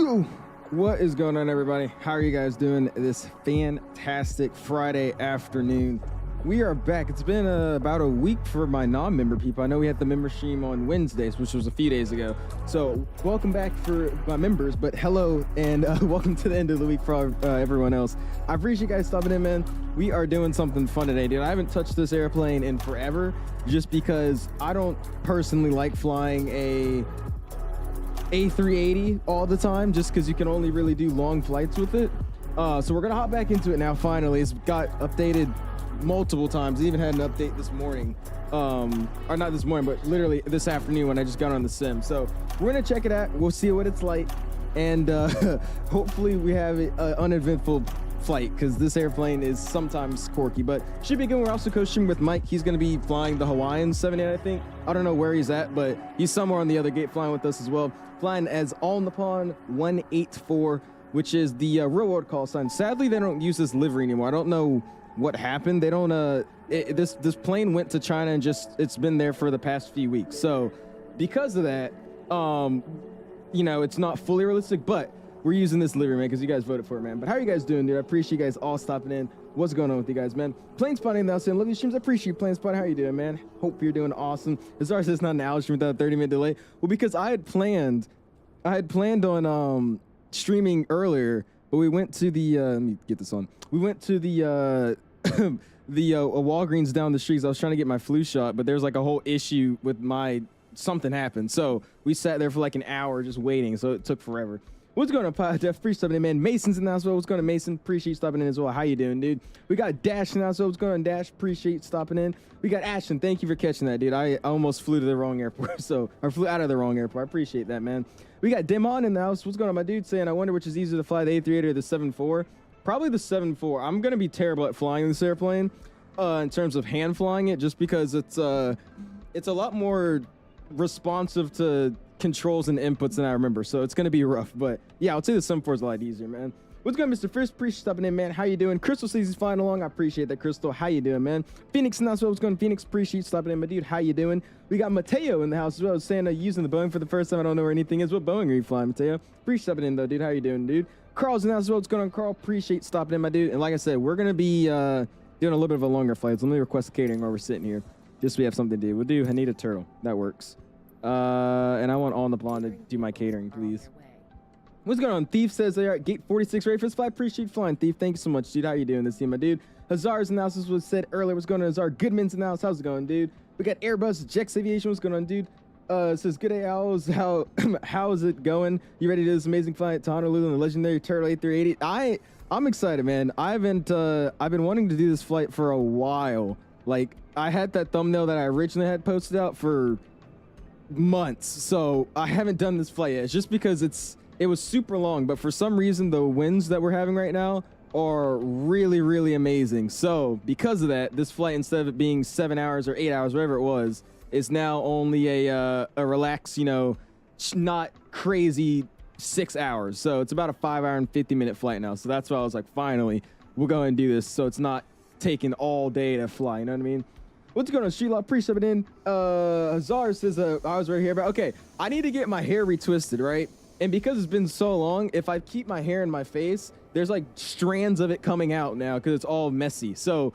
Yo, what is going on, everybody? How are you guys doing this fantastic Friday afternoon? We are back. It's been about a week for my non-member people. I know we had the member stream on Wednesdays, which was a few days ago. So welcome back for my members, but hello and welcome to the end of the week for everyone else. I appreciate you guys stopping in, man. We are doing something fun today, dude. I haven't touched this airplane in forever just because I don't personally like flying a A380 all the time, just because you can only really do long flights with it. So we're gonna hop back into it now. Finally, it's got updated multiple times. I even had an update this morning, or not this morning, but literally this afternoon when I just got on the sim. So we're gonna check it out. We'll see what it's like, and hopefully we have an uneventful flight, because this airplane is sometimes quirky, but should be good. We're also coaching with Mike. He's going to be flying the Hawaiian 78, I think. I don't know where he's at, but he's somewhere on the other gate flying with us as well, flying as All Nippon 184, which is the real world call sign. Sadly, they don't use this livery anymore. I don't know what happened. They don't this plane went to China and just it's been there for the past few weeks. So because of that, you know, it's not fully realistic, but we're using this livery, man, because you guys voted for it, man. But how are you guys doing, dude? I appreciate you guys all stopping in. What's going on with you guys, man? Plane spotting now saying, love your streams. I appreciate you, plane spotting. How you doing, man? Hope you're doing awesome. As far as it's not an hour stream without a 30-minute delay. Well, because I had planned on streaming earlier, but we went to the let me get this on. We went to the Walgreens down the street. I was trying to get my flu shot, but there's like a whole issue with something happened. So we sat there for like an hour just waiting. So it took forever. What's going on, Pod Def? Appreciate stopping in, man. Mason's in the house. What's going on, Mason? Appreciate you stopping in as well. How you doing, dude? We got Dash in the house. What's going on, Dash? Appreciate you stopping in. We got Ashton. Thank you for catching that, dude. I almost flew to the wrong airport, or flew out of the wrong airport. I appreciate that, man. We got Demon in the house. What's going on, my dude? Saying, I wonder which is easier to fly, the A380 or the 747. Probably the 747. I'm going to be terrible at flying this airplane in terms of hand flying it, just because it's a lot more responsive to controls and inputs than I remember, so it's gonna be rough. But yeah, I'll say the 747 is a lot easier, man. What's going on, Mr. First? Appreciate stopping in, man. How you doing? Crystal says he's flying along. I appreciate that, Crystal. How you doing, man? Phoenix, and that's what's going on. Phoenix, appreciate stopping in, my dude. How you doing? We got Mateo in the house as well, saying using the Boeing for the first time. I don't know where anything is. What Boeing are you flying, Mateo? Appreciate stopping in, though, dude. How you doing, dude? Carl's in the house as well. What's going on, Carl? Appreciate stopping in, my dude. And like I said, we're gonna be doing a little bit of a longer flight. So let me request catering while we're sitting here, just so we have something to do. We'll do. I need a turtle. That works. And I want All Nippon to do my catering, please. What's going on? Thief says they are at gate 46 ready for this flight. Appreciate flying, Thief. Thank you so much, dude. How you doing this team, my dude? Hazard's in the house. This was said earlier. What's going on, Hazard? Goodman's in the house. How's it going, dude? We got Airbus, 𝐬𝐷𝐼𝐷𝐼 Aviation. What's going on, dude? It says, good day, owls. How is it going? You ready to do this amazing flight to Honolulu and the legendary Turtle A380? I'm excited, man. I've been wanting to do this flight for a while. Like, I had that thumbnail that I originally had posted out for months, so I haven't done this flight yet. It's just because it was super long, but for some reason the winds that we're having right now are really, really amazing. So because of that, this flight, instead of it being 7 hours or 8 hours, whatever it was, is now only a relaxed, you know, not crazy 6 hours. So it's about a 5 hour and 50-minute flight now. So that's why I was like, finally, we'll go and do this, so it's not taking all day to fly. You know what I mean? What's going on, Sheila? Appreciate it in. Hazar says, I was right here, but okay, I need to get my hair retwisted, right? And because it's been so long, if I keep my hair in my face, there's like strands of it coming out now because it's all messy. So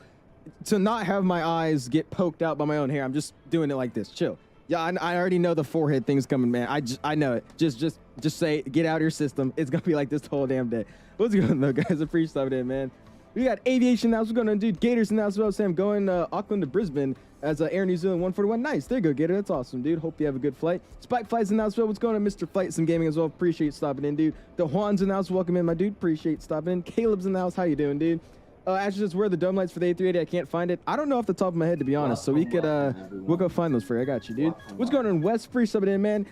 to not have my eyes get poked out by my own hair, I'm just doing it like this. Chill. Yeah, I already know the forehead thing's coming, man. I know it. Just say, get out of your system. It's gonna be like this the whole damn day. What's going on, though, guys? Appreciate it, man. We got aviation now. What's going on, dude? Gators now as well. Sam going Auckland to Brisbane as Air New Zealand 141. Nice. There you go, Gator. That's awesome, dude. Hope you have a good flight. Spike Flights in now as well. What's going on, Mr. Flight Sim Gaming as well? Appreciate stopping in, dude. The Juan's in the house. Welcome in, my dude. Appreciate stopping in. Caleb's in the house. How you doing, dude? Ashley says, where are the dome lights for the A380? I can't find it. I don't know off the top of my head, to be honest. So we could, we'll go find those for you. I got you, dude. What's going on, West? Appreciate stopping in, man.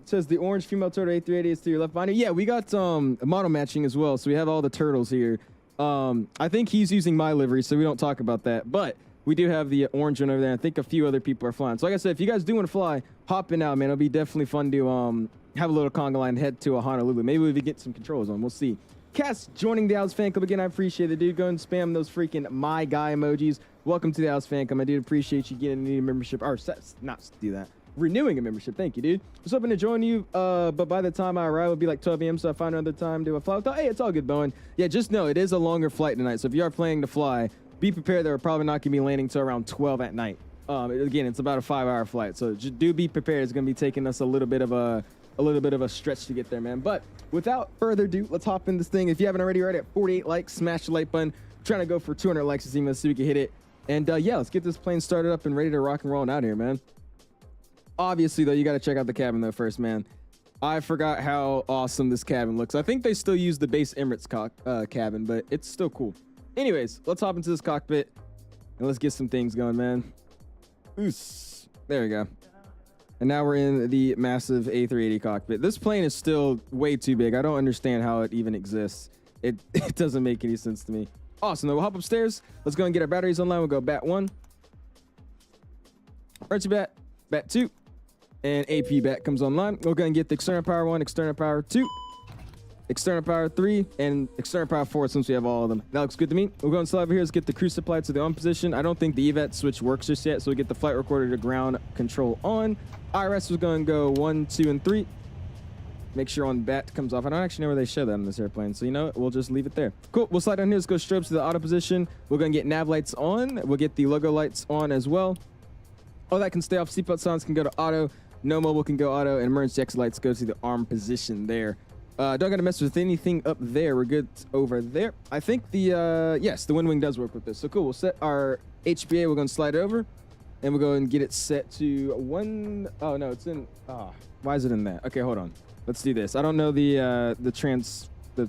Says the orange female turtle A380 is to your left behind you. Yeah, we got model matching as well. So we have all the turtles here. I think he's using my livery, so we don't talk about that. But we do have the orange one over there. I think a few other people are flying. So like I said, if you guys do want to fly, hop in out, man. It'll be definitely fun to have a little conga line and head to a Honolulu. Maybe we can get some controls on. We'll see. Cass joining the Owls fan club again. I appreciate it, dude. Go and spam those freaking my guy emojis. Welcome to the house, Fancom. I do appreciate you getting a new membership. Or not do that. Renewing a membership. Thank you, dude. I was hoping to join you, but by the time I arrive, it'll be like 12 a.m., so I find another time to fly. Hey, it's all good, Bowen. Yeah, just know it is a longer flight tonight, so if you are planning to fly, be prepared that we're probably not going to be landing till around 12 at night. Again, it's about a 5-hour flight, so just do be prepared. It's going to be taking us a little bit of a stretch to get there, man. But without further ado, let's hop in this thing. If you haven't already, at 48 likes, smash the like button. I'm trying to go for 200 likes this evening. Let's see if we can hit it. And yeah, let's get this plane started up and ready to rock and roll out here, man. Obviously, though, you got to check out the cabin, though, first, man. I forgot how awesome this cabin looks. I think they still use the base Emirates cabin, but it's still cool. Anyways, let's hop into this cockpit, and let's get some things going, man. Oos. There we go. And now we're in the massive A380 cockpit. This plane is still way too big. I don't understand how it even exists. It doesn't make any sense to me. Awesome, though. We'll hop upstairs. Let's go and get our batteries online. We'll go bat 1. RT bat 2. And AP bat comes online. We'll go and get the external power 1, external power 2, external power 3, and external power 4 since we have all of them. That looks good to me. We'll go and slide over here. Let's get the cruise supply to the on position. I don't think the EVAT switch works just yet, so we get the flight recorder to ground control on. IRS was going to go 1, 2, and 3. Make sure on bat comes off. I don't actually know where they show that on this airplane, so you know what? We'll just leave it there. Cool. We'll slide down here. Let's go straight up to the auto position. We're going to get nav lights on. We'll get the logo lights on as well. All that can stay off. Seatbelt sounds can go to auto. No mobile can go auto, and emergency exit lights go to the arm position there. Don't gotta mess with anything up there. We're good over there. I think the yes, the WINWING does work with this. So cool. We'll set our HBA. We're gonna slide over, and we'll go and get it set to 1. Oh no, it's in. Why is it in that? Okay, hold on. Let's do this. I don't know the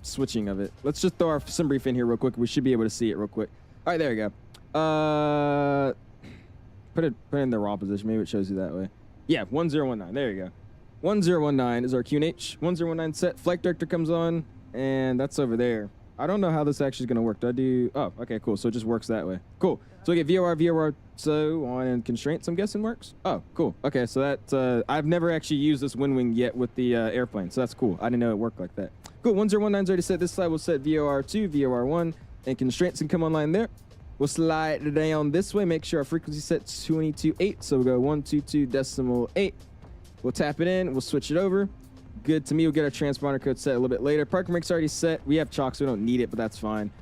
switching of it. Let's just throw our sim brief in here real quick. We should be able to see it real quick. All right, there we go. Put it in the raw position. Maybe it shows you that way. Yeah, 1019. There you go. 1019 is our QNH. 1019 set. Flight director comes on, and that's over there. I don't know how this actually is going to work. Do I do... Oh, okay, cool. So it just works that way. Cool. So we get VOR, so on, and constraints, I'm guessing, works? Oh, cool. Okay, so that... I've never actually used this WINWING yet with the airplane, so that's cool. I didn't know it worked like that. Cool. 1019's already set. This side will set VOR2, VOR1, and constraints can come online there. We'll slide down this way. Make sure our frequency set 22.8. So we'll go 122.8. We'll tap it in. We'll switch it over. Good to me. We'll get our transponder code set a little bit later. Parking brake's already set. We have chalk, so we don't need it, but that's fine.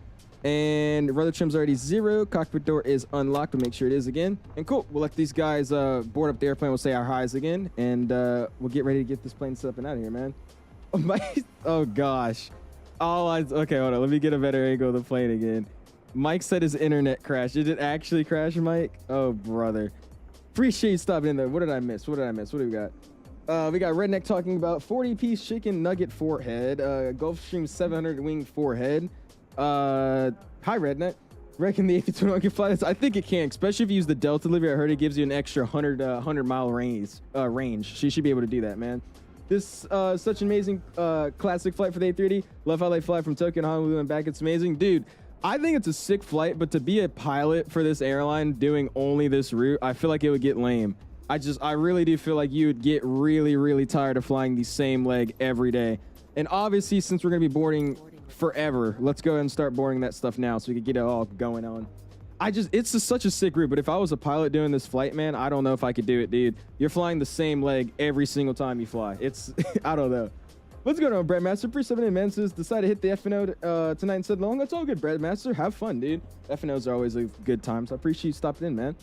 And rudder trim's already 0. Cockpit door is unlocked. We'll make sure it is again. And cool. We'll let these guys board up the airplane. We'll say our highs again. And we'll get ready to get this plane set up and out of here, man. Oh, gosh. Okay, hold on. Let me get a better angle of the plane again. Mike said his internet crashed. Did it actually crash, Mike? Oh, brother. Appreciate you stopping in there. What did I miss? What do we got? We got Redneck talking about 40-piece chicken nugget forehead. Gulfstream 700 wing forehead. Hi, Redneck. Reckon the A321 can fly this? I think it can, especially if you use the Delta delivery. I heard it gives you an extra 100-mile range. So you should be able to do that, man. This such an amazing classic flight for the A380. Love how they fly from Tokyo to Honolulu and back. It's amazing. Dude, I think it's a sick flight, but to be a pilot for this airline doing only this route, I feel like it would get lame. I really do feel like you would get really, really tired of flying the same leg every day. And obviously, since we're going to be boarding forever, let's go ahead and start boarding that stuff now so we can get it all going on. It's just such a sick route, but if I was a pilot doing this flight, man, I don't know if I could do it, dude. You're flying the same leg every single time you fly. It's, I don't know. What's going on, Breadmaster? Pre-7 in Menses decided to hit the FNO tonight and said long. That's all good, Breadmaster. Have fun, dude. FNOs are always a good time, so I appreciate you stopping in, man.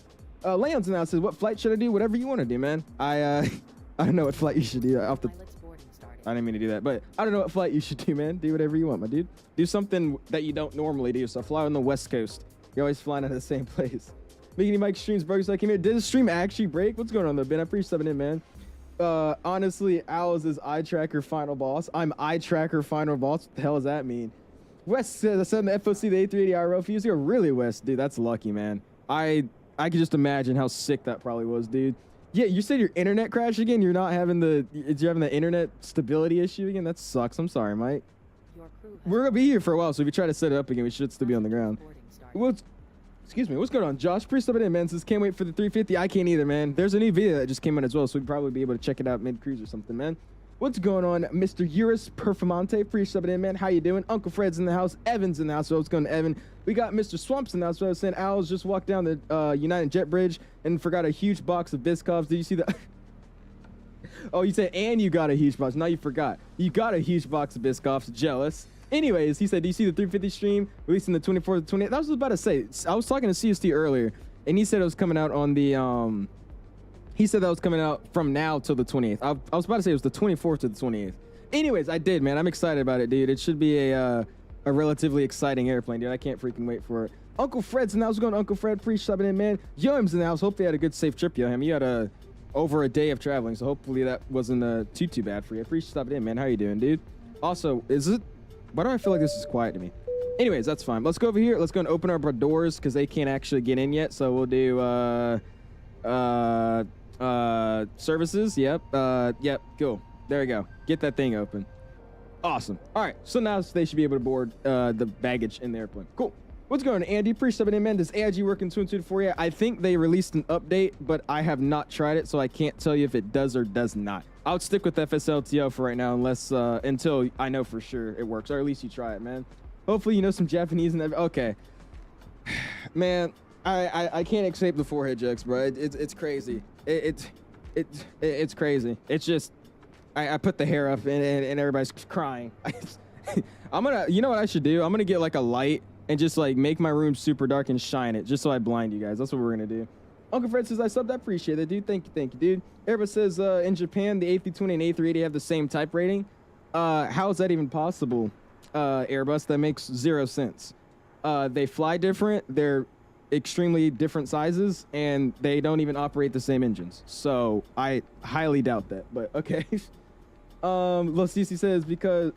Leon's now says, what flight should I do? Whatever you want to do, man. I don't know what flight you should do. I didn't mean to do that, but I don't know what flight you should do, man. Do whatever you want, my dude. Do something that you don't normally do. So fly on the West Coast. You're always flying out of the same place. Mickey Mike streams broke, so I came here. Did the stream actually break? What's going on though, Ben? I appreciate 7 in, man. Honestly, Owls is eye tracker final boss. I'm eye tracker final boss. What the hell does that mean? West says I said in the FOC the A380 IRL fuse. You're really West, dude. That's lucky, man. I could just imagine how sick that probably was, dude. Yeah, you said your internet crashed again. You're having the internet stability issue again. That sucks. I'm sorry, Mike. We're gonna be here for a while, so if we try to set it up again, we should still be on the ground. Excuse me, what's going on? Josh, pre-subbing in, man. Says, can't wait for the 350. I can't either, man. There's a new video that just came out as well, so we'd probably be able to check it out mid-cruise or something, man. What's going on, Mr. Eurus Performante? Free subbing in, man. How you doing? Uncle Fred's in the house. Evan's in the house. So what's going on, Evan? We got Mr. Swamps in the house. So I was saying, Owls just walked down the United Jet Bridge and forgot a huge box of Biscoffs. Did you see that? Oh, you said, and you got a huge box. Now you forgot. You got a huge box of Biscoffs. Jealous. Anyways, he said, do you see the 350 stream releasing the 24th to 28th? That was about to say. I was talking to CST earlier, and he said it was coming out on the he said that was coming out from now till the 28th. I was about to say it was the 24th to the 28th. Anyways, I did, man. I'm excited about it, dude. It should be a relatively exciting airplane, dude. I can't freaking wait for it. Uncle Fred's in the house. What's going on, Uncle Fred? Pre-subbing in, man. Yoham's in the house. Hopefully you had a good, safe trip, Yoham. You had over a day of traveling, so hopefully that wasn't too bad for you. Pre-subbing in, man. How you doing, dude? Also, why do I feel like this is quiet to me? Anyways, that's fine. Let's go over here. Let's go and open our doors because they can't actually get in yet. So we'll do services. Yep. Yep. Cool. There we go. Get that thing open. Awesome. All right. So now they should be able to board the baggage in the airplane. Cool. What's going on, Andy? Pre-subbing in, man. Does AIG work in 224 yet? I think they released an update, but I have not tried it, so I can't tell you if it does or does not. I would stick with FSLTO for right now, until I know for sure it works, or at least you try it, man. Hopefully you know some Japanese and okay. Man, I can't escape the forehead jokes, bro. It's crazy. It's crazy. It's just I put the hair up and everybody's crying. You know what I should do? I'm gonna get like a light and just like make my room super dark and shine it just so I blind you guys. That's what we're gonna do. Uncle Fred says I subbed. I appreciate it, dude. Thank you, dude. Airbus says in Japan the A320 and A380 have the same type rating. How is that even possible? Airbus, that makes 0 sense. They fly different. They're extremely different sizes, and they don't even operate the same engines. So I highly doubt that. But okay. Losisi says because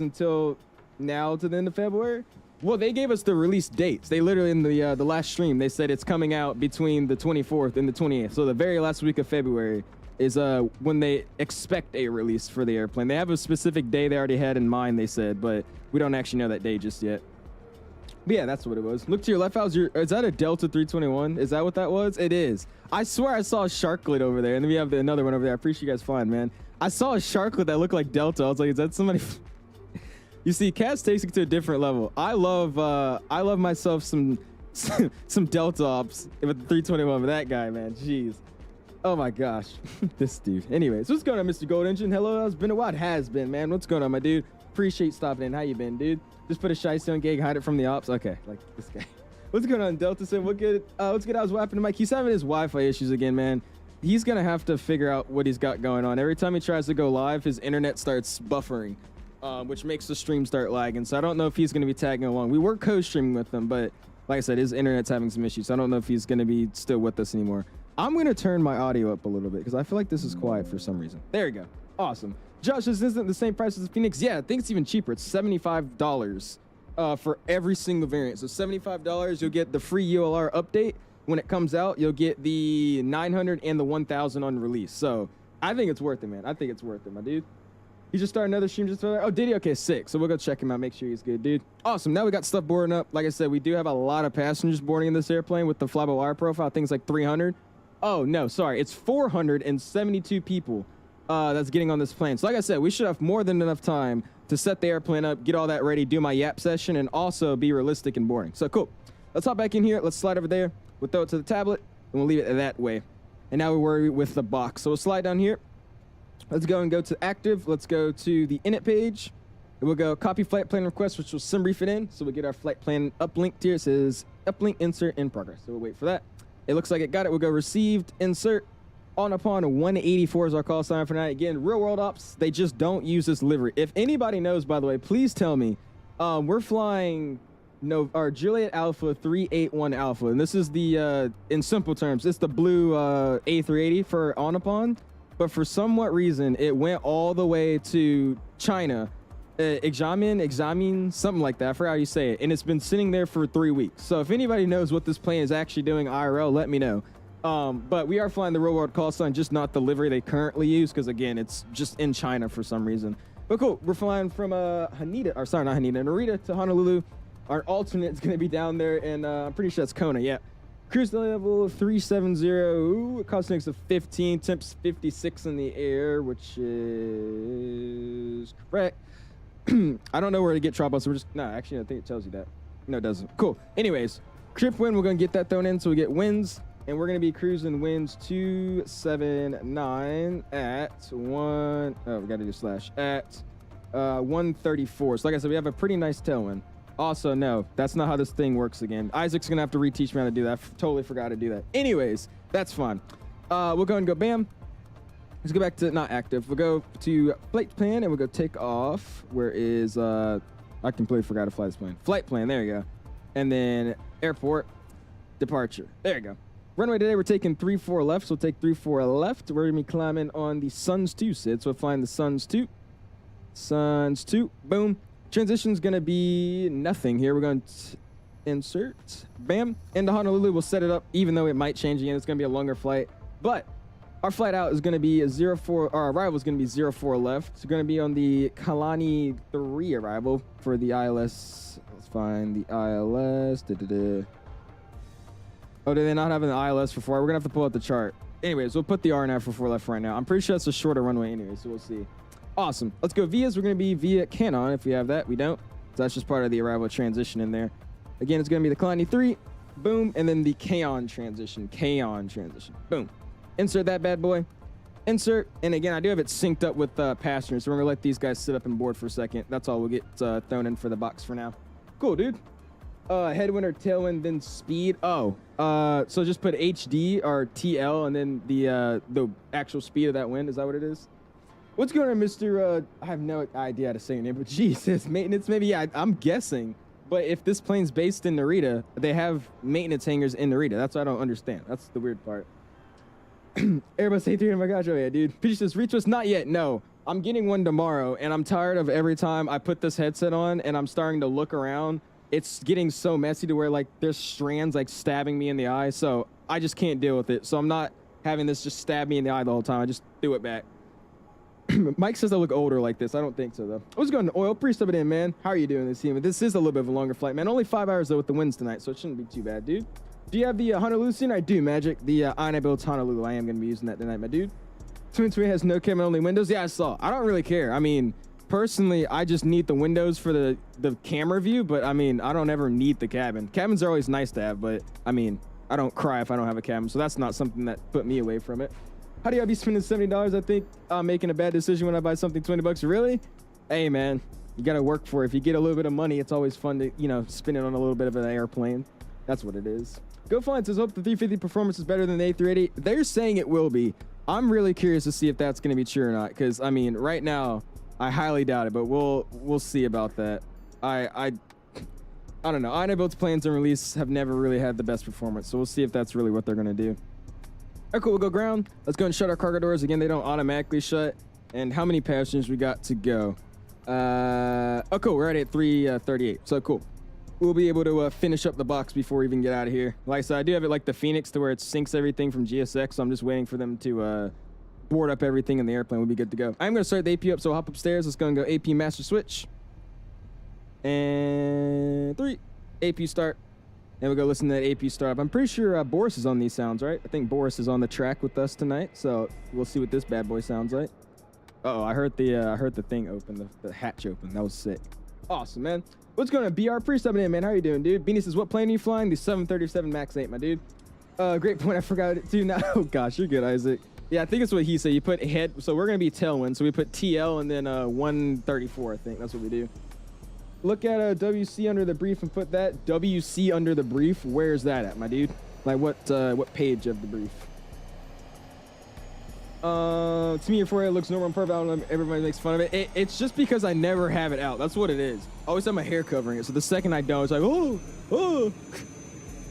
until now to the end of February. Well, they gave us the release dates. They literally in the last stream they said it's coming out between the 24th and the 28th. So the very last week of February is when they expect a release for the airplane. They have a specific day they already had in mind, they said, but we don't actually know that day just yet. But yeah, that's what it was. Look to your left. Is that a Delta 321? Is that what that was? It is. I swear I saw a sharklet over there, and then we have another one over there. I appreciate you guys flying, man. I saw a sharklet that looked like Delta. I was like, is that somebody? You see, Cass takes it to a different level. I love myself some Delta ops with the 321 with that guy, man. Jeez. Oh my gosh. This dude. Anyways, what's going on, Mr. Gold Engine? Hello, it's been a while. It has been, man. What's going on, my dude? Appreciate stopping in. How you been, dude? Just put a Shystone gig, hide it from the ops. Okay, like this guy. What's going on, Delta? So what good? What's good? I was whapping to Mike. He's having his Wi-Fi issues again, man. He's gonna have to figure out what he's got going on. Every time he tries to go live, his internet starts buffering, which makes the stream start lagging. So I don't know if he's gonna be tagging along. We were co-streaming with him, but like I said, his internet's having some issues. So I don't know if he's gonna be still with us anymore. I'm gonna turn my audio up a little bit because I feel like this is quiet for some reason. There you go. Awesome. Josh, this isn't the same price as the Phoenix. Yeah, I think it's even cheaper. It's $75 for every single variant. So $75, you'll get the free ULR update. When it comes out, you'll get the 900 and the 1000 on release. So I think it's worth it, man. I think it's worth it, my dude. He just started another stream just for, oh, did he? Okay, sick. So we'll go check him out, make sure he's good, dude. Awesome. Now we got stuff boarding up. Like I said, we do have a lot of passengers boarding in this airplane with the fly-by-wire profile. Things like 300. Oh, no, sorry. It's 472 people that's getting on this plane. So like I said, we should have more than enough time to set the airplane up, get all that ready, do my YAP session, and also be realistic and boring. So cool. Let's hop back in here. Let's slide over there. We'll throw it to the tablet, and we'll leave it that way. And now we worry with the box. So we'll slide down here. Let's go to active. Let's go to the init page. And we'll go copy flight plan request, which will sim brief it in. So we'll get our flight plan uplinked here. It says uplink insert in progress. So we'll wait for that. It looks like it got it. We'll go received insert on upon 184 is our call sign for tonight. Again, real world ops, they just don't use this livery. If anybody knows, by the way, please tell me. We're flying our Juliet Alpha 381 Alpha, and this is the in simple terms, it's the blue A380 for on upon. But for somewhat reason, it went all the way to China, 𝐕𝐿𝐼𝐻, something like that. I forgot how you say it. And it's been sitting there for 3 weeks. So if anybody knows what this plane is actually doing IRL, let me know. But we are flying the real world call sign, just not the livery they currently use, because again, it's just in China for some reason. But cool, we're flying from Narita to Honolulu. Our alternate is going to be down there, and I'm pretty sure that's Kona. Yeah. Cruise level 370. Ooh, cost index of 15. Temps 56 in the air, which is correct. I don't know where to get drop off, so we're just... No, actually, I think it tells you that. No, it doesn't. Cool. Anyways, trip wind, we're going to get that thrown in, so we get winds. And we're going to be cruising winds 279 at 1... Oh, we got to do slash. At 134. So like I said, we have a pretty nice tailwind. Also, no, that's not how this thing works again. Isaac's going to have to reteach me how to do that. I totally forgot to do that. Anyways, that's fine. We'll go and go bam. Let's go back to not active. We'll go to flight plan and we'll go take off. Where is... I completely forgot to fly this plane. Flight plan, there you go. And then airport, departure. There you go. Runway today, we're taking 34 left, so we'll take 34 left. We're going to be climbing on the Suns 2 Sid, so we'll find the Suns 2. Suns 2, boom. Transition's going to be nothing here. We're going to insert, bam. Into Honolulu, we'll set it up, even though it might change again. It's going to be a longer flight. But our flight out is going to be a 04, our arrival is going to be 04 left. It's going to be on the Kalani 3 arrival for the ILS. Let's find the ILS. Oh, do they not have an ILS for 4? We're going to have to pull out the chart. Anyways, we'll put the RNF for 4 left right now. I'm pretty sure that's a shorter runway anyway, so we'll see. Awesome. Let's go vias. We're going to be via Canon if we have that. We don't. So that's just part of the arrival transition in there. Again, it's going to be the Kalani 3. Boom. And then the Kaon transition. Kaon transition. Boom. Insert that bad boy. Insert. And again, I do have it synced up with passengers. So we're going to let these guys sit up and board for a second. That's all we'll get thrown in for the box for now. Cool, dude. Headwind or tailwind, then speed. Oh, so just put HD or TL and then the actual speed of that wind. Is that what it is? What's going on, Mr. I have no idea how to say your name, but Jesus, maintenance maybe. Yeah, I'm guessing. But if this plane's based in Narita, they have maintenance hangars in Narita. That's what I don't understand. That's the weird part. Airbus A380, oh my gosh, oh yeah, dude. Peach says, reach us, not yet, no. I'm getting one tomorrow, and I'm tired of every time I put this headset on and I'm starting to look around. It's getting so messy to where, like, there's strands, like, stabbing me in the eye, so I just can't deal with it. So I'm not having this just stab me in the eye the whole time. I just threw it back. Mike says I look older like this. I don't think so, though. What's going on, Oil? Pre-stub it in, man. How are you doing this evening? This is a little bit of a longer flight, man. Only 5 hours, though, with the winds tonight, so it shouldn't be too bad, dude. Do you have the Honolulu scene? I do, Magic. The 𝐈 Honolulu. I am going to be using that tonight, my dude. Twin has no camera, only windows. Yeah, I saw. I don't really care. I mean... Personally, I just need the windows for the camera view, but I mean, I don't ever need the cabin. Cabins are always nice to have, but I mean, I don't cry if I don't have a cabin, so that's not something that put me away from it. How do I be spending $70? I think I'm making a bad decision when I buy something $20. Really? Hey, man, you got to work for it. If you get a little bit of money, it's always fun to, you know, spend it on a little bit of an airplane. That's what it is. Go Flying says, hope the 350 performance is better than the A380. They're saying it will be. I'm really curious to see if that's going to be true or not, because, I mean, right now, I highly doubt it, but we'll see about that. I don't know. 𝐈 planes and release have never really had the best performance, so we'll see if that's really what they're gonna do. All right, cool. We'll go ground. Let's go and shut our cargo doors again. They don't automatically shut. And how many passengers we got to go? Oh, cool. We're already at 338. So cool. We'll be able to finish up the box before we even get out of here. Like I said, I do have it like the Phoenix to where it syncs everything from GSX. So I'm just waiting for them to board up everything in the airplane. We'll be good to go. I'm going to start the AP up, so I'll hop upstairs. Let's go and go AP master switch. And 3. AP start. And we'll go listen to that AP start up. I'm pretty sure Boris is on these sounds, right? I think Boris is on the track with us tonight. So we'll see what this bad boy sounds like. Uh-oh, I heard the thing open, the hatch open. That was sick. Awesome, man. What's going on? BR pre-subbing in, man. How are you doing, dude? Beanie says, what plane are you flying? The 737 MAX 8, my dude. Great point. I forgot it too now. Oh, gosh. You're good, Isaac. Yeah, I think it's what he said. You put head. So we're going to be tailwind. So we put TL and then 134, I think. That's what we do. Look at WC under the brief and put that. WC under the brief. Where's that at, my dude? Like what page of the brief? To me, your forehead looks normal and perfect. I don't know, everybody makes fun of it. It's just because I never have it out. That's what it is. I always have my hair covering it. So the second I don't, it's like, oh.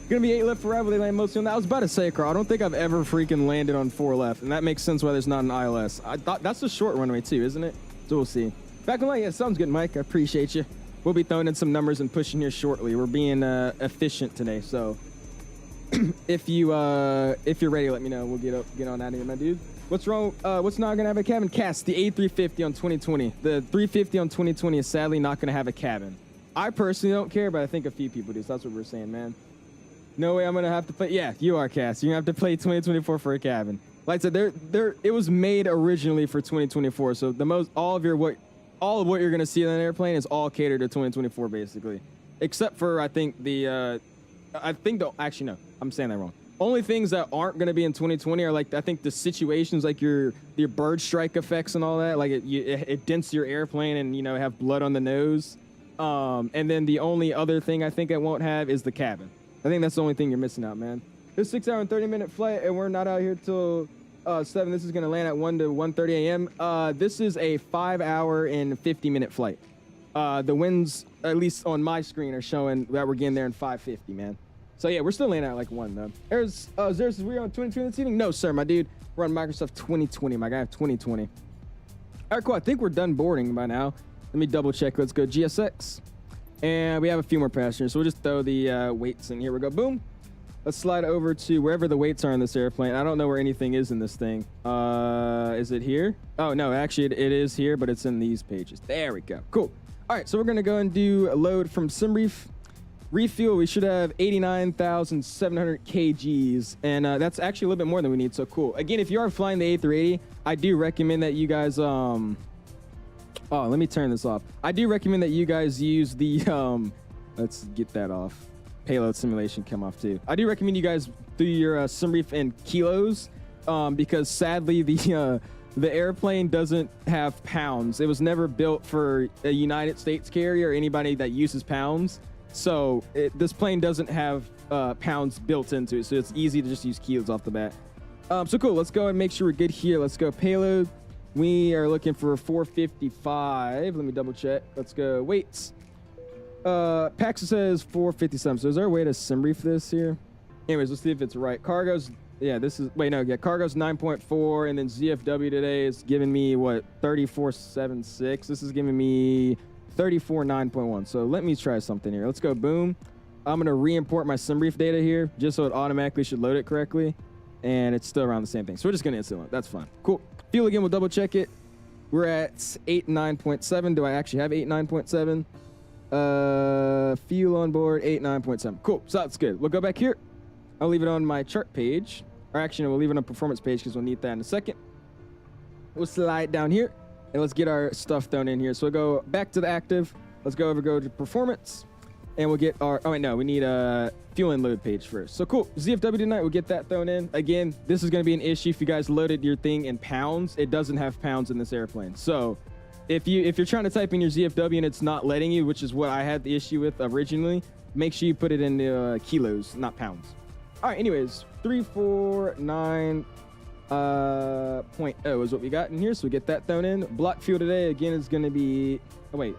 Gonna be 8 left for arrival. They land mostly on that. I was about to say, Carl, I don't think I've ever freaking landed on 4 left. And that makes sense why there's not an ILS. I thought that's a short runway too, isn't it? So we'll see. Back on line. Yeah, sounds good, Mike. I appreciate you. We'll be throwing in some numbers and pushing here shortly. We're being efficient today. So if you're ready, let me know. We'll get on out of here, my dude. What's wrong? What's not gonna have a cabin? Cast the A350 on 2020. The 350 on 2020 is sadly not gonna have a cabin. I personally don't care, but I think a few people do. So that's what we're saying, man. No way I'm gonna have to play. Yeah, you are, Cass. You're gonna have to play 2024 for a cabin. Like I said, it was made originally for 2024. So all of what you're gonna see on an airplane is all catered to 2024 basically, except for actually no, I'm saying that wrong. Only things that aren't gonna be in 2020 are like I think the situations like your bird strike effects and all that. Like it dents your airplane and have blood on the nose. And then the only other thing I think it won't have is the cabin. I think that's the only thing you're missing out, man. It's 6 hour and 30-minute flight, and we're not out here till 7. This is going to land at 1 to 1:30 a.m. This is a 5 hour and 50-minute flight. The winds, at least on my screen, are showing that we're getting there in 5:50, man. So, yeah, we're still landing at like 1, though. There's Zeus, we're on 2020 this evening? No, sir, my dude. We're on Microsoft 2020, my guy. 2020. All right, cool. I think we're done boarding by now. Let me double check. Let's go GSX. And we have a few more passengers, so we'll just throw the weights in. Here we go. Boom. Let's slide over to wherever the weights are in this airplane. I don't know where anything is in this thing. Is it here? Oh, no, actually, it is here, but it's in these pages. There we go. Cool. All right, so we're going to go and do a load from SimReef. Refuel, we should have 89,700 kgs, and that's actually a little bit more than we need, so cool. Again, if you are flying the A380, I do recommend that you guys... Oh, let me turn this off. I do recommend that you guys use the, let's get that off. Payload simulation come off too. I do recommend you guys do your SimReef in kilos, because sadly the airplane doesn't have pounds. It was never built for a United States carrier or anybody that uses pounds. So this plane doesn't have pounds built into it. So it's easy to just use kilos off the bat. So cool, let's go and make sure we're good here. Let's go payload. We are looking for 455. Let me double check. Let's go weights. Paxa says 457. So is there a way to SimReef this here? Anyways, let's see if it's right. Cargo's, yeah, this is, wait, no, yeah, cargo's 9.4, and then ZFW today is giving me, what, 34.76. This is giving me 34.9.1. So let me try something here. Let's go, boom. I'm going to re-import my SimReef data here, just so it automatically should load it correctly. And it's still around the same thing. So we're just going to instant load. That's fine. Cool. Fuel again, we'll double check it. We're at 89.7. Do I actually have 89.7? Fuel on board, 89.7. Cool, so that's good. We'll go back here. I'll leave it on my chart page. Or actually, no, we'll leave it on performance page because we'll need that in a second. We'll slide down here, and let's get our stuff thrown in here. So we'll go back to the active. Let's go to performance, and we'll get our, oh wait, no, we need a fuel and load page first. So cool, ZFW tonight, we'll get that thrown in. Again, this is gonna be an issue if you guys loaded your thing in pounds. It doesn't have pounds in this airplane. So if you're trying to type in your ZFW and it's not letting you, which is what I had the issue with originally, make sure you put it in kilos, not pounds. All right, anyways, 349.0 is what we got in here, so we get that thrown in. Block fuel today, again, is gonna be, oh wait.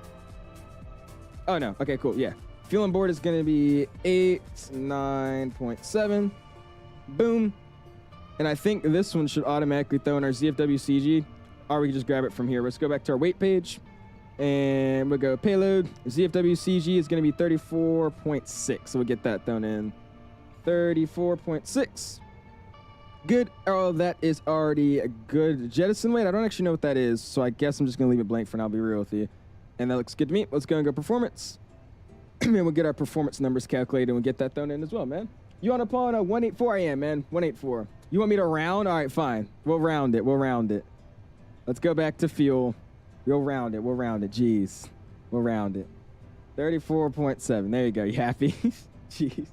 Oh no, okay, cool, yeah. Fuel on board is going to be 89.7. Boom. And I think this one should automatically throw in our ZFW CG, or we can just grab it from here. Let's go back to our weight page, and we'll go payload. ZFW CG is going to be 34.6, so we'll get that thrown in. 34.6. Good. Oh, that is already a good jettison weight. I don't actually know what that is, so I guess I'm just going to leave it blank for now. I'll be real with you. And that looks good to me. Let's go and go performance. And we'll get our performance numbers calculated and we'll get that thrown in as well, man. You want to pull on a 184? I am, man. 184. You want me to round? All right, fine. We'll round it. We'll round it. Let's go back to fuel. We'll round it. We'll round it. Jeez. We'll round it. 34.7. There you go. You happy? Jeez.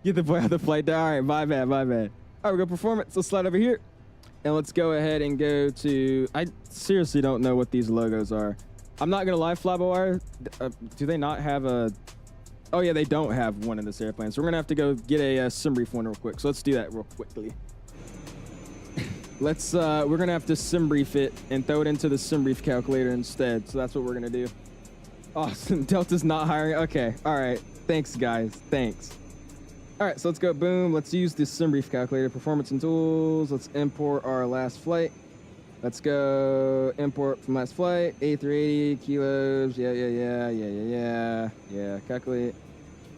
Get the boy out of the flight. All right, my bad, my bad. All right, we go performance. Let's slide over here. And let's go ahead and go to... I seriously don't know what these logos are. I'm not going to lie, FLYBYWIRE, do they not have a... Oh, yeah, they don't have one in this airplane. So we're going to have to go get a SimReef one real quick. So let's do that real quickly. We're going to have to SimReef it and throw it into the SimReef calculator instead. So that's what we're going to do. Awesome. Delta's not hiring. Okay. All right. Thanks, guys. Thanks. All right. So let's go. Boom. Let's use the SimReef calculator. Performance and tools. Let's import our last flight. Let's go import from last flight, A380, kilos, yeah, calculate.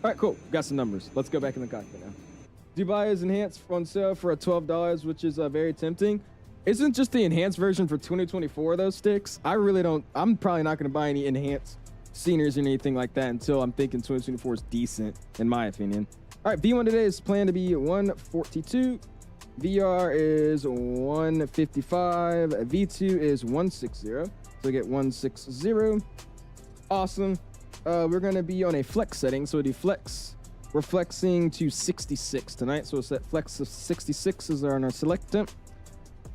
All right, cool, got some numbers. Let's go back in the cockpit now. Dubai is enhanced on sale for $12, which is very tempting. Isn't just the enhanced version for 2024 those sticks? I'm probably not gonna buy any enhanced sceneries or anything like that until I'm thinking 2024 is decent, in my opinion. All right, V1 today is planned to be 142. VR is 155. V2 is 160. So we get 160. Awesome. We're going to be on a flex setting. So we do flex. We're flexing to 66 tonight. So we'll set flex of 66 as on our select temp.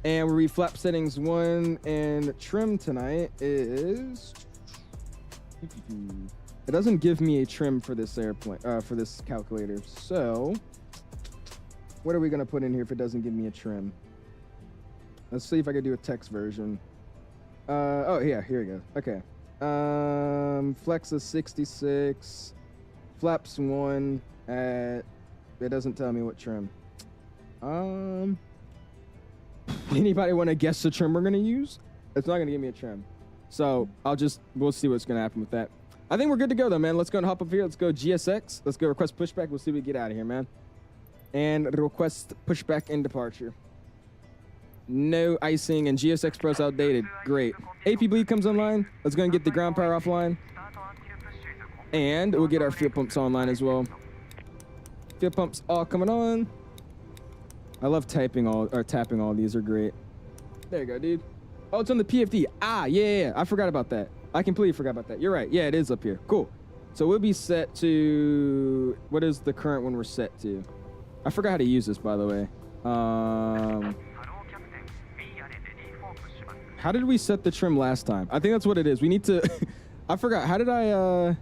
And we reflap settings 1 and trim tonight is... It doesn't give me a trim for this airplane, for this calculator. So what are we gonna put in here if it doesn't give me a trim? Let's see if I can do a text version. Oh yeah, here we go. Okay. Flex is 66. Flaps 1 at... It doesn't tell me what trim. Anybody want to guess the trim we're gonna use? It's not gonna give me a trim. So we'll see what's gonna happen with that. I think we're good to go though, man. Let's go and hop up here. Let's go GSX. Let's go request pushback. We'll see if we get out of here, man. And request pushback and departure. No icing and GSX Pro's outdated. Great. AP bleed comes online. Let's go and get the ground power offline. And we'll get our fuel pumps online as well. Fuel pumps all coming on. I love tapping all these are great. There you go, dude. Oh, it's on the PFD. Ah, yeah. I forgot about that. I completely forgot about that. You're right. Yeah, it is up here. Cool. So we'll be set to... What is the current one we're set to? I forgot how to use this, by the way. How did we set the trim last time? I think that's what it is. We need to... I forgot. How did I...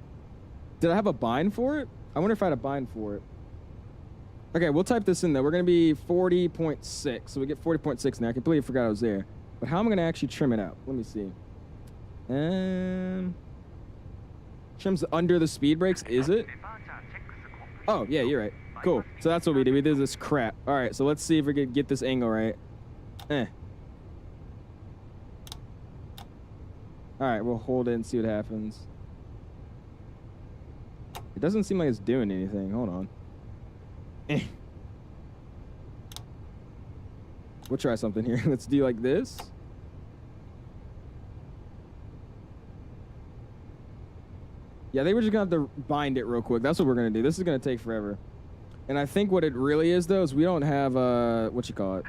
Did I have a bind for it? I wonder if I had a bind for it. Okay, we'll type this in, though. We're going to be 40.6. So we get 40.6 now. I completely forgot I was there. But how am I going to actually trim it out? Let me see. Trims under the speed brakes, is it? Oh, yeah, you're right. Cool. So that's what we did. We did this crap. All right, so let's see if we can get this angle right. All right, we'll hold it and see what happens. It doesn't seem like it's doing anything. Hold on. We'll try something here. Let's do like this. Yeah, they were just gonna have to bind it real quick. That's what we're gonna do. This is gonna take forever. And I think what it really is though is we don't have what you call it.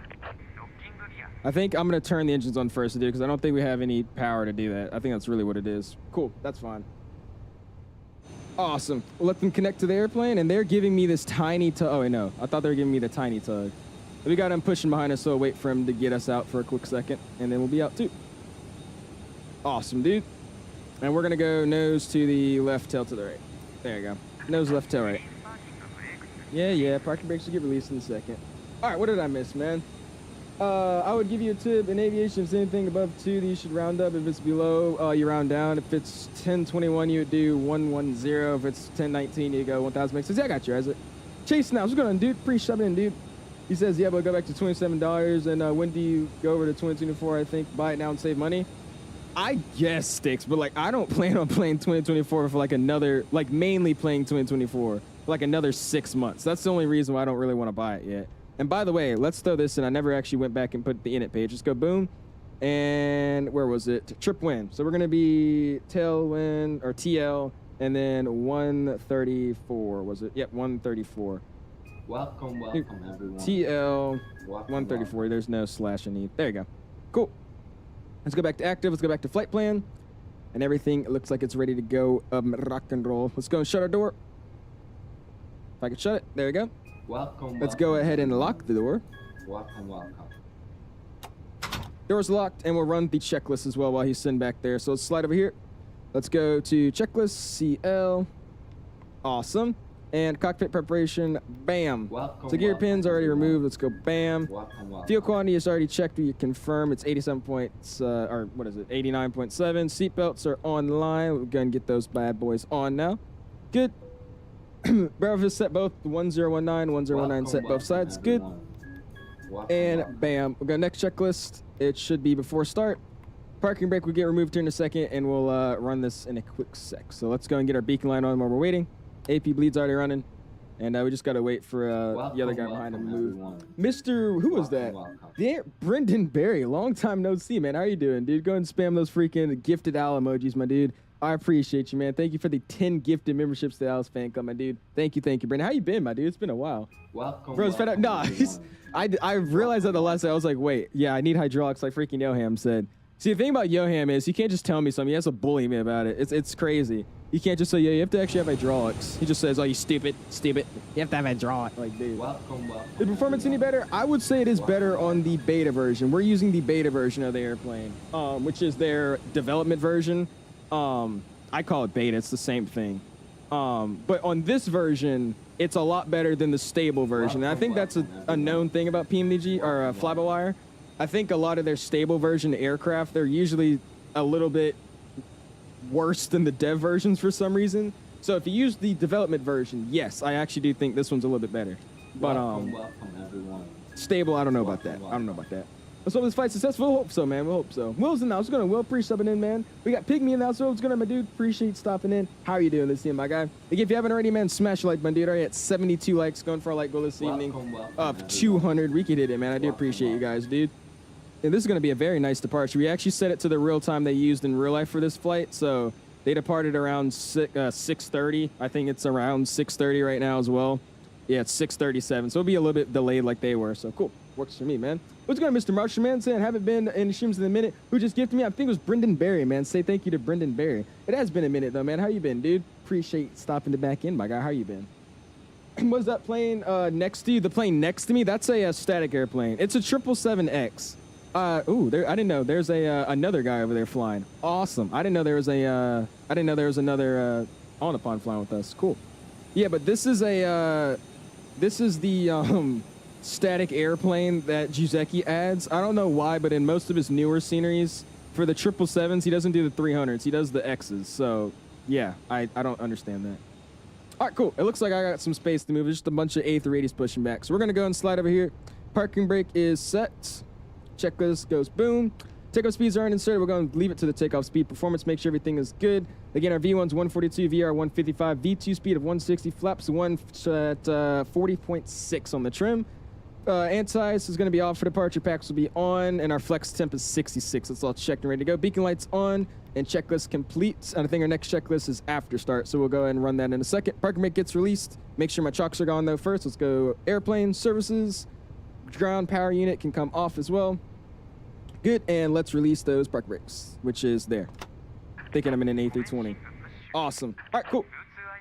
I think I'm gonna turn the engines on first to do it because I don't think we have any power to do that. I think that's really what it is. Cool, that's fine. Awesome. We'll let them connect to the airplane, and they're giving me this tiny tug. Oh, wait, no. I thought they were giving me the tiny tug. But we got him pushing behind us, so I'll wait for him to get us out for a quick second, and then we'll be out too. Awesome, dude. And we're going to go nose to the left, tail to the right. There you go. Nose, left, tail, right. Yeah. Parking brakes will get released in a second. All right, what did I miss, man? I would give you a tip. In aviation, if it's anything above 2, you should round up. If it's below, you round down. If it's 1021, you would do 110. If it's 1019, you go 1000. Makes sense. Yeah, I got you, Isaac. Chase now. What's going on, dude? Pre-shoving in, dude. He says, yeah, but go back to $27. And when do you go over to 2024? I think buy it now and save money. I guess sticks, but like I don't plan on playing 2024 for like another, like mainly playing 2024 for like another 6 months. That's the only reason why I don't really want to buy it yet. And by the way, let's throw this in. I never actually went back and put the init page. Let's go boom. And where was it? Trip wind. So we're going to be tailwind or TL and then 134. Was it? Yep, 134. Welcome everyone. TL 134. There's no slash in need. There you go. Cool. Let's go back to active. Let's go back to flight plan. And everything looks like it's ready to go. Rock and roll. Let's go and shut our door. If I can shut it. There you go. Let's go ahead and lock the door. Welcome. Door's locked, and we'll run the checklist as well while he's sitting back there. So let's slide over here. Let's go to checklist, CL. Awesome. And cockpit preparation, bam. So gear pins already removed. Let's go, bam. Fuel quantity is already checked. We confirm it's 87 points, or what is it, 89.7. Seatbelts are online. We're going to get those bad boys on now. Good. Barrel is set both 1019, 1019 set both sides. Good. And bam. We'll go next checklist. It should be before start. Parking brake will get removed here in a second, and we'll run this in a quick sec. So let's go and get our beacon light on while we're waiting. AP bleed's already running. And we just got to wait for the other guy behind him to move. Mr. Who was that? Yeah, Brendan Barry. Long time no see, man. How are you doing, dude? Go and spam those freaking gifted owl emojis, my dude. I appreciate you, man. Thank you for the 10 gifted memberships to Alice Fan Club, my dude. Thank you, Brandon. How you been, my dude? It's been a while. Welcome. Bro, it's fed up. Nah, I realized that the last day. I was like, wait, yeah, I need hydraulics like freaking Yoham said. See, the thing about Yoham is he can't just tell me something. He has to bully me about it. It's crazy. You can't just say, yeah, you have to actually have hydraulics. He just says, oh, you stupid. You have to have hydraulics. Like, dude. Welcome. Is performance any better? I would say it is better on the beta version. We're using the beta version of the airplane, which is their development version. I call it beta. It's the same thing. But on this version, it's a lot better than the stable version. And I think that's a known thing about PMDG or FLYBYWIRE. I think a lot of their stable version aircraft, they're usually a little bit worse than the dev versions for some reason. So if you use the development version, yes, I actually do think this one's a little bit better. But welcome everyone. Stable, I don't know about that. Let's hope this fight's successful. We'll hope so, man. We'll hope so. Will's in the house. We're going to Will pre-subbing in, man. We got Pygmy in the house. What's going on, my dude? Appreciate stopping in. How are you doing this evening, my guy? Again, if you haven't already, man, smash a like, my dude. Already at 72 likes. Going for a like goal this evening. Of 200. We could hit it, man. I do appreciate you guys, dude. And this is going to be a very nice departure. We actually set it to the real time they used in real life for this flight. So they departed around 6:30. I think it's around 6:30 right now as well. Yeah, it's 6:37. So it'll be a little bit delayed like they were. So cool. Works for me, man. What's going on, Mr. Marshall, man? Saying haven't been in the streams in a minute. Who just gifted me? I think it was Brendan Berry, man. Say thank you to Brendan Berry. It has been a minute, though, man. How you been, dude? Appreciate stopping to back in, my guy. How you been? Was that plane next to you? The plane next to me? That's a static airplane. It's a 777X. Ooh, there. I didn't know. There's another guy over there flying. Awesome. I didn't know there was another on upon flying with us. Cool. Yeah, but this is the static airplane that 𝐕𝐲𝐶 adds. I don't know why, but in most of his newer sceneries for the 777s, he doesn't do the 300s. He does the X's. So yeah, I don't understand that. All right, cool. It looks like I got some space to move. There's just a bunch of A380s pushing back. So we're gonna go and slide over here. Parking brake is set. Checklist goes boom. Takeoff speeds aren't inserted. We're going to leave it to the takeoff speed performance. Make sure everything is good. Again, our V1's 142, VR 155, V2 speed of 160, flaps 1 at 40.6 on the trim. Anti-ice is going to be off for departure. Packs will be on, and our flex temp is 66. It's all checked and ready to go. Beacon lights on, and checklist complete. And I think our next checklist is after start, so we'll go ahead and run that in a second. Parking brake gets released. Make sure my chocks are gone, though, first. Let's go airplane services. Ground power unit can come off as well. Good, and let's release those park brakes, which is there. Thinking I'm in an A320. Awesome. All right, cool.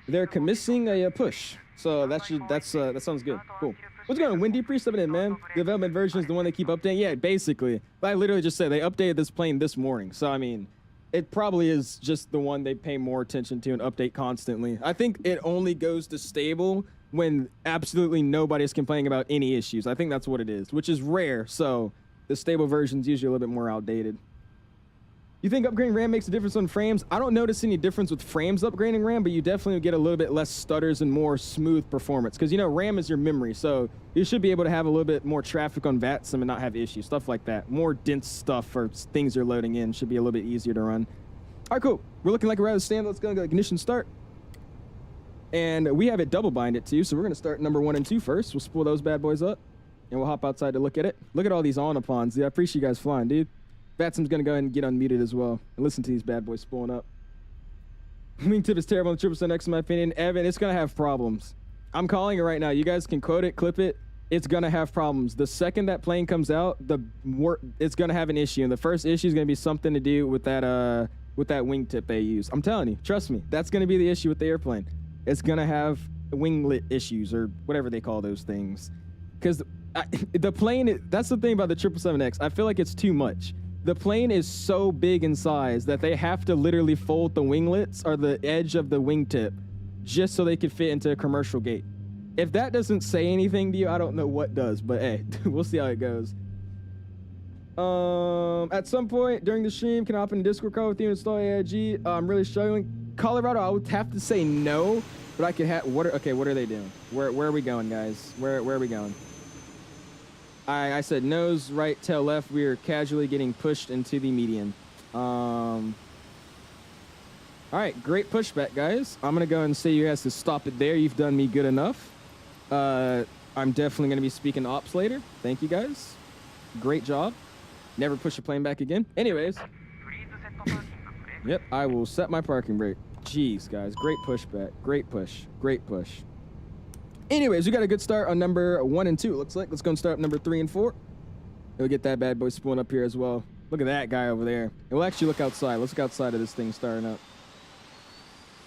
They're commissioning a push, so that sounds good. Cool. What's going on, Wendy? Pre-subbing in, man. Development version is the one they keep updating. Yeah, basically. I literally just said they updated this plane this morning, so I mean, it probably is just the one they pay more attention to and update constantly. I think it only goes to stable when absolutely nobody is complaining about any issues. I think that's what it is, which is rare, so the stable version's usually a little bit more outdated. You think upgrading RAM makes a difference on frames? I don't notice any difference with frames upgrading RAM, but you definitely get a little bit less stutters and more smooth performance. Because, you know, RAM is your memory, so you should be able to have a little bit more traffic on VATSIM and not have issues, stuff like that. More dense stuff or things you're loading in should be a little bit easier to run. All right, cool. We're looking like a rather stand. Let's go ignition start. And we have it double bind it too, so we're going to start number 1 and 2 first. We'll spool those bad boys up, and we'll hop outside to look at it. Look at all these on-upons. I appreciate you guys flying, dude. VATSIM's going to go ahead and get unmuted as well and listen to these bad boys spooling up. Wingtip is terrible on the 777X in my opinion. Evan, it's going to have problems. I'm calling it right now. You guys can quote it, clip it. It's going to have problems. The second that plane comes out, it's going to have an issue. And the first issue is going to be something to do with that wingtip they use. I'm telling you, trust me. That's going to be the issue with the airplane. It's going to have winglet issues or whatever they call those things. Because the plane, that's the thing about the 777X. I feel like it's too much. The plane is so big in size that they have to literally fold the winglets or the edge of the wingtip just so they could fit into a commercial gate. If that doesn't say anything to you, I don't know what does, but hey, we'll see how it goes. At some point during the stream, can I hop in a Discord call with you and install AIG? I'm really struggling. Colorado, I would have to say no, but I could have, okay, what are they doing? Where are we going, guys? Where are we going? I said nose, right, tail, left. We are casually getting pushed into the median. All right, great pushback, guys. I'm going to go and say you guys to stop it there. You've done me good enough. I'm definitely going to be speaking to ops later. Thank you, guys. Great job. Never push a plane back again. Anyways. Yep, I will set my parking brake. Jeez, guys, great pushback. Great push. Great push. Anyways, we got a good start on number 1 and 2, it looks like. Let's go and start up number 3 and 4. We'll get that bad boy spooling up here as well. Look at that guy over there. And we'll actually look outside. Let's look outside of this thing starting up.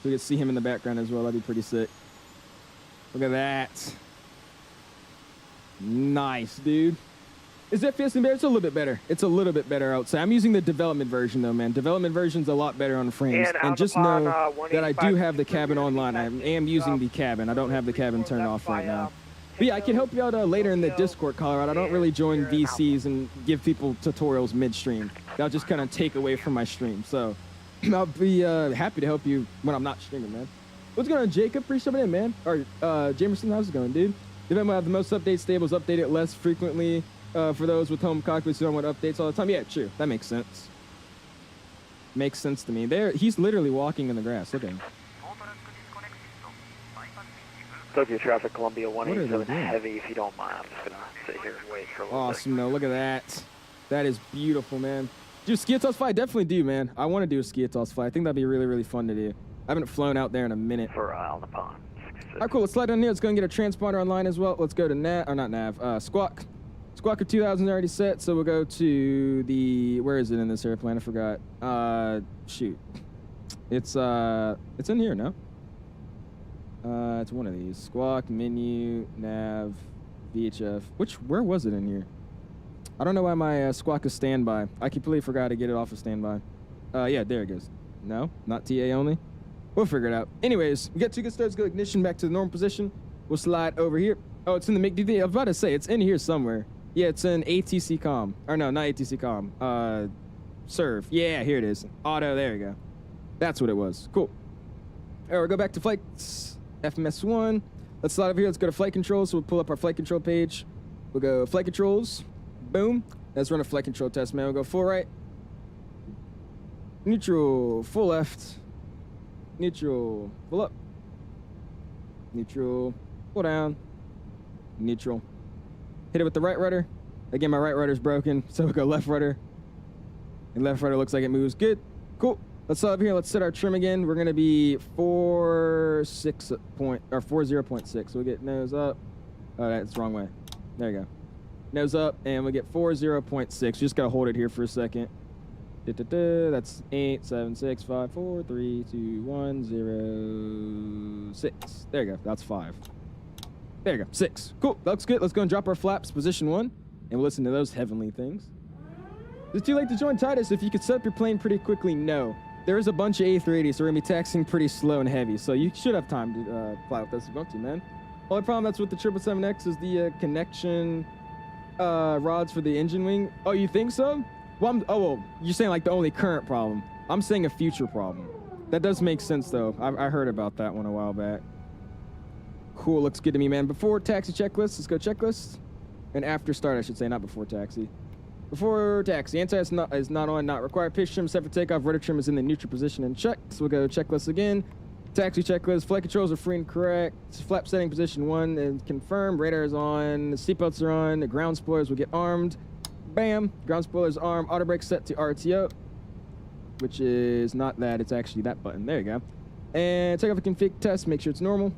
So we can see him in the background as well. That'd be pretty sick. Look at that. Nice, dude. Is FPS and better? It's a little bit better. It's a little bit better outside. I'm using the development version though, man. Development version's a lot better on frames. And just know that I do have the cabin online. I am using the cabin. I don't have the cabin turned off right now. But yeah, I can help you out later in the Discord, Colorado. I don't really join VCs and give people tutorials midstream. That'll just kind of take away from my stream. So I'll be happy to help you when I'm not streaming, man. What's going on, Jacob? Appreciate it, man. Or Jamerson, how's it going, dude? The event will have the most updates, stables update it less frequently. For those with home cockpits who don't want updates all the time. Yeah, true. That makes sense. Makes sense to me. He's literally walking in the grass. Look at him. Tokyo traffic, Columbia 187 heavy, if you don't mind. I'm just going to sit here and wait for a little Awesome, no. Look at that. That is beautiful, man. Dude, 𝐔𝐲𝐷 flight, definitely do, man. I want to do a 𝐔𝐲𝐷 flight. I think that'd be really, really fun to do. I haven't flown out there in a minute. For on the pond. All right, cool. Let's slide down here. Let's go and get a transponder online as well. Let's go to Squawk. Squawker 2000 already set, so we'll go to the, where is it in this airplane? I forgot. Shoot. It's in here, no? It's one of these. Squawk, menu, nav, VHF. Where was it in here? I don't know why my Squawk is standby. I completely forgot to get it off of standby. Yeah, there it goes. No, not TA only. We'll figure it out. Anyways, we got 2 good starts, go ignition back to the normal position. We'll slide over here. Oh, it's in the MIG. I was about to say, it's in here somewhere. Yeah, it's in ATC comm. Or no, not ATC comm. Serve. Yeah, here it is. Auto, there you go. That's what it was. Cool. All right, we'll go back to flights. FMS1. Let's slide over here. Let's go to flight controls. So we'll pull up our flight control page. We'll go flight controls. Boom. Let's run a flight control test, man. We'll go full right. Neutral. Full left. Neutral. Full up. Neutral. Full down. Neutral. Hit it with the right rudder. Again, my right rudder's broken, so we'll go left rudder. And left rudder looks like it moves good. Cool. Let's start up here. Let's set our trim again. We're gonna be 40.6. So we'll get nose up. Oh, that's the wrong way. There you go. Nose up, and we get 40.6. Just gotta hold it here for a second. That's 8, 7, 6, 5, 4, 3, 2, 1, 0, 6. There you go. That's 5. There you go. 6. Cool. Looks good. Let's go and drop our flaps. Position 1. And we'll listen to those heavenly things. Is it too late to join Titus? If you could set up your plane pretty quickly, no. There is a bunch of A380s, so we're going to be taxiing pretty slow and heavy. So you should have time to fly with us if you want to, man. Only problem that's with the 777X is the connection rods for the engine wing. Oh, you think so? Well, well, you're saying like the only current problem. I'm saying a future problem. That does make sense, though. I heard about that one a while back. Cool, looks good to me, man. Before taxi checklist, let's go checklist. And after start, I should say, not before taxi. Before taxi, anti is not on, not required. Pitch trim set for takeoff. Rudder trim is in the neutral position and check. So we'll go checklist again. Taxi checklist. Flight controls are free and correct. Flap setting position 1 and confirmed. Radar is on. The seatbelts are on. The ground spoilers will get armed. Bam. Ground spoilers armed. Auto brake set to RTO, which is not that. It's actually that button. There you go. And takeoff config test. Make sure it's normal.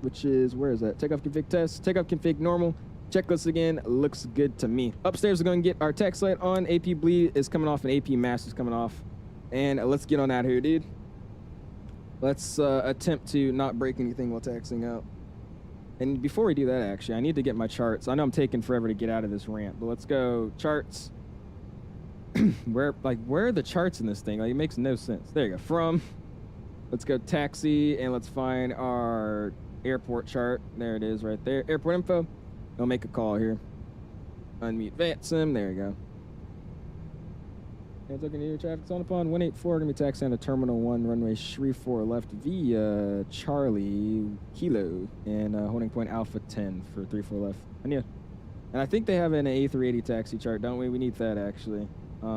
Which is, where is that? Takeoff config test. Takeoff config normal. Checklist again. Looks good to me. Upstairs, we're going to get our tax light on. AP bleed is coming off and AP mask is coming off. And let's get on out here, dude. Let's attempt to not break anything while taxing out. And before we do that, actually, I need to get my charts. I know I'm taking forever to get out of this ramp, but let's go charts. Where are the charts in this thing? Like, it makes no sense. There you go. From. Let's go taxi, and let's find our airport chart. There it is right there. Airport info. I'll make a call here. Unmute VATSIM. There you go. And looking at your traffic's on upon 184. Gonna be taxiing to Terminal 1, runway 34 left via Charlie Kilo and holding point Alpha 10 for 34 left. And yeah. And I think they have an A380 taxi chart, don't we? We need that actually. We're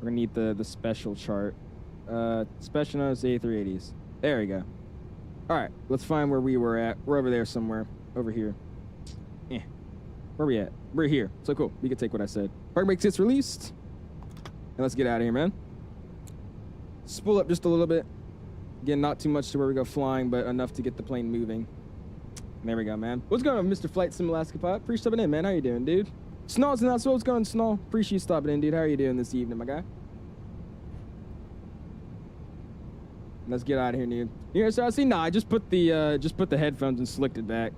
gonna need the special chart. Special notes A380s. There we go. All right, let's find where we were at. We're over there somewhere. Over here. Where we at? We're here. So cool. We can take what I said. Park brake gets released. And let's get out of here, man. Spool up just a little bit. Again, not too much to where we go flying, but enough to get the plane moving. There we go, man. What's going on, Mr. Flight Sim Alaska Pilot? Appreciate stopping in, man. How you doing, dude? Snow's not so. What's going on, Snow? Appreciate you stopping in, dude. How are you doing this evening, my guy? Let's get out of here, dude. You know, so I see. Nah, I just put the headphones and slicked it back.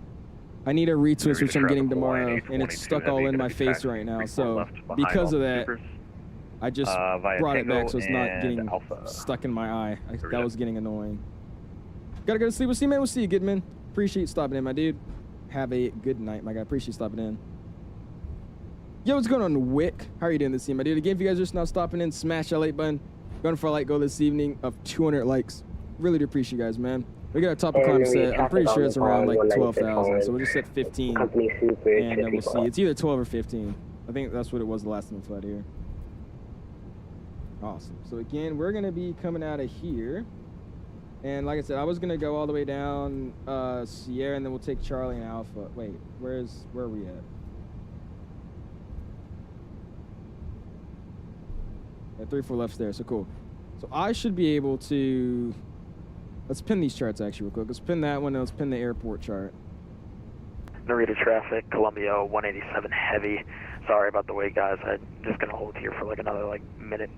I need a retwist, which I'm getting tomorrow, and it's stuck all in my face right now. So because of that, I just brought it back so it's not getting stuck in my eye. That was getting annoying. Gotta go to sleep. We'll see you, man. We'll see you, good man. Appreciate you stopping in, my dude. Have a good night, my guy. Appreciate you stopping in. Yo, what's going on, Wick? How are you doing this evening, my dude? Again, if you guys are just now stopping in, smash that like button. Going for a light goal this evening of 200 likes. Really do appreciate you guys, man. We got a top of climb set. I'm pretty sure it's around like 12,000, so we'll just set 15, and then we'll see. It's either 12 or 15. I think that's what it was the last time I flew here. Awesome. So again, we're gonna be coming out of here. And like I said, I was gonna go all the way down Sierra, and then we'll take Charlie and Alpha. Wait, where are we at? Yeah, 3-4 left there. So cool. So I should be able to. Let's pin these charts actually real quick. Let's pin that one, and let's pin the airport chart. Narita traffic, Columbia 187 heavy. Sorry about the wait, guys. I'm just gonna hold here for like another minute.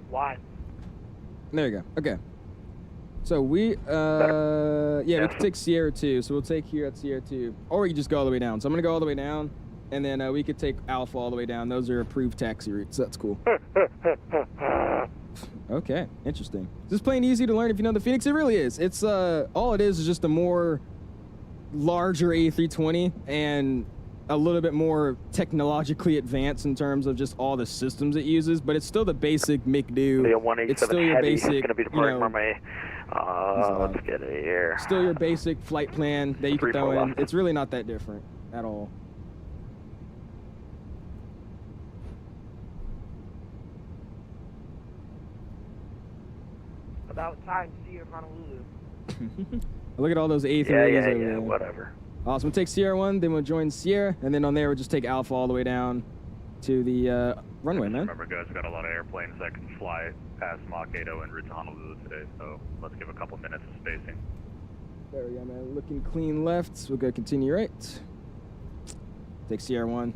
Why? There you go. Okay. So we, yeah, we can take Sierra 2. So we'll take here at Sierra 2. Or we can just go all the way down. So I'm going to go all the way down. And then we could take Alpha all the way down. Those are approved taxi routes. That's cool. Okay. Interesting. Is this plane easy to learn if you know the Phoenix? It really is. It's, all it is just a more larger A320 and a little bit more technologically advanced in terms of just all the systems it uses, but it's still the basic McDo. It's still your basic, you know, let's get it here. Still your basic flight plan that you can throw in. It's really not that different at all. About time to see you in Honolulu. Look at all those A380s over there. Whatever. Awesome. We'll take Sierra 1, then we'll join Sierra, and then on there we'll just take Alpha all the way down to the runway, man. Remember, guys, we've got a lot of airplanes that can fly past Mach 80 en route to Honolulu today, so let's give a couple minutes of spacing. There we go, man. Looking clean left. We'll go continue right. Take Sierra 1.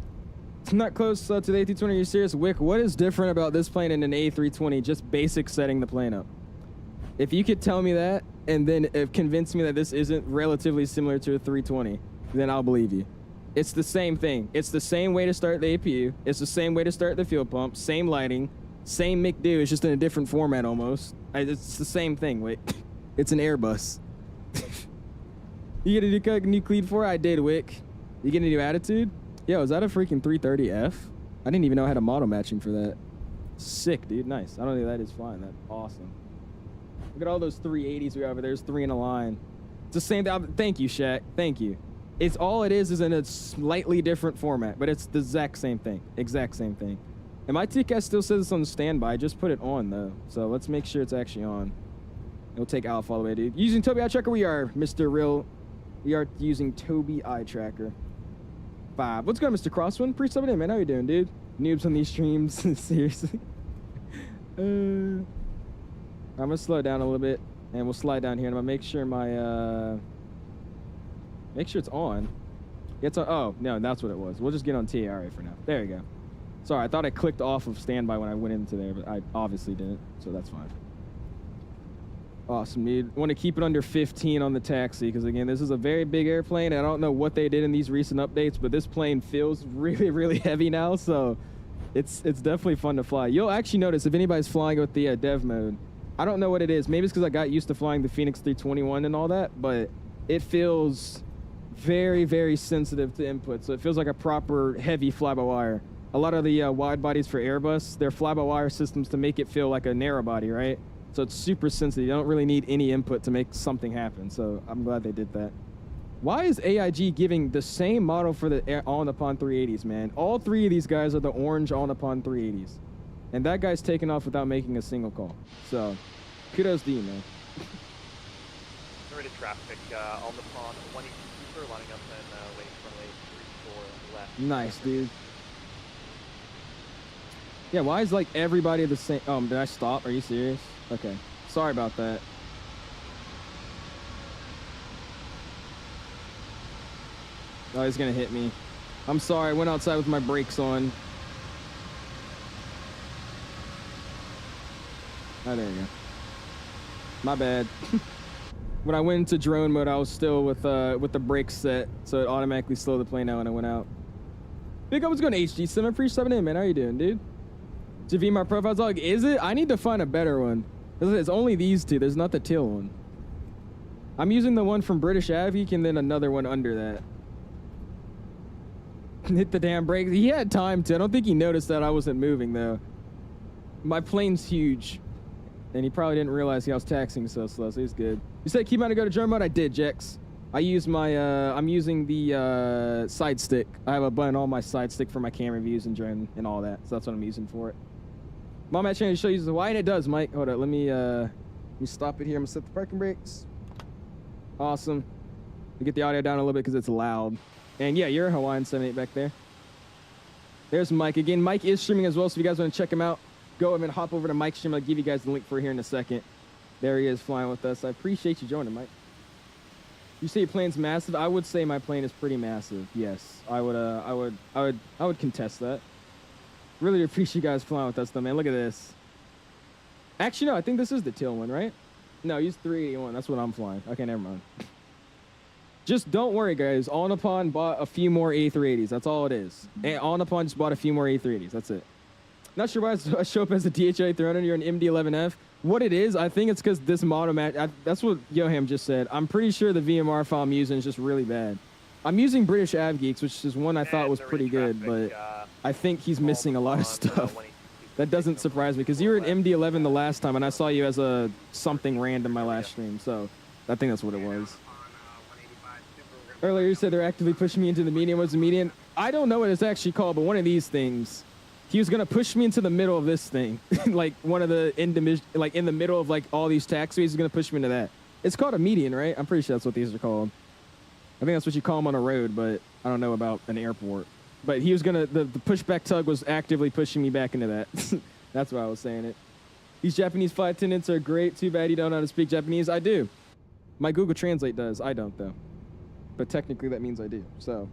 It's not close to the A320. Are you serious? Wick, what is different about this plane and an A320? Just basic setting the plane up. If you could tell me that, and then convince me that this isn't relatively similar to a 320, then I'll believe you. It's the same thing. It's the same way to start the APU. It's the same way to start the fuel pump. Same lighting. Same McDo. It's just in a different format almost. It's the same thing, Wick. It's an Airbus. You get a new Cleed 4? I did, Wick. You get a new Attitude? Yo, is that a freaking 330F? I didn't even know I had a model matching for that. Sick, dude. Nice. I don't think that is flying. That's awesome. Look at all those 380s we have over there. There's 3 in a line. It's the same thing. Thank you, Shaq. Thank you. It's all it is in a slightly different format, but it's the exact same thing. Exact same thing. And my TCAS still says it's on standby. Just put it on, though. So let's make sure it's actually on. We'll take Alpha all the way, dude. Using Toby Eye Tracker, we are, Mr. Real. We are using Toby Eye Tracker 5. What's going on, Mr. Crosswind? Pretty subbing in, man. How you doing, dude? Noobs on these streams. Seriously. I'm gonna slow down a little bit, and we'll slide down here, and I'm gonna make sure my make sure it's on. It's on. Oh no, that's what it was. We'll just get on TARA for now. There you go. Sorry, I thought I clicked off of standby when I went into there, but I obviously didn't, so that's fine. Awesome, dude. Want to keep it under 15 on the taxi, because again, this is a very big airplane. I don't know what they did in these recent updates, but this plane feels really, really heavy now, so it's definitely fun to fly. You'll actually notice if anybody's flying with the dev mode. I don't know what it is. Maybe it's because I got used to flying the Phoenix 321 and all that, but it feels very, very sensitive to input. So it feels like a proper heavy fly-by-wire. A lot of the wide bodies for Airbus, they're fly-by-wire systems to make it feel like a narrow body, right? So it's super sensitive. You don't really need any input to make something happen. So I'm glad they did that. Why is AIG giving the same model for the all-Nippon 380s, man? All 3 of these guys are the orange all-Nippon 380s. And that guy's taken off without making a single call. So, kudos to you, man. Narita traffic on the pond, 182 lining up and waiting for a 34 left. Nice, dude. Yeah, why is like everybody the same? Oh, did I stop? Are you serious? Okay. Sorry about that. Oh, he's gonna hit me. I'm sorry, I went outside with my brakes on. Oh, there you go. My bad. When I went into drone mode, I was still with the brakes set, so it automatically slowed the plane down when I went out. Big up, what's going HG7? Appreciate in, man. How you doing, dude? JV, my profile's dog. Is it? I need to find a better one. It's only these two. There's not the teal one. I'm using the one from British Avic and then another one under that. Hit the damn brakes. He had time to. I don't think he noticed that I wasn't moving, though. My plane's huge. And he probably didn't realize I was taxiing so slow, so he's good. You said keep on to go to drone mode? I did, Jex. I use my, I'm using the side stick. I have a button on my side stick for my camera views and drone and all that. So that's what I'm using for it. Mom at channel show uses the why, and it does, Mike. Hold up, let me stop it here. I'm gonna set the parking brakes. Awesome. We get the audio down a little bit because it's loud. And yeah, you're a Hawaiian 78 back there. There's Mike. Again, Mike is streaming as well, so if you guys want to check him out, go ahead and hop over to Mike's stream. I'll give you guys the link for it here in a second. There he is flying with us. I appreciate you joining, Mike. You say your plane's massive? I would say my plane is pretty massive. Yes, I would contest that. Really appreciate you guys flying with us, though, man. Look at this. Actually, no, I think this is the teal one, right? No, use 381. That's what I'm flying. Okay, never mind. Just don't worry, guys. All Nippon bought a few more A380s. That's all it is. And All Nippon just bought a few more A380s. That's it. Not sure why I show up as a DHA 300. You're an MD-11F. What it is, I think it's because this model match. That's what Yoham just said. I'm pretty sure the VMR file I'm using is just really bad. I'm using British AvGeeks, which is one I thought was pretty good, but I think he's missing a lot of stuff. That doesn't surprise me because you were an MD-11 the last time, and I saw you as a something random my last stream, so I think that's what it was. Earlier you said they're actively pushing me into the median. What's the median? I don't know what it's actually called, but one of these things. He was gonna push me into the middle of this thing, like one of the in the middle of like all these taxiways. He's gonna push me into that. It's called a median, right? I'm pretty sure that's what these are called. I think that's what you call them on a road, but I don't know about an airport. But he was gonna the pushback tug was actively pushing me back into that. That's why I was saying it. These Japanese flight attendants are great. Too bad you don't know how to speak Japanese. I do. My Google Translate does. I don't though. But technically that means I do. So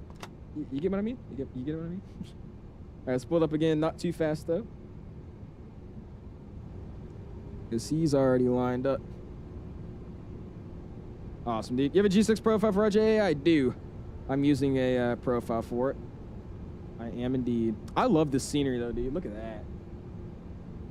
you get what I mean? You get what I mean? All right, let's pull it up again. Not too fast, though. Because he's already lined up. Awesome, dude. You have a G6 profile for RJAA? I do. I'm using a profile for it. I am indeed. I love this scenery, though, dude. Look at that.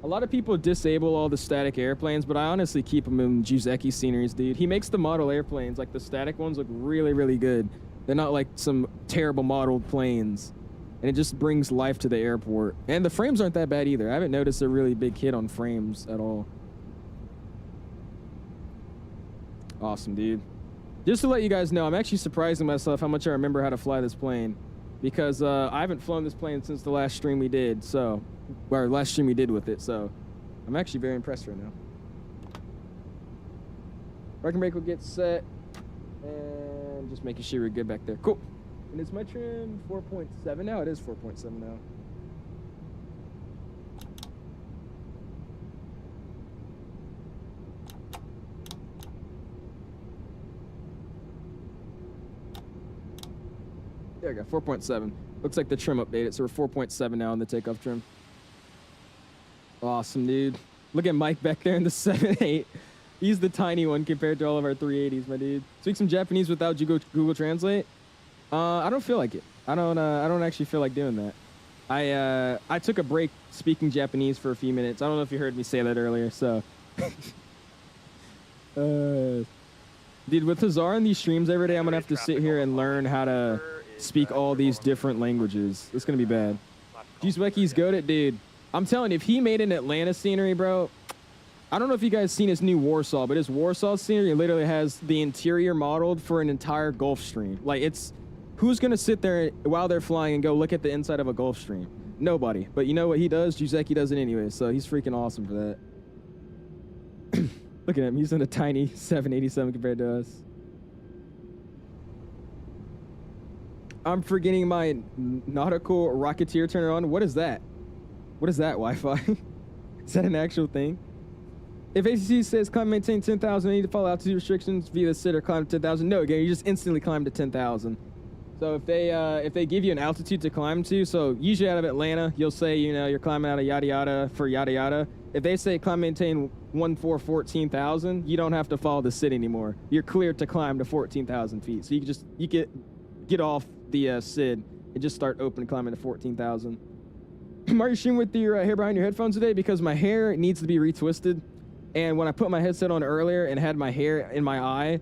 A lot of people disable all the static airplanes, but I honestly keep them in 𝐕𝐲𝐃 sceneries, dude. He makes the model airplanes, like the static ones, look really, really good. They're not like some terrible modeled planes. And it just brings life to the airport. And the frames aren't that bad either. I haven't noticed a really big hit on frames at all. Awesome, dude. Just to let you guys know, I'm actually surprising myself how much I remember how to fly this plane. Because I haven't flown this plane since the last stream we did, so... Or last stream we did with it, so... I'm actually very impressed right now. Parking brake will get set. And just making sure we're good back there. Cool. And is my trim 4.7 now? It is 4.7 now. There we go, 4.7. Looks like the trim updated, so we're 4.7 now on the takeoff trim. Awesome, dude. Look at Mike back there in the 7.8. He's the tiny one compared to all of our 380s, my dude. Speak some Japanese without Google Translate. I don't feel like it. I don't actually feel like doing that. I took a break speaking Japanese for a few minutes. I don't know if you heard me say that earlier, so. Dude, with Hazar in these streams every day, I'm gonna have to sit here and learn how to speak all these different languages. It's gonna be bad. 𝐷𝐲𝐃𝐍𝐓𝐿, dude. I'm telling you, if he made an Atlanta scenery, bro, I don't know if you guys seen his new Warsaw, but his Warsaw scenery literally has the interior modeled for an entire Gulfstream. Like, it's... Who's going to sit there while they're flying and go look at the inside of a Gulfstream? Nobody. But you know what he does? 𝐕𝐲𝐃 does it anyway, so he's freaking awesome for that. Look at him. He's in a tiny 787 compared to us. I'm forgetting my nautical rocketeer turner on. What is that? What is that Wi-Fi? Is that an actual thing? If ACC says climb maintain 10,000, need to follow altitude restrictions via the SID or climb to 10,000. No, again, you just instantly climb to 10,000. So if they give you an altitude to climb to, so usually out of Atlanta, you'll say, you know, you're climbing out of yada yada for yada yada. If they say climb maintain 14,000, you don't have to follow the SID anymore. You're cleared to climb to 14,000 feet. So you can just get off the SID and just start open climbing to 14,000. Are you streaming with your hair behind your headphones today? Because my hair needs to be retwisted. And when I put my headset on earlier and had my hair in my eye,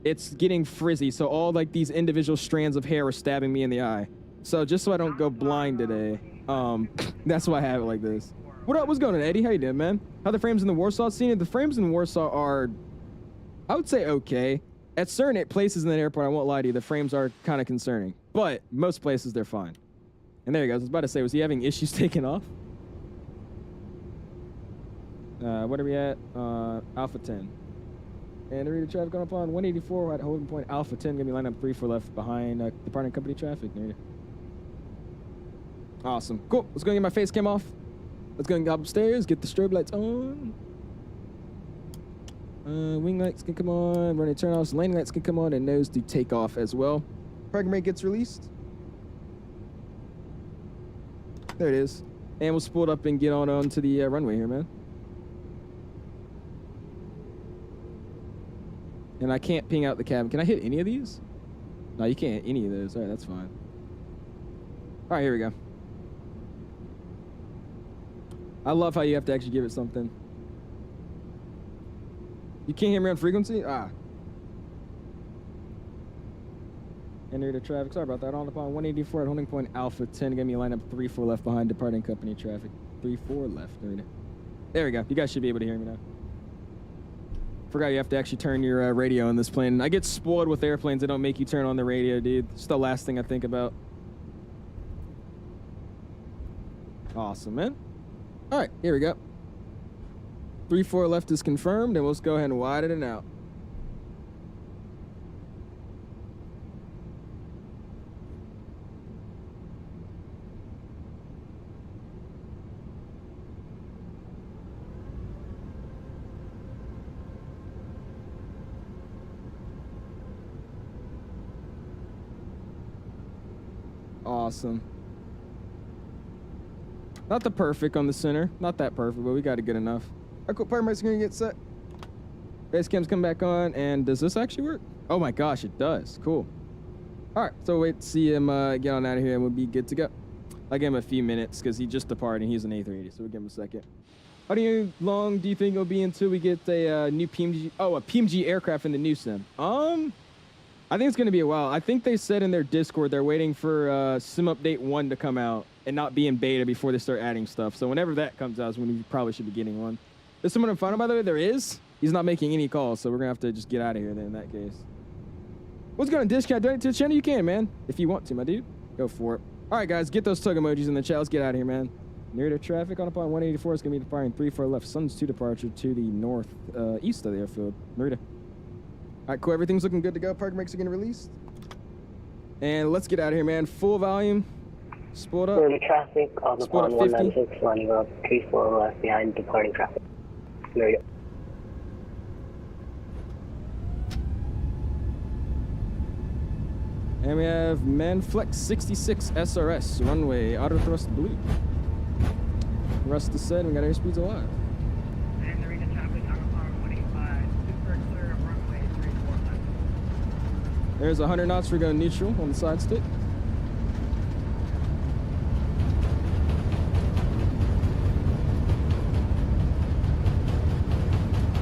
it's getting frizzy. So all like these individual strands of hair were stabbing me in the eye. So just so I don't go blind today, that's why I have it like this. What up? What's going on, Eddie? How you doing, man? How the frames in the Warsaw scene? The frames in Warsaw are, I would say, okay. At certain places in that airport, I won't lie to you, the frames are kind of concerning. But most places, they're fine. And there he goes. I was about to say, was he having issues taking off? What are we at? Alpha 10. And Narita traffic on up on 184 at holding point Alpha 10. Gonna be line up 3-4 left behind departing company traffic. Narita. Awesome. Cool. Let's go and get my face cam off. Let's go and go upstairs. Get the strobe lights on. Wing lights can come on. Running turn-offs. Landing lights can come on. And nose do take off as well. Parking brake gets released. There it is. And we'll spool it up and get on to the runway here, man. And I can't ping out the cabin. Can I hit any of these? No, you can't hit any of those. All right, that's fine. All right, here we go. I love how you have to actually give it something. You can't hear me on frequency? Ah. Enter the traffic. Sorry about that. On upon 184 at holding point Alpha 10. Gonna be line up 3-4 left behind departing company traffic. 3-4 left. There we go. You guys should be able to hear me now. Forgot you have to actually turn your radio on this plane. I get spoiled with airplanes that don't make you turn on the radio, dude. It's the last thing I think about. Awesome, man. All right, here we go. 3-4 left is confirmed, and we'll just go ahead and widen it out. Awesome. Not the perfect on the center. Not that perfect, but we got it good enough. All right, cool. Paramedics are going to get set. Base cam's come back on. And does this actually work? Oh my gosh, it does. Cool. All right, so wait to see him get on out of here and we'll be good to go. I'll give him a few minutes because he just departed and he's an A380, so we'll give him a second. How long do you think it'll be until we get a new PMG? Oh, a PMG aircraft in the new sim. I think it's going to be a while. I think they said in their Discord they're waiting for Sim Update 1 to come out and not be in beta before they start adding stuff. So whenever that comes out is when you probably should be getting one. There's someone in front of, by the way? There is? He's not making any calls, so we're going to have to just get out of here then in that case. What's going on, Discount? Donate to the channel? You can, man. If you want to, my dude. Go for it. All right, guys. Get those tug emojis in the chat. Let's get out of here, man. Narita traffic on upon 184 is going to be departing 3-4 left. Suns 2 departure to the north east of the airfield. Narita. All right, cool. Everything's looking good to go. Parking brakes are getting released. And let's get out of here, man. Full volume. Spooled up. Narita traffic on upon 196, lining up 3-4 left behind departing traffic. Narita. And we have Manflex 66 SRS, runway, auto thrust blue. Rest is set, we got airspeeds alive. And Narita traffic on upon 185, super clear of runway 34 left. There's 100 knots for going neutral on the side stick.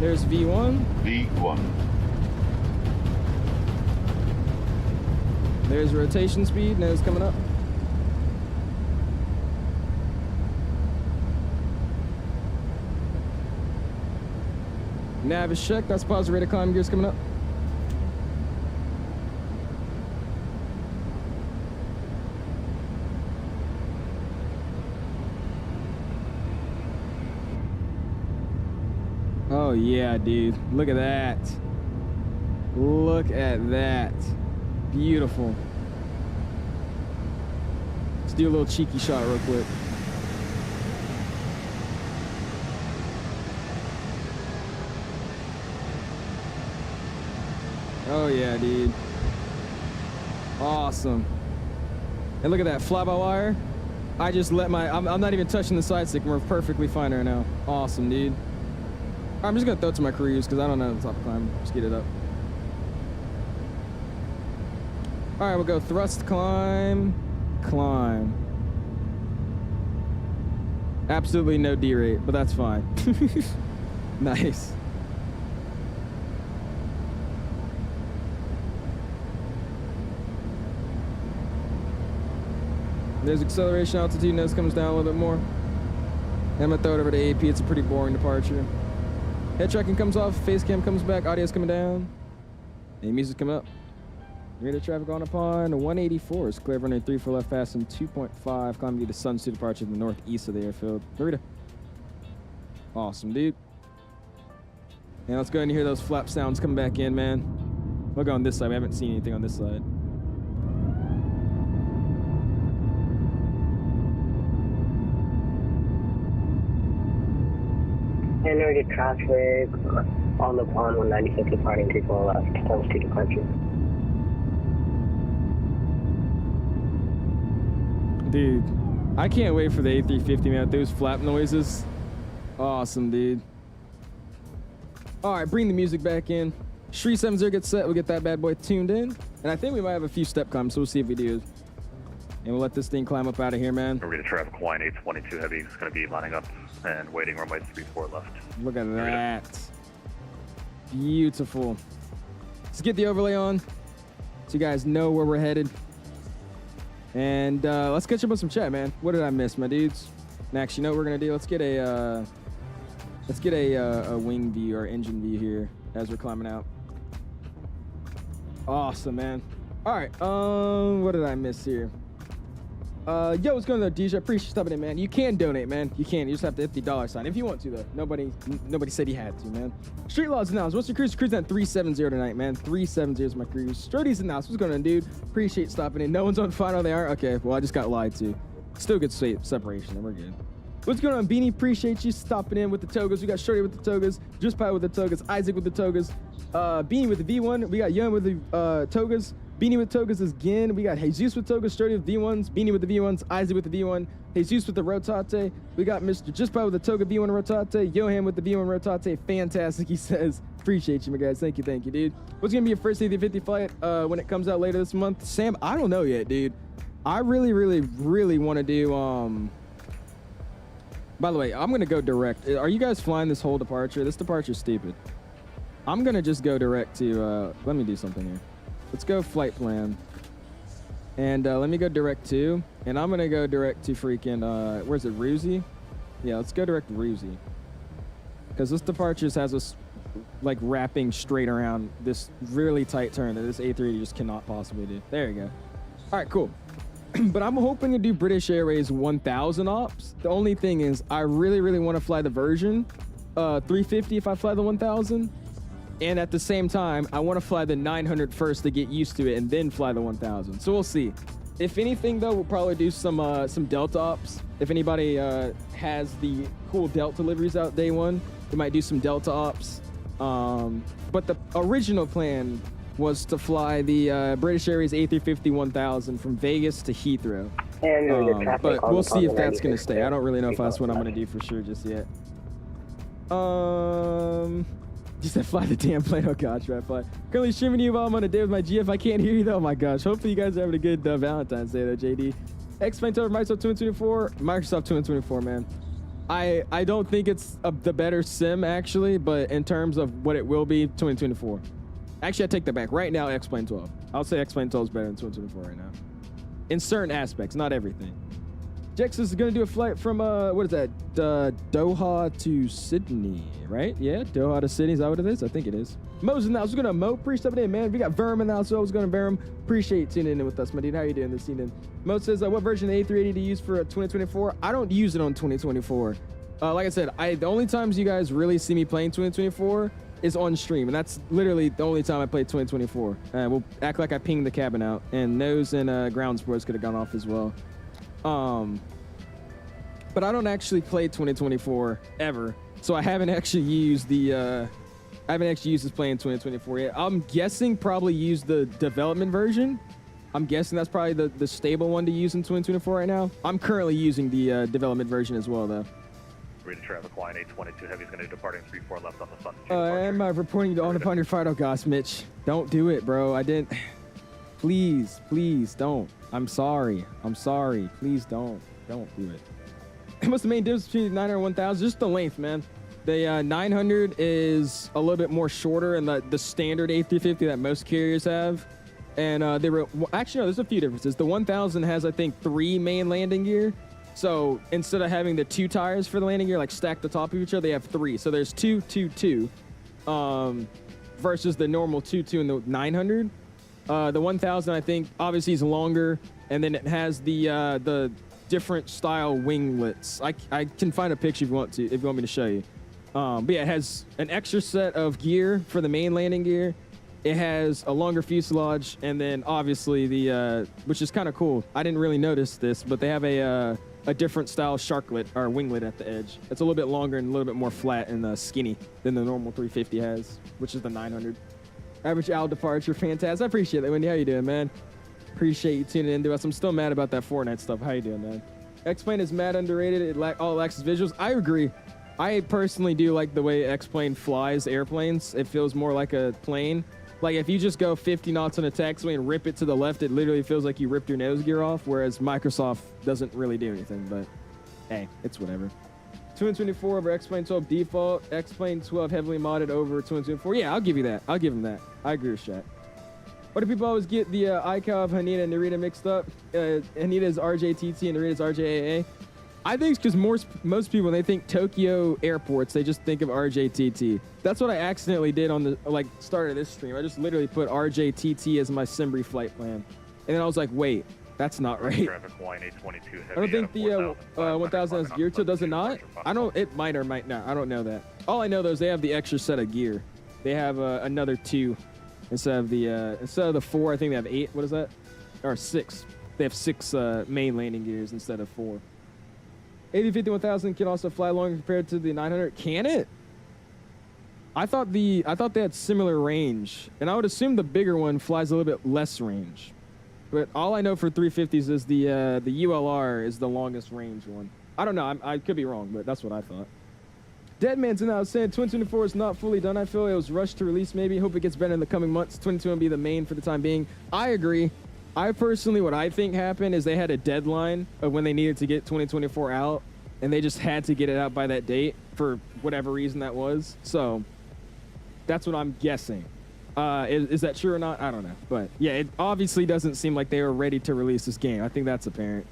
There's V1. V1. There's rotation speed, nose coming up. Nav is checked, that's positive rate of climb, gears coming up. Oh yeah, dude, look at that. Look at that. Beautiful. do a little cheeky shot real quick. Oh yeah, dude. Awesome. And look at that, fly-by-wire. I just let my, I'm not even touching the side stick. We're perfectly fine right now. Awesome, dude. I'm just gonna throw it to my cruise because I don't know the top of climb. Just get it up. All right, we'll go thrust, climb, climb. Absolutely no D rate, but that's fine. Nice. There's acceleration, altitude, nose comes down a little bit more. And I'm gonna throw it over to AP. It's a pretty boring departure. Head tracking comes off, face cam comes back, audio's coming down. And music come up. Radar traffic on upon 184 is clear running 3 for left fast and 2.5. Climbing to Sun 2 departure to the northeast of the airfield. Narita. Awesome, dude. And let's go ahead and hear those flap sounds come back in, man. We'll go on this side. We haven't seen anything on this side. NRT traffic on the pond 196 departing 3 for left, times 2 departure. Dude, I can't wait for the A350, man. Those flap noises. Awesome, dude. All right, bring the music back in. 370 gets set. We'll get that bad boy tuned in. And I think we might have a few step climbs, so we'll see if we do. And we'll let this thing climb up out of here, man. Narita traffic line 822 heavy is going to be lining up and waiting runway 34 left. Look at that. Beautiful. Let's get the overlay on so you guys know where we're headed. And let's catch up with some chat, man. What did I miss, my dudes? Next, you know what we're gonna do? Let's get a wing view or engine view here as we're climbing out. Awesome, man. All right. What did I miss here? Yo, what's going on, DJ? Appreciate you stopping in, man. You can donate, man. You can. You just have to hit the $sign if you want to, though. Nobody said you had to, man. Street Laws announced. What's your cruise? Cruising at 370 tonight, man. 370 is my cruise. Sturdy's announced. What's going on, dude? Appreciate stopping in. No one's on final. They aren't. Okay. Well, I just got lied to. Still good separation, and we're good. What's going on, Beanie? Appreciate you stopping in with the togas. We got Shorty with the togas, Just Pie with the togas, Isaac with the togas, Beanie with the V1. We got Young with the togas. Beanie with togas is Gin. We got Jesus with togas, Sturdy with V1s, Beanie with the V1s, Isaac with the V1, Jesus with the Rotate. We got Mr. Just Pie with the toga V1 Rotate, Johan with the V1 Rotate. Fantastic, he says. Appreciate you, my guys. Thank you, dude. What's gonna be your first A350 flight when it comes out later this month? Sam, I don't know yet, dude. I really want to do By the way, I'm gonna go direct. Are you guys flying this whole departure? This departure's stupid. I'm gonna just go direct to, let me do something here. Let's go flight plan. And let me go direct to, and I'm gonna go direct to freaking, where's it, Roosie? Yeah, let's go direct to Roosie. Because this departure has us like wrapping straight around this really tight turn that this A380 just cannot possibly do. There you go. All right, cool. But I'm hoping to do British Airways 1000 ops. The only thing is I really want to fly the version 350 if I fly the 1000. And at the same time, I want to fly the 900 first to get used to it and then fly the 1000. So we'll see. If anything, though, we'll probably do some Delta ops. If anybody has the cool Delta deliveries out day one, we might do some Delta ops. But the original plan was to fly the British Airways A350 1000 from Vegas to Heathrow. But we'll see if that's going to stay. I don't really know if that's what I'm going to do for sure just yet. Just said fly the damn plane. Oh gosh, right, fly. Currently streaming you while I'm on a day with my GF. I can't hear you though. Oh my gosh. Hopefully you guys are having a good Valentine's Day though, JD. Explain to Microsoft 224. Microsoft 224, man. I don't think it's the better sim actually, but in terms of what it will be, 2024. Actually, I take that back. Right now, X-Plane 12. I'll say X-Plane 12 is better than 2024 right now. In certain aspects, not everything. Jex is going to do a flight from, what is that? Doha to Sydney, right? Yeah, Doha to Sydney. Is that what it is? I think it is. Mo's in the house. We're going to Mo. Appreciate it, man. We got Verm in the house, so I was going to Verm. Appreciate tuning in with us, my dude. How you doing this evening? Mo says, what version of A380 to use for 2024? I don't use it on 2024. Like I said, the only times you guys really see me playing 2024 is on stream, and that's literally the only time I played 2024. We'll act like I pinged the cabin out, and nose and ground sports could have gone off as well. But I don't actually play 2024 ever, so I haven't actually used the this plane in 2024 yet. I'm guessing probably use the development version. I'm guessing that's probably the stable one to use in 2024 right now. I'm currently using the development version as well, though. Narita traffic line 822 heavy is going to be departing 34 left on the sun. Am I reporting on upon your fight? Oh gosh, Mitch, don't do it, bro. I didn't. Please don't. I'm sorry. Please don't do it. What's the main difference between the 900 and 1000? Just the length, man. The 900 is a little bit more shorter and the standard A350 that most carriers have. And actually, no, there's a few differences. The 1000 has, I think, 3 main landing gear. So instead of having the 2 tires for the landing gear, like stacked on top of each other, they have 3. So there's 2, 2, 2, versus the normal 2, 2 and the 900. The 1000, I think, obviously is longer, and then it has the different style winglets. I can find a picture if you want me to show you. But yeah, it has an extra set of gear for the main landing gear. It has a longer fuselage, and then obviously the which is kind of cool. I didn't really notice this, but they have a different style sharklet or winglet at the edge. It's a little bit longer and a little bit more flat and skinny than the normal 350 has, which is the 900. Average hour departure, fantastic. I appreciate that, Wendy. How you doing, man? Appreciate you tuning in to us. I'm still mad about that Fortnite stuff. How you doing, man? X-Plane is mad underrated. It lacks its visuals. I agree. I personally do like the way X-Plane flies airplanes. It feels more like a plane. Like if you just go 50 knots on a taxiway and rip it to the left, it literally feels like you ripped your nose gear off, whereas Microsoft doesn't really do anything, but hey, it's whatever. 224 over X-Plane 12 default, X-Plane 12 heavily modded over 224. Yeah, I'll give you that. I'll give him that. I agree with Shat. Why do people always get the icon of Haneda and Narita mixed up? Hanita's RJTT and Narita's RJAA. I think it's because most people, when they think Tokyo airports, they just think of RJTT. That's what I accidentally did on the start of this stream. I just literally put RJTT as my Simbri flight plan. And then I was like, wait, that's not right. Traffic line 822 heavy. I don't think the 1000 has gear to, does it not? I don't, it might or might not. I don't know that. All I know though is they have the extra set of gear. They have another 2 instead of the 4. I think they have 8. What is that? Or 6. They have 6 main landing gears instead of 4. A350-1000 can also fly longer compared to the 900. Can it? I thought they had similar range, and I would assume the bigger one flies a little bit less range. But all I know for 350s is the ULR is the longest range one. I don't know. I could be wrong, but that's what I thought. Deadman's in. I was saying 2024 is not fully done. I feel it was rushed to release. Maybe hope it gets better in the coming months. 22 will be the main for the time being. I agree. I personally, what I think happened is they had a deadline of when they needed to get 2024 out, and they just had to get it out by that date for whatever reason that was. So that's what I'm guessing. Is that true or not? I don't know. But yeah, it obviously doesn't seem like they were ready to release this game. I think that's apparent.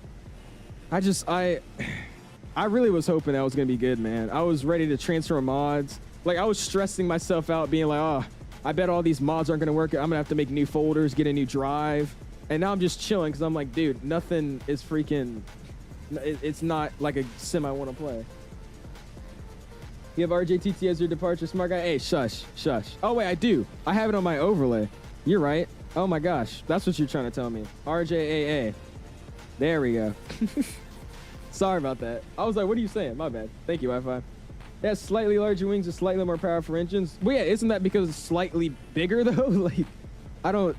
I really was hoping that was going to be good, man. I was ready to transfer mods. Like, I was stressing myself out, being like, oh, I bet all these mods aren't going to work. I'm going to have to make new folders, get a new drive. And now I'm just chilling because I'm like, dude, nothing is freaking... It's not like a sim I want to play. You have RJTT as your departure, smart guy? Hey, shush. Oh, wait, I do. I have it on my overlay. You're right. Oh, my gosh. That's what you're trying to tell me. RJAA. There we go. Sorry about that. I was like, what are you saying? My bad. Thank you, Wi-Fi. It has slightly larger wings and slightly more powerful engines. Well, yeah, isn't that because it's slightly bigger, though? Like,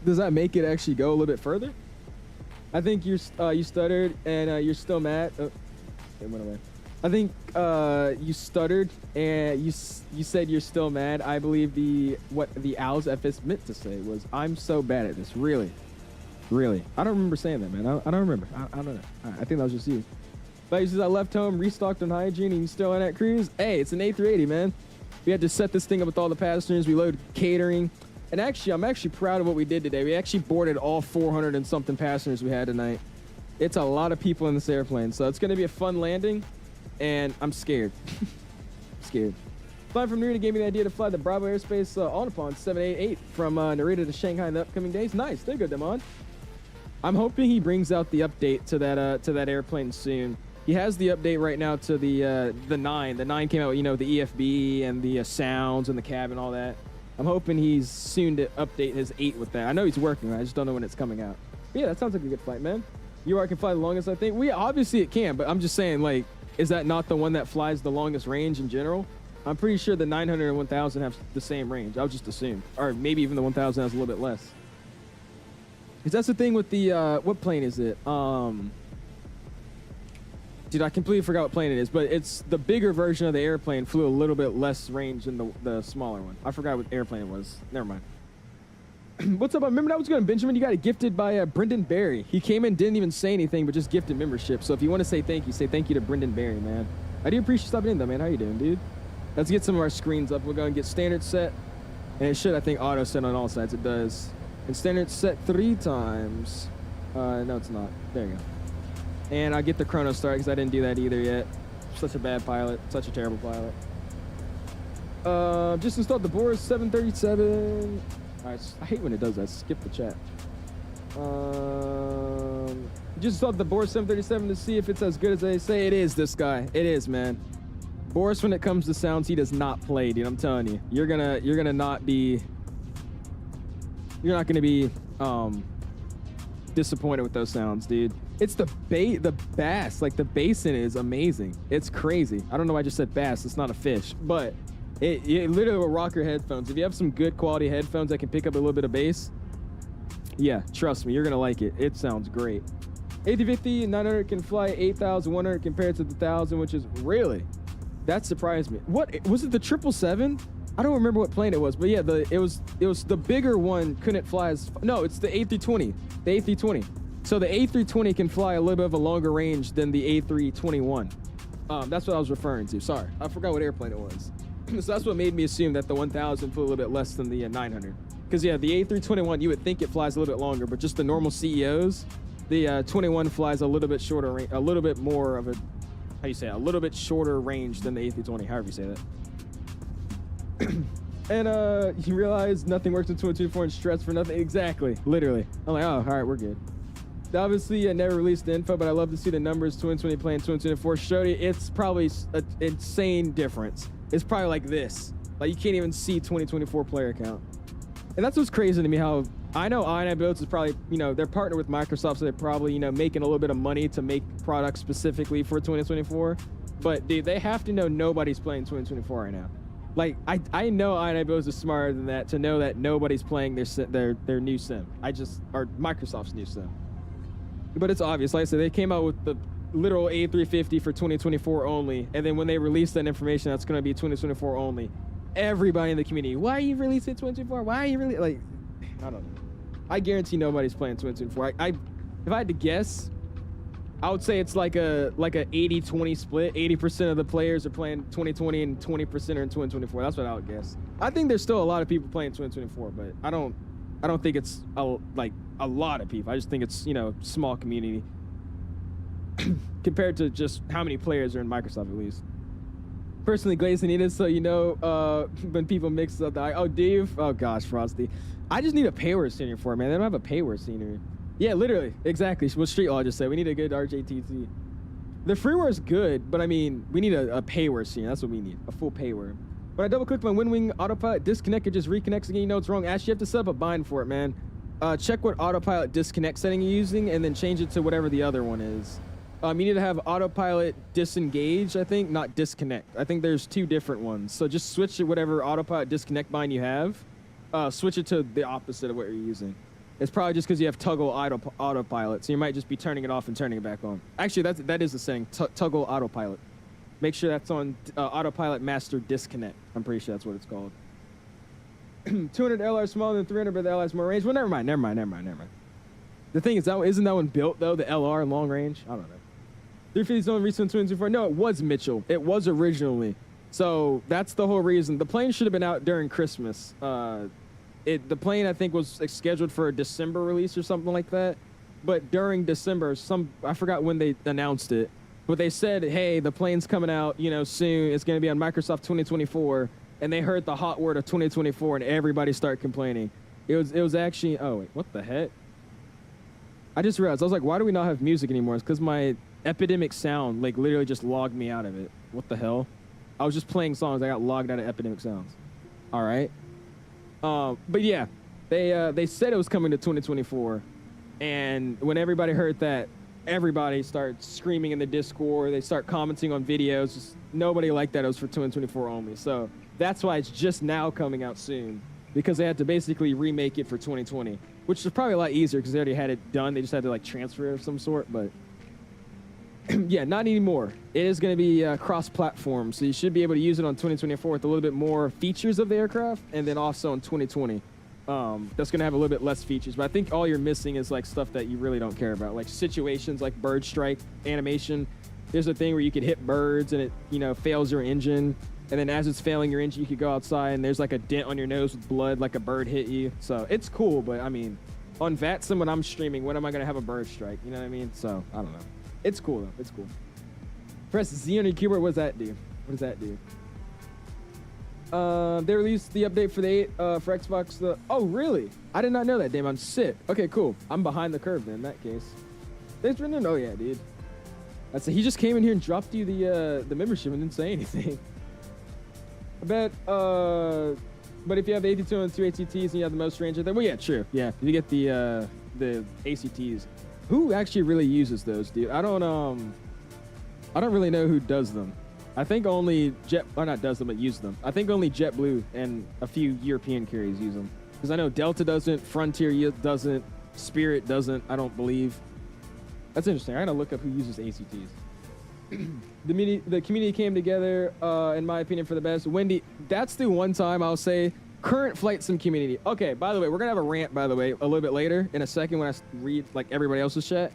does that make it actually go a little bit further? I think you stuttered and you're still mad. Oh, it went away. I think you stuttered and you said you're still mad. I believe what the 𝐕𝐿s meant to say was, I'm so bad at this. Really. I don't remember saying that, man. I don't remember. I don't know. I think that was just you. But I left home, restocked on hygiene, and you still on that cruise? Hey, it's an A380, man. We had to set this thing up with all the passengers. We loaded catering. And actually, I'm actually proud of what we did today. We actually boarded all 400 and something passengers we had tonight. It's a lot of people in this airplane, so it's going to be a fun landing, and I'm scared. Scared. Flying from Narita gave me the idea to fly the Bravo airspace on upon 788 from Narita to Shanghai in the upcoming days. Nice. There you go, Damon. I'm hoping he brings out the update to that airplane soon. He has the update right now to the 9. The 9 came out, you know, the EFB and the sounds and the cab and all that. I'm hoping he's soon to update his 8 with that. I know he's working on it. I just don't know when it's coming out. But yeah, that sounds like a good flight, man. UR can fly the longest, I think. Obviously it can, but I'm just saying, like, is that not the one that flies the longest range in general? I'm pretty sure the 900 and 1000 have the same range. I'll just assume. Or maybe even the 1000 has a little bit less. Because that's the thing with the, what plane is it? Dude, I completely forgot what plane it is, but it's the bigger version of the airplane flew a little bit less range than the smaller one. I forgot what airplane it was. Never mind. What's up? Remember that was good. Benjamin, you got it gifted by Brendan Barry. He came in, didn't even say anything, but just gifted membership. So if you want to say thank you to Brendan Barry, man. I do appreciate you stopping in, though, man. How you doing, dude? Let's get some of our screens up. We're going to get standard set. And it should, I think, auto set on all sides. It does. And standard set 3 times. No, it's not. There you go. And I'll get the chrono start because I didn't do that either yet. Such a bad pilot. Such a terrible pilot. Just installed the Boris 737. All right, I hate when it does that. Skip the chat. Just installed the Boris 737 to see if it's as good as they say. It is, this guy. It is, man. Boris, when it comes to sounds, he does not play, dude. I'm telling you. You're gonna not be... You're not gonna be disappointed with those sounds, dude. It's the bass, like the bass in it is amazing. It's crazy. I don't know why I just said bass. It's not a fish, but it literally will rock your headphones. If you have some good quality headphones that can pick up a little bit of bass, yeah, trust me, you're gonna like it. It sounds great. A350 900 can fly 8,100 compared to the 1,000, which is really, that surprised me. What was it? The 777? I don't remember what plane it was, but yeah, it was the bigger one couldn't fly as. No, it's the A320. The A320. So the A320 can fly a little bit of a longer range than the A321. That's what I was referring to. Sorry, I forgot what airplane it was. So that's what made me assume that the 1,000 flew a little bit less than the 900. Because yeah, the A321, you would think it flies a little bit longer, but just the normal CEOs, the 21 flies a little bit shorter range, a little bit more of a, how do you say it? A little bit shorter range than the A320, however you say that. And you realize nothing works in 2024 and stress for nothing. Exactly, literally. I'm like, oh, all right, we're good. Obviously, I never released the info, but I love to see the numbers 2020 playing 2024 showed it. It's probably an insane difference. It's probably like this. Like, you can't even see 2024 player count. And that's what's crazy to me, how I know Ionite Boats is probably, you know, they're partnered with Microsoft, so they're probably, you know, making a little bit of money to make products specifically for 2024. But, dude, they have to know nobody's playing 2024 right now. Like, I know Ionite Boats is smarter than that to know that nobody's playing their new sim. Or Microsoft's new sim. But it's obvious. Like I said, they came out with the literal A350 for 2024 only, and then when they release that information, that's going to be 2024 only. Everybody in the community, why are you releasing 2024? Why are you really like? I don't know. I guarantee nobody's playing 2024. If I had to guess, I would say it's like a 80-20 split. 80% of the players are playing 2020 and 20% are in 2024. That's what I would guess. I think there's still a lot of people playing 2024, but I don't think it's a lot of people. I just think it's, you know, small community compared to just how many players are in Microsoft, at least. Personally, Glaze and Edith, so you know when people mix up the, oh, Dave, oh gosh, Frosty. I just need a payword scenery for it, man. They don't have a payword scenery. Yeah, literally, exactly. What Street Law just said. We need a good RJTC. The freeware is good, but I mean, we need a payword scenery. That's what we need, a full payword. When I double click my WinWing autopilot disconnect, it just reconnects again. You know it's wrong. Actually, you have to set up a bind for it, man. Check what autopilot disconnect setting you're using and then change it to whatever the other one is. You need to have autopilot disengage, I think, not disconnect. I think there's 2 different ones. So just switch to whatever autopilot disconnect bind you have. Switch it to the opposite of what you're using. It's probably just because you have toggle autopilot, so you might just be turning it off and turning it back on. Actually, that is the setting, toggle autopilot. Make sure that's on autopilot master disconnect. I'm pretty sure that's what it's called. 200 LR smaller than 300, but the LR is more range. Well, never mind. The thing is, isn't that one built, though, the LR long range? I don't know. 350 is only recent 2024. No, it was Mitchell. It was originally. So that's the whole reason. The plane should have been out during Christmas. The plane, I think, was scheduled for a December release or something like that. But during December, I forgot when they announced it, but they said, hey, the plane's coming out, you know, soon. It's going to be on Microsoft 2024. And they heard the hot word of 2024, and everybody started complaining. It was actually, oh, wait, what the heck? I just realized, I was like, why do we not have music anymore? It's because my Epidemic Sound, like, literally just logged me out of it. What the hell? I was just playing songs. I got logged out of Epidemic Sounds. All right. But yeah, they said it was coming to 2024. And when everybody heard that, everybody started screaming in the Discord. They start commenting on videos. Just nobody liked that it was for 2024 only. So that's why it's just now coming out soon, because they had to basically remake it for 2020, which is probably a lot easier because they already had it done. They just had to like transfer it of some sort, but yeah, not anymore. It is going to be cross-platform, so you should be able to use it on 2024 with a little bit more features of the aircraft, and then also on 2020. That's going to have a little bit less features, but I think all you're missing is like stuff that you really don't care about, like situations like bird strike animation. There's a thing where you could hit birds and it, you know, fails your engine, and then as it's failing your engine, you could go outside and there's like a dent on your nose with blood, like a bird hit you. So it's cool, but I mean, on VATSIM when I'm streaming, when am I going to have a bird strike? You know what I mean? So I don't know. It's cool though. It's cool. Press Z on your keyboard. What does that do? What does that do? They released the update for the 8 for Xbox. Oh, really? I did not know that. Damn, I'm sick. Okay, cool. I'm behind the curve then. In that case, thanks for knowing. Oh yeah, dude. That's it. He just came in here and dropped you the membership and didn't say anything. I bet. But if you have the 82 and 2 ACTs and you have the most range, well, yeah, true. Yeah, you get the ACTs. Who actually really uses those, dude? I don't really know who does them. I think only not does them, but use them. I think only JetBlue and a few European carriers use them. Because I know Delta doesn't, Frontier doesn't, Spirit doesn't, I don't believe. That's interesting. I'm gonna look up who uses ACTs. The community came together, in my opinion, for the best. Wendy, that's the one time I'll say current flight sim community. Okay, by the way, we're gonna have a rant, by the way, a little bit later in a second when I read like everybody else's chat.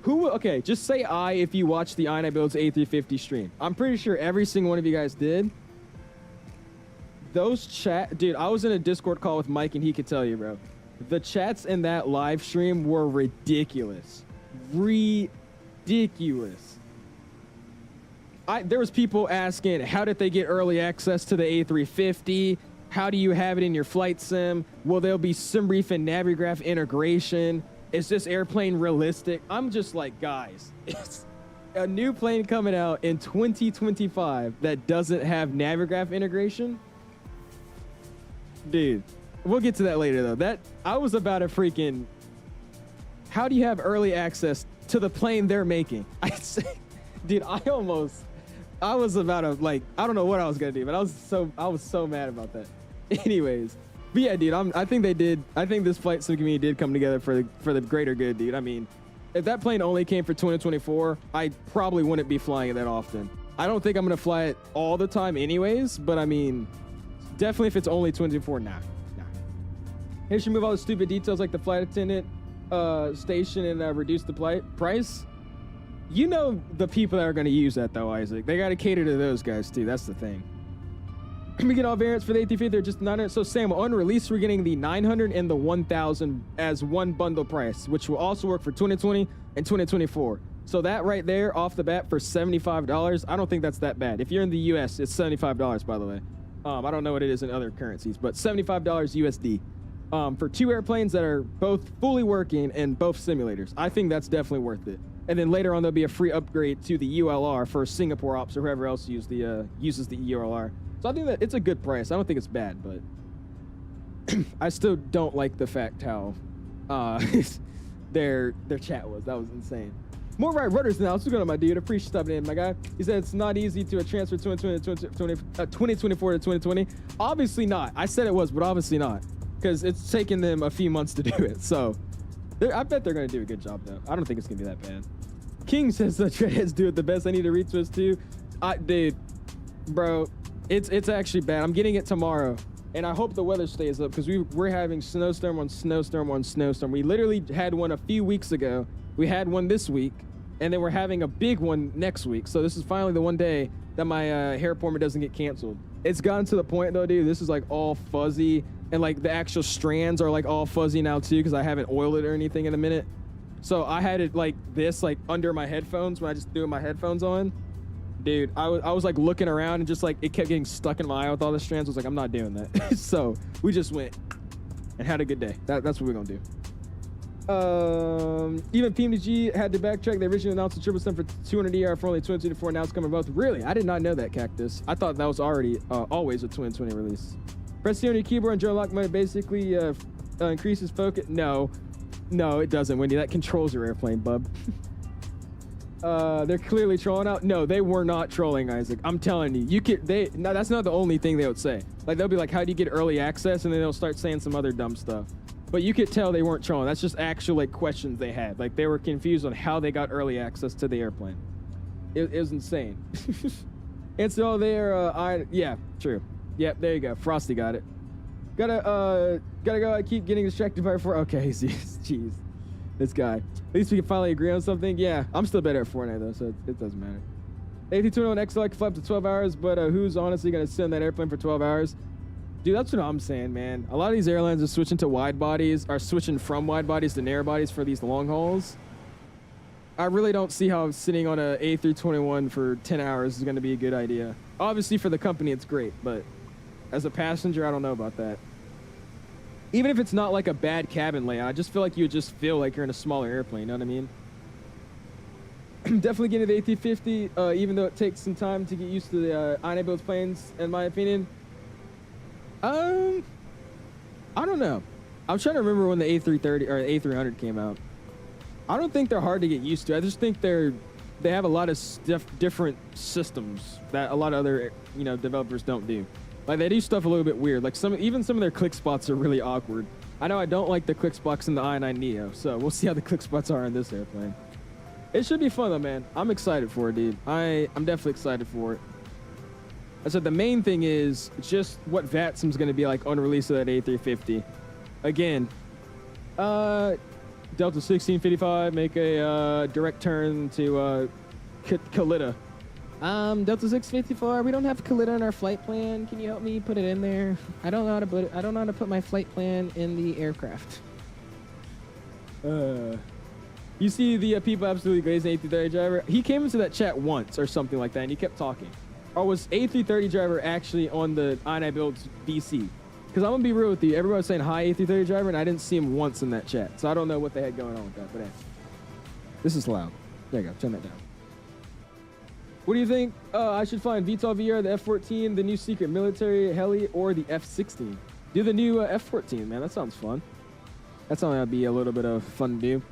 Okay, just say I if you watch the 𝐈𝐈𝐿𝐼𝐺 A350 stream. I'm pretty sure every single one of you guys did. Those dude, I was in a Discord call with Mike and he could tell you, bro. The chats in that live stream were ridiculous. Ridiculous. There was people asking, how did they get early access to the A350? How do you have it in your flight sim? Will there be SimBrief and Navigraph integration? Is this airplane realistic? I'm just like, guys, it's a new plane coming out in 2025 that doesn't have Navigraph integration. Dude, we'll get to that later though. I was about to freaking, how do you have early access to the plane they're making? Dude, I was about to like, I don't know what I was gonna do, but I was so mad about that. Anyways, but yeah, dude, I think this flight sim community did come together for the greater good, dude. I mean, if that plane only came for 2024, I probably wouldn't be flying it that often. I don't think I'm gonna fly it all the time anyways, but I mean, definitely if it's only 2024, nah. They should move all the stupid details like the flight attendant station and reduce the price. You know the people that are gonna use that though, Isaac. They gotta cater to those guys too. That's the thing. We get all variants for the A350. They're just 900. So Sam, on release, we're getting the 900 and the 1000 as one bundle price, which will also work for 2020 and 2024. So that right there off the bat for $75, I don't think that's that bad. If you're in the US, it's $75, by the way. I don't know what it is in other currencies, but $75 USD for 2 airplanes that are both fully working and both simulators. I think that's definitely worth it. And then later on, there'll be a free upgrade to the ULR for Singapore ops or whoever else uses the ULR. So I think that it's a good price. I don't think it's bad, but I still don't like the fact how their chat was. That was insane. More right rudders now. What's going on, my dude? Appreciate stopping in, my guy. He said it's not easy to transfer 2024 to 2020. Obviously not. I said it was, but obviously not, because it's taken them a few months to do it. So I bet they're going to do a good job, though. I don't think it's going to be that bad. King says the treadheads do it the best. I need a retwist too. Dude, bro. It's actually bad. I'm getting it tomorrow, and I hope the weather stays up because we're having snowstorm on snowstorm on snowstorm. We literally had one a few weeks ago. We had one this week, and then we're having a big one next week. So this is finally the one day that my hair appointment doesn't get canceled. It's gotten to the point though, dude. This is like all fuzzy, and like the actual strands are like all fuzzy now too because I haven't oiled it or anything in a minute. So I had it like this, like under my headphones when I just threw my headphones on. Dude, I was like looking around and just like it kept getting stuck in my eye with all the strands. I was like, I'm not doing that. So we just went and had a good day. That's what we're gonna do. Even PMDG had to backtrack. They originally announced the 777 for 200 ER for only 2024. Now it's coming both. Really? I did not know that, Cactus. I thought that was already always a 2020 release. Press C on your keyboard and Joe Lock mode basically increases focus. No, it doesn't, Wendy. That controls your airplane, bub. They're clearly trolling out. No, they were not trolling, Isaac. I'm telling you. No, that's not the only thing they would say. Like, they'll be like, how do you get early access? And then they'll start saying some other dumb stuff. But you could tell they weren't trolling. That's just actual, like, questions they had. Like, they were confused on how they got early access to the airplane. It was insane. And so they're, yeah, true. Yep, there you go. Frosty got it. Gotta go. I keep getting distracted by 4. Okay, jeez. This guy. At least we can finally agree on something. Yeah, I'm still better at Fortnite though, so it doesn't matter. A321XL can fly up to 12 hours, but who's honestly gonna sit on that airplane for 12 hours? Dude, that's what I'm saying, man. A lot of these airlines are switching to wide bodies, are switching from wide bodies to narrow bodies for these long hauls. I really don't see how sitting on a A321 for 10 hours is gonna be a good idea. Obviously for the company, it's great, but as a passenger, I don't know about that. Even if it's not like a bad cabin layout, I just feel like you would just feel like you're in a smaller airplane, you know what I mean? Definitely getting the A350, even though it takes some time to get used to the 𝐈 planes, in my opinion. I don't know. I'm trying to remember when the A330 or A300 came out. I don't think they're hard to get used to. I just think they have a lot of different systems that a lot of other, you know, developers don't do. Like, they do stuff a little bit weird. Like, even some of their click spots are really awkward. I know I don't like the click spots in the i9neo, so we'll see how the click spots are in this airplane. It should be fun, though, man. I'm excited for it, dude. I'm definitely excited for it. I said the main thing is just what VATSIM's going to be like on release of that A350. Again, Delta 1655, make a direct turn to 𝐂𝐨. Delta 654, we don't have 𝐂𝐨 in our flight plan. Can you help me put it in there? I don't know how to put it. I don't know how to put my flight plan in the aircraft. You see the people absolutely glazing A330 driver. He came into that chat once or something like that, and he kept talking. Or was A330 driver actually on the 𝐈 BC? Because I'm gonna be real with you. Everybody was saying hi A330 driver, and I didn't see him once in that chat, so I don't know what they had going on with that. But hey, this is loud. There you go. Turn that down. What do you think? I should fly in VTOL-VR, the F-14, the new secret military heli, or the F-16? Do the new F-14, man. That sounds fun. That sounds like that'd be a little bit of fun to do.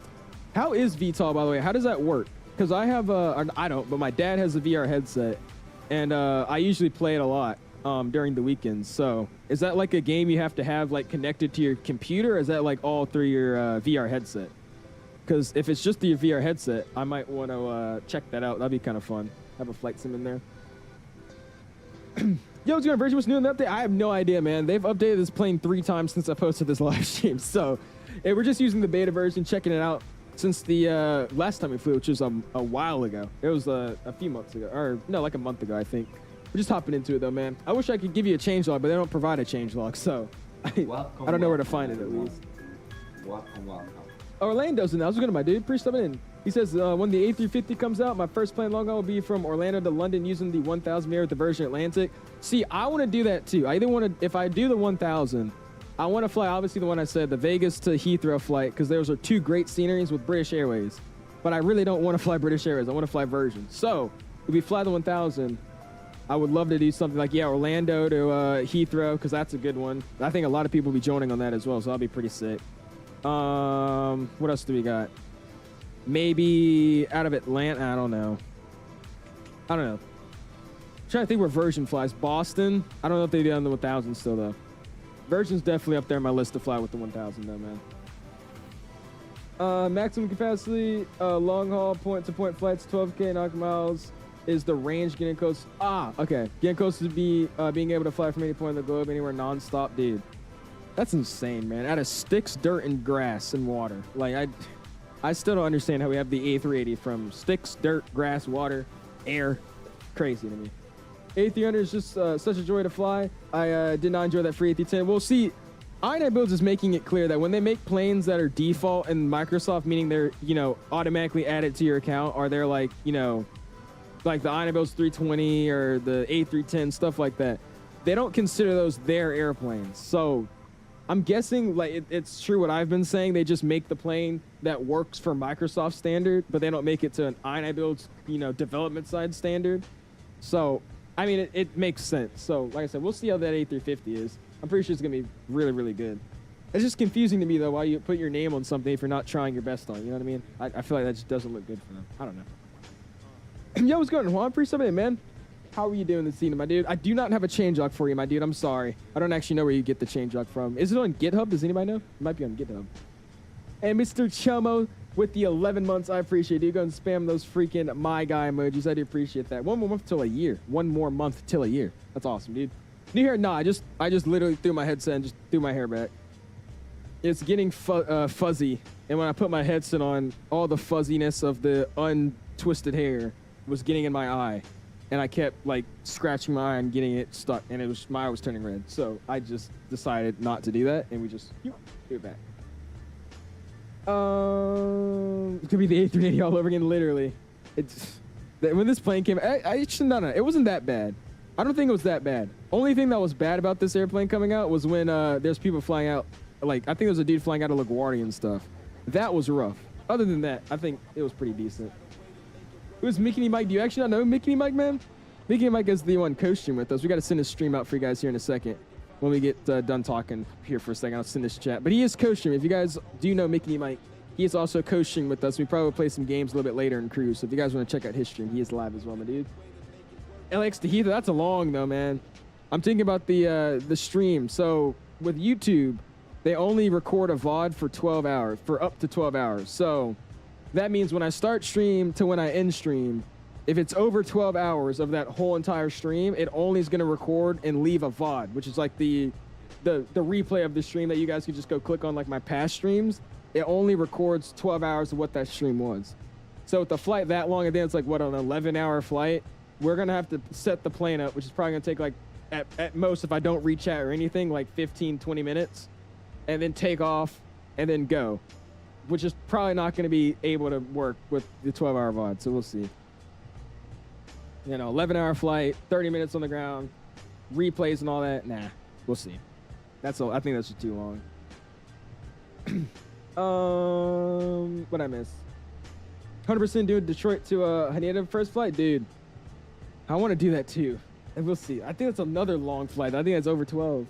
How is VTOL, by the way? How does that work? Because I have I don't, but my dad has a VR headset, and I usually play it a lot during the weekends. So is that like a game you have to have like connected to your computer, or is that like all through your VR headset? Because if it's just the VR headset, I might want to check that out. That'd be kind of fun. Have a flight sim in there. Yo, what's going on, version? What's new in the update? I have no idea, man. They've updated this plane 3 times since I posted this live stream. So we're just using the beta version, checking it out since the last time we flew, which was a while ago. It was a few months ago, or no, like a month ago, I think. We're just hopping into it though, man. I wish I could give you a changelog, but they don't provide a changelog, so I don't know where to find it at least. Welcome. Orlando's in. How's it going, my dude? Appreciate coming in. He says, when the A350 comes out, my first plane long haul will be from Orlando to London using the 1000 mirror with the Virgin Atlantic. See, I want to do that too. I either want to, if I do the 1000, I want to fly, obviously the one I said, the Vegas to Heathrow flight, because those are 2 great sceneries with British Airways. But I really don't want to fly British Airways. I want to fly Virgin. So, if we fly the 1000, I would love to do something like, yeah, Orlando to Heathrow, because that's a good one. I think a lot of people will be joining on that as well, so that'll be pretty sick. What else do we got? Maybe out of Atlanta. I don't know. I'm trying to think where Virgin flies. Boston. I don't know if they do on the 1000 still though. Virgin's definitely up there on my list to fly with the 1000 though, man. Maximum capacity, long haul point-to-point flights, 12K nautical miles is the range getting close. Okay. Getting close to being able to fly from any point in the globe anywhere non-stop, dude. That's insane, man. Out of sticks, dirt, and grass and water. Like, I still don't understand how we have the A380 from sticks, dirt, grass, water, air. Crazy to me. A300 is just such a joy to fly. I did not enjoy that free A310. Well, see, 𝐈 is making it clear that when they make planes that are default in Microsoft, meaning they're, you know, automatically added to your account, or they're like, you know, like the 𝐈 320 or the A310, stuff like that, they don't consider those their airplanes. So I'm guessing like it's true what I've been saying. They just make the plane that works for Microsoft standard, but they don't make it to an 𝐈, you know, development side standard. So, I mean, it makes sense. So, like I said, we'll see how that A350 is. I'm pretty sure it's gonna be really, really good. It's just confusing to me though why you put your name on something if you're not trying your best on it. You know what I mean? I feel like that just doesn't look good for them. I don't know. Yo, what's going on, Juan? Appreciate it, man. How are you doing this evening, my dude? I do not have a change log for you, my dude. I'm sorry. I don't actually know where you get the change log from. Is it on GitHub? Does anybody know? It might be on GitHub. And Mr. Chomo with the 11 months. I appreciate it. You go and spam those freaking my guy emojis. I do appreciate that. One more month till a year. One more month till a year. That's awesome, dude. New hair? Nah, I just literally threw my headset and just threw my hair back. It's getting fuzzy. And when I put my headset on, all the fuzziness of the untwisted hair was getting in my eye. And I kept like scratching my eye and getting it stuck, and it was my eye was turning red. So I just decided not to do that, and we just do it back. It could be the A380 all over again, literally. It's when this plane came, no, it wasn't that bad. I don't think it was that bad. Only thing that was bad about this airplane coming out was when there's people flying out. Like I think there was a dude flying out of LaGuardia and stuff. That was rough. Other than that, I think it was pretty decent. Who's Mickey Mike? Do you actually not know Mickey Mike, man? Mickey Mike is the one coaching with us. We got to send his stream out for you guys here in a second. When we get done talking here for a second, I'll send this chat. But he is coaching. If you guys do know Mickey Mike, he is also coaching with us. We probably will play some games a little bit later in Cruise. So if you guys want to check out his stream, he is live as well, my dude. LX to Heath, that's a long though, man. I'm thinking about the stream. So with YouTube, they only record a VOD for 12 hours, for up to 12 hours. So that means when I start stream to when I end stream, if it's over 12 hours of that whole entire stream, it only is going to record and leave a VOD, which is like the replay of the stream that you guys can just go click on, like my past streams. It only records 12 hours of what that stream was. So with the flight that long, and then it's like, what, an 11-hour flight, we're going to have to set the plane up, which is probably going to take like, at most, if I don't read chat or anything, like 15, 20 minutes, and then take off and then go, which is probably not going to be able to work with the 12-hour VOD, so we'll see. You know, 11-hour flight, 30 minutes on the ground, replays and all that. Nah, we'll see. That's all. I think that's just too long. What I miss? 100% doing Detroit to Haneda first flight, dude. I want to do that too, and we'll see. I think it's another long flight. I think it's over 12.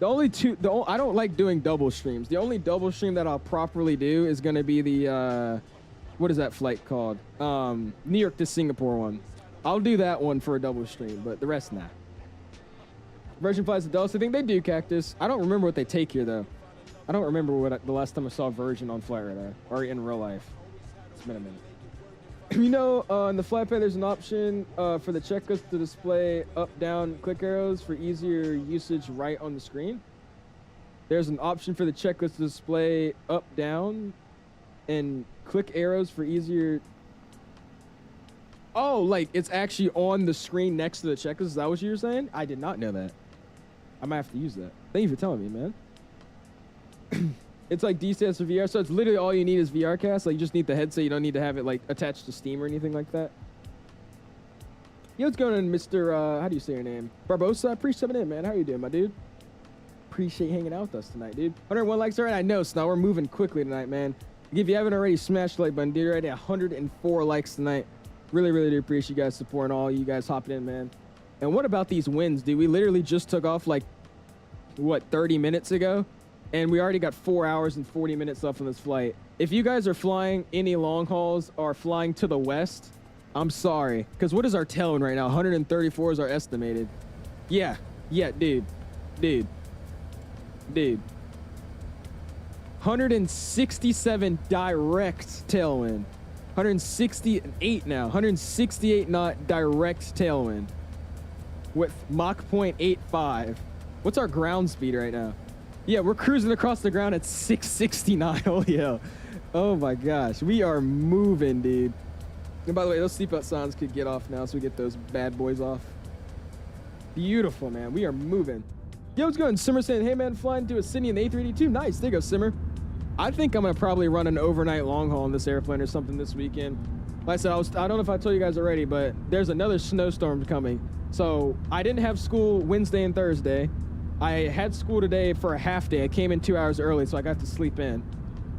I don't like doing double streams. The only double stream that I'll properly do is going to be the, what is that flight called? New York to Singapore one. I'll do that one for a double stream, but the rest, nah. Virgin flies to Dulles. I think they do Cactus. I don't remember what they take here, though. I don't remember the last time I saw Virgin on Flight Radar or in real life. It's been a minute. You know, in the flight pad, there's an option for the checklist to display up, down, click arrows for easier usage right on the screen. There's an option for the checklist to display up, down, and click arrows for easier. Oh, like it's actually on the screen next to the checklist. Is that what you were saying? I did not know that. I might have to use that. Thank you for telling me, man. It's like D stands for VR, so it's literally all you need is VR cast. Like you just need the headset. You don't need to have it like attached to Steam or anything like that. Yo, what's going on, Mr. How do you say your name? Barbosa. Appreciate it, man. How you doing, my dude? Appreciate hanging out with us tonight, dude. 101 likes already. I know, Snow. We're moving quickly tonight, man. If you haven't already, smash the like button, dude. You're already at 104 likes tonight. Really, really do appreciate you guys supporting all you guys hopping in, man. And what about these wins, dude? We literally just took off like, what, 30 minutes ago? And we already got 4 hours and 40 minutes left on this flight. If you guys are flying any long hauls or flying to the west, I'm sorry. Because what is our tailwind right now? 134 is our estimated. Yeah, dude. 167 direct tailwind. 168 now. 168 knot direct tailwind. With Mach 0.85. What's our ground speed right now? Yeah, we're cruising across the ground at 669. Oh, yeah. Oh, my gosh. We are moving, dude. And by the way, those seatbelt signs could get off now so we get those bad boys off. Beautiful, man. We are moving. Yo, what's going? Simmer saying, hey, man, flying to a city in the A382. Nice. There you go, Simmer. I think I'm going to probably run an overnight long haul in this airplane or something this weekend. Like I said, I don't know if I told you guys already, but there's another snowstorm coming. So I didn't have school Wednesday and Thursday. I had school today for a half day. I came in 2 hours early, so I got to sleep in.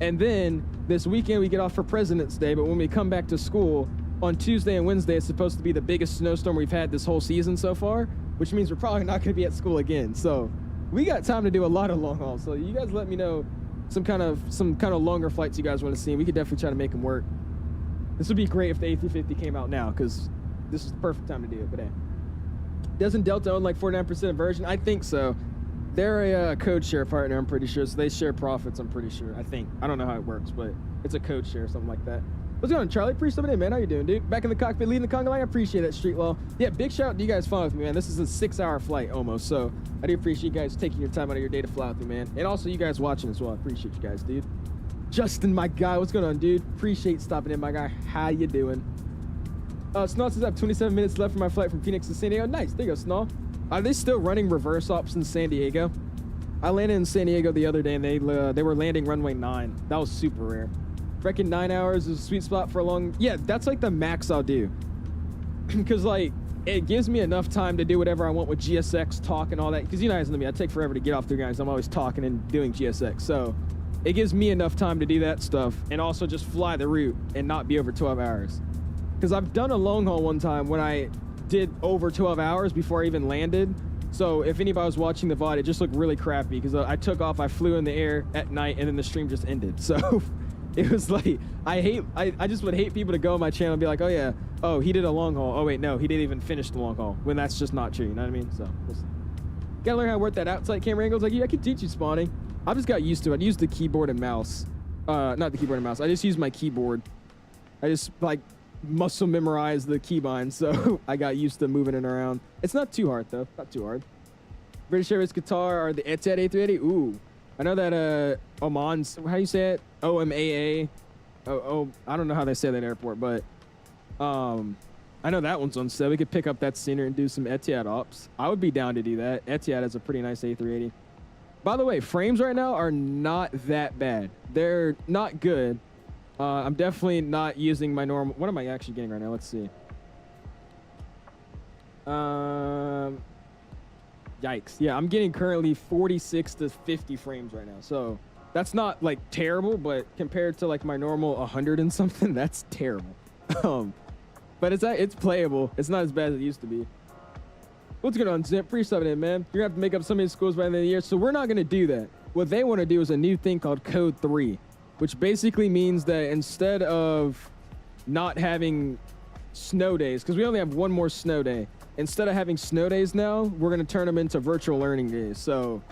And then this weekend we get off for President's Day, but when we come back to school on Tuesday and Wednesday, it's supposed to be the biggest snowstorm we've had this whole season so far, which means we're probably not going to be at school again. So we got time to do a lot of long hauls. So you guys let me know some kind of longer flights you guys want to see. We could definitely try to make them work. This would be great if the A350 came out now, because this is the perfect time to do it. But hey, doesn't Delta own like 49% of Virgin? I think so. They're a code share partner, I'm pretty sure. So they share profits, I'm pretty sure. I think. I don't know how it works, but it's a code share or something like that. What's going on, Charlie? Appreciate it, man. How you doing, dude? Back in the cockpit, leading the conga line. I appreciate that, Street Law. Yeah, big shout out to you guys following with me, man. This is a 6-hour flight almost, so I do appreciate you guys taking your time out of your day to fly with me, man. And also you guys watching as well. I appreciate you guys, dude. Justin, my guy. What's going on, dude? Appreciate stopping in, my guy. How you doing? Snaw says I have 27 minutes left for my flight from Phoenix to San Diego. Nice. There you go, Snaw. Are they still running reverse ops in San Diego? I landed in San Diego the other day, and they were landing runway 9. That was super rare. Reckon 9 hours is a sweet spot for a long... Yeah, that's like the max I'll do. Because, like, it gives me enough time to do whatever I want with GSX, talk and all that. Because you guys know me, I take forever to get off the guys. I'm always talking and doing GSX. So it gives me enough time to do that stuff and also just fly the route and not be over 12 hours. Because I've done a long haul one time when I did over 12 hours before I even landed. So if anybody was watching the VOD, it just looked really crappy because I took off, I flew in the air at night, and then the stream just ended. So it was like, I just would hate people to go on my channel and be like, oh yeah, oh, he did a long haul. Oh wait, no, he didn't even finish the long haul, when that's just not true, you know what I mean? So we'll see. Gotta learn how to work that outside camera angle. It's like, yeah, I can teach you spawning. I just got used to it. I used the keyboard and mouse. Not the keyboard and mouse. I just used my keyboard. I just like muscle memorize the keybinds, so I got used to moving it around. It's not too hard though, not too hard. British Airways Qatar or the Etihad A380. Ooh, I know that Oman's, how do you say it? OMAA. Oh, I don't know how they say that airport, but I know that one's on sale. We could pick up that sooner and do some Etihad ops. I would be down to do that. Etihad has a pretty nice A380. By the way, frames right now are not that bad. They're not good. I'm definitely not using my normal... What am I actually getting right now? Let's see. Yikes. Yeah, I'm getting currently 46 to 50 frames right now. So that's not like terrible, but compared to like my normal 100 and something, that's terrible. But it's playable. It's not as bad as it used to be. What's going on, Zip? Appreciate it, man. You're going to have to make up some of these schools by the end of the year. So we're not going to do that. What they want to do is a new thing called Code 3. Which basically means that instead of not having snow days, because we only have one more snow day, instead of having snow days now, we're going to turn them into virtual learning days. So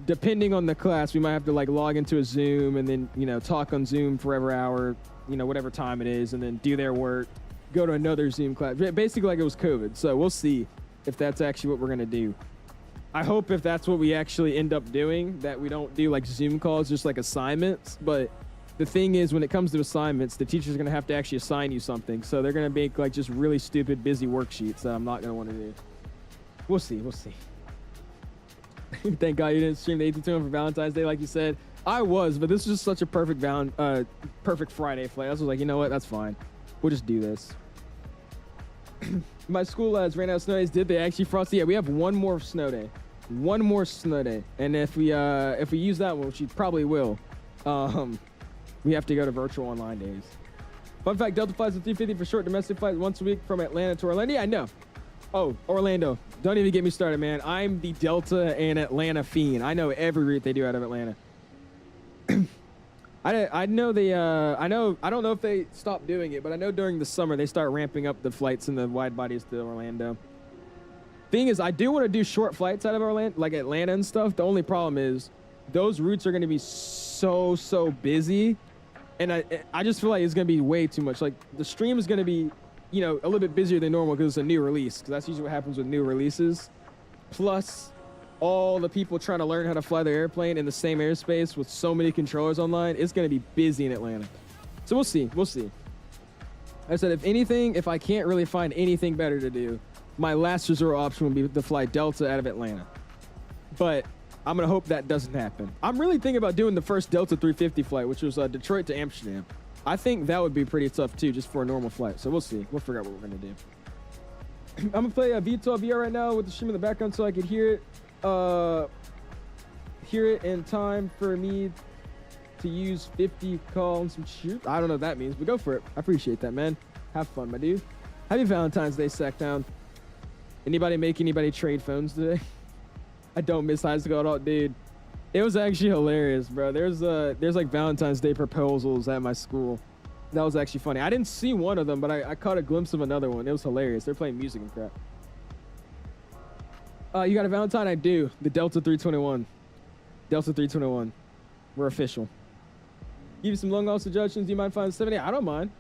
depending on the class, we might have to like log into a Zoom and then, you know, talk on Zoom for every hour, you know, whatever time it is, and then do their work, go to another Zoom class. Basically like it was COVID. So we'll see if that's actually what we're going to do. I hope if that's what we actually end up doing, that we don't do like Zoom calls, just like assignments. But the thing is, when it comes to assignments, the teacher's going to have to actually assign you something. So they're going to make like just really stupid, busy worksheets that I'm not going to want to do. We'll see. We'll see. Thank God you didn't stream the 82 for Valentine's Day, like you said. I was, but this was just such a perfect perfect Friday flight. I was like, you know what? That's fine. We'll just do this. My school ran out of snow days. Did they actually frost? Yeah, we have one more snow day. One more snow day. And if we use that one, which we probably will, we have to go to virtual online days. Fun fact, Delta flies with 350 for short domestic flights once a week from Atlanta to Orlando. Yeah, I know. Oh, Orlando. Don't even get me started, man. I'm the Delta and Atlanta fiend. I know every route they do out of Atlanta. I know they, I don't know if they stopped doing it, but I know during the summer they start ramping up the flights in the wide bodies to Orlando. Thing is, I do want to do short flights out of Orlando, like Atlanta and stuff. The only problem is those routes are going to be so busy. And I just feel like it's going to be way too much. Like the stream is going to be, you know, a little bit busier than normal because it's a new release. Because that's usually what happens with new releases. Plus all the people trying to learn how to fly their airplane in the same airspace with so many controllers online, it's going to be busy in Atlanta. So we'll see. We'll see. I said, if anything, if I can't really find anything better to do, my last resort option would be to fly Delta out of Atlanta. But I'm going to hope that doesn't happen. I'm really thinking about doing the first Delta 350 flight, which was Detroit to Amsterdam. I think that would be pretty tough, too, just for a normal flight. So we'll see. We'll figure out what we're going to do. I'm going to play 𝐕𝐿 right now with the stream in the background so I could hear it. Hear it in time for me to use 50 call and some shoot. I don't know what that means, but go for it. I appreciate that, man. Have fun, my dude. Happy Valentine's Day, Sacktown. Anybody make anybody trade phones today? I don't miss high school at all, dude. It was actually hilarious, bro. There's like Valentine's Day proposals at my school. That was actually funny. I didn't see one of them, but I caught a glimpse of another one. It was hilarious. They're playing music and crap. You got a Valentine? I do. The Delta 321. Delta 321. We're official. Give you some long haul suggestions. Do you mind flying 70? I don't mind.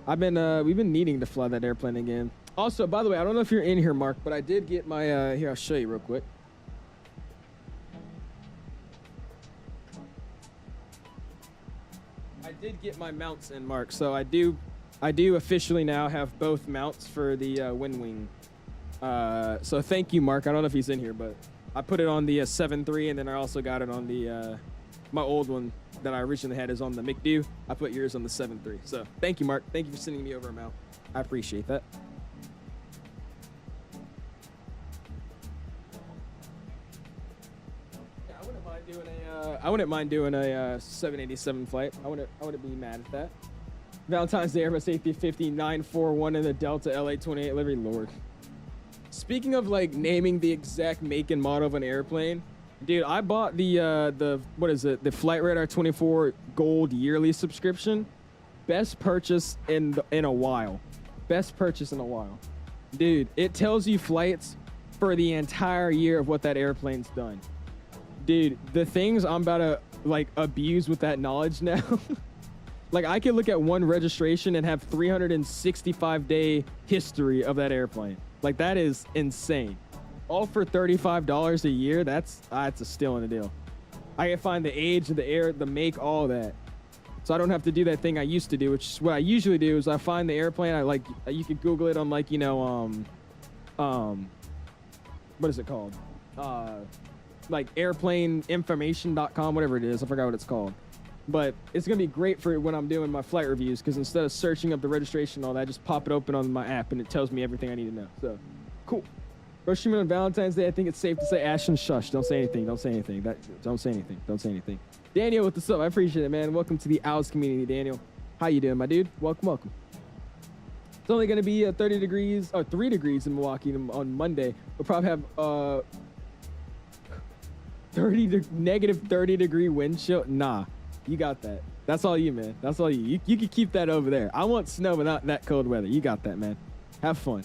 We've been needing to fly that airplane again. Also, by the way, I don't know if you're in here, Mark, but I did get my, here, I'll show you real quick. I did get my mounts in, Mark, so I do officially now have both mounts for the WINWING. So thank you, Mark. I don't know if he's in here, but I put it on the 7.3, and then I also got it on the my old one that I originally had is on the McDo. I put yours on the 7.3. So thank you, Mark. Thank you for sending me over a mount. I appreciate that. Yeah, I wouldn't mind doing a 787 flight. I wouldn't be mad at that. Valentine's Day Airbus A350 941 in the Delta LA28 livery. Lord. Speaking of like naming the exact make and model of an airplane, dude, I bought the what is it? The FLYBYWIRE A380 Gold yearly subscription. Best purchase in a while. Best purchase in a while. Dude, it tells you flights for the entire year of what that airplane's done. Dude, the things I'm about to like abuse with that knowledge now. Like I could look at one registration and have 365-day history of that airplane. Like that is insane. All for $35 a year. That's a steal in the deal. I can find the age of the air, the make, all that. So I don't have to do that thing I used to do, which is what I usually do is I find the airplane. I like, you could Google it on like, you know, what is it called? Like airplaneinformation.com, whatever it is. I forgot what it's called. But it's going to be great for when I'm doing my flight reviews because instead of searching up the registration and all that, I just pop it open on my app and it tells me everything I need to know. So, cool. Hiroshima on Valentine's Day, I think it's safe to say Ashton shush. Don't say anything. Don't say anything. Don't say anything. Don't say anything. Daniel, what's up? I appreciate it, man. Welcome to the Owls community, Daniel. How you doing, my dude? Welcome, welcome. It's only going to be 30 degrees, or 3 degrees in Milwaukee on Monday. We'll probably have negative 30 degree wind chill. Nah. You got that. That's all you, man. That's all you. You can keep that over there. I want snow but not that cold weather. You got that, man. Have fun.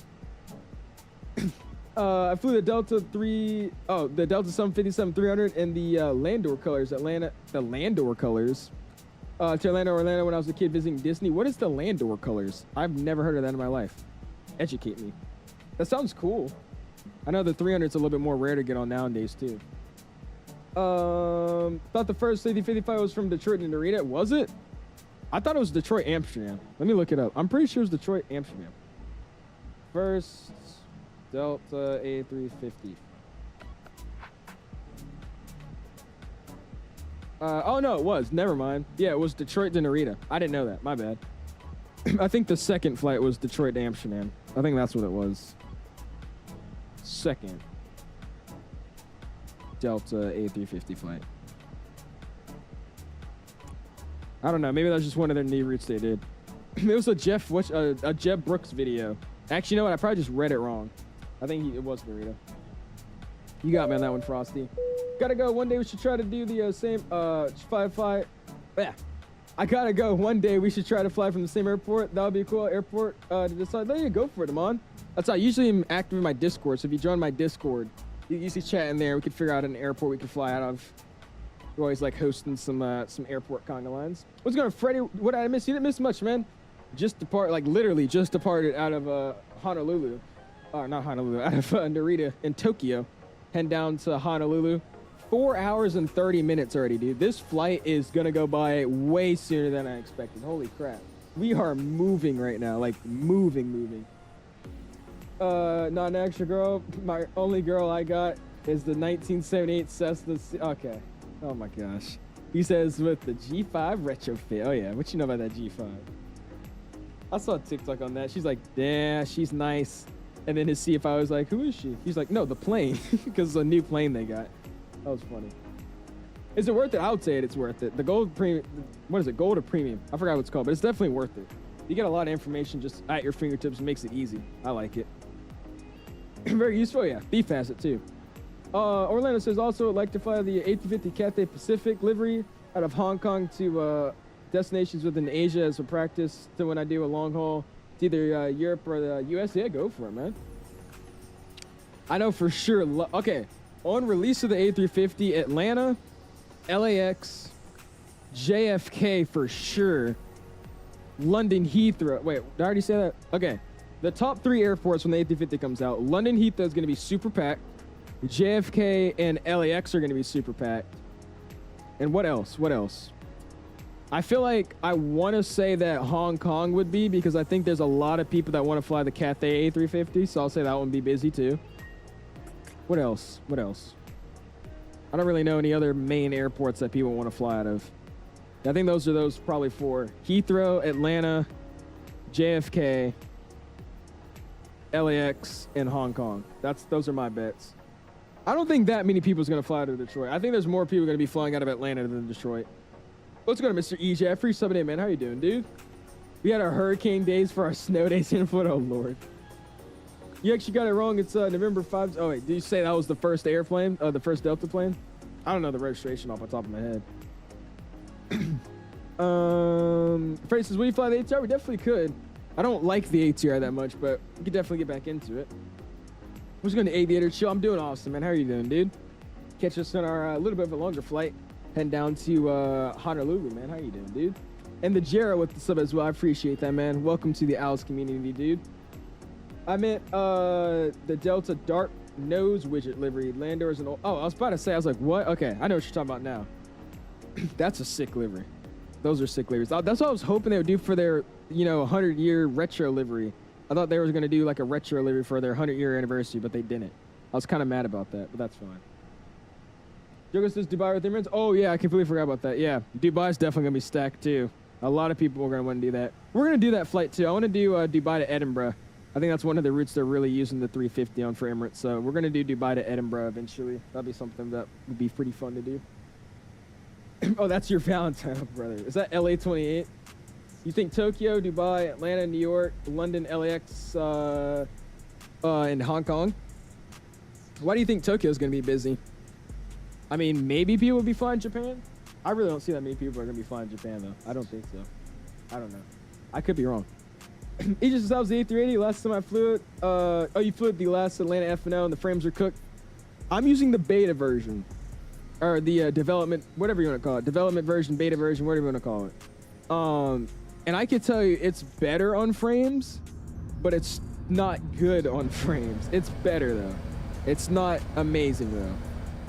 I flew the Delta 757-300 in the Landor colors, the Landor colors. To Orlando when I was a kid visiting Disney. What is the Landor colors? I've never heard of that in my life. Educate me. That sounds cool. I know the 300's a little bit more rare to get on nowadays too. Thought the first A350 was from Detroit to Narita. Was it? I thought it was Detroit, Amsterdam. Let me look it up. I'm pretty sure it was Detroit, Amsterdam. First Delta A350. Oh no, it was. Never mind. Yeah, it was Detroit to Narita. I didn't know that. My bad. I think the second flight was Detroit to Amsterdam. I think that's what it was. Second Delta A350 flight. I don't know. Maybe that was just one of their new routes they did. It was a Jeb Brooks video. Actually, you know what? I probably just read it wrong. I think it was Narita. You got me on that one, Frosty. Gotta go. One day we should try to do the same fly. Yeah. I gotta go. One day we should try to fly from the same airport. That would be a cool airport to decide. There you go for it, Amon. That's how I usually am active in my Discord. So if you join my Discord, you usually chat in there. We could figure out an airport we could fly out of. We're always like hosting some airport conga lines. What's going on, Freddie? What did I miss? You didn't miss much, man. Literally just departed out of Honolulu. Not Honolulu, out of Narita in Tokyo. Heading down to Honolulu. 4 hours and 30 minutes already, dude. This flight is going to go by way sooner than I expected. Holy crap. We are moving right now. Like, moving. Not an extra girl. My only girl I got is the 1978 Cessna. Okay. Oh my gosh. He says with the G5 retrofit. Oh yeah. What you know about that G5? I saw a TikTok on that. She's like, yeah, she's nice. And then his CFI was like, who is she? He's like, no, the plane. Because it's a new plane they got. That was funny. Is it worth it? I would say it's worth it. The gold premium. What is it? Gold or premium? I forgot what it's called, but it's definitely worth it. You get a lot of information just at your fingertips. It makes it easy. I like it. Very useful, yeah. Beef has it too. Orlando says also would like to fly the A350 Cathay Pacific livery out of Hong Kong to destinations within Asia as a practice to when I do a long haul. It's either Europe or the US. Yeah, go for it, man. I know for sure. Okay, on release of the A350, Atlanta, LAX, JFK for sure. London Heathrow. Wait, did I already say that? Okay. The top 3 airports when the A350 comes out. London Heathrow is going to be super packed. JFK and LAX are going to be super packed. And what else? What else? I feel like I want to say that Hong Kong would be, because I think there's a lot of people that want to fly the Cathay A350. So I'll say that one would be busy too. What else? What else? I don't really know any other main airports that people want to fly out of. I think those are probably 4. Heathrow, Atlanta, JFK, LAX, and Hong Kong. Those are my bets. I don't think that many people is going to fly out of Detroit. I think there's more people going to be flying out of Atlanta than Detroit. Let's go to Mr. E. Jeffrey. 7 man. How you doing, dude? We had our hurricane days for our snow days in Florida. Oh, Lord. You actually got it wrong. It's November 5th. Oh, wait. Did you say that was the first airplane? The first Delta plane? I don't know the registration off the top of my head. Freddy says, will you fly the ATR? We definitely could. I don't like the ATR that much, but we could definitely get back into it. We're just going to Aviator Chill. I'm doing awesome, man. How are you doing, dude? Catch us on our little bit of a longer flight. Heading down to Honolulu, man. How you doing, dude? And the Jera with the sub as well. I appreciate that, man. Welcome to the Owls community, dude. I meant the Delta Dark Nose Widget livery. Landers and... Oh, I was about to say, I was like, what? Okay, I know what you're talking about now. That's a sick livery. Those are sick liveries. That's what I was hoping they would do for their, 100-year retro livery. I thought they were going to do like a retro livery for their 100-year anniversary, but they didn't. I was kind of mad about that, but that's fine. Jogo says Dubai with Emirates. Oh, yeah, I completely forgot about that. Yeah, Dubai's definitely going to be stacked, too. A lot of people are going to want to do that. We're going to do that flight, too. I want to do Dubai to Edinburgh. I think that's one of the routes they're really using the 350 on for Emirates. So we're going to do Dubai to Edinburgh eventually. That'll be something that would be pretty fun to do. Oh, that's your Valentine, brother. Is that LA28? You think Tokyo, Dubai, Atlanta, New York, London, LAX, and Hong Kong? Why do you think Tokyo is going to be busy? I mean, maybe people will be flying Japan. I really don't see that many people are going to be flying Japan, though. I don't think so. I don't know. I could be wrong. Aegis says, I was the A380. Last time I flew it. Oh, you flew it the last Atlanta FNL and the frames are cooked. I'm using the beta version. Or the development, whatever you want to call it. Development version, beta version, whatever you want to call it. And I can tell you it's better on frames, but it's not good on frames. It's better, though. It's not amazing, though.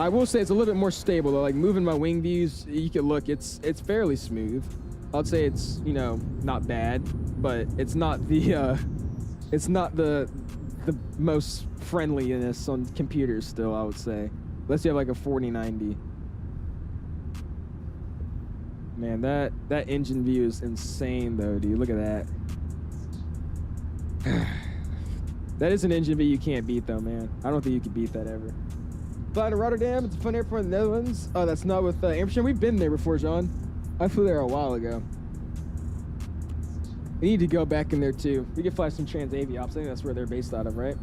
I will say it's a little bit more stable, though. Like, moving my wing views, you can look, it's fairly smooth. I'd say it's, not bad, but it's not the most friendliness on computers still, I would say. Unless you have like a 4090. Man, that engine view is insane though, dude. Look at that. That is an engine view you can't beat though, man. I don't think you can beat that ever. Flying to Rotterdam, it's a fun airport in the Netherlands. Oh, that's not with Amsterdam. We've been there before, John. I flew there a while ago. We need to go back in there too. We could fly some Transavia ops. I think that's where they're based out of, right?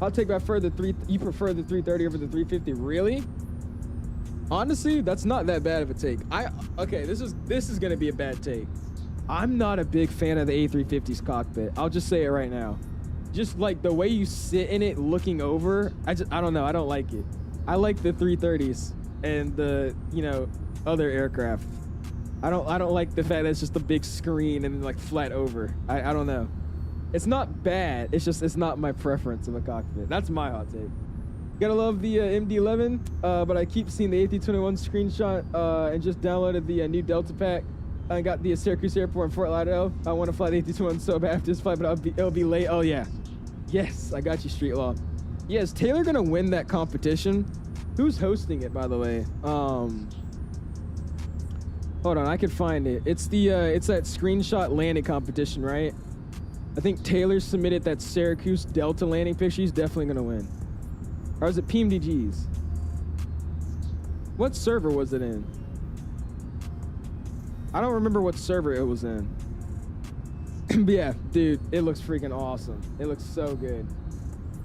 I'll take by far the you prefer the 330 over the 350, really? Honestly, that's not that bad of a take. Okay, this is gonna be a bad take. I'm not a big fan of the A350's cockpit. I'll just say it right now. Just like the way you sit in it looking over, I don't know, I don't like it. I like the 330s and the, other aircraft. I don't like the fact that it's just a big screen and like flat over. I don't know. It's not bad. It's just, it's not my preference of a cockpit. That's my hot take. Gotta love the MD-11, but I keep seeing the A321 screenshot and just downloaded the new Delta pack. I got the Syracuse Airport in Fort Lauderdale. I want to fly the A321 so bad after this flight, but it'll be late. Oh, yeah. Yes, I got you, Street Law. Yeah, is Taylor gonna win that competition? Who's hosting it, by the way? Hold on, I can find it. It's that screenshot landing competition, right? I think Taylor submitted that Syracuse Delta landing picture. He's definitely gonna win. Or is it PMDG's? What server was it in? I don't remember what server it was in. But yeah, dude, it looks freaking awesome. It looks so good.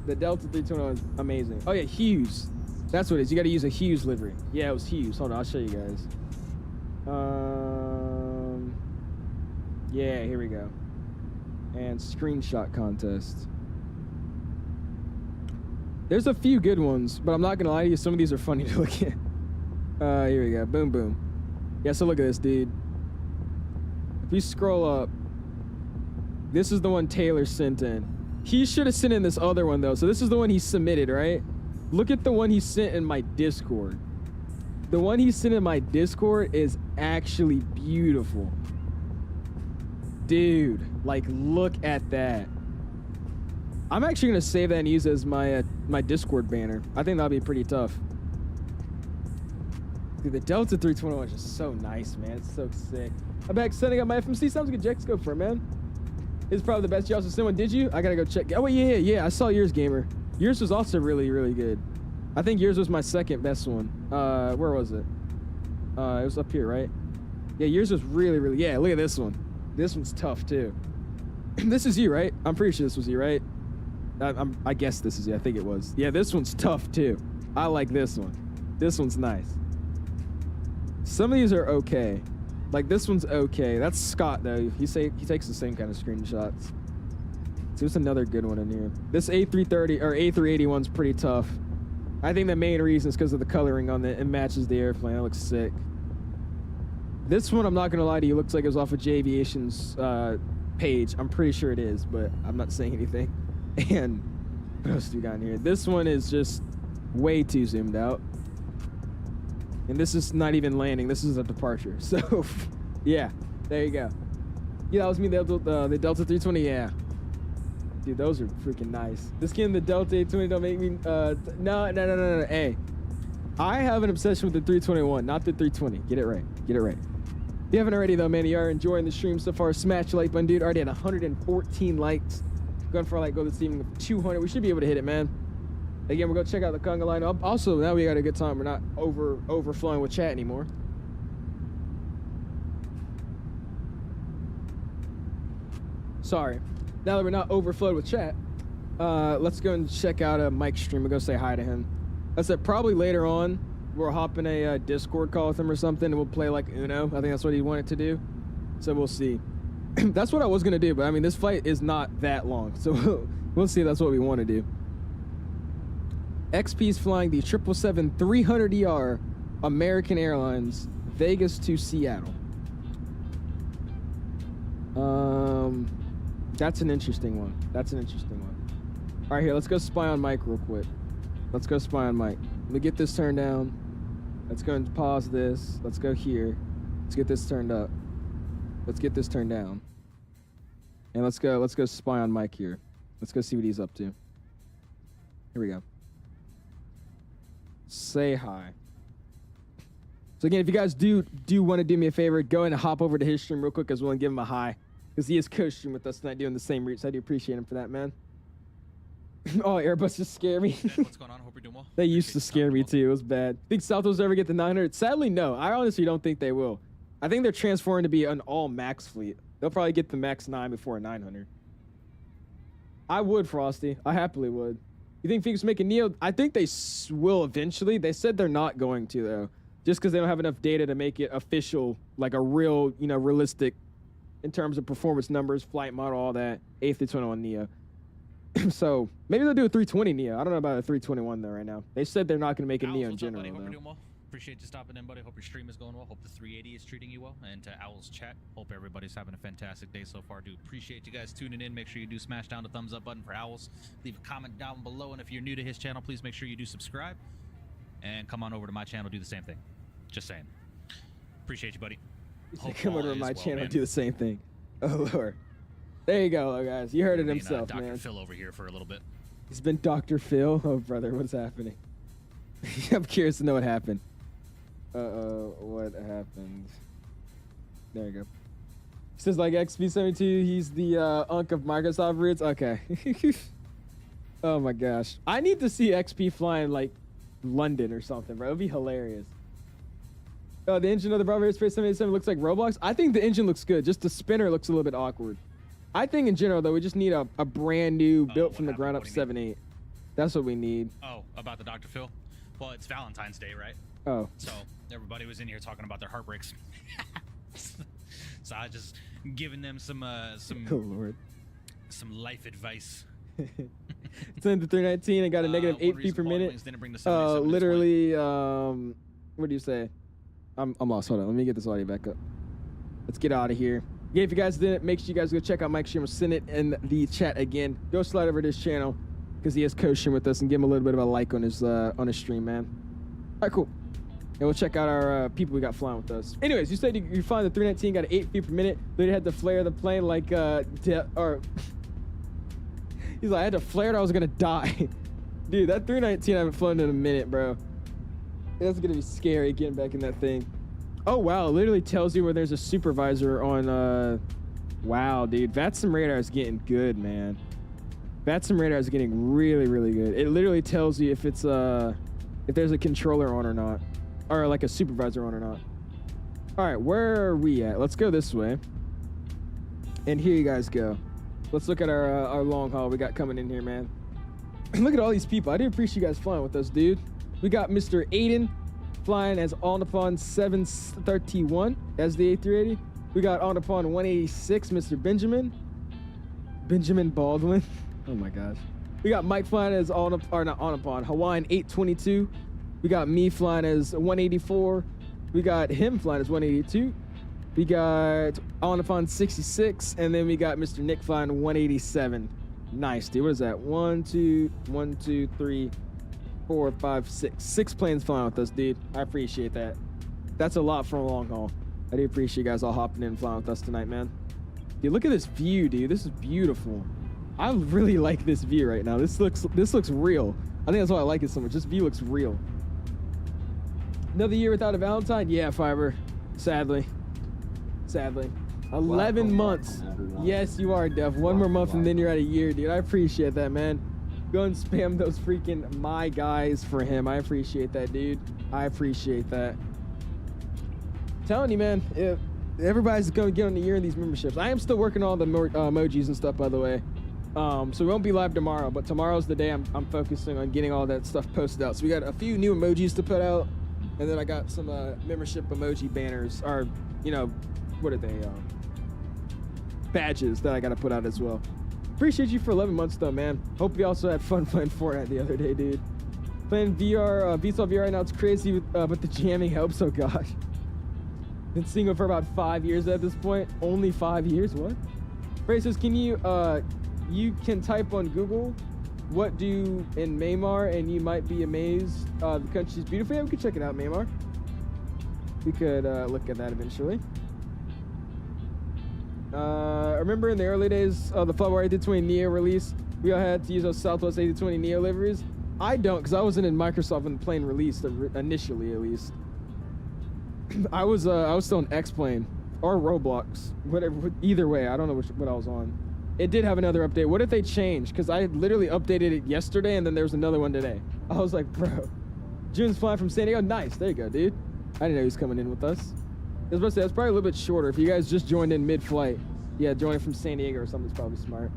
The Delta 321 is amazing. Oh yeah, Hughes. That's what it is. You gotta use a Hughes livery. Yeah, it was Hughes. Hold on, I'll show you guys. Yeah, here we go. And screenshot contest. There's a few good ones, but I'm not gonna lie to you, some of these are funny to look at. Here we go. Boom, boom. Yeah, so look at this, dude. If we scroll up, this is the one Taylor sent in. He should have sent in this other one, though. So this is the one he submitted, right? Look at the one he sent in my Discord. The one he sent in my Discord is actually beautiful. Dude, like, look at that. I'm actually gonna save that and use it as my my Discord banner. I think that'll be pretty tough. Dude, the Delta 321 is just so nice, man. It's so sick. I'm back setting up my FMC. Sounds like a Jack scope for it, man. It's probably the best. You also sent one, did you? I gotta go check. Oh, wait, yeah. I saw yours, gamer. Yours was also really, really good. I think yours was my second best one. Where was it? It was up here, right? Yeah, yours was really, really. Yeah, look at this one. This one's tough too. This is you, right? I'm pretty sure this was you, right? I guess this is you. I think it was. Yeah, this one's tough too. I like this one. This one's nice. Some of these are okay. Like this one's okay. That's Scott though. He takes the same kind of screenshots. So there's another good one in here. This A330 or A380 one's pretty tough. I think the main reason is because of the coloring on it. It matches the airplane. It looks sick. This one, I'm not gonna lie to you, looks like it was off of 𝐲𝐴Viation's page. I'm pretty sure it is, but I'm not saying anything. And what else do we got in here? This one is just way too zoomed out. And this is not even landing. This is a departure. So, yeah, there you go. Yeah, that was me, the Delta 320, yeah. Dude, those are freaking nice. This game, the Delta 820, don't make me, no. Hey, I have an obsession with the 321, not the 320. Get it right. Get it right. If you haven't already, though, man, you are enjoying the stream so far. Smash the like button, dude. Already at 114 likes. Going for a like goal this evening of 200. We should be able to hit it, man. Again, we're going to check out the conga line. Also, now we got a good time. We're not overflowing with chat anymore. Sorry. Now that we're not overflowed with chat, let's go and check out Mike's stream and go say hi to him. I said probably later on, we'll hop in a Discord call with him or something, and we'll play like Uno. I think that's what he wanted to do. So we'll see. That's what I was going to do, but I mean, this flight is not that long. So we'll see if that's what we want to do. XP's flying the 777-300ER American Airlines, Vegas to Seattle. That's an interesting one. That's an interesting one. All right, here, let's go spy on Mike real quick. Let's go spy on Mike. Let me get this turned down. Let's go and pause this. Let's go here. Let's get this turned up. Let's get this turned down. And let's go spy on Mike here. Let's go see what he's up to. Here we go. Say hi. So again, if you guys do want to do me a favor, go ahead and hop over to his stream real quick as well and give him a hi. Because he is co-streaming with us tonight doing the same routes. I do appreciate him for that, man. Oh, Airbus just scared me. Hey, what's going on? Hope you're doing well. They used to scare me too. It was bad. Think Southwest ever get the 900? Sadly, no. I honestly don't think they will. I think they're transforming to be an all-max fleet. They'll probably get the MAX 9 before a 900. I would, Frosty. I happily would. You think Phoenix make a Neo? I think they will eventually. They said they're not going to, though. Just because they don't have enough data to make it official, like a real, realistic in terms of performance numbers, flight model, all that. A321 Neo. So maybe they'll do a 320 Neo. I don't know about a 321 though right now. They said they're not going to make a Neo in general. Hope though. you're doing well. Appreciate you stopping in, buddy. Hope your stream is going well. Hope the 380 is treating you well. And to Owl's chat, hope everybody's having a fantastic day so far. Do appreciate you guys tuning in. Make sure you do smash down the thumbs up button for Owls. Leave a comment down below. And if you're new to his channel, please make sure you do subscribe. And come on over to my channel, do the same thing. Just saying. Appreciate you, buddy. Come over to my channel, do the same thing. Oh, Lord. There you go, guys. You heard it himself, Dr. man. Phil over here for a little bit. He's been Dr. Phil. Oh, brother, what's happening? I'm curious to know what happened. What happened? There you go. He says, like XP72, he's the unk of Microsoft roots. Okay. Oh, my gosh. I need to see XP flying, like, London or something, bro. It would be hilarious. Oh, the engine of the Bravo Space 787 looks like Roblox. I think the engine looks good. Just the spinner looks a little bit awkward. I think in general, though, we just need a brand new, built from the ground up 7.8. That's what we need. Oh, about the Dr. Phil? Well, it's Valentine's Day, right? Oh. So everybody was in here talking about their heartbreaks. So I just giving them some Oh Lord. some life advice. 10 to 319. I got a negative 8 feet per minute. Literally, what do you say? I'm lost. Hold on. Let me get this audio back up. Let's get out of here. Yeah, if you guys didn't, make sure you guys go check out Mike Stream. Send it in the chat again. Go slide over to his channel because he has 𝐂𝐨𝐳 with us and give him a little bit of a like on his stream, man. All right, cool. And we'll check out our people we got flying with us. Anyways, you said you flying the 319, got 8 feet per minute. Literally had to flare the plane like or he's like, I had to flare it, I was gonna die. Dude, that 319 I haven't flown in a minute, bro. That's gonna be scary getting back in that thing. Oh wow, it literally tells you where there's a supervisor on wow, dude. VATSIM radar is getting good, man. VATSIM radar is getting really, really good. It literally tells you if it's if there's a controller on or not. Or like a supervisor on or not. Alright, where are we at? Let's go this way. And here you guys go. Let's look at our long haul we got coming in here, man. Look at all these people. I do appreciate you guys flying with us, dude. We got Mr. Aiden flying as All Nippon 731 as the A380. We got All Nippon 186, Mr. Benjamin Baldwin. Oh my gosh. We got Mike flying as not All Nippon, Hawaiian 822. We got me flying as 184. We got him flying as 182. We got All Nippon 66, and then we got Mr. Nick flying 187. Nice, dude. What is that? 1, 2, 3, 4, 5, 6. 6 planes flying with us, dude. I appreciate that. That's a lot for a long haul. I do appreciate you guys all hopping in and flying with us tonight, man. Dude, look at this view, dude. This is beautiful. I really like this view right now. This looks real. I think that's why I like it so much. This view looks real. Another year without a Valentine? Yeah, Fiber. Sadly. 11 months. Yes, you are, Dev. One more month and then you're at a year, dude. I appreciate that, man. Go and spam those freaking my guys for him. I appreciate that, dude. I appreciate that. I'm telling you, man. Everybody's going to get on the year in these memberships. I am still working on the emojis and stuff, by the way. So we won't be live tomorrow, but tomorrow's the day I'm focusing on getting all that stuff posted out. So we got a few new emojis to put out. And then I got some membership emoji banners, or, you know, what are they? Badges that I got to put out as well. Appreciate you for 11 months, though, man. Hope you also had fun playing Fortnite the other day, dude. Playing VR, VSOL VR right now, it's crazy, but the jamming helps, oh gosh. Been single for about 5 years at this point. Only 5 years? What? Ray says, can you can type on Google, what do in Myanmar, and you might be amazed. The country's beautiful. Yeah, we could check it out, Myanmar. We could look at that eventually. Remember in the early days of the FLYBYWIRE A320 Neo release, we all had to use those Southwest A320 Neo liveries? I don't, because I wasn't in Microsoft when the plane released, initially at least. I was still on X-Plane or Roblox, whatever. Either way, I don't know what I was on. It did have another update. What if they changed? Because I literally updated it yesterday, and then there was another one today. I was like, bro. June's flying from San Diego. Nice. There you go, dude. I didn't know he was coming in with us. I was about to say, that's probably a little bit shorter. If you guys just joined in mid-flight, yeah, joining from San Diego or something's probably smart.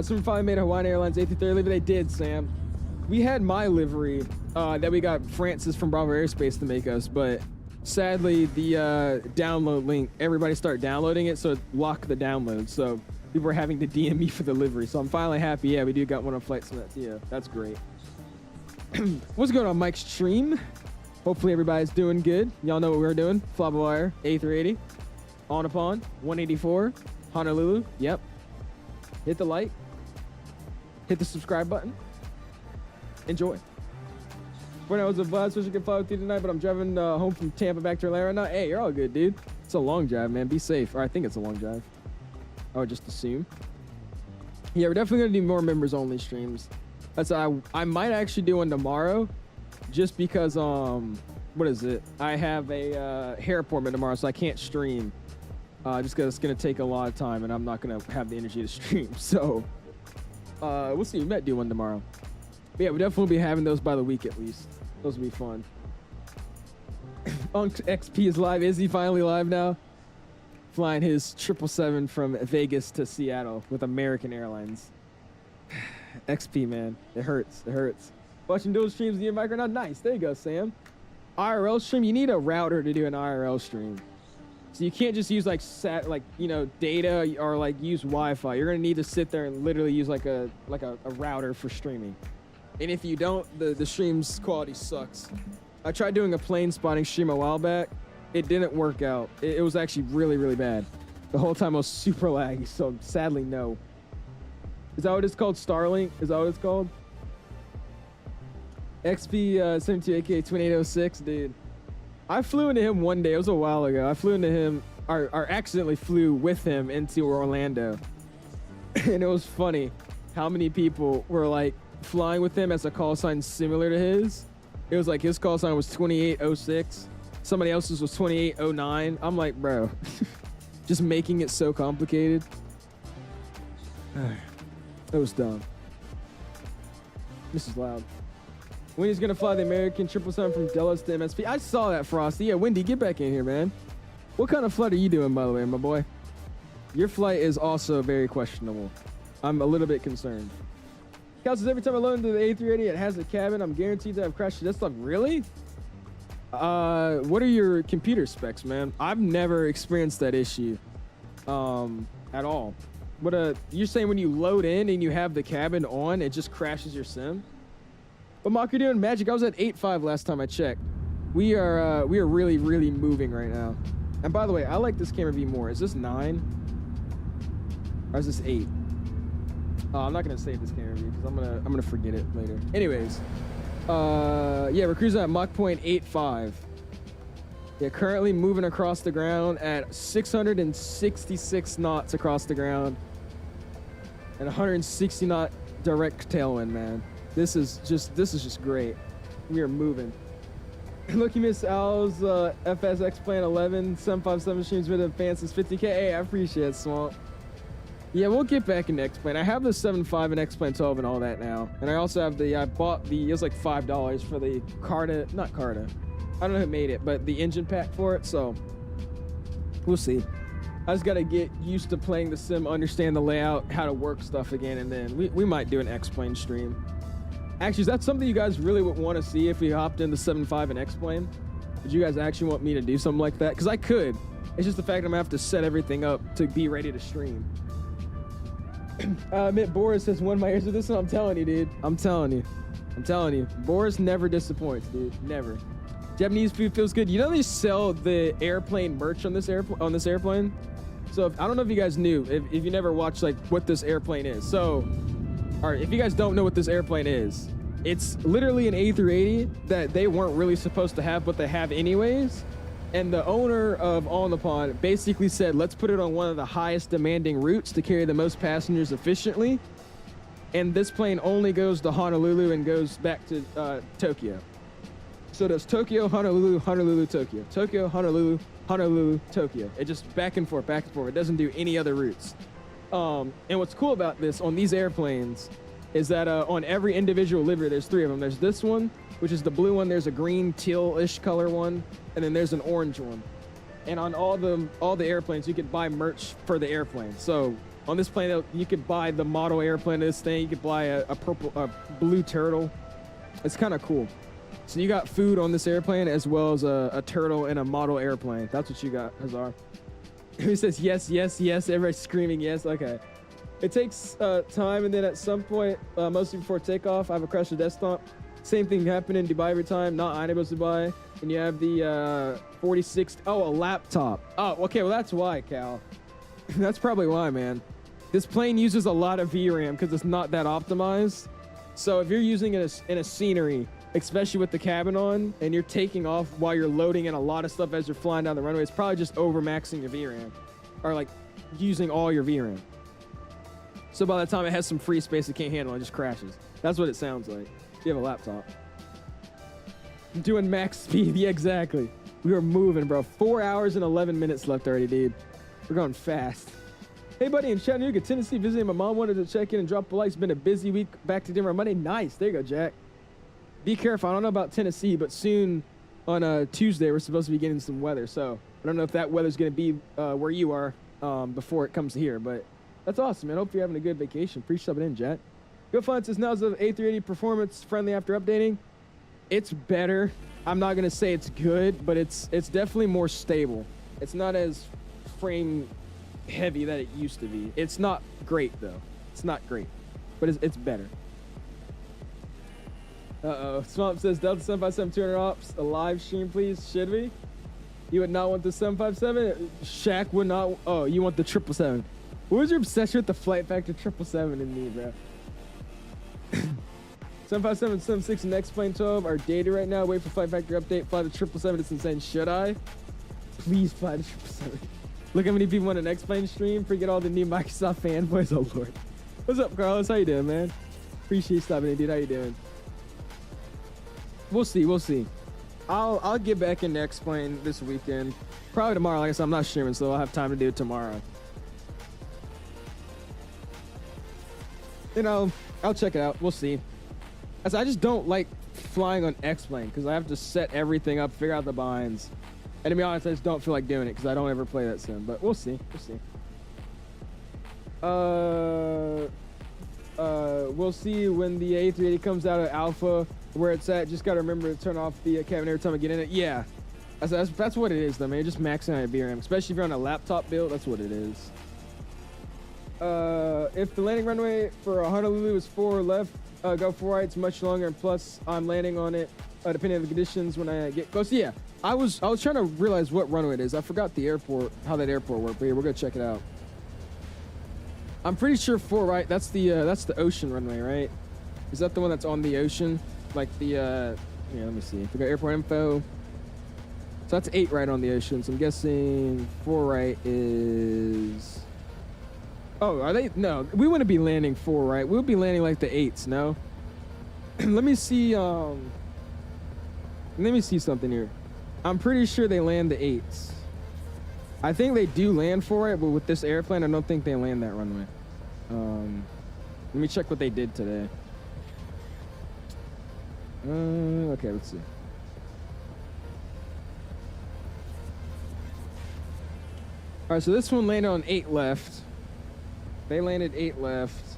Someone finally made a Hawaiian Airlines A330 livery. They did, Sam. We had my livery that we got Francis from Bravo Aerospace to make us, but sadly, the download link, everybody started downloading it, so it locked the download. So people were having to DM me for the livery. So I'm finally happy. Yeah, we do got one on Flight Summit. Yeah, that's great. What's going on, Mike's stream? Hopefully everybody's doing good. Y'all know what we're doing. FLYBYWIRE A380. All Nippon 184. Honolulu. Yep. Hit the like. Hit the subscribe button. Enjoy. When I was a vibe, so I could fly with you tonight, but I'm driving home from Tampa back to Atlanta right now. Hey, you're all good, dude. It's a long drive, man. Be safe. Or I think it's a long drive. I would just assume. Yeah, we're definitely going to do more members-only streams. That's I might actually do one tomorrow, just because, what is it? I have a hair appointment tomorrow, so I can't stream. Just because it's going to take a lot of time, and I'm not going to have the energy to stream. So, we'll see. We might do one tomorrow. But yeah, we'll definitely be having those by the week at least. Those will be fun. Unk XP is live. Is he finally live now? Flying his 777 from Vegas to Seattle with American Airlines. XP, man. It hurts. It hurts. Watching dual streams via micro now. Nice. There you go, Sam. IRL stream. You need a router to do an IRL stream. So you can't just use like data or like use Wi-Fi. You're gonna need to sit there and literally use like a router for streaming. And if you don't, the stream's quality sucks. I tried doing a plane spotting stream a while back. It didn't work out. It was actually really, really bad. The whole time I was super laggy, so sadly no. Is that what it's called? Starlink? Is that what it's called? XP72 aka 2806, dude. I flew into him one day. It was a while ago. I flew into him, or accidentally flew with him into Orlando. And it was funny how many people were like flying with him as a call sign similar to his. It was like his call sign was 2806. Somebody else's was 2809. I'm like, bro, just making it so complicated. That was dumb. This is loud. Wendy's gonna fly the American 777 from Dallas to MSP. I saw that, Frosty. Yeah, Wendy, get back in here, man. What kind of flight are you doing, by the way, my boy? Your flight is also very questionable. I'm a little bit concerned. Cal says every time I load into the A380, it has a cabin. I'm guaranteed to have crashed that stuff. Really? What are your computer specs, man? I've never experienced that issue at all. What you're saying when you load in and you have the cabin on, it just crashes your sim? What Mock you're doing, Magic? I was at 8.5 last time I checked. We are really, really moving right now. And by the way, I like this camera view more. Is this 9? Or is this 8? I'm not gonna save this camera view because I'm gonna forget it later. Anyways, yeah, we're cruising at Mach 0.85. Yeah, currently moving across the ground at 666 knots across the ground, and 160 knot direct tailwind, man. This is just great. We are moving. Look, you miss Al's FSX Plan 11 757 streams with advance is 50K. Hey, I appreciate it, Swamp. Yeah, we'll get back into X-Plane. I have the 7.5 and X-Plane 12 and all that now. And I also have I bought it was like $5 for the not Carta. I don't know who made it, but the engine pack for it, so we'll see. I just gotta get used to playing the sim, understand the layout, how to work stuff again, and then we might do an X-Plane stream. Actually, is that something you guys really would want to see if we hopped in the 7.5 and X-Plane? Would you guys actually want me to do something like that? Because I could. It's just the fact I'm gonna have to set everything up to be ready to stream. Mitt Boris says, one of my ears with this one. I'm telling you, dude. I'm telling you. Boris never disappoints, dude. Never. Japanese food feels good. You know they sell the airplane merch on this airplane. So I don't know if you guys knew, if you never watched like what this airplane is. So, all right, if you guys don't know what this airplane is, it's literally an A380 that they weren't really supposed to have, but they have anyways. And the owner of All in the Pond basically said, let's put it on one of the highest demanding routes to carry the most passengers efficiently. And this plane only goes to Honolulu and goes back to Tokyo. So it does Tokyo, Honolulu, Honolulu, Tokyo. Tokyo, Honolulu, Honolulu, Tokyo. It just back and forth, back and forth. It doesn't do any other routes. And what's cool about this on these airplanes is that on every individual livery, there's 3 of them. There's this one, which is the blue one. There's a green teal-ish color one, and then there's an orange one. And on all the airplanes, you could buy merch for the airplane. So on this plane, you could buy the model airplane of this thing. You could buy a blue turtle. It's kind of cool. So you got food on this airplane as well as a turtle and a model airplane. That's what you got, Hazar. He says yes, yes, yes. Everybody's screaming yes. Okay. It takes time, and then at some point, mostly before takeoff, I have a crash of desktop. Same thing happened in Dubai every time. Not Airbus Dubai. And you have the 46. Oh, a laptop. Oh, okay. Well, that's why, Cal. That's probably why, man. This plane uses a lot of VRAM because it's not that optimized. So if you're using it in a scenery, especially with the cabin on, and you're taking off while you're loading in a lot of stuff as you're flying down the runway, it's probably just overmaxing your VRAM, or like using all your VRAM. So by the time it has some free space it can't handle, it just crashes. That's what it sounds like. You have a laptop. I'm doing max speed. Yeah, exactly. We are moving, bro. 4 hours and 11 minutes left already, dude. We're going fast. Hey, buddy, in Chattanooga, Tennessee, visiting my mom. Wanted to check in and drop a like. It's been a busy week. Back to dinner on Monday. Nice. There you go, Jack. Be careful. I don't know about Tennessee, but soon on Tuesday, we're supposed to be getting some weather. So I don't know if that weather's going to be where you are before it comes here. But that's awesome, man. Hope you're having a good vacation. Appreciate subbing in, Jack. Go find says, now's the A380 performance friendly after updating. It's better. I'm not going to say it's good, but it's definitely more stable. It's not as frame heavy that it used to be. It's not great though. It's not great, but it's better. Swamp says Delta 757 200 ops a live stream, please. Should we? You would not want the 757. Shaq would not. Oh, you want the 777. What was your obsession with the flight factor 777 in me, bro? 757, 76, and X plane 12 are dated right now. Wait for flight factor update. Fly the 777. It's insane. Should I? Please fly the 777. Look how many people on an X plane stream. Forget all the new Microsoft fanboys. Oh lord. What's up, Carlos? How you doing, man? Appreciate you stopping in, dude. How you doing? We'll see. We'll see. I'll get back into X plane this weekend. Probably tomorrow. Like I said, I'm not streaming, so I'll have time to do it tomorrow. You know, I'll check it out. We'll see. As I just don't like flying on X-Plane because I have to set everything up, figure out the binds. And to be honest, I just don't feel like doing it because I don't ever play that sim. But we'll see. We'll see. We'll see when the A380 comes out of alpha where it's at. Just got to remember to turn off the cabin every time I get in it. Yeah. That's what it is, though, man. You're just maxing out your VRAM. Especially if you're on a laptop build, that's what it is. If the landing runway for Honolulu is 4 left, go 4 right, it's much longer, and plus I'm landing on it depending on the conditions when I get close. Yeah, I was trying to realize what runway it is. I forgot the airport, how that airport worked, but yeah, we're gonna check it out. I'm pretty sure 4 right, that's the ocean runway, right? Is that the one that's on the ocean? Like the yeah, let me see. We got airport info. So that's 8 right on the ocean. So I'm guessing 4 right is. Oh, are they? No, we wouldn't be landing 4 right. We'll be landing like the 8s, no? Let me see, let me see something here. I'm pretty sure they land the 8s. I think they do land 4 right, but with this airplane, I don't think they land that runway. Let me check what they did today. Okay, let's see. All right, so this one landed on 8 left. They landed 8 left.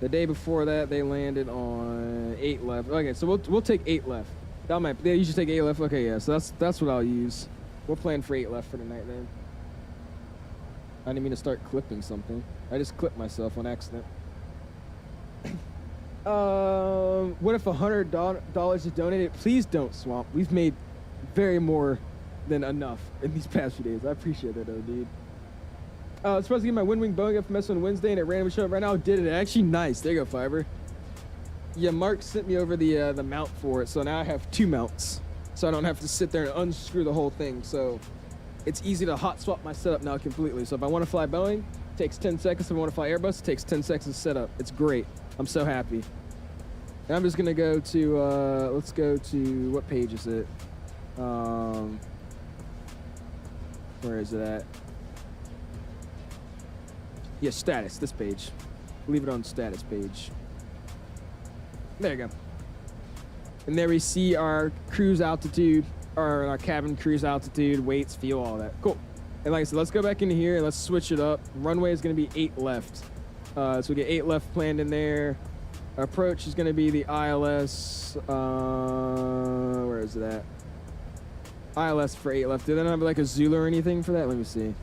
The day before that, they landed on 8 left. Okay, so we'll take 8 left. That might. Yeah, you should take 8 left. Okay, yeah. So that's what I'll use. We'll plan for 8 left for tonight, then. I didn't mean to start clipping something. I just clipped myself on accident. What if $100 is donated? Please don't, Swamp. We've made very more than enough in these past few days. I appreciate that, though, dude. I'm supposed to get my WINWING Boeing FMS on Wednesday, and it randomly showed up right now. Did it? Actually, nice. There you go, Fiber. Yeah, Mark sent me over the mount for it, so now I have 2 mounts, so I don't have to sit there and unscrew the whole thing. So it's easy to hot swap my setup now completely. So if I want to fly Boeing, it takes 10 seconds. If I want to fly Airbus, it takes 10 seconds to set up. It's great. I'm so happy. And I'm just gonna go to let's go to, what page is it? Where is it at? Yeah, status, this page. Leave it on status page. There you go. And there we see our cruise altitude, or our cabin cruise altitude, weights, fuel, all that. Cool. And like I said, let's go back into here and let's switch it up. Runway is gonna be 8 left. So we get 8 left planned in there. Our approach is gonna be the ILS, where is it at? ILS for 8 left. Do they not have like a Zulu or anything for that? Let me see.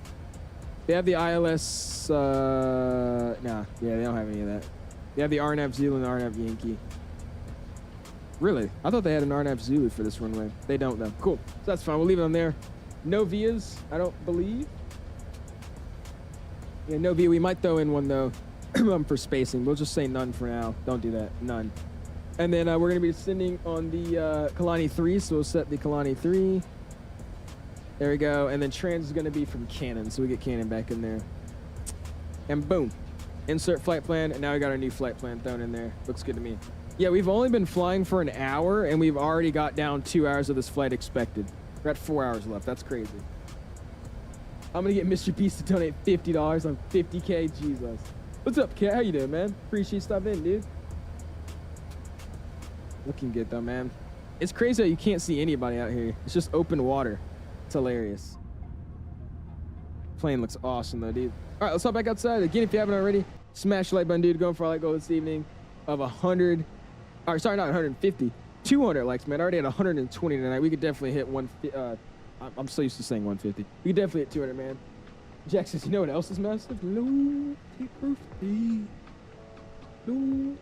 They have the ILS, nah, yeah, they don't have any of that. They have the RNAV Zulu and the RNAV Yankee. Really? I thought they had an RNAV Zulu for this runway. They don't, though. Cool. So that's fine. We'll leave it on there. No VIAs, I don't believe. Yeah, no VIA. We might throw in one, though, for spacing. We'll just say none for now. Don't do that. None. And then we're going to be sending on the Kalani 3, so we'll set the Kalani 3. There we go. And then trans is going to be from Canon, so we get Canon back in there. And boom. Insert flight plan, and now we got our new flight plan thrown in there. Looks good to me. Yeah, we've only been flying for an hour, and we've already got down 2 hours of this flight expected. We're at 4 hours left. That's crazy. I'm going to get Mr. Beast to donate $50 on 50K. Jesus. What's up, Kat? How you doing, man? Appreciate you stopping in, dude. Looking good, though, man. It's crazy that you can't see anybody out here. It's just open water. It's hilarious. Plane looks awesome, though, dude. All right, let's hop back outside. Again, if you haven't already, smash the like button, dude. Going for a like goal this evening of 100. Or sorry, not 150. 200 likes, man. I already had 120 tonight. We could definitely hit I'm so used to saying 150. We can definitely hit 200, man. Jack says, you know what else is massive? No, takeoff. No. Let me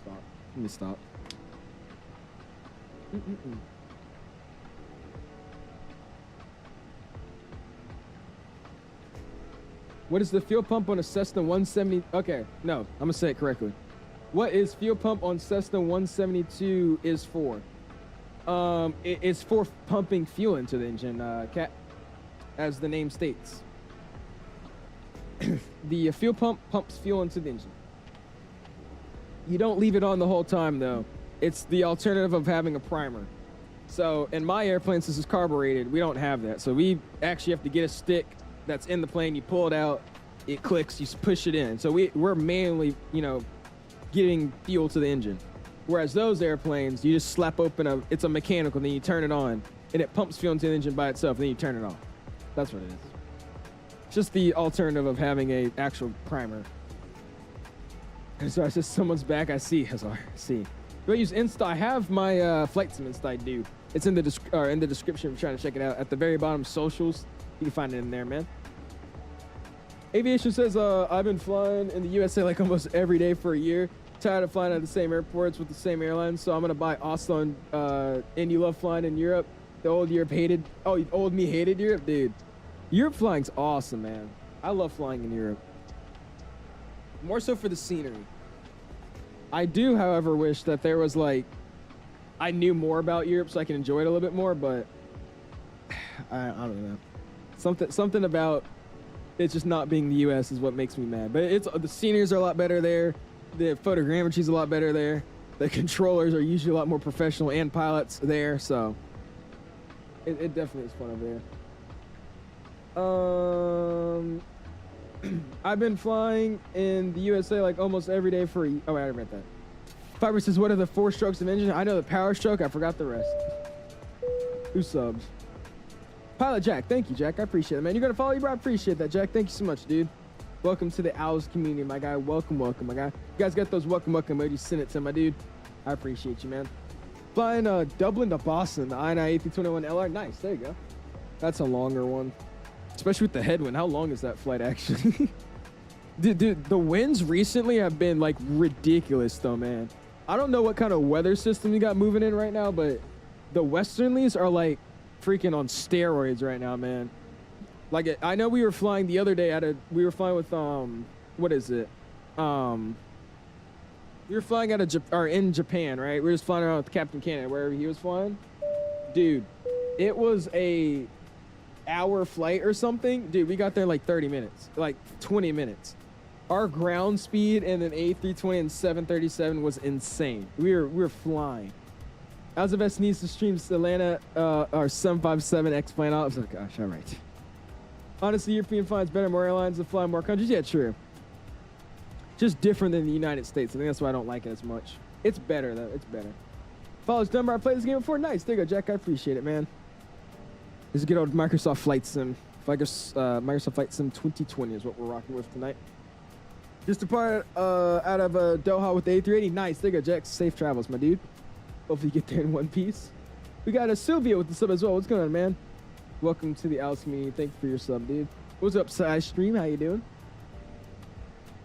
stop. Let me stop. What is the fuel pump on a Cessna 170? Okay, no, I'm gonna say it correctly. What is fuel pump on Cessna 172 is for? It's for pumping fuel into the engine, Cat, as the name states. The fuel pump pumps fuel into the engine. You don't leave it on the whole time, though. It's the alternative of having a primer. So in my airplane, since it's carbureted, we don't have that. So we actually have to get a stick that's in the plane. You pull it out, it clicks, you push it in. So we're manually, you know, getting fuel to the engine. Whereas those airplanes, you just slap open it's a mechanical, then you turn it on, and it pumps fuel into the engine by itself, and then you turn it off. That's what it is. It's just the alternative of having a actual primer. So I said, someone's back. I see, Hazar. I see. Do I use Insta? I have my FlightSim Insta. I do. It's in the description if you're trying to check it out. At the very bottom, socials. You can find it in there, man. Aviation says, I've been flying in the USA like almost every day for a year. Tired of flying at the same airports with the same airlines, so I'm gonna buy Oslo and you love flying in Europe. The old Europe hated. Oh, old me hated Europe, dude. Europe flying's awesome, man. I love flying in Europe. More so for the scenery. I do, however, wish that there was like I knew more about Europe so I can enjoy it a little bit more, but I don't know. Something about it just not being the U.S. is what makes me mad. But the sceneries are a lot better there. The photogrammetry's a lot better there. The controllers are usually a lot more professional, and pilots there, so it definitely is fun over there. I've been flying in the USA like almost every day for oh wait, I read that. Fiber says, what are the 4 strokes of engine? I know the power stroke, I forgot the rest. Who subs? Pilot Jack, thank you, Jack. I appreciate it, man. You're gonna follow you, bro? I appreciate that, Jack. Thank you so much, dude. Welcome to the Owls community, my guy. Welcome, welcome, my guy. You guys got those welcome emojis, send it to my dude. I appreciate you, man. Flying Dublin to Boston, the INI A321LR. Nice, there you go. That's a longer one. Especially with the headwind. How long is that flight, actually? Dude, the winds recently have been, like, ridiculous, though, man. I don't know what kind of weather system you got moving in right now, but the Westernlies are, like, freaking on steroids right now, man. Like, I know we were flying the other day we were flying with, what is it? We were flying in Japan, right? We were just flying around with Captain Canada, wherever he was flying. Dude, it was a hour flight or something. Dude, we got there in like 30 minutes, like 20 minutes. Our ground speed in an A320 and 737 was insane. We were flying. 𝐂𝐨𝐧𝐵 needs to stream Atlanta, our 757 X-plane ops. Oh gosh, all right. Honestly, European flies better, more airlines that fly more countries. Yeah, true. Just different than the United States. I think that's why I don't like it as much. It's better, though. It's better. Follows Dunbar. I played this game before. Nice. There you go, Jack. I appreciate it, man. This is good old Microsoft Flight Sim. Microsoft Flight Sim 2020 is what we're rocking with tonight. Just departed out of Doha with the A380. Nice. There you go, Jack. Safe travels, my dude. Hopefully you get there in one piece. We got a Sylvia with the sub as well. What's going on, man? Welcome to the Owls community. Thank you for your sub, dude. What's up, Side Stream? How you doing?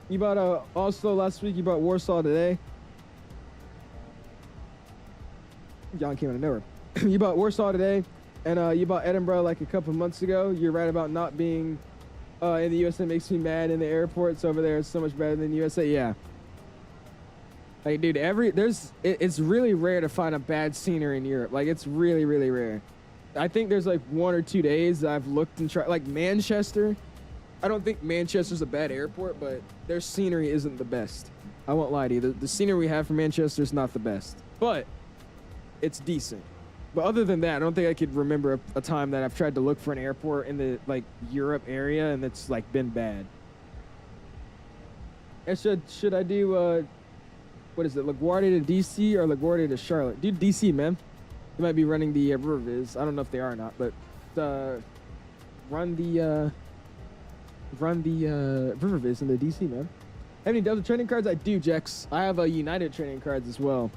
You bought Oslo last week. You bought Warsaw today. John came out of nowhere. You bought Warsaw today, and you bought Edinburgh like a couple months ago. You're right about not being in the USA. Makes me mad. In the airports over there, it's so much better than the USA. Yeah. Like, dude, it's really rare to find a bad scenery in Europe. Like, it's really, really rare. I think there's like 1 or 2 days that I've looked and tried. Like Manchester, I don't think Manchester's a bad airport, but their scenery isn't the best. I won't lie to you. The scenery we have for Manchester is not the best, but it's decent. But other than that, I don't think I could remember a time that I've tried to look for an airport in the like Europe area and it's like been bad. And should I do what is it, LaGuardia to DC or LaGuardia to Charlotte? Dude, DC, man. They might be running the RiverViz. I don't know if they are or not, but run the RiverViz in the DC, man. Have any Delta trading cards? I do, Jex. I have United trading cards as well.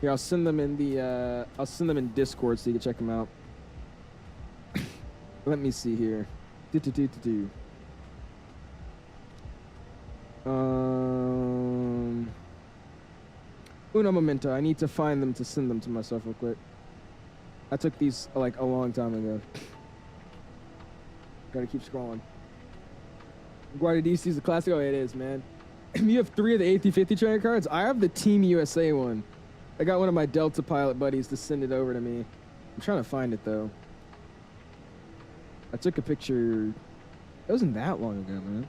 Here, I'll send them in Discord so you can check them out. Let me see here. Uno momento. I need to find them to send them to myself real quick. I took these like a long time ago. Gotta keep scrolling. Guardia DC is a classic. Oh, it is, man. You have 3 of the A350 training cards. I have the Team USA one. I got one of my Delta pilot buddies to send it over to me. I'm trying to find it though. I took a picture. It wasn't that long ago, man.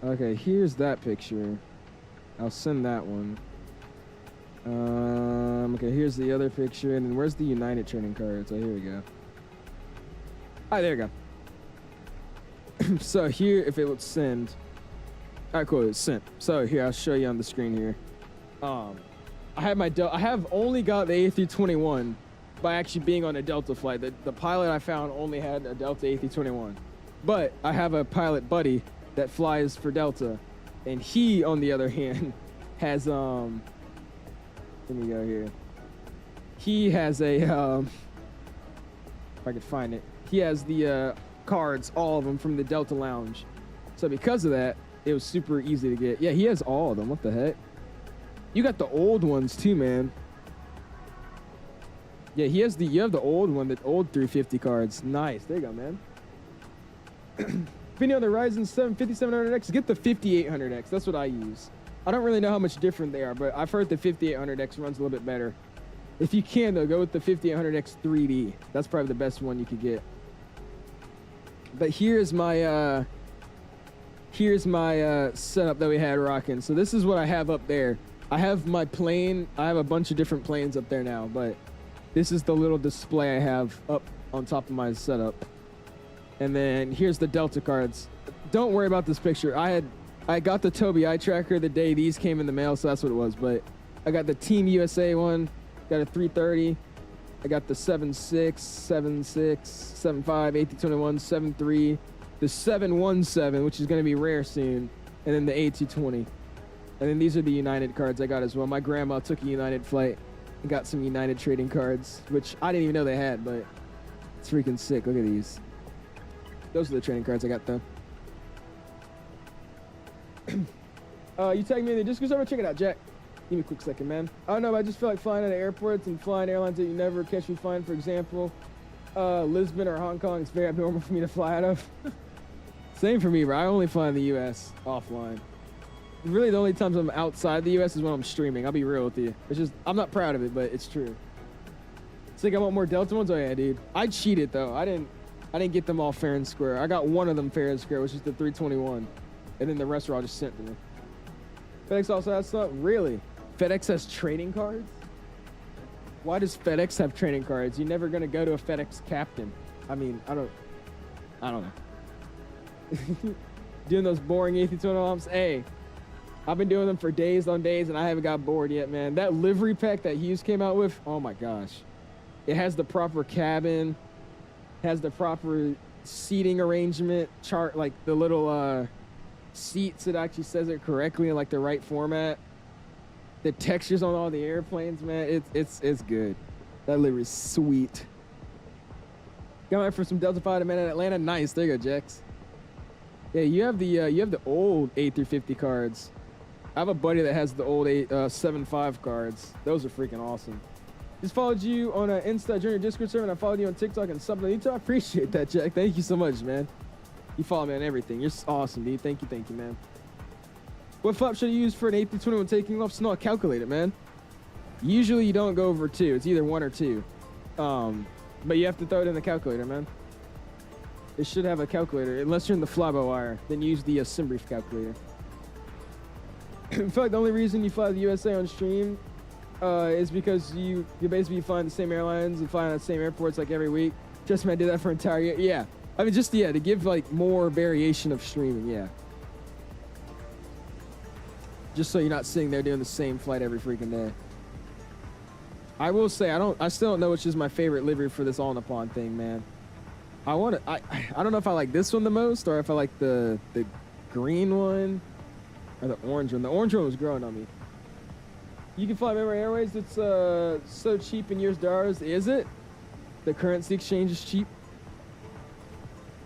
Okay, here's that picture. I'll send that one. Okay, here's the other picture. And then where's the United training cards? Oh, here we go. All right, there we go. So here, if it would send. All right, cool, it's sent. So here, I'll show you on the screen here. I have only got the A321 by actually being on a Delta flight. The pilot I found only had a Delta A321. But I have a pilot buddy that flies for Delta, and he, on the other hand, has let me go here. He has a if I could find it. He has the cards, all of them from the Delta Lounge. So because of that, it was super easy to get. Yeah, he has all of them. What the heck? You got the old ones too, man. Yeah, you have the old one, the old 350 cards. Nice. There you go, man. If you know the Ryzen 7 5700X, get the 5800X. That's what I use. I don't really know how much different they are, but I've heard the 5800X runs a little bit better. If you can, though, go with the 5800X 3D. That's probably the best one you could get. But here's my setup that we had rocking. So this is what I have up there. I have my plane. I have a bunch of different planes up there now, but this is the little display I have up on top of my setup. And then here's the Delta cards. Don't worry about this picture. I got the Tobii eye tracker the day these came in the mail, so that's what it was. But I got the Team USA one, got a 330. I got the 76, 76, 75, 1821, 73, the 717, which is going to be rare soon, and then the A220. And then these are the United cards I got as well. My grandma took a United flight and got some United trading cards, which I didn't even know they had, but it's freaking sick. Look at these. Those are the trading cards I got, though. You tagged me in the Discord server. Check it out, Jack. Give me a quick second, man. I don't know, but I just feel like flying out of airports and flying airlines that you never catch me flying. For example, Lisbon or Hong Kong. It's very abnormal for me to fly out of. Same for me, bro. I only fly in the U.S. offline. Really, the only times I'm outside the U.S. is when I'm streaming. I'll be real with you. It's just, I'm not proud of it, but it's true. Think I want more Delta ones? Oh, yeah, dude. I cheated, though. I didn't get them all fair and square. I got one of them fair and square, which is the 321. And then the rest were all just sent to me. FedEx also has stuff? Really? FedEx has trading cards? Why does FedEx have trading cards? You're never gonna go to a FedEx captain. I mean, I don't know. Doing those boring A320 lumps. Hey, I've been doing them for days on days and I haven't got bored yet, man. That livery pack that Hughes came out with, oh my gosh. It has the proper cabin, has the proper seating arrangement chart, like the little seats. It actually says it correctly in like the right format. The textures on all the airplanes, man, it's good. That livery's sweet. Got mine for some Delta Fighter, man, in Atlanta. Nice. There you go, Jex. Yeah, you have the old A350 cards. I have a buddy that has the old 75 cards. Those are freaking awesome. Just followed you on Insta, join your Discord server, and I followed you on TikTok and something on YouTube. I appreciate that, Jack. Thank you so much, man. You follow me on everything. You're awesome, dude. Thank you, man. What flap should I use for an A320 when taking off? So no, calculate it, man. Usually you don't go over 2. It's either 1 or 2. But you have to throw it in the calculator, man. It should have a calculator. Unless you're in the FLYBYWIRE, then use the SimBrief calculator. I feel like the only reason you fly the USA on stream is because you basically flying the same airlines and flying at the same airports like every week. Just man, I did that for an entire year. Yeah. I mean, just, yeah, to give like more variation of streaming, yeah. Just so you're not sitting there doing the same flight every freaking day. I will say, I still don't know which is my favorite livery for this All Nippon thing, man. I don't know if I like this one the most or if I like the green one or the orange one. The orange one was growing on me. You can fly Memory Airways. It's so cheap in US dollars. Is it? The currency exchange is cheap.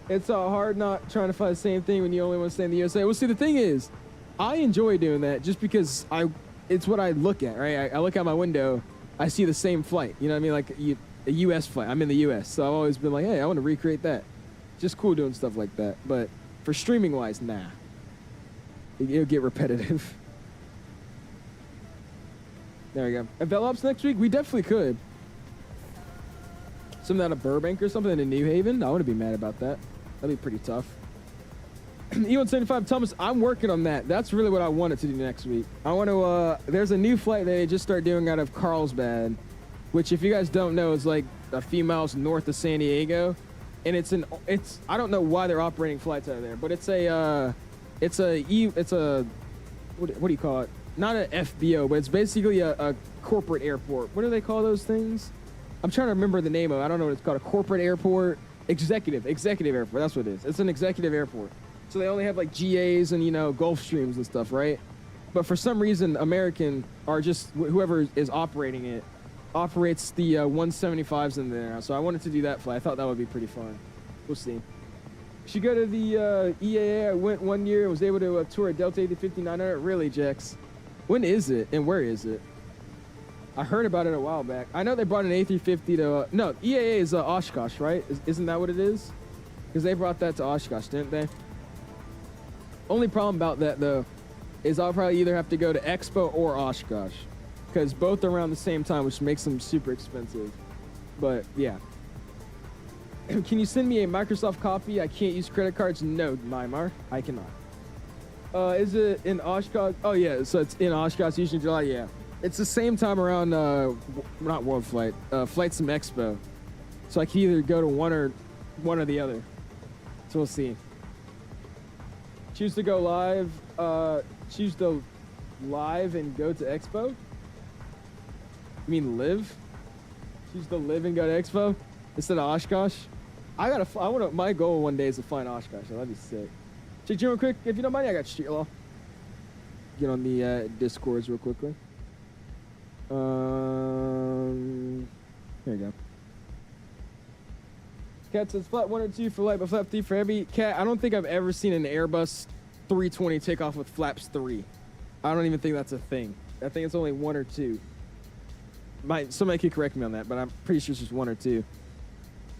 It's hard not trying to fly the same thing when you only want to stay in the USA. Well, see, the thing is, I enjoy doing that just because it's what I look at, right? I look out my window, I see the same flight. You know what I mean? Like a US flight. I'm in the US, so I've always been like, hey, I want to recreate that. Just cool doing stuff like that. But for streaming wise, nah. It'll get repetitive. There we go. Envelopes next week? We definitely could. Something out of Burbank or something in New Haven? I wouldn't be mad about that. That'd be pretty tough. E175 Thomas, I'm working on that. That's really what I wanted to do next week. I want to, there's a new flight that they just started doing out of Carlsbad, which if you guys don't know is like a few miles north of San Diego. And it's I don't know why they're operating flights out of there, but it's a what do you call it? Not an FBO, but it's basically a corporate airport. What do they call those things? I'm trying to remember the name of it. I don't know what it's called. A corporate airport. Executive airport. That's what it is. It's an executive airport. So they only have like GAs and, you know, Gulfstreams and stuff, right? But for some reason, American or just whoever is operating it operates the 175s in there. So I wanted to do that flight. I thought that would be pretty fun. We'll see. Should go to the EAA. I went one year. Was able to tour a Delta 85900. Really, Jex? When is it and where is it? I heard about it a while back. I know they brought an A350 to... no, EAA is Oshkosh, right? Isn't that what it is? Because they brought that to Oshkosh, didn't they? Only problem about that, though, is I'll probably either have to go to Expo or Oshkosh. Because both are around the same time, which makes them super expensive. But, yeah. Can you send me a Microsoft copy? I can't use credit cards. No, Mymar. I cannot. Is it in Oshkosh? Oh, yeah. So it's in Oshkosh, usually July. Yeah. It's the same time around, not World Flight, Flight Sim Expo. So I can either go to one or the other. So we'll see. Choose to go live. Choose to live and go to Expo. You mean live? Choose to live and go to Expo instead of Oshkosh. My goal one day is to fly in Oshkosh. So that'd be sick. Check you real quick. If you don't mind, I got street law. Get on the Discords real quickly. Here we go. Cat says flat 1 or 2 for light, but flap 3 for heavy. Cat, I don't think I've ever seen an Airbus 320 take off with flaps 3. I don't even think that's a thing. I think it's only 1 or 2. Somebody could correct me on that, but I'm pretty sure it's just 1 or 2.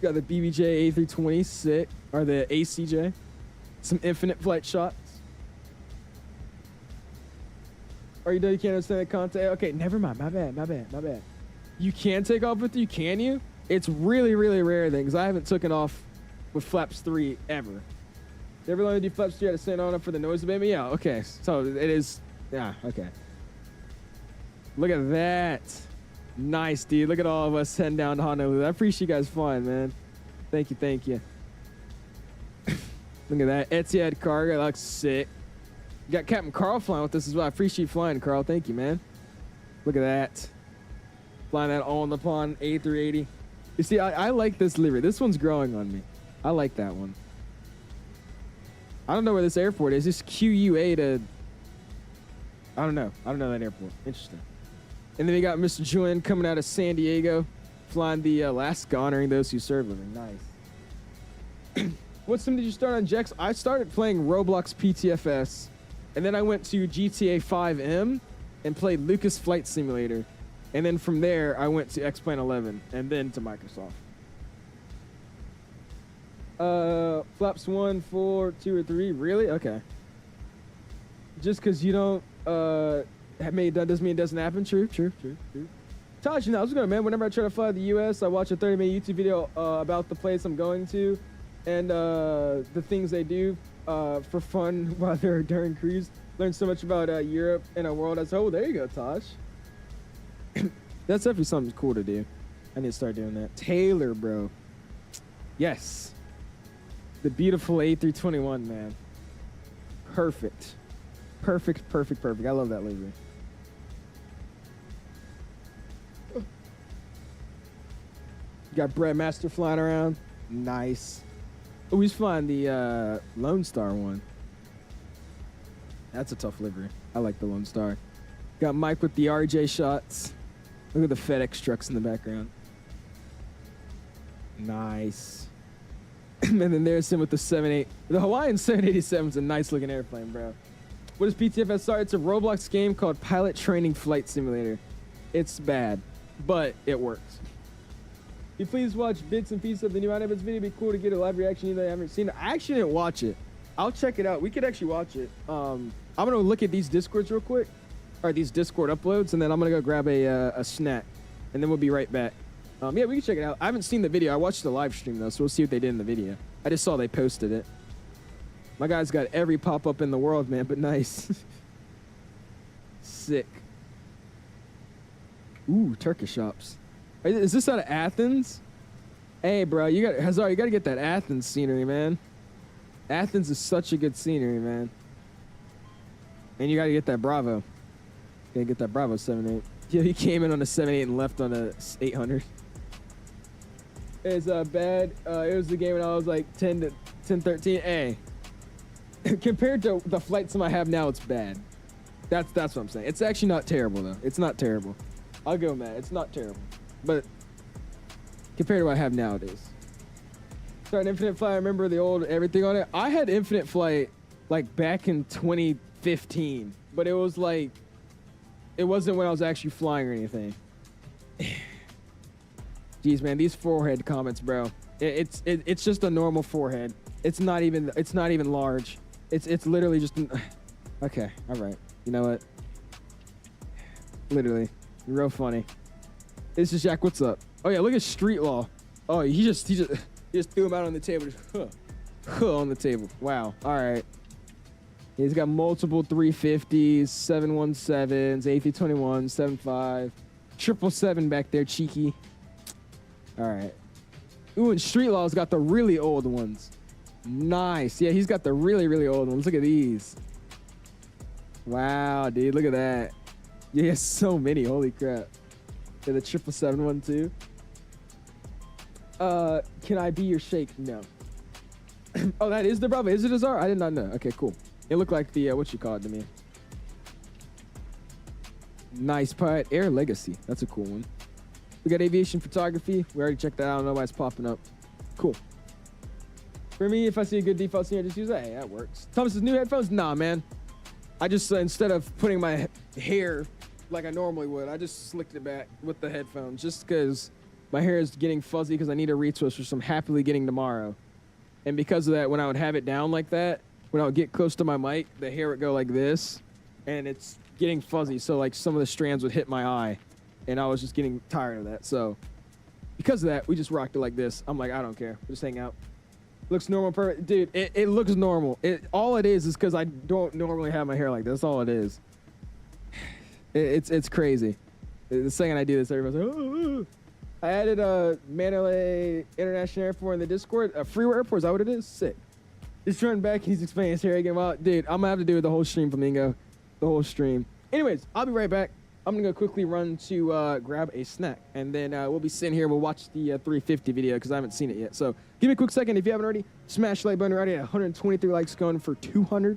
Got the BBJ A320 sick, or the ACJ. Some infinite flight shots. Are you done? You can't understand the content? Okay, never mind. My bad. You can take off with you, can you? It's really, really rare then, because I haven't taken off with flaps 3 ever. You ever learn to do flaps 3 out of Santa Ana for the noise baby? Yeah, okay. So it is, yeah, okay. Look at that. Nice, dude. Look at all of us heading down to Honolulu. I appreciate you guys flying, man. Thank you. Look at that. Etihad cargo. That looks sick. You got Captain Carl flying with us as well. I appreciate you flying, Carl. Thank you, man. Look at that. Flying that all in the pond A380. You see, I like this livery. This one's growing on me. I like that one. I don't know where this airport is. This QUA to... I don't know that airport. Interesting. And then we got Mr. Julian coming out of San Diego, flying the Alaska, honoring those who serve living. Nice. What sim did you start on, Jex? I started playing Roblox PTFS, and then I went to GTA 5M and played Lucas Flight Simulator. And then from there, I went to X-Plane 11, and then to Microsoft. Flaps 1, 4, 2, or 3. Really? Okay. Just because you don't have made it done doesn't mean it doesn't happen. True. Taj, you know, I was going to, man, whenever I try to fly to the U.S., I watch a 30-minute YouTube video about the place I'm going to and the things they do for fun while they're during cruise. Learn so much about Europe and a world as a whole. There you go, Taj. That's definitely something cool to do. I need to start doing that. Taylor, bro. Yes. The beautiful A321, man. Perfect. Perfect. I love that livery. You got Brett Master flying around. Nice. Oh, he's flying the Lone Star one. That's a tough livery. I like the Lone Star. Got Mike with the RJ shots. Look at the FedEx trucks in the background. Nice. And then there's him with the 78. The Hawaiian 787 is a nice looking airplane, bro. What is PTFSR? It's a Roblox game called Pilot Training Flight Simulator. It's bad, but it works. Can you please watch bits and pieces of the new Airbus video? It'd be cool to get a live reaction either I haven't seen it. I actually didn't watch it. I'll check it out. We could actually watch it. I'm gonna look at these Discords real quick. Or these Discord uploads, and then I'm gonna go grab a snack, and then we'll be right back. Yeah, we can check it out. I haven't seen the video. I watched the live stream though, so we'll see what they did in the video. I just saw they posted it. My guy's got every pop-up in the world, man, but nice. Sick. Ooh, Turkish shops. Is this out of Athens? Hey, bro, you gotta get that Athens scenery, man. Athens is such a good scenery, man. And you gotta get that Bravo. Gotta get that Bravo 78. Yeah, he came in on a 78 and left on a 800. It's bad. It was the game when I was like 10, 13. Hey, compared to the flight sim I have now, it's bad. That's what I'm saying. It's actually not terrible though. It's not terrible. I'll go mad. It's not terrible, but compared to what I have nowadays. Sorry, Infinite Flight. I remember the old everything on it. I had Infinite Flight like back in 2015, but it was like. It wasn't when I was actually flying or anything. Jeez, man, these forehead comments, bro. It's just a normal forehead. It's not even large. It's literally just okay, all right. You know what? Literally, real funny. This is Jack. What's up? Oh yeah, look at Street Law. Oh, he just threw him out on the table. Just, on the table. Wow. All right. He's got multiple 350s, 717s, A321s, 75, 777 back there, cheeky. All right. Ooh, and Street Law's got the really old ones. Nice. Yeah, he's got the really, really old ones. Look at these. Wow, dude, look at that. Yeah, he has so many. Holy crap. Yeah, the 777 one too. Can I be your shake? No. Oh, that is the Bravo. Is it a Czar? I did not know. Okay, cool. It looked like the, what you call it to me. Nice part. Air Legacy. That's a cool one. We got aviation photography. We already checked that out. I don't know why it's popping up. Cool. For me, if I see a good default scene, I just use that. Hey, that works. Thomas says, new headphones? Nah, man. I just, instead of putting my hair like I normally would, I just slicked it back with the headphones just because my hair is getting fuzzy because I need a retwist, which I'm happily getting tomorrow. And because of that, when I would have it down like that, when I would get close to my mic, the hair would go like this, and it's getting fuzzy, so like some of the strands would hit my eye, and I was just getting tired of that. So because of that, we just rocked it like this. I'm like, I don't care. We'll just hang out. Looks normal, perfect. Dude, it looks normal. All it is because I don't normally have my hair like this. That's all it is. It's crazy. The second I do this, everybody's like, oh. I added Mandalay International Airport in the Discord. Freeware Airport, is that what it is? Sick. Just running back, he's explaining his hair again. Well, dude, I'm gonna have to do the whole stream, Flamingo. The whole stream. Anyways, I'll be right back. I'm gonna go quickly run to grab a snack, and then we'll be sitting here. We'll watch the 350 video because I haven't seen it yet. So give me a quick second if you haven't already. Smash the like button. We're already at 123 likes, going for 200.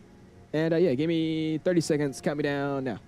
And yeah, give me 30 seconds. Count me down now.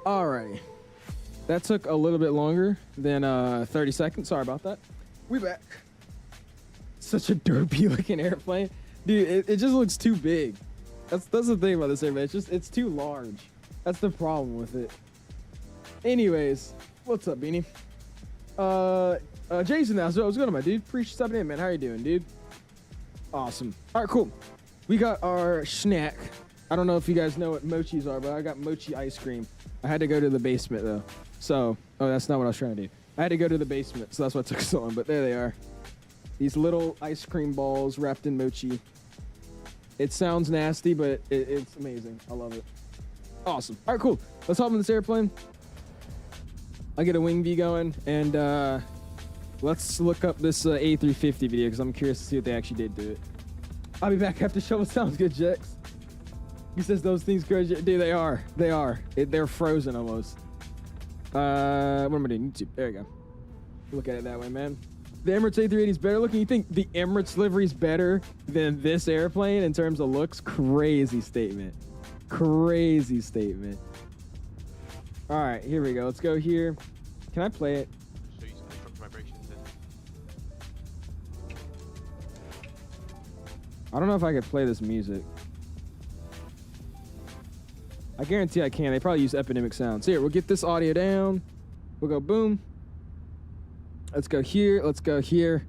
Alrighty. That took a little bit longer than 30 seconds. Sorry about that. We back. Such a derpy looking airplane. Dude, it just looks too big. That's the thing about this airplane. It's too large. That's the problem with it. Anyways, what's up, Beanie? Jason, what's going on, my dude? Appreciate stepping in, man. How you doing, dude? Awesome. All right, cool. We got our snack. I don't know if you guys know what mochis are, but I got mochi ice cream. I had to go to the basement, though. So, oh, that's not what I was trying to do. I had to go to the basement, so that's why it took so long. But there they are. These little ice cream balls wrapped in mochi. It sounds nasty, but it's amazing. I love it. Awesome. All right, cool. Let's hop in this airplane. I'll get a wing V going, and let's look up this A350 video because I'm curious to see what they actually did to it. I'll be back after show. Sounds good, Jex. He says those things crazy. Dude, they are. They are. They're frozen almost. What am I doing? YouTube. There you go. Look at it that way, man. The Emirates A380 is better looking. You think the Emirates livery is better than this airplane in terms of looks? Crazy statement. Crazy statement. All right, here we go. Let's go here. Can I play it? So you some vibrations in. I don't know if I could play this music. I guarantee I can. They probably use epidemic sounds. Here, we'll get this audio down. We'll go boom. Let's go here. Let's go here.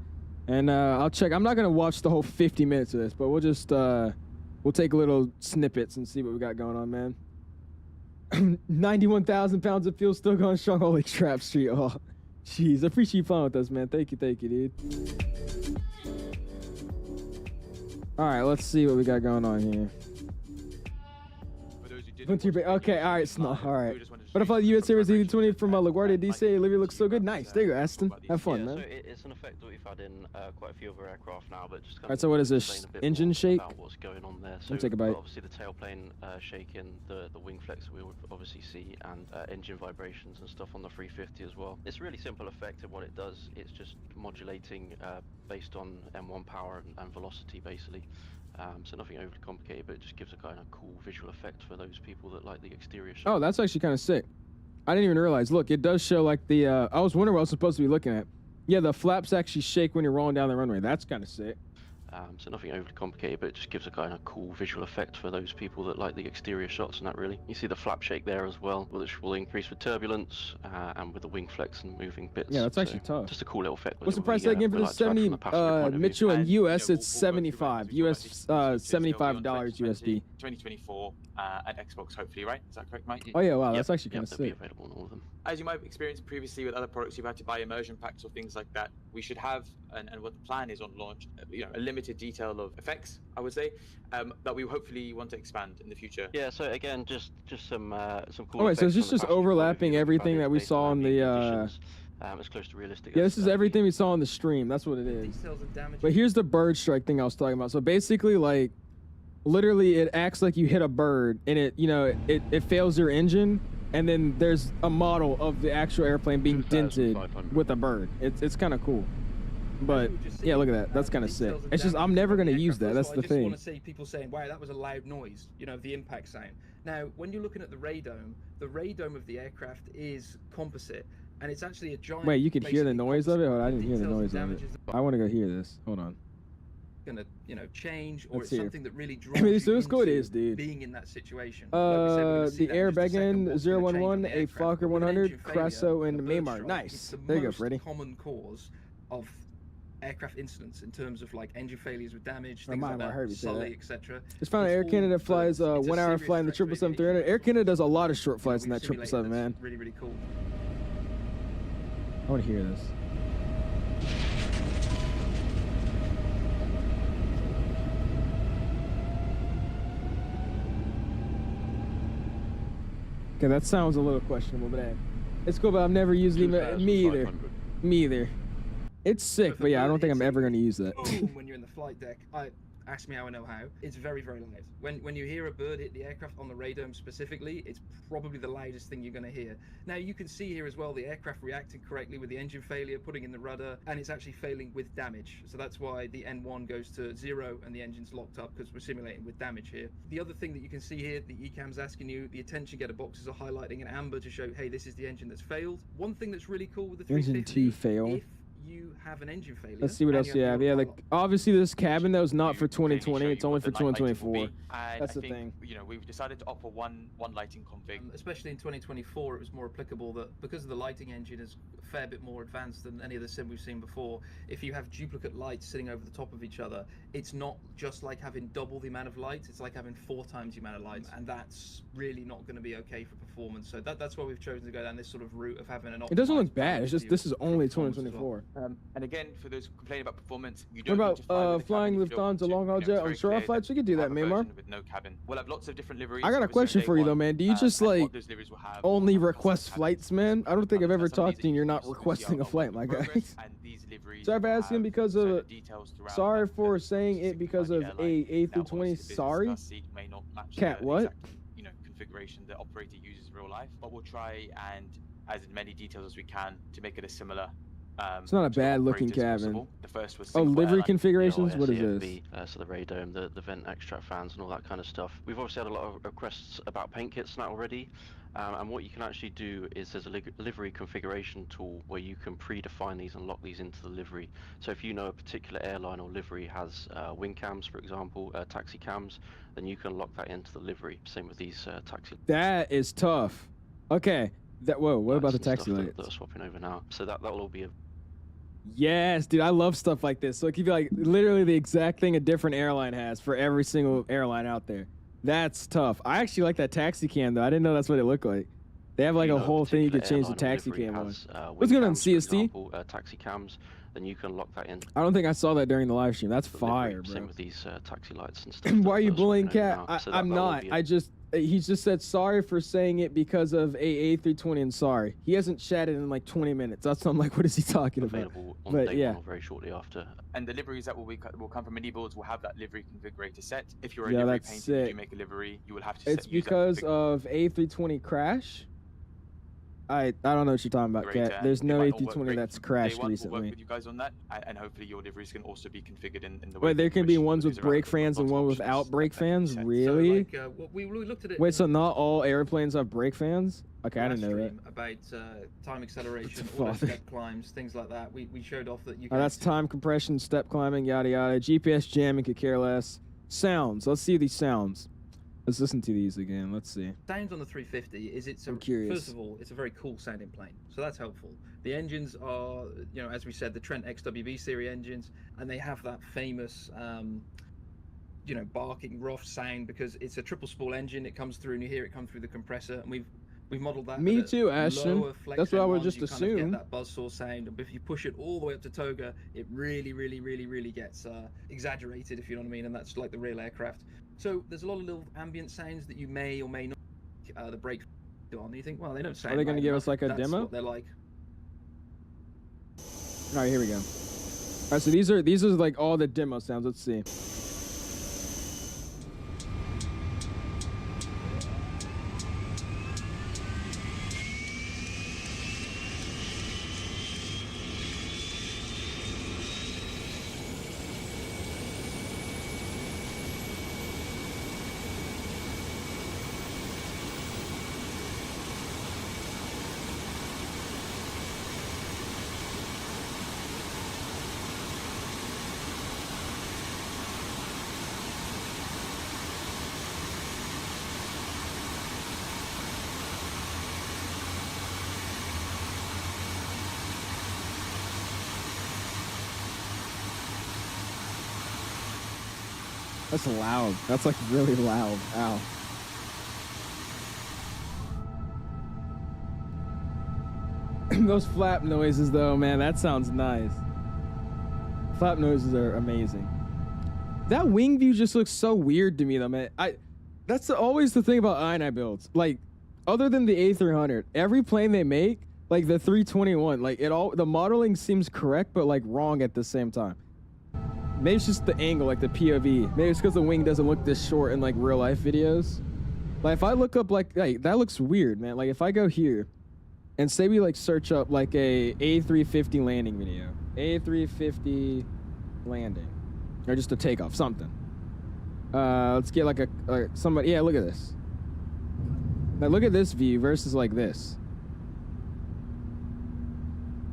And I'll check. I'm not going to watch the whole 50 minutes of this, but we'll just, we'll take little snippets and see what we got going on, man. 91,000 pounds of fuel still going strong. Holy crap, Street. Oh, jeez. I appreciate you playing with us, man. Thank you, dude. All right, let's see what we got going on here. Okay, all right, all right. But I thought the U.S. Series E20 from LaGuardia DC Olivia looks so good. Nice. There you go, Aston. Have fun, man. So it's an effect that we've had in quite a few other aircraft now, but just kind all right, so what is this? Engine shake? About what's going on there. So take a bite. Obviously the tailplane shaking, the wing flex we would obviously see, and engine vibrations and stuff on the 350 as well. It's a really simple effect, and what it does, it's just modulating based on M1 power and velocity, basically. So nothing overly complicated, but it just gives a kind of cool visual effect for those people that like the exterior shots. Oh, that's actually kind of sick. I didn't even realize. Look, it does show like the, I was wondering what I was supposed to be looking at. Yeah, the flaps actually shake when you're rolling down the runway. That's kind of sick. So nothing overly complicated, but it just gives a kind of cool visual effect for those people that like the exterior shots and that really. You see the flap shake there as well, which will increase with turbulence and with the wing flex and moving bits. Yeah, that's actually tough. Just a cool little effect. What's the price again for the 70 Mitchell and US? It's 75. US $75 USD. 2024 at Xbox, hopefully, right? Is that correct, Mike? Oh yeah, wow, that's actually kind of sick. Be available on all of them. As you might have experienced previously with other products, you've had to buy immersion packs or things like that. We should have, and what the plan is on launch, a limited detail of effects, I would say, that we hopefully want to expand in the future. Yeah, so again, just some cool. Oh wait, so is this just overlapping everything that we saw on the as close to realistic. Yeah, this is everything we saw on the stream. That's what it is. But here's the bird strike thing I was talking about. So basically, like, literally, it acts like you hit a bird, and it fails your engine, and then there's a model of the actual airplane being dented with a bird. It's kind of cool. But yeah, look at that. That's kind of sick. It's just I'm never gonna use that. That's the thing. I just want to see people saying, "Wow, that was a loud noise." The impact sound. Now, when you're looking at the radome of the aircraft is composite, and it's actually a giant. Wait, you could hear the noise of it? Oh, I didn't hear the noise of it. I want to go hear this. Hold on. Gonna change, or it's something that really draws so it's cool it is, dude. Being in that situation. The Airbegan 011, a Fokker 100, Crasso, and Maymar. Nice. There you go, Freddy. Common cause of aircraft incidents in terms of like engine failures with damage, things like that, sully, etc. It's found Air Canada flies 1 hour flight in the 777-300. Air Canada does a lot of short flights in that 777, man. Really, really cool. I want to hear this. Okay, that sounds a little questionable, but hey, it's cool. But I've never used it. Me either. It's sick, but yeah, I don't think I'm ever going to use that. When you're in the flight deck, ask me how I know how. It's very, very loud. When you hear a bird hit the aircraft on the radome specifically, it's probably the loudest thing you're going to hear. Now you can see here as well the aircraft reacted correctly with the engine failure, putting in the rudder, and it's actually failing with damage. So that's why the N1 goes to 0 and the engine's locked up, because we're simulating with damage here. The other thing that you can see here, the ECAM's asking you, the attention getter boxes are highlighting in amber to show, hey, this is the engine that's failed. One thing that's really cool with the 350, Engine 2 fail. if you have an engine failure. Let's see what else you have. Yeah, like obviously this cabin that was not for clearly 2020. show It's you only what for the night lighting will 2024. be. And That's I the think, thing. you know, we've decided to opt for one lighting config. Especially in 2024, it was more applicable that because the lighting engine is a fair bit more advanced than any of the sim we've seen before, if you have duplicate lights sitting over the top of each other, it's not just like having double the amount of lights, it's like having 4 times the amount of lights, and that's really not going to be okay for performance. So that's why we've chosen to go down this sort of route of having an. It doesn't look optimized bad. It's just this is only performance as 2024. well. And again, for those complaining about performance, you What don't need about to fly with a flying cabin if you don't want Lufthansa to. long haul You know, jet it's on very short clear flights? that We could do that, have a Maymar. version with no cabin. We'll have lots of different liveries. I got a obviously, question on for day you though, one, man. Do you just and what like those liveries will have only will have request custom flights, cabins. man? I don't think I've ever Some of talked these to you and you're not liveries requesting a obviously flight, are my in guy. progress, and these liveries Sorry for will asking have because certain of. details throughout Sorry them for that saying it specific because by of the a airline. Now, A320. obviously, the business Sorry. class seat may not match Cat, the what? exact, you know, configuration the operator uses in real life, but we'll try and add as many details as we can to make it a similar. It's not a to the bad looking operators cabin. possible. The first was Oh, Singapore livery Airlines. configurations? The What is RJAA, this? so the radome, the vent extract fans and all that kind of stuff. We've obviously had a lot of requests about paint kits now already. And what you can actually do is there's a livery configuration tool where you can predefine these and lock these into the livery. So if you know a particular airline or livery has wing cams, for example, taxi cams, then you can lock that into the livery. Same with these taxi. That is tough. Okay. Whoa, what about the taxi lights? That are swapping over now. So that will all be a. Yes, dude, I love stuff like this. So it could be like literally the exact thing a different airline has for every single airline out there. That's tough. I actually like that taxi cam though. I didn't know that's what it looked like. They have like a whole thing you could change the taxi cam on. What's going on, CST? Taxi cams, then you can lock that in. I don't think I saw that during the live stream. That's fire, bro. Same with these taxi lights and stuff. Why are you bullying Cat? So I'm not. He just said sorry for saying it because of a A320 and sorry. He hasn't chatted in like 20 minutes. That's why I'm like, what is he talking about? On But day yeah. one or very shortly after. And the liveries that will come from mini builds will have that livery configurator set. If you're a Yeah, livery that's painter, sick. if you make a livery, you will have to It's use that because config. of A320 crash. I don't know what you're talking about, Great, Cat. There's it no might not work A320 great that's from day crashed one. We'll work recently. with you guys on that, and hopefully your liveries can also be configured in the way. Wait, there can be which ones with is around brake the fans and lots of one options without that brake can be fans? set. Really? So like, we looked at it. Wait, so not all airplanes have brake fans? Okay, I didn't know that. About time acceleration, What the auto fuck? step climbs, things like that. We showed off that you Oh, can. that's time compression, step climbing, yada yada. GPS jamming, could care less. Sounds. Let's see these sounds. Let's listen to these again. Let's see. Sounds on the 350 is I'm curious. First of all, it's a very cool sounding plane, so that's helpful. The engines are, you know, as we said, the Trent XWB series engines, and they have that famous, you know, barking rough sound because it's a triple spool engine. It comes through, and you hear it come through the compressor, and we've modeled that. Me but at too, Ashton. lower flex That's what I would N1s, just you kind of assume. get that buzzsaw sound, and if you push it all the way up to Toga, it really gets exaggerated, if you know what I mean, and that's like the real aircraft. So there's a lot of little ambient sounds that you may or may not the brake on. And you think, well, they don't sound. Are they going to loud give enough. us like a That's demo? what they're like. All right, here we go. All right, so these are like all the demo sounds. Let's see. That's loud. That's like really loud. Ow. Those flap noises though, man, that sounds nice. Flap noises are amazing. That wing view just looks so weird to me though, man. That's always the thing about INI builds. Like, other than the A300, every plane they make, like the 321, like the modeling seems correct, but like wrong at the same time. Maybe it's just the angle, like the POV. Maybe it's because the wing doesn't look this short in like real life videos. Like if I look up like that looks weird, man. Like if I go here and say we like search up like a A350 landing video, A350 landing, or just a takeoff, something. Let's get like somebody. Yeah, look at this. Now look at this view versus like this.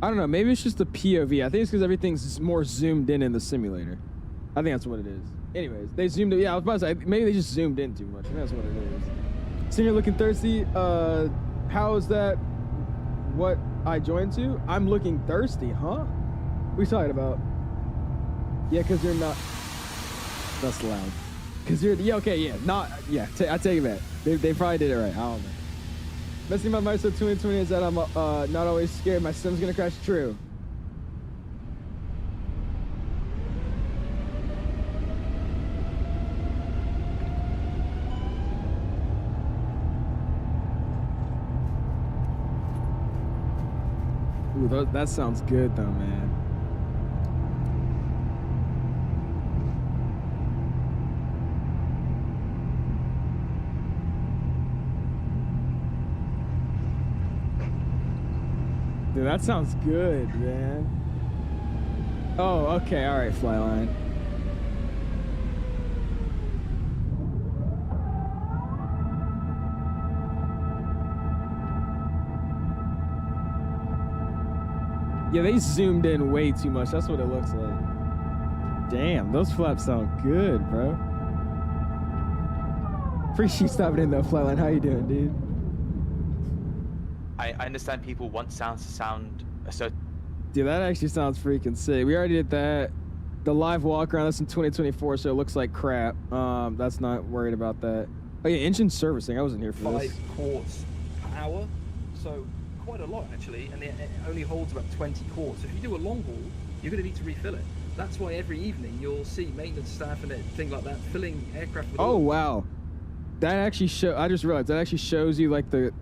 I don't know. Maybe it's just the POV. I think it's because everything's more zoomed in the simulator. I think that's what it is. Anyways, they zoomed in. Yeah, I was about to say, maybe they just zoomed in too much. I think that's what it is. Senior looking thirsty. How is that what I joined to? I'm looking thirsty, huh? What are you talking about? Yeah, because you're not. That's loud. Because you're. Yeah, okay, yeah. Not. Yeah, I take it back. They probably did it right. I don't know. Best thing about myself 2020 is that I'm not always scared my sim's gonna crash. True. Ooh, that sounds good though, man. Dude, that sounds good, man. Oh, okay, all right, Flyline. Yeah, they zoomed in way too much. That's what it looks like. Damn, those flaps sound good, bro. Appreciate you stopping in though, Flyline. How you doing, dude? I understand people want sounds to sound a certain. Dude, that actually sounds freaking sick. We already did that. The live walk around, that's in 2024, so it looks like crap. That's not worried about that. Oh yeah, engine servicing. I wasn't here for this. 5 quarts per hour, so quite a lot actually, and it only holds about 20 quarts. If you do a long haul, you're going to need to refill it. That's why every evening you'll see maintenance staff and things like that filling aircraft with. Oh wow, that actually I just realized that actually shows you like the.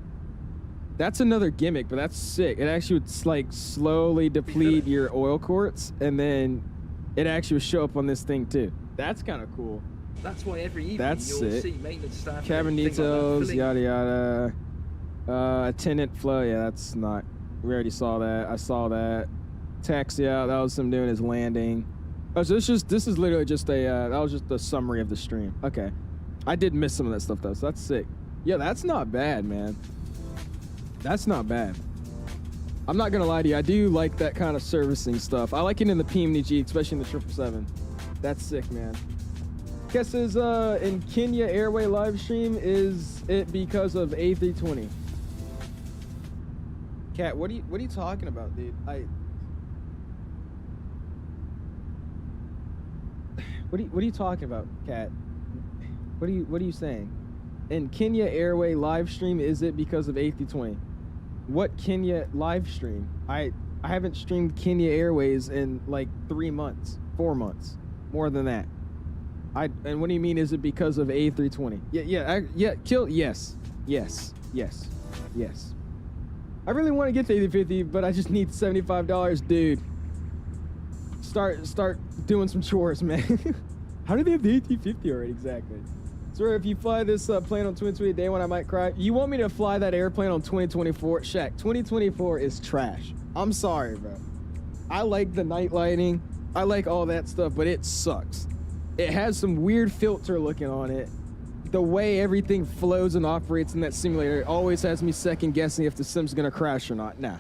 That's another gimmick, but that's sick. It actually would like slowly deplete your oil quarts, and then it actually would show up on this thing too. That's kind of cool. That's why every evening you'll see maintenance staff. Cabin details, like yada yada. Attendant flow. Yeah, that's not. We already saw that. I saw that. Taxi out. That was him doing his landing. Oh, so this is literally just a. That was just the summary of the stream. Okay, I did miss some of that stuff though, so that's sick. Yeah, that's not bad, man. That's not bad. I'm not gonna lie to you. I do like that kind of servicing stuff. I like it in the PMDG, especially in the 777. That's sick, man. Guess is in Kenya Airway live stream, is it because of A320? Cat, what are you talking about, dude? What are you talking about, Cat? What are you saying? In Kenya Airway live stream, is it because of A320? What Kenya live stream? I haven't streamed Kenya Airways in like 3 months, 4 months, more than that. And what do you mean? Is it because of A320? Yes. I really want to get the A350, but I just need $75, dude. Start doing some chores, man. How do they have the A350 already exactly? Sir, if you fly this plane on 2020 day one, I might cry. You want me to fly that airplane on 2024? Shaq, 2024 is trash. I'm sorry, bro. I like the night lighting. I like all that stuff, but it sucks. It has some weird filter looking on it. The way everything flows and operates in that simulator always has me second guessing if the sim's gonna crash or not. Nah,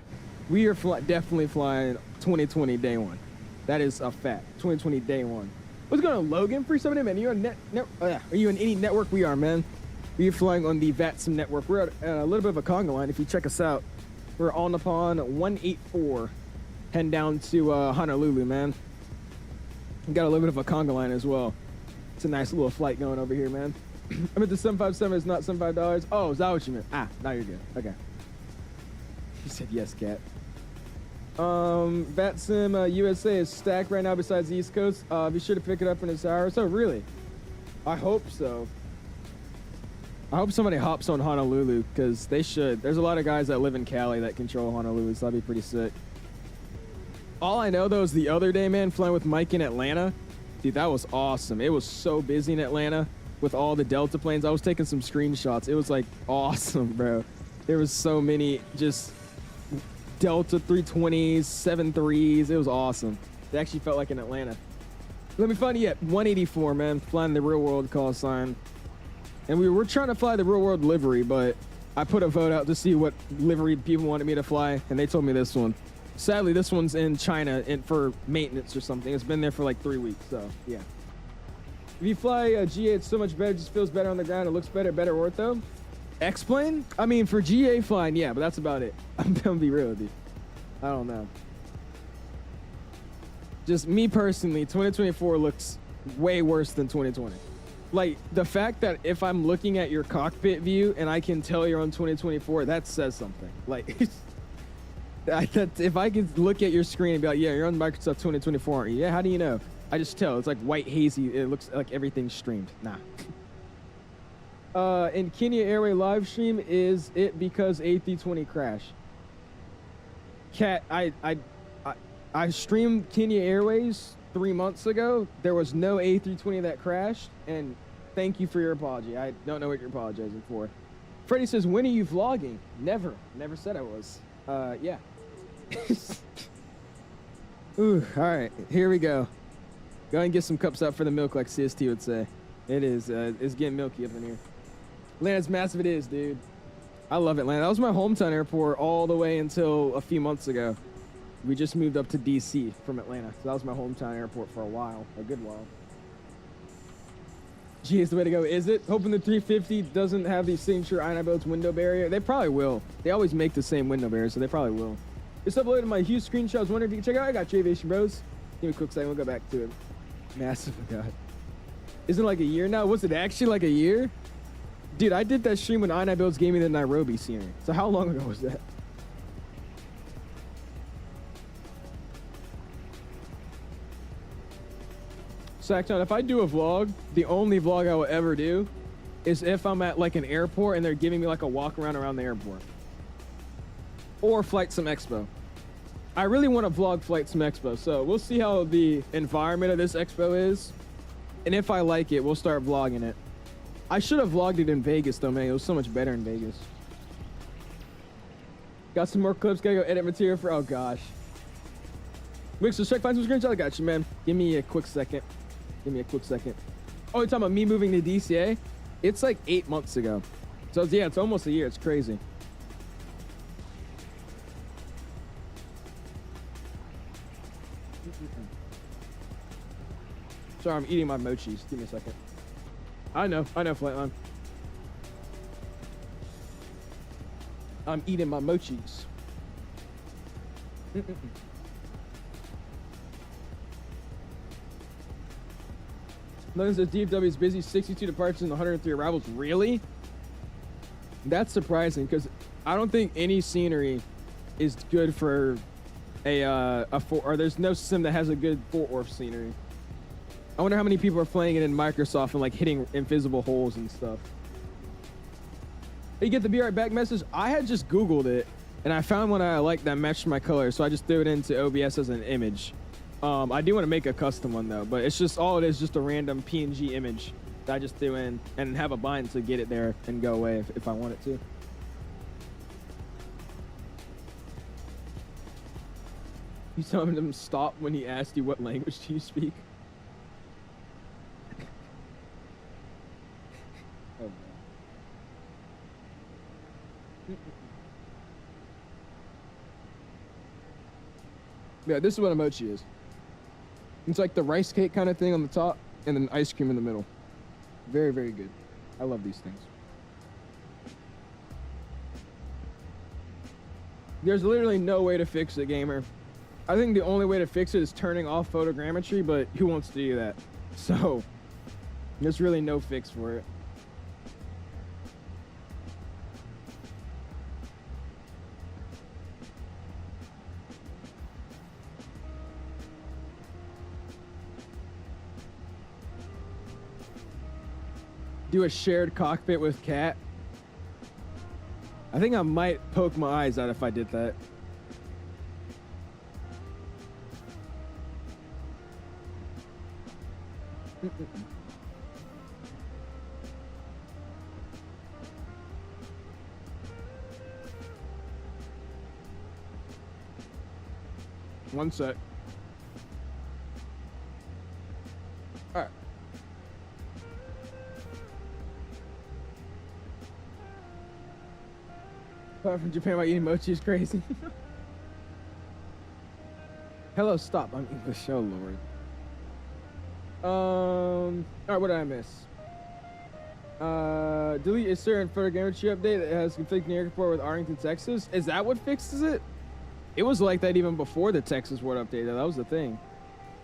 we are definitely flying 2020 day one. That is a fact. 2020 day one. What's going on, Logan? Free somebody, man. Are you on are you on any network? We are, man. We are flying on the VATSIM network. We're at a little bit of a conga line. If you check us out, we're on upon 184, heading down to Honolulu, man. We got a little bit of a conga line as well. It's a nice little flight going over here, man. I meant the 757 is not $75. Oh, is that what you meant? Ah, now you're good. Okay. He said yes, Cat. VATSIM USA is stacked right now besides the East Coast. Be sure to pick it up in this hour. So really, I hope so. I hope somebody hops on Honolulu, because they should. There's a lot of guys that live in Cali that control Honolulu, so that'd be pretty sick. All I know though is the other day, man, flying with Mike in Atlanta, Dude, that was awesome. It was so busy in Atlanta with all the Delta planes. I was taking some screenshots. It was like awesome, bro. There was so many just Delta 320s, 73s. It was awesome. It actually felt like in Atlanta. Let me find you at 184, man, flying the real world call sign. And we were trying to fly the real world livery, but I put a vote out to see what livery people wanted me to fly, and they told me this one. Sadly, this one's in China for maintenance or something. It's been there for like 3 weeks, so yeah. If you fly a GA, it's so much better. It just feels better on the ground. It looks better ortho. X-plane? I mean, for GA flying, yeah, but that's about it. I'm gonna be real with you. I don't know. Just me personally, 2024 looks way worse than 2020. Like, the fact that if I'm looking at your cockpit view and I can tell you're on 2024, that says something. Like, if I can look at your screen and be like, yeah, you're on Microsoft 2024, aren't you? Yeah, how do you know? I just tell. It's like white hazy. It looks like everything's streamed. Nah. In Kenya Airway live stream, is it because A320 crashed? Cat, I streamed Kenya Airways 3 months ago. There was no A320 that crashed, and thank you for your apology. I don't know what you're apologizing for. Freddie says, when are you vlogging? Never said I was. Yeah. Ooh, all right, here we go. Go ahead and get some cups out for the milk, like CST would say. It is, it's getting milky up in here. Atlanta's massive, it is, dude. I love Atlanta. That was my hometown airport all the way until a few months ago. We just moved up to DC from Atlanta. So that was my hometown airport for a while, a good while. Gee, is the way to go, is it? Hoping the 350 doesn't have the signature 𝐈 window barrier. They probably will. They always make the same window barrier, so they probably will. Just uploaded my huge screenshots. Wondering if you can check it out. I got you, Aviation Bros. Give me a quick second. We'll go back to it. Massive, God. Isn't it like a year now? Was it actually like a year? Dude, I did that stream when 𝐈 gave me the Nairobi scenery. So how long ago was that? Sacktown, if I do a vlog, the only vlog I will ever do is if I'm at like an airport and they're giving me like a walk around the airport. Or Flight Sim Expo. I really want to vlog Flight Sim Expo, so we'll see how the environment of this expo is. And if I like it, we'll start vlogging it. I should have vlogged it in Vegas though, man. It was so much better in Vegas. Got some more clips, gotta go edit material for, oh gosh. Wix, let's check, find some screenshots. I got you, man. Give me a quick second. Give me a quick second. Oh, you're talking about me moving to DCA? It's like 8 months ago. So yeah, it's almost a year. It's crazy. Sorry, I'm eating my mochis. Give me a second. I know, Flightline. I'm eating my mochis. Notice that DFW is busy, 62 departures and 103 arrivals. Really? That's surprising because I don't think any scenery is good for or there's no sim that has a good Fort Worth scenery. I wonder how many people are playing it in Microsoft and like hitting invisible holes and stuff. You get the be right back message. I had just Googled it and I found one I liked that matched my color, so I just threw it into OBS as an image. I do want to make a custom one though, but it's just all it is, just a random PNG image that I just threw in and have a bind to get it there and go away if I want it to. You telling him stop when he asked you what language do you speak? Oh, yeah, this is what a mochi is. It's like the rice cake kind of thing on the top and then ice cream in the middle. Very, very good. I love these things. There's literally no way to fix it, gamer. I think the only way to fix it is turning off photogrammetry, but who wants to do that? So, there's really no fix for it. Do a shared cockpit with Cat. I think I might poke my eyes out if I did that. One sec. All right. Apart from Japan, my eating mochi is crazy. Hello, stop. I'm English. Oh, Lord. All right, what did I miss? Delete a certain photogrammetry update that has conflicting airport with Arlington, Texas. Is that what fixes it? It was like that even before the Texas word update. That was the thing.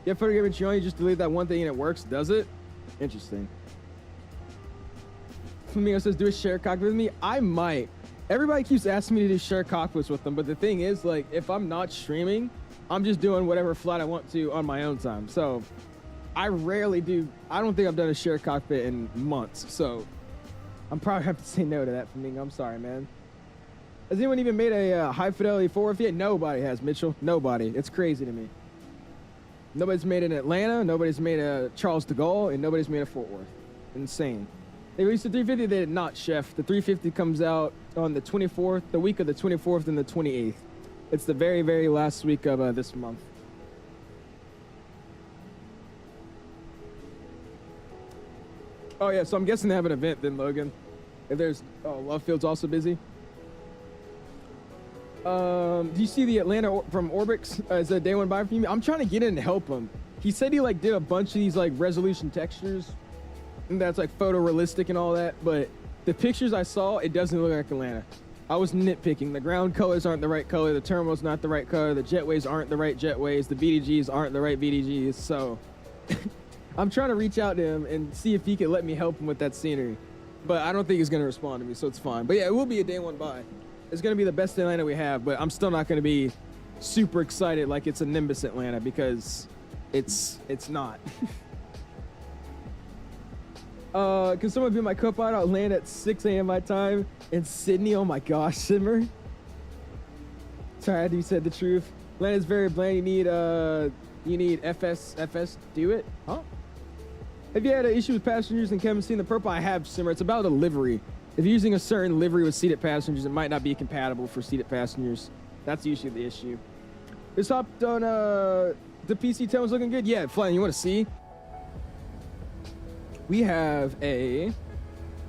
Yeah, photogrammetry on, you just delete that one thing and it works. Does it? Interesting. Flamingo says, do a share cockpit with me. I might. Everybody keeps asking me to do share cockpits with them, but the thing is, like, if I'm not streaming, I'm just doing whatever flight I want to on my own time. So I rarely do. I don't think I've done a share cockpit in months. So I'm probably have to say no to that, Flamingo. I'm sorry, man. Has anyone even made a high fidelity forward yet? Nobody has, Mitchell. Nobody. It's crazy to me. Nobody's made it in Atlanta. Nobody's made a Charles de Gaulle, and nobody's made a Fort Worth. Insane. They released the 350. They did not, Chef. The 350 comes out on the 24th, the week of the 24th and the 28th. It's the very, very last week of this month. Oh, yeah, so I'm guessing they have an event then, Logan. If there's... Oh, Love Field's also busy. Do you see the Atlanta from Orbix as a day one buy for you? I'm trying to get in and help him. He said he like did a bunch of these like resolution textures and that's like photorealistic and all that, but the pictures I saw, it doesn't look like Atlanta. I was nitpicking. The ground colors aren't the right color, the terminal's not the right color, the jetways aren't the right jetways, the VDGs aren't the right VDGs, so I'm trying to reach out to him and see if he could let me help him with that scenery, but I don't think he's gonna respond to me, so it's fine. But yeah, it will be a day one buy. It's going to be the best Atlanta we have, but I'm still not going to be super excited like it's a Nimbus Atlanta because it's not. Can someone be my co-pilot? I'll land at 6 a.m. my time in Sydney. Oh my gosh, Simmer. Sorry, you said the truth. Atlanta's very bland. You need FS do it? Huh? Have you had an issue with passengers and haven't seen the purple? I have, Simmer. It's about a livery. If you're using a certain livery with seated passengers, it might not be compatible for seated passengers. That's usually the issue. This hopped on the PC terminal's looking good. Yeah, Flying, you want to see? We have a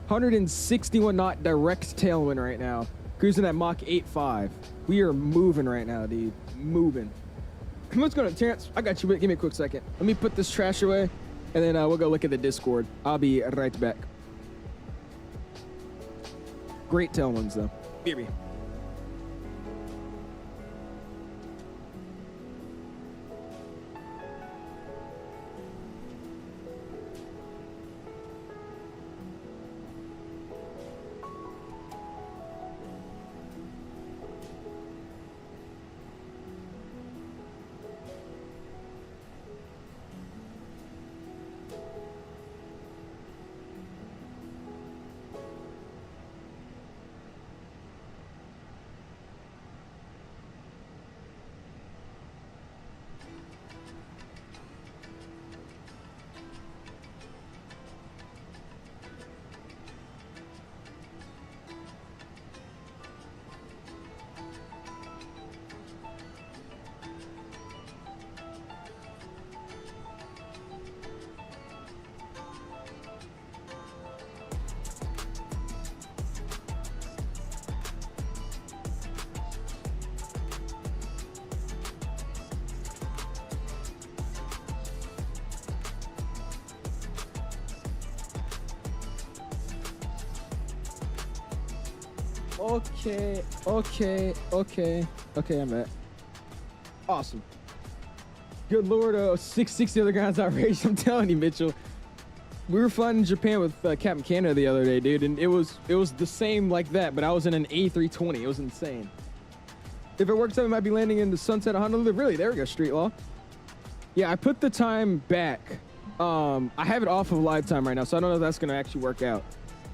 161 knot direct tailwind right now, cruising at Mach 8.5. We are moving right now, dude. Moving. What's going on, Terrence? I got you. Give me a quick second. Let me put this trash away, and then we'll go look at the Discord. I'll be right back. Great tailwinds, though. Baby. Okay, I'm back. Awesome. Good Lord, 660 other guys outraged. I'm telling you, Mitchell. We were flying in Japan with Captain Canada the other day, dude, and it was the same like that, but I was in an A320. It was insane. If it works out, we might be landing in the sunset of Honolulu. Really? There we go, Street Law. Yeah, I put the time back. I have it off of live time right now, so I don't know if that's gonna actually work out.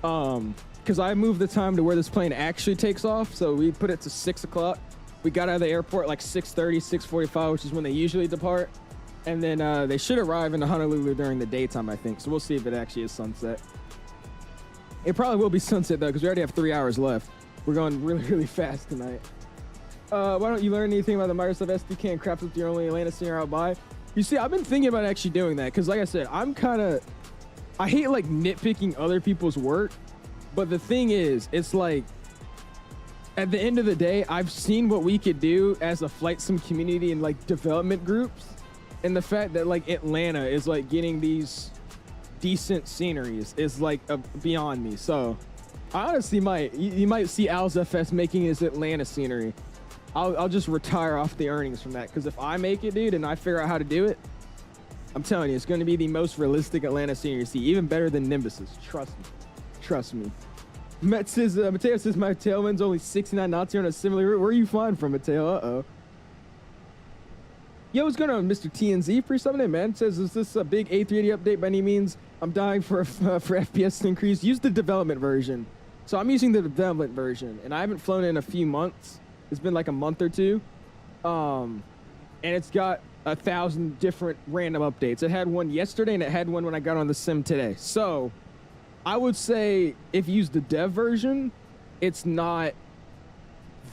Because I moved the time to where this plane actually takes off, so we put it to 6 o'clock. We got out of the airport like 6:30, 6:45, which is when they usually depart. And then they should arrive in Honolulu during the daytime, I think. So we'll see if it actually is sunset. It probably will be sunset, though, because we already have 3 hours left. We're going really, really fast tonight. Why don't you learn anything about the Microsoft SDK and craft with your only Atlanta scenario out by? You see, I've been thinking about actually doing that because, like I said, I hate like nitpicking other people's work. But the thing is, it's like, at the end of the day, I've seen what we could do as a flight sim community and like development groups. And the fact that like Atlanta is like getting these decent sceneries is like beyond me. So I honestly you might see 𝐬𝐿ZFS making his Atlanta scenery. I'll just retire off the earnings from that, because if I make it, dude, and I figure out how to do it, I'm telling you, it's going to be the most realistic Atlanta scenery you see, even better than Nimbus's. Trust me. Mateo says my tailwind's only 69 knots here on a similar route. Where are you flying from, Mateo? Uh-oh. Yo, what's going on, Mr. TNZ? For something, man. It says, is this a big A380 update by any means? I'm dying for FPS to increase. Use the development version. So I'm using the development version, and I haven't flown in a few months. It's been like a month or two. And it's got 1,000 different random updates. It had one yesterday, and it had one when I got on the sim today. So I would say if you use the dev version, it's not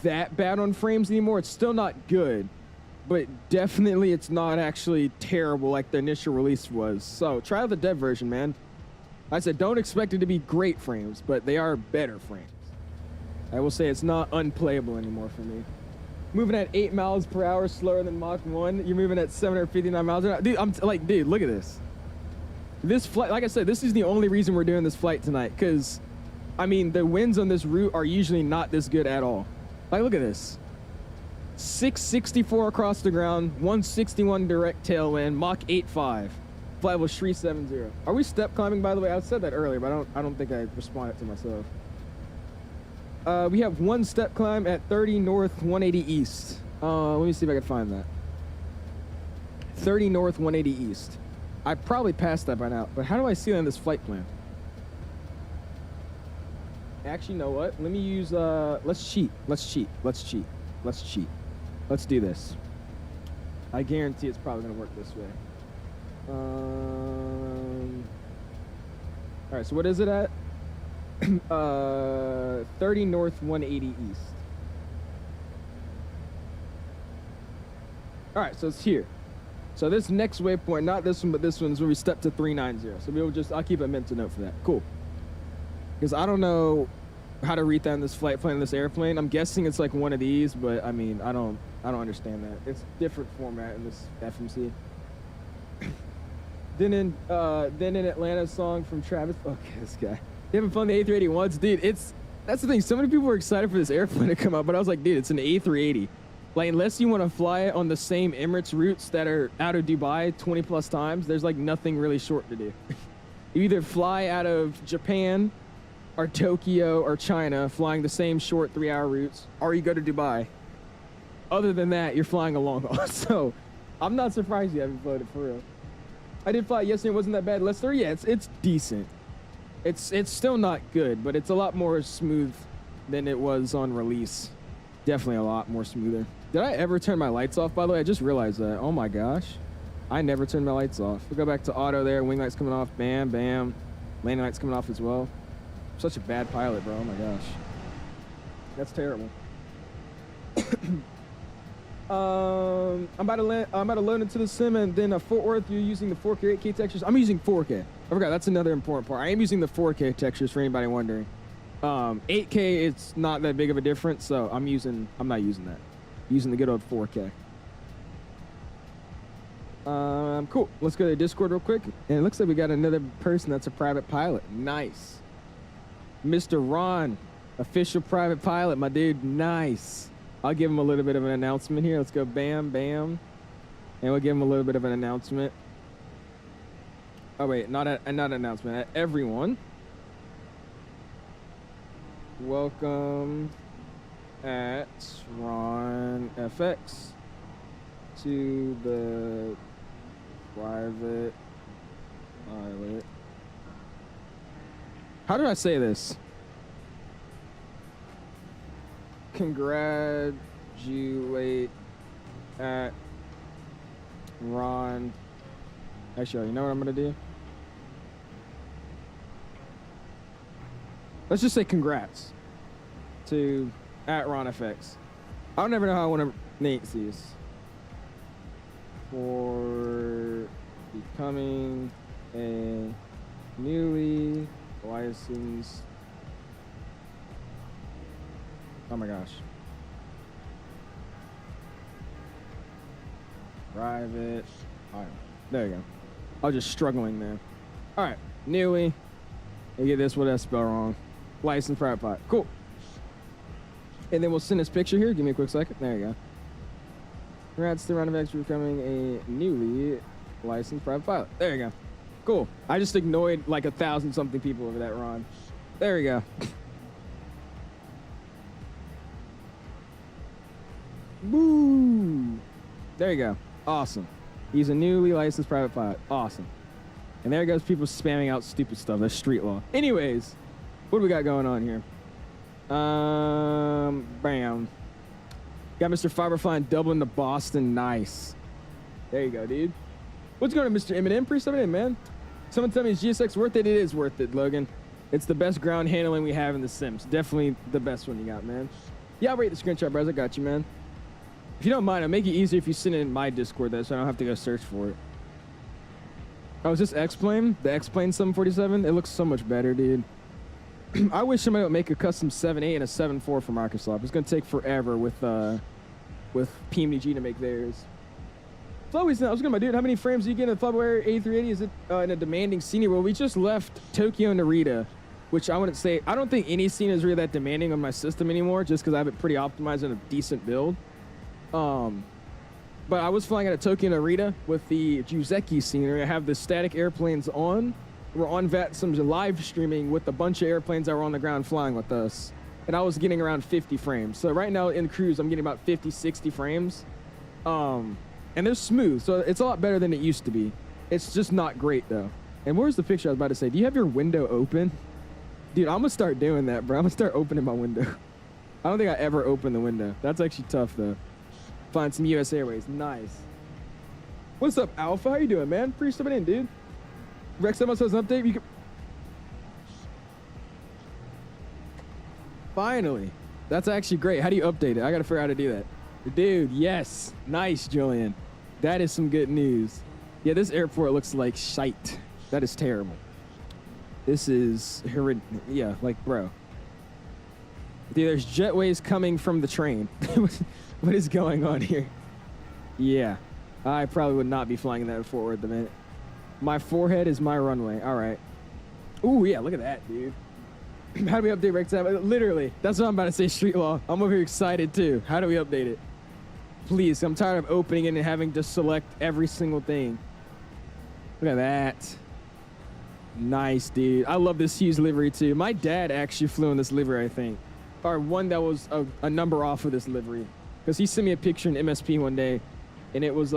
that bad on frames anymore. It's still not good, but definitely it's not actually terrible like the initial release was. So try out the dev version, man. I said don't expect it to be great frames, but they are better frames. I will say it's not unplayable anymore for me. Moving at 8 miles per hour slower than Mach 1. You're moving at 759 miles an hour. Dude, I'm like, dude, look at this. This flight, like I said, this is the only reason we're doing this flight tonight, because, I mean, the winds on this route are usually not this good at all. Like, look at this. 664 across the ground, 161 direct tailwind, Mach 8.5. Flight was 370. Are we step climbing, by the way? I said that earlier, but I don't think I responded to myself. We have one step climb at 30 north, 180 east. Let me see if I can find that. 30 north, 180 east. I probably passed that by now, but how do I see that in this flight plan? Actually, you know what? Let me use, let's cheat. Let's do this. I guarantee it's probably gonna work this way. All right, so what is it at? 30 north, 180 east. All right, so it's here. So this next waypoint, not this one, but this one is where we step to 390. So I'll keep a mental note for that. Cool. Because I don't know how to read that in this flight plan, in this airplane. I'm guessing it's like one of these, but I mean, I don't understand that. It's different format in this FMC. Then in Atlanta song from Travis. Okay, this guy. You haven't flown the A380 once, dude. That's the thing. So many people were excited for this airplane to come out, but I was like, dude, it's an A380. Like, unless you want to fly it on the same Emirates routes that are out of Dubai 20 plus times, there's like nothing really short to do. You either fly out of Japan or Tokyo or China, flying the same short 3-hour routes, or you go to Dubai. Other than that, you're flying a long haul. So I'm not surprised you haven't flown it for real. I did fly yesterday. It wasn't that bad. Lester, yeah, it's decent. It's still not good, but it's a lot more smooth than it was on release. Definitely a lot more smoother. Did I ever turn my lights off, by the way? I just realized that. Oh my gosh. I never turned my lights off. We'll go back to auto there. Wing lights coming off. Bam, bam. Landing lights coming off as well. I'm such a bad pilot, bro. Oh my gosh. That's terrible. I'm about to load into the sim, and then Fort Worth, you're using the 4K or 8K textures. I'm using 4K. I forgot, that's another important part. I am using the 4K textures for anybody wondering. 8K, it's not that big of a difference, so I'm not using that. I'm using the good old 4K. Cool. Let's go to Discord real quick. And it looks like we got another person that's a private pilot. Nice. Mr. Ron, official private pilot, my dude. Nice. I'll give him a little bit of an announcement here. Let's go bam, bam. And we'll give him a little bit of an announcement. Oh, wait, not an announcement. Everyone, welcome at Ron FX to the private pilot. How did I say this? Congratulate at Ron. Actually, you know what I'm gonna do? Let's just say congrats to @RonFX. I don't ever know how I want to name these. For becoming a newly licensed. Oh my gosh. Private. All right. There you go. I was just struggling there. All right. Newly. I get this. What did I spell wrong? Licensed private pilot. Cool. And then we'll send this picture here. Give me a quick second. There you go. Congrats to RonFX for becoming a newly licensed private pilot. There you go. Cool. I just ignored like 1,000 something people over that, Ron. There we go. Woo! There you go. Awesome. He's a newly licensed private pilot. Awesome. And there goes people spamming out stupid stuff. That's street law. Anyways, what do we got going on here? Bam. Got Mr. Fiber flying Dublin to Boston. Nice. There you go, dude. What's going on, Mr. Eminem? Pre-subbing in, man. Someone tell me, is GSX worth it? It is worth it, Logan. It's the best ground handling we have in the Sims. Definitely the best one you got, man. Yeah, I'll rate the screenshot, bros. I got you, man. If you don't mind, I'll make it easier if you send it in my Discord, though, so I don't have to go search for it. Oh, is this X-Plane? The X-Plane 747? It looks so much better, dude. I wish somebody would make a custom 7.8 and a 7.4 for Microsoft. It's going to take forever with PMDG to make theirs. Flyby's I was going, my dude, how many frames do you get in the FLYBYWIRE A380? Is it in a demanding scene? Well, we just left Tokyo Narita, which I wouldn't say, I don't think any scene is really that demanding on my system anymore, just because I have it pretty optimized in a decent build. But I was flying out of Tokyo Narita with the J scenery. I have the static airplanes on. We're on VATSIM's live streaming with a bunch of airplanes that were on the ground flying with us. And I was getting around 50 frames. So right now in cruise, I'm getting about 50, 60 frames. And they're smooth, so it's a lot better than it used to be. It's just not great though. And where's the picture I was about to say? Do you have your window open? Dude, I'm gonna start doing that, bro. I'm gonna start opening my window. I don't think I ever opened the window. That's actually tough though. Find some US Airways. Nice. What's up, Alpha? How you doing, man? Appreciate coming in, dude. Rex almost has an update. You can... Finally. That's actually great. How do you update it? I gotta figure out how to do that. Dude, yes. Nice, Julian. That is some good news. Yeah, this airport looks like shite. That is terrible. This is... Yeah, like, bro. Dude, there's jetways coming from the train. What is going on here? Yeah. I probably would not be flying in that Fort Worth the minute. My forehead is my runway. All right. Ooh, yeah, look at that, dude. How do we update Rex time? Literally, that's what I'm about to say, street law. I'm over here excited, too. How do we update it? Please, I'm tired of opening it and having to select every single thing. Look at that. Nice, dude. I love this huge livery, too. My dad actually flew in this livery, I think. Or one that was a number off of this livery. Because he sent me a picture in MSP one day, and it was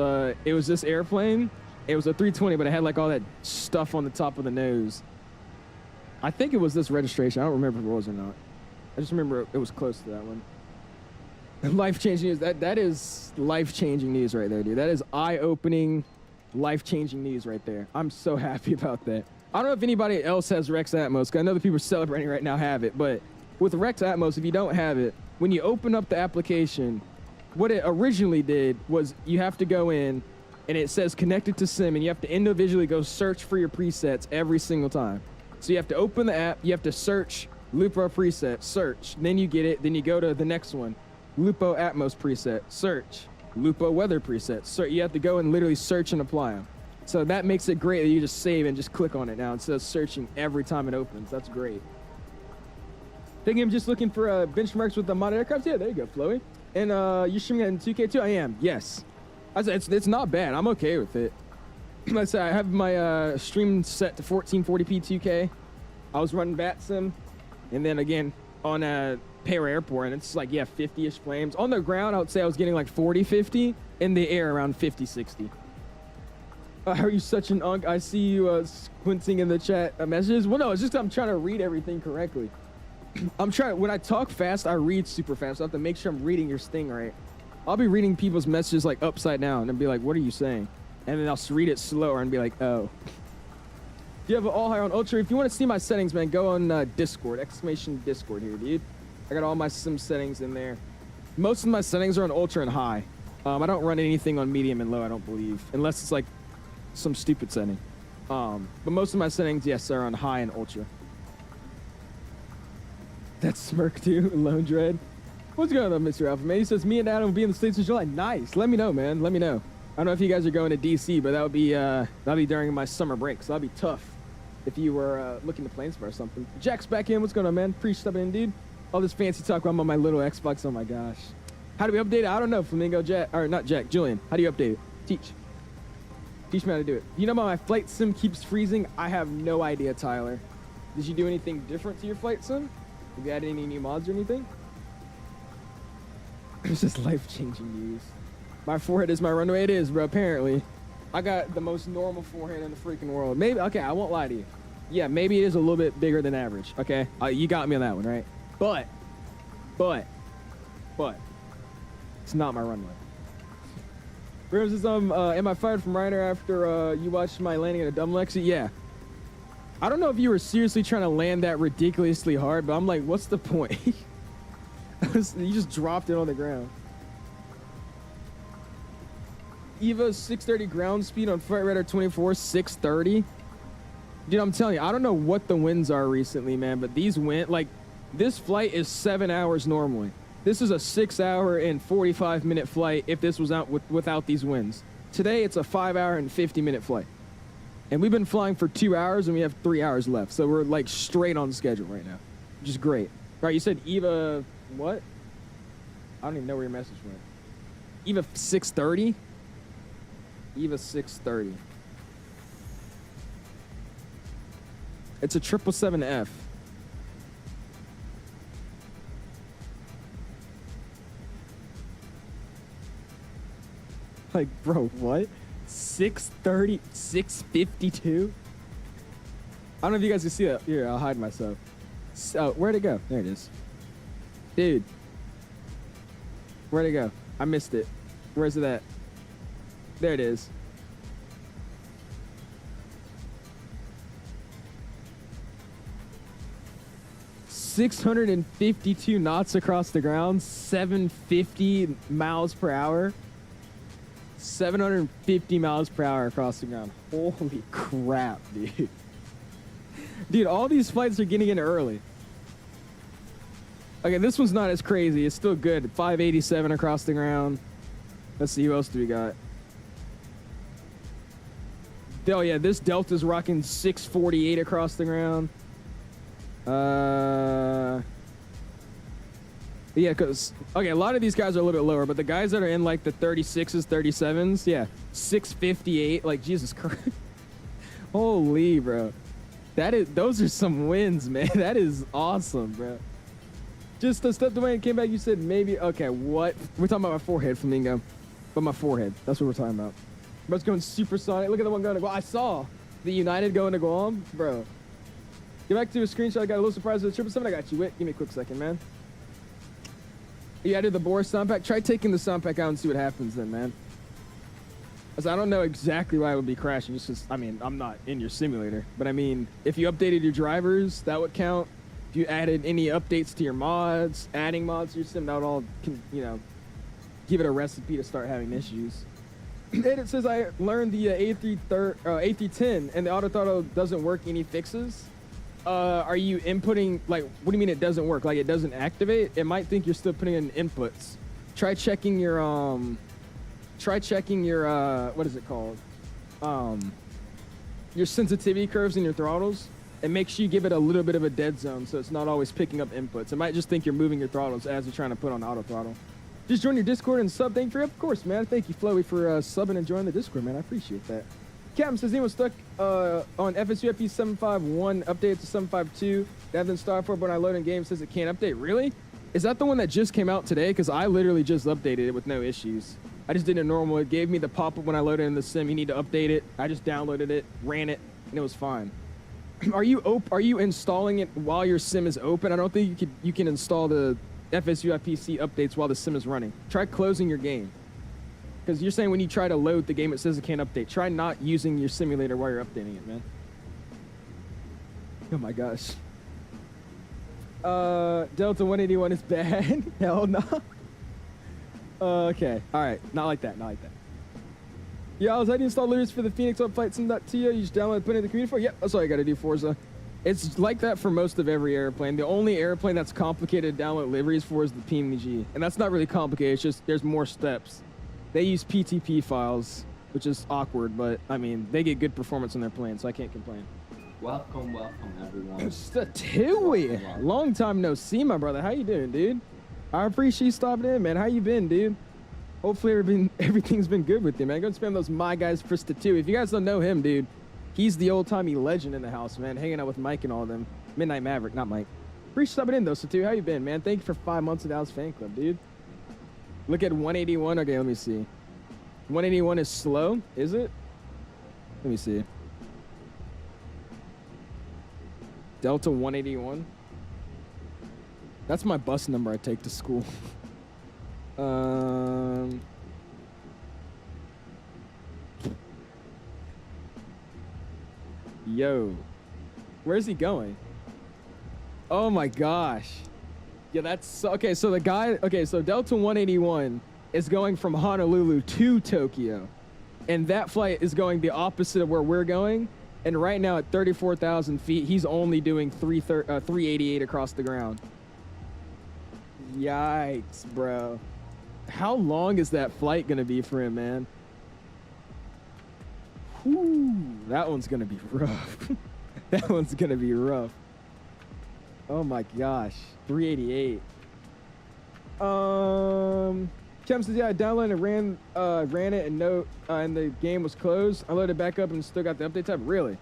this airplane. It was a 320, but it had like all that stuff on the top of the nose. I think it was this registration. I don't remember if it was or not. I just remember it was close to that one. Life-changing news. That is life-changing news right there, dude. That is eye-opening, life-changing news right there. I'm so happy about that. I don't know if anybody else has Rex Atmos, because I know the people celebrating right now have it, but with Rex Atmos, if you don't have it, when you open up the application, what it originally did was you have to go in, and it says connected to Sim, and you have to individually go search for your presets every single time. So you have to open the app, you have to search Lupo preset, search, then you get it, then you go to the next one, Lupo Atmos preset, search, Lupo weather preset, search. You have to go and literally search and apply them. So that makes it great that you just save and just click on it now instead of searching every time it opens. That's great. Thinking I'm just looking for benchmarks with the modded aircraft. Yeah, there you go, Floey. And you're streaming it in 2K too? I am, yes. I said it's not bad. I'm okay with it. I said I have my stream set to 1440p 2K. I was running VATSIM, and then again on Pear Airport, and it's like, yeah, 50-ish frames. On the ground, I would say I was getting like 40, 50. In the air, around 50, 60. How are you such an unk? I see you squinting in the chat messages. Well, no, it's just I'm trying to read everything correctly. When I talk fast, I read super fast. So I have to make sure I'm reading your sting right. I'll be reading people's messages like upside down and be like, what are you saying? and then I'll read it slower and be like, oh. If you have an all high on Ultra, if you want to see my settings, man, go on Discord, !Discord here, dude. I got all my sim settings in there. Most of my settings are on Ultra and high. I don't run anything on medium and low, I don't believe, unless it's like some stupid setting. But most of my settings, yes, are on high and Ultra. That's Smirk too, Lone Dread. What's going on, Mr. Alpha, man? He says, me and Adam will be in the States in July. Nice. Let me know, man. Let me know. I don't know if you guys are going to DC, but that'll be during my summer break, so that'll be tough if you were looking to plane spar or something. Jack's back in. What's going on, man? Appreciate stepping in, dude. All this fancy talk while I'm on my little Xbox. Oh my gosh. How do we update it? I don't know. Flamingo, Jack, or not Jack, Julian. How do you update it? Teach me how to do it. You know my flight sim keeps freezing? I have no idea, Tyler. Did you do anything different to your flight sim? Have you added any new mods or anything? It's just life-changing news. My forehead is my runway. It is, bro, apparently. I got the most normal forehead in the freaking world. Maybe, okay, I won't lie to you. Yeah, maybe it is a little bit bigger than average, okay? You got me on that one, right? But, it's not my runway. Rose says, am I fired from Ryder after you watched my landing at a dumb Lexi? Yeah. I don't know if you were seriously trying to land that ridiculously hard, but I'm like, what's the point? You just dropped it on the ground. Eva 630 ground speed on Flight Radar 24, 630. Dude, I'm telling you, I don't know what the winds are recently, man, but these wind, like, this flight is 7 hours normally. This is a 6 hour and 45 minute flight if this was out without these winds. Today, it's a 5 hour and 50 minute flight. And we've been flying for 2 hours and we have 3 hours left. So we're like straight on schedule right now, which is great. All right, you said Eva, what? I don't even know where your message went. Eva 630? Eva 630. It's a 777F. Like, bro, what? 630, 652? I don't know if you guys can see that. Here, I'll hide myself. So, where'd it go? There it is. Dude. Where'd it go? I missed it. Where's it at? There it is. $652 knots across the ground, 750 miles per hour. 750 miles per hour across the ground. Holy crap, dude. Dude, all these flights are getting in early. Okay, this one's not as crazy. It's still good. 587 across the ground. Let's see, who else do we got? Oh yeah, this Delta's rocking 648 across the ground. Yeah, because, okay, a lot of these guys are a little bit lower, but the guys that are in like the 36s, 37s, yeah, 658, like, Jesus Christ. Holy, bro. Those are some wins, man. That is awesome, bro. Just a step away and came back, you said maybe, okay, what? We're talking about my forehead, Flamingo. But my forehead, that's what we're talking about. Bro, it's going supersonic. Look at the one going to Guam. I saw the United going to Guam, bro. Get back to a screenshot. I got a little surprise with the 777. I got you. Wait, give me a quick second, man. You added the Boris sound pack. Try taking the sound pack out and see what happens then, man. Because I don't know exactly why it would be crashing. Just because, I mean, I'm not in your simulator. But I mean, if you updated your drivers, that would count. If you added any updates to your mods, adding mods to your sim, that would all, you know, give it a recipe to start having issues. And it says I learned the A310 and the auto throttle doesn't work. Any fixes? Are you inputting, like, what do you mean it doesn't work? Like, it doesn't activate? It might think you're still putting in inputs. Try checking your, what is it called? Your sensitivity curves in your throttles, and make sure you give it a little bit of a dead zone so it's not always picking up inputs. It might just think you're moving your throttles as you're trying to put on auto throttle. Just join your Discord and sub. Thank you for, of course, man. Thank you, Flowy, for subbing and joining the Discord, man. I appreciate that. Captain says anyone stuck on FSUFP 751 updated to 752. That then star for, but when I load in game says it can't update. Really? Is that the one that just came out today? Because I literally just updated it with no issues. I just did it normal. It gave me the pop-up when I loaded in the sim. You need to update it. I just downloaded it, ran it, and it was fine. Are you installing it while your sim is open? I don't think you can install the FSUIPC updates while the sim is running. Try closing your game. because you're saying when you try to load the game, it says it can't update. Try not using your simulator while you're updating it, man. Oh my gosh. Delta 181 is bad. Hell no. Okay. All right. Not like that. Not like that. Yeah, I was ready to install liveries for the Phoenix on FlightSim.to. You just download and put it in the community for. Yep, that's all you got to do, Forza. It's like that for most of every airplane. The only airplane that's complicated to download liveries for is the PMG. And that's not really complicated. It's just there's more steps. They use PTP files, which is awkward, but I mean, they get good performance on their plane, so I can't complain. Welcome everyone. It's a two-way. Long time no see, my brother. How you doing, dude? I appreciate you stopping in, man. How you been, dude? Hopefully everything's been good with you, man. Go spam those My Guys for Stu. If you guys don't know him, dude, he's the old-timey legend in the house, man. Hanging out with Mike and all of them. Midnight Maverick, not Mike. Appreciate stopping in, though, Stu. How you been, man? Thank you for 5 months of Dallas Fan Club, dude. Look at 181. Okay, let me see. 181 is slow, is it? Let me see. Delta 181. That's my bus number I take to school. Yo, where's he going? Oh my gosh. Yeah, that's okay. So the guy, okay, so Delta 181 is going from Honolulu to Tokyo, and that flight is going the opposite of where we're going. And right now at 34,000 feet, he's only doing 388 across the ground. Yikes, bro. How long is that flight gonna be for him, man? Whew, that one's gonna be rough. That one's gonna be rough. Oh my gosh, 388. Chem says, yeah, I downloaded and ran it and the game was closed. I loaded it back up and still got the update tab. Really?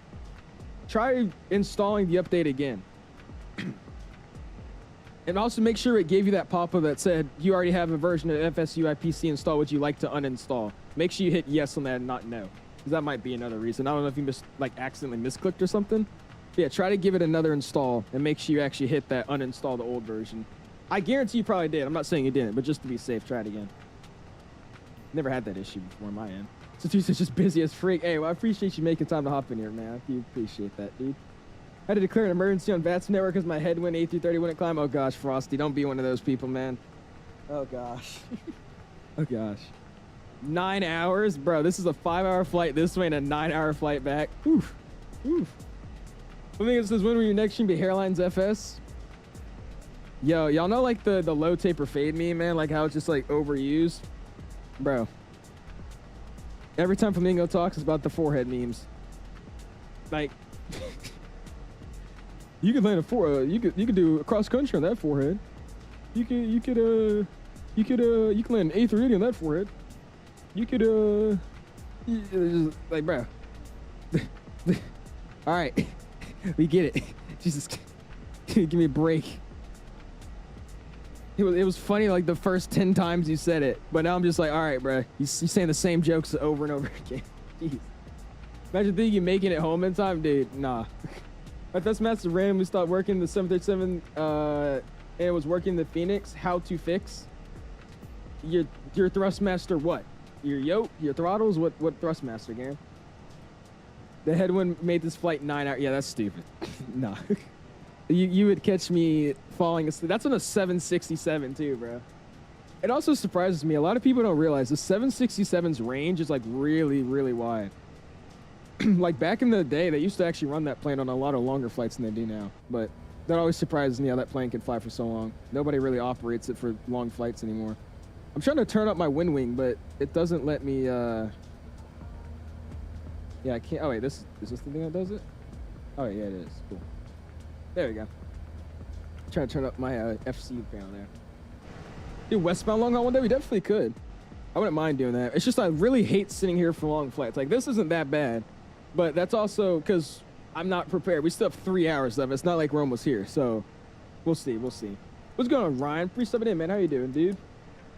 Try installing the update again. And also make sure it gave you that pop-up that said you already have a version of FSUI PC installed. Would you like to uninstall? Make sure you hit yes on that and not no, because that might be another reason. I don't know if you accidentally misclicked or something. But yeah, try to give it another install and make sure you actually hit that uninstall the old version. I guarantee you probably did. I'm not saying you didn't, but just to be safe, try it again. Never had that issue before on my end. So Tuesday's just busy as freak. Hey, well, I appreciate you making time to hop in here, man. I appreciate that, dude. I had to declare an emergency on VATSIM network because my headwind A330 wouldn't climb. Oh gosh, Frosty, don't be one of those people, man. Oh gosh. Oh gosh. 9 hours? Bro, this is a 5-hour flight this way and a 9-hour flight back. Oof. Oof. I think it says, when will your next stream be Airline's FS? Yo, y'all know like the low taper fade meme, man? Like how it's just like overused? Bro. Every time Flamingo talks, it's about the forehead memes. Like... You could land you could do a cross country on that forehead. You could land an A380 on that forehead. You could just, like, bro. All right, we get it. Jesus, give me a break. It was funny like the first 10 times you said it, but now I'm just like, all right, bro. You're saying the same jokes over and over again. Jeez. Imagine thinking you're making it home in time, dude. Nah. My Thrustmaster randomly stopped working the 737 and it was working the Phoenix. How to fix? Your Thrustmaster what? Your yoke? Your throttles? What Thrustmaster, Garen? The headwind made this flight 9 hours. Yeah, that's stupid. Nah. You would catch me falling asleep. That's on a 767 too, bro. It also surprises me. A lot of people don't realize the 767's range is like really, really wide. Like back in the day, they used to actually run that plane on a lot of longer flights than they do now. But that always surprises me how that plane can fly for so long. Nobody really operates it for long flights anymore. I'm trying to turn up my WINWING, but it doesn't let me, yeah, I can't. Oh wait, is this the thing that does it? Oh yeah, it is. Cool. There we go. Trying to turn up my FC panel there. Dude, westbound long haul one day, we definitely could. I wouldn't mind doing that. It's just I really hate sitting here for long flights. Like this isn't that bad. But that's also because I'm not prepared. We still have 3 hours left. It's not like we're almost here. So we'll see. We'll see. What's going on, Ryan? Free subbing in, man. How you doing, dude?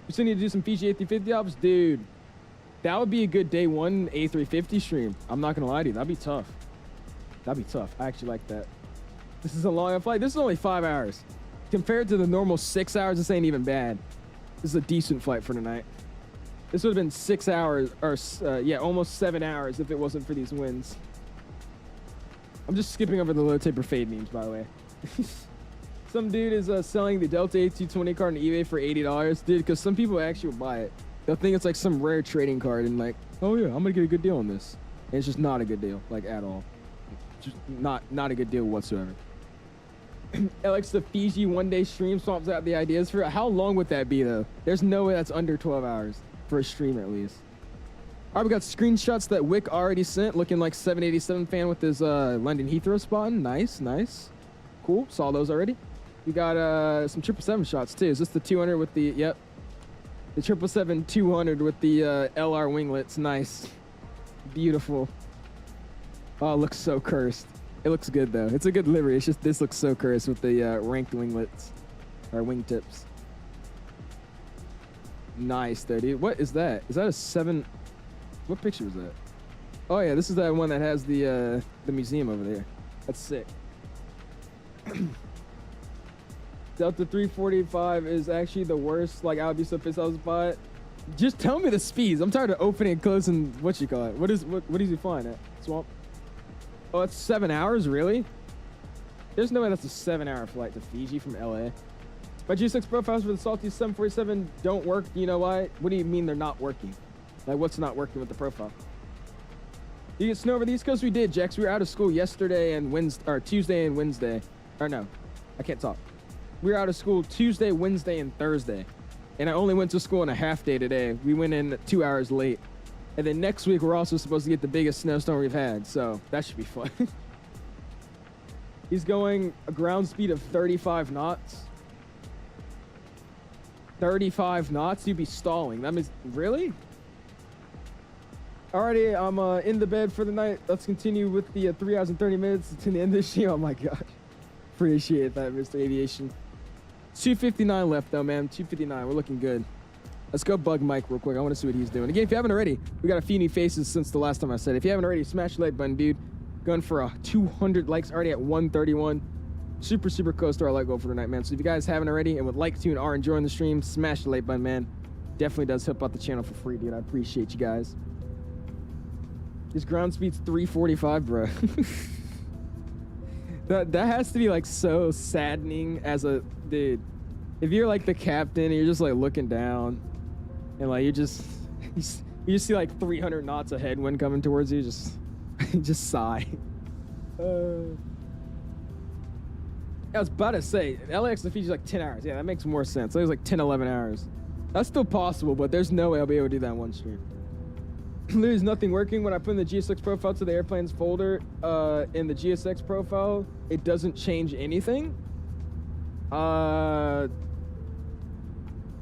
We still need to do some Fiji A350 ops? Dude, that would be a good day one A350 stream. I'm not going to lie to you. That'd be tough. That'd be tough. I actually like that. This is a long flight. This is only 5 hours. Compared to the normal 6 hours, this ain't even bad. This is a decent flight for tonight. This would have been 6 hours, or yeah, almost 7 hours if it wasn't for these winds. I'm just skipping over the low taper fade memes, by the way. Some dude is selling the Delta A220 card on eBay for $80, dude, because some people actually will buy it. They'll think it's like some rare trading card and like, oh yeah, I'm gonna get a good deal on this. And it's just not a good deal, like at all. Just not a good deal whatsoever. Alex, the Fiji one-day stream swamps out the ideas for it. How long would that be though? There's no way that's under 12 hours for a stream at least. All right, we got screenshots that Wick already sent, looking like 787 fan with his London Heathrow spot. Nice, nice. Cool, saw those already. We got some 777 shots too. Is this the 200 with the, yep. The 777-200 with the LR winglets. Nice. Beautiful. Oh, it looks so cursed. It looks good though. It's a good livery. It's just this looks so cursed with the ranked winglets or wingtips. Nice though, dude. What is that? Is that a 7? What picture is that? Oh yeah, this is that one that has the museum over there. That's sick. Delta 345 is actually the worst. Like, I would be so pissed I was by it. Just tell me the speeds. I'm tired of opening and closing. What you call it? What does he find at Swamp? Oh, it's 7 hours, really? There's no way that's a 7-hour flight to Fiji from LA. My G6 profiles for the Salty 747 don't work. Do you know why? What do you mean they're not working? Like, what's not working with the profile? You get snow over the East Coast? We did, Jax. We were out of school yesterday and Tuesday and Wednesday. Or no, I can't talk. We were out of school Tuesday, Wednesday, and Thursday. And I only went to school on a half day today. We went in 2 hours late. And then next week, we're also supposed to get the biggest snowstorm we've had. So that should be fun. He's going a ground speed of 35 knots. 35 knots? You'd be stalling. That means, really? Alrighty, I'm in the bed for the night. Let's continue with the 3 hours and 30 minutes to the end of the show. Oh my God. Appreciate that, Mr. Aviation. 259 left though, man. 259. We're looking good. Let's go bug Mike real quick. I want to see what he's doing. Again, if you haven't already, we got a few new faces since the last time I said it. If you haven't already, smash the like button, dude. Going for 200 likes, already at 131. Super, super close to our like goal for tonight, man. So if you guys haven't already and would like to and are enjoying the stream, smash the like button, man. Definitely does help out the channel for free, dude. I appreciate you guys. His ground speed's 345, bro. That has to be like so saddening as a dude. If you're like the captain and you're just like looking down and like you just see like 300 knots of headwind coming towards you, just sigh. I was about to say LAX to Fiji's like 10 hours. Yeah, that makes more sense. It was like 10, 11 hours. That's still possible, but there's no way I'll be able to do that in one stream. There's nothing working when I put in the GSX profile to the airplanes folder. In the GSX profile, it doesn't change anything. I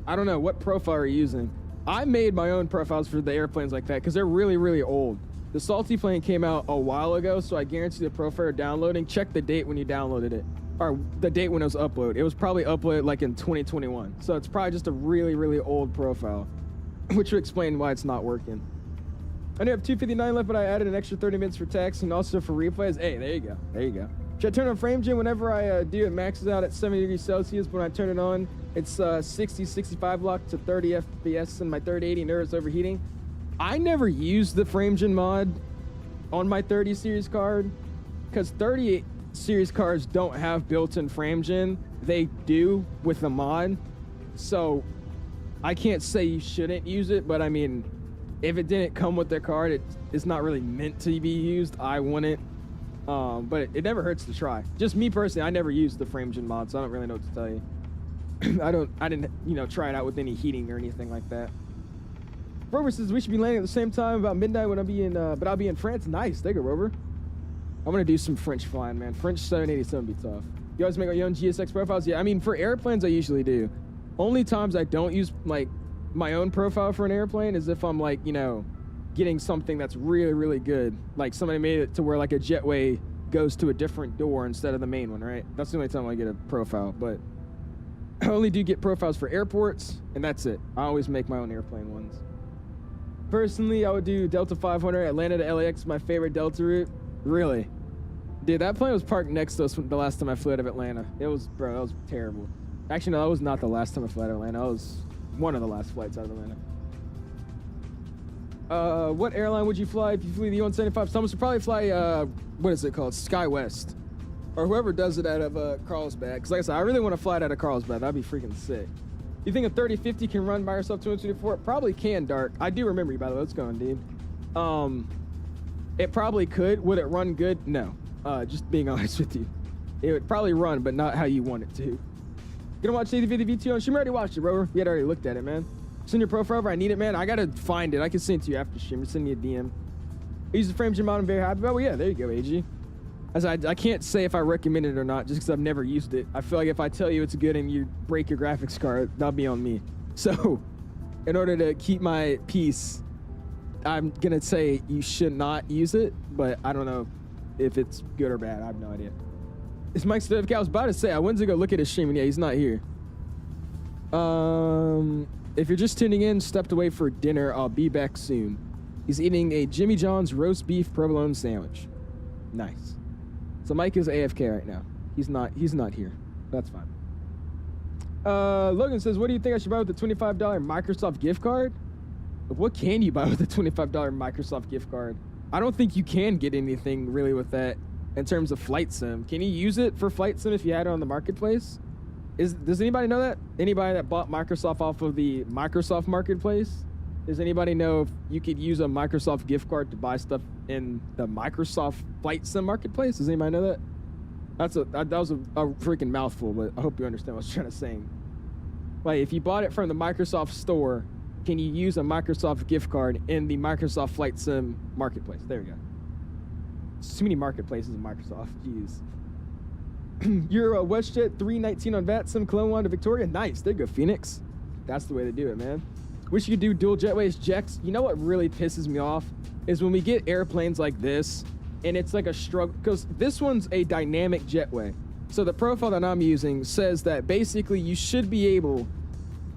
don't know. What profile are you using? I made my own profiles for the airplanes like that because they're really, really old. The Salty plane came out a while ago, so I guarantee the profile are downloading. Check the date when you downloaded it, or the date when it was uploaded. It was probably uploaded like in 2021. So it's probably just a really, really old profile, which would explain why it's not working. I only have 259 left, but I added an extra 30 minutes for text and also for replays. Hey, there you go. There you go. Should I turn on frame gen whenever I do it? Maxes out at 70 degrees Celsius. But when I turn it on, it's 60, 65 lock to 30 FPS and my 3080 nerves overheating. I never used the frame gen mod on my 30 series card because 30 series cards don't have built-in frame gen. They do with the mod. So I can't say you shouldn't use it, but I mean, if it didn't come with their card, it's not really meant to be used. I wouldn't. But it never hurts to try. Just me personally, I never used the frame gen mod, so I don't really know what to tell you. I didn't, try it out with any heating or anything like that. Rover says we should be landing at the same time about midnight when I'll be in, but I'll be in France. Nice, there you go, Rover. I'm gonna do some French flying, man. French 787 be tough. You always make your own GSX profiles? Yeah, I mean, for airplanes, I usually do. Only times I don't use, like, my own profile for an airplane is if I'm, like, getting something that's really, really good. Like, somebody made it to where, like, a jetway goes to a different door instead of the main one, right? That's the only time I get a profile, but I only do get profiles for airports, and that's it. I always make my own airplane ones. Personally, I would do Delta 500, Atlanta to LAX, my favorite Delta route. Really? Dude, that plane was parked next to us the last time I flew out of Atlanta. It was, bro, that was terrible. Actually, no, that was not the last time I flew out of Atlanta. That was one of the last flights out of Atlanta. What airline would you fly if you flew the E-175? Someone should probably fly, what is it called? SkyWest. Or whoever does it out of Carlsbad. Because like I said, I really want to fly it out of Carlsbad. That'd be freaking sick. You think a 3050 can run by yourself 224? It probably can, Dark. I do remember you, by the way. What's going, dude? It probably could. Would it run good? No. Just being honest with you. It would probably run, but not how you want it to. Gonna watch the V2 on stream? I already watched it, bro. We had already looked at it, man. Send your profile over. I need it, man. I gotta find it. I can send it to you after stream. Just send me a DM. I use the frame gym out. I'm very happy about. Well, yeah, there you go, AG. As I can't say if I recommend it or not, just because I've never used it. I feel like if I tell you it's good and you break your graphics card, that'll be on me. So, in order to keep my peace, I'm gonna say you should not use it, but I don't know if it's good or bad. I have no idea. It's Mike Stevka. I was about to say, I went to go look at his stream, and yeah, he's not here. If you're just tuning in, stepped away for dinner, I'll be back soon. He's eating a Jimmy John's roast beef provolone sandwich. Nice. So Mike is AFK right now. He's not here. That's fine. Logan says, what do you think I should buy with the $25 Microsoft gift card? What can you buy with a $25 Microsoft gift card? I don't think you can get anything really with that in terms of flight sim. Can you use it for flight sim if you had it on the marketplace? Does anybody know that? Anybody that bought Microsoft off of the Microsoft marketplace? Does anybody know if you could use a Microsoft gift card to buy stuff in the Microsoft flight sim marketplace? Does anybody know that? That was a freaking mouthful, but I hope you understand what I was trying to say. Like, if you bought it from the Microsoft store, can you use a Microsoft gift card in the Microsoft flight sim marketplace? There we go. Too many marketplaces in Microsoft. Jeez. You're a WestJet 319 on VATSIM, Clone 1 to Victoria. Nice. There you go, Phoenix. That's the way to do it, man. Wish you could do dual jetways, Jex. You know what really pisses me off is when we get airplanes like this, and it's like a struggle, because this one's a dynamic jetway. So the profile that I'm using says that basically you should be able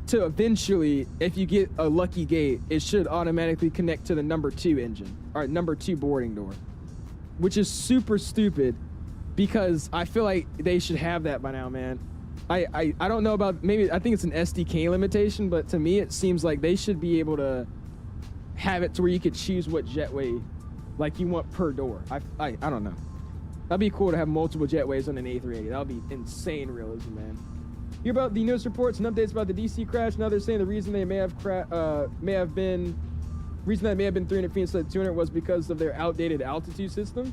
to eventually, if you get a lucky gate, it should automatically connect to the number 2 engine, or number 2 boarding door, which is super stupid because I feel like they should have that by now, man. I don't know about, maybe, I think it's an SDK limitation, but to me it seems like they should be able to have it to where you could choose what jetway like you want per door. I don't know. That'd be cool to have multiple jetways on an A380. That would be insane realism, man. Hear about the news reports and updates about the DC crash. Now they're saying the reason they may have been 300 feet instead of 200 was because of their outdated altitude system.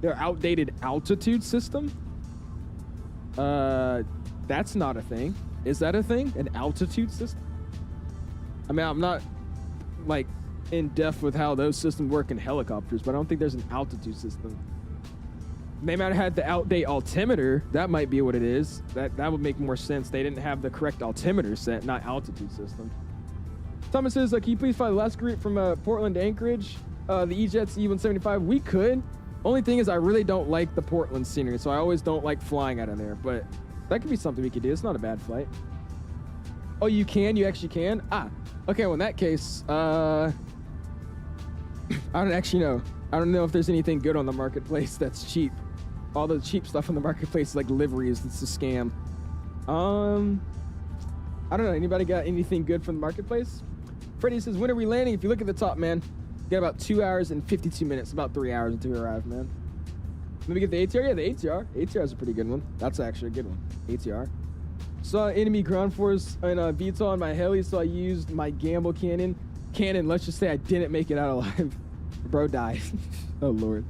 Their outdated altitude system? That's not a thing. Is that a thing? An altitude system? I mean, I'm not like in depth with how those systems work in helicopters, but I don't think there's an altitude system. They might have had the outdate altimeter. That might be what it is. That would make more sense. They didn't have the correct altimeter set, not altitude system. Thomas says, can you please fly the last route from Portland to Anchorage? The E-Jets E-175. We could. Only thing is I really don't like the Portland scenery, so I always don't like flying out of there. But that could be something we could do. It's not a bad flight. Oh, you can? You actually can? Ah, okay. Well, in that case, I don't actually know. I don't know if there's anything good on the marketplace that's cheap. All the cheap stuff on the marketplace is like liveries. It's a scam. I don't know. Anybody got anything good from the marketplace? Freddie says, when are we landing? If you look at the top, man, you got about 2 hours and 52 minutes. About 3 hours until we arrive, man. Let me get the ATR. Yeah, the ATR. ATR is a pretty good one. That's actually a good one. ATR. Saw enemy ground force and VTOL on my heli, so I used my gamble cannon. Let's just say I didn't make it out alive. Bro died. Oh, Lord.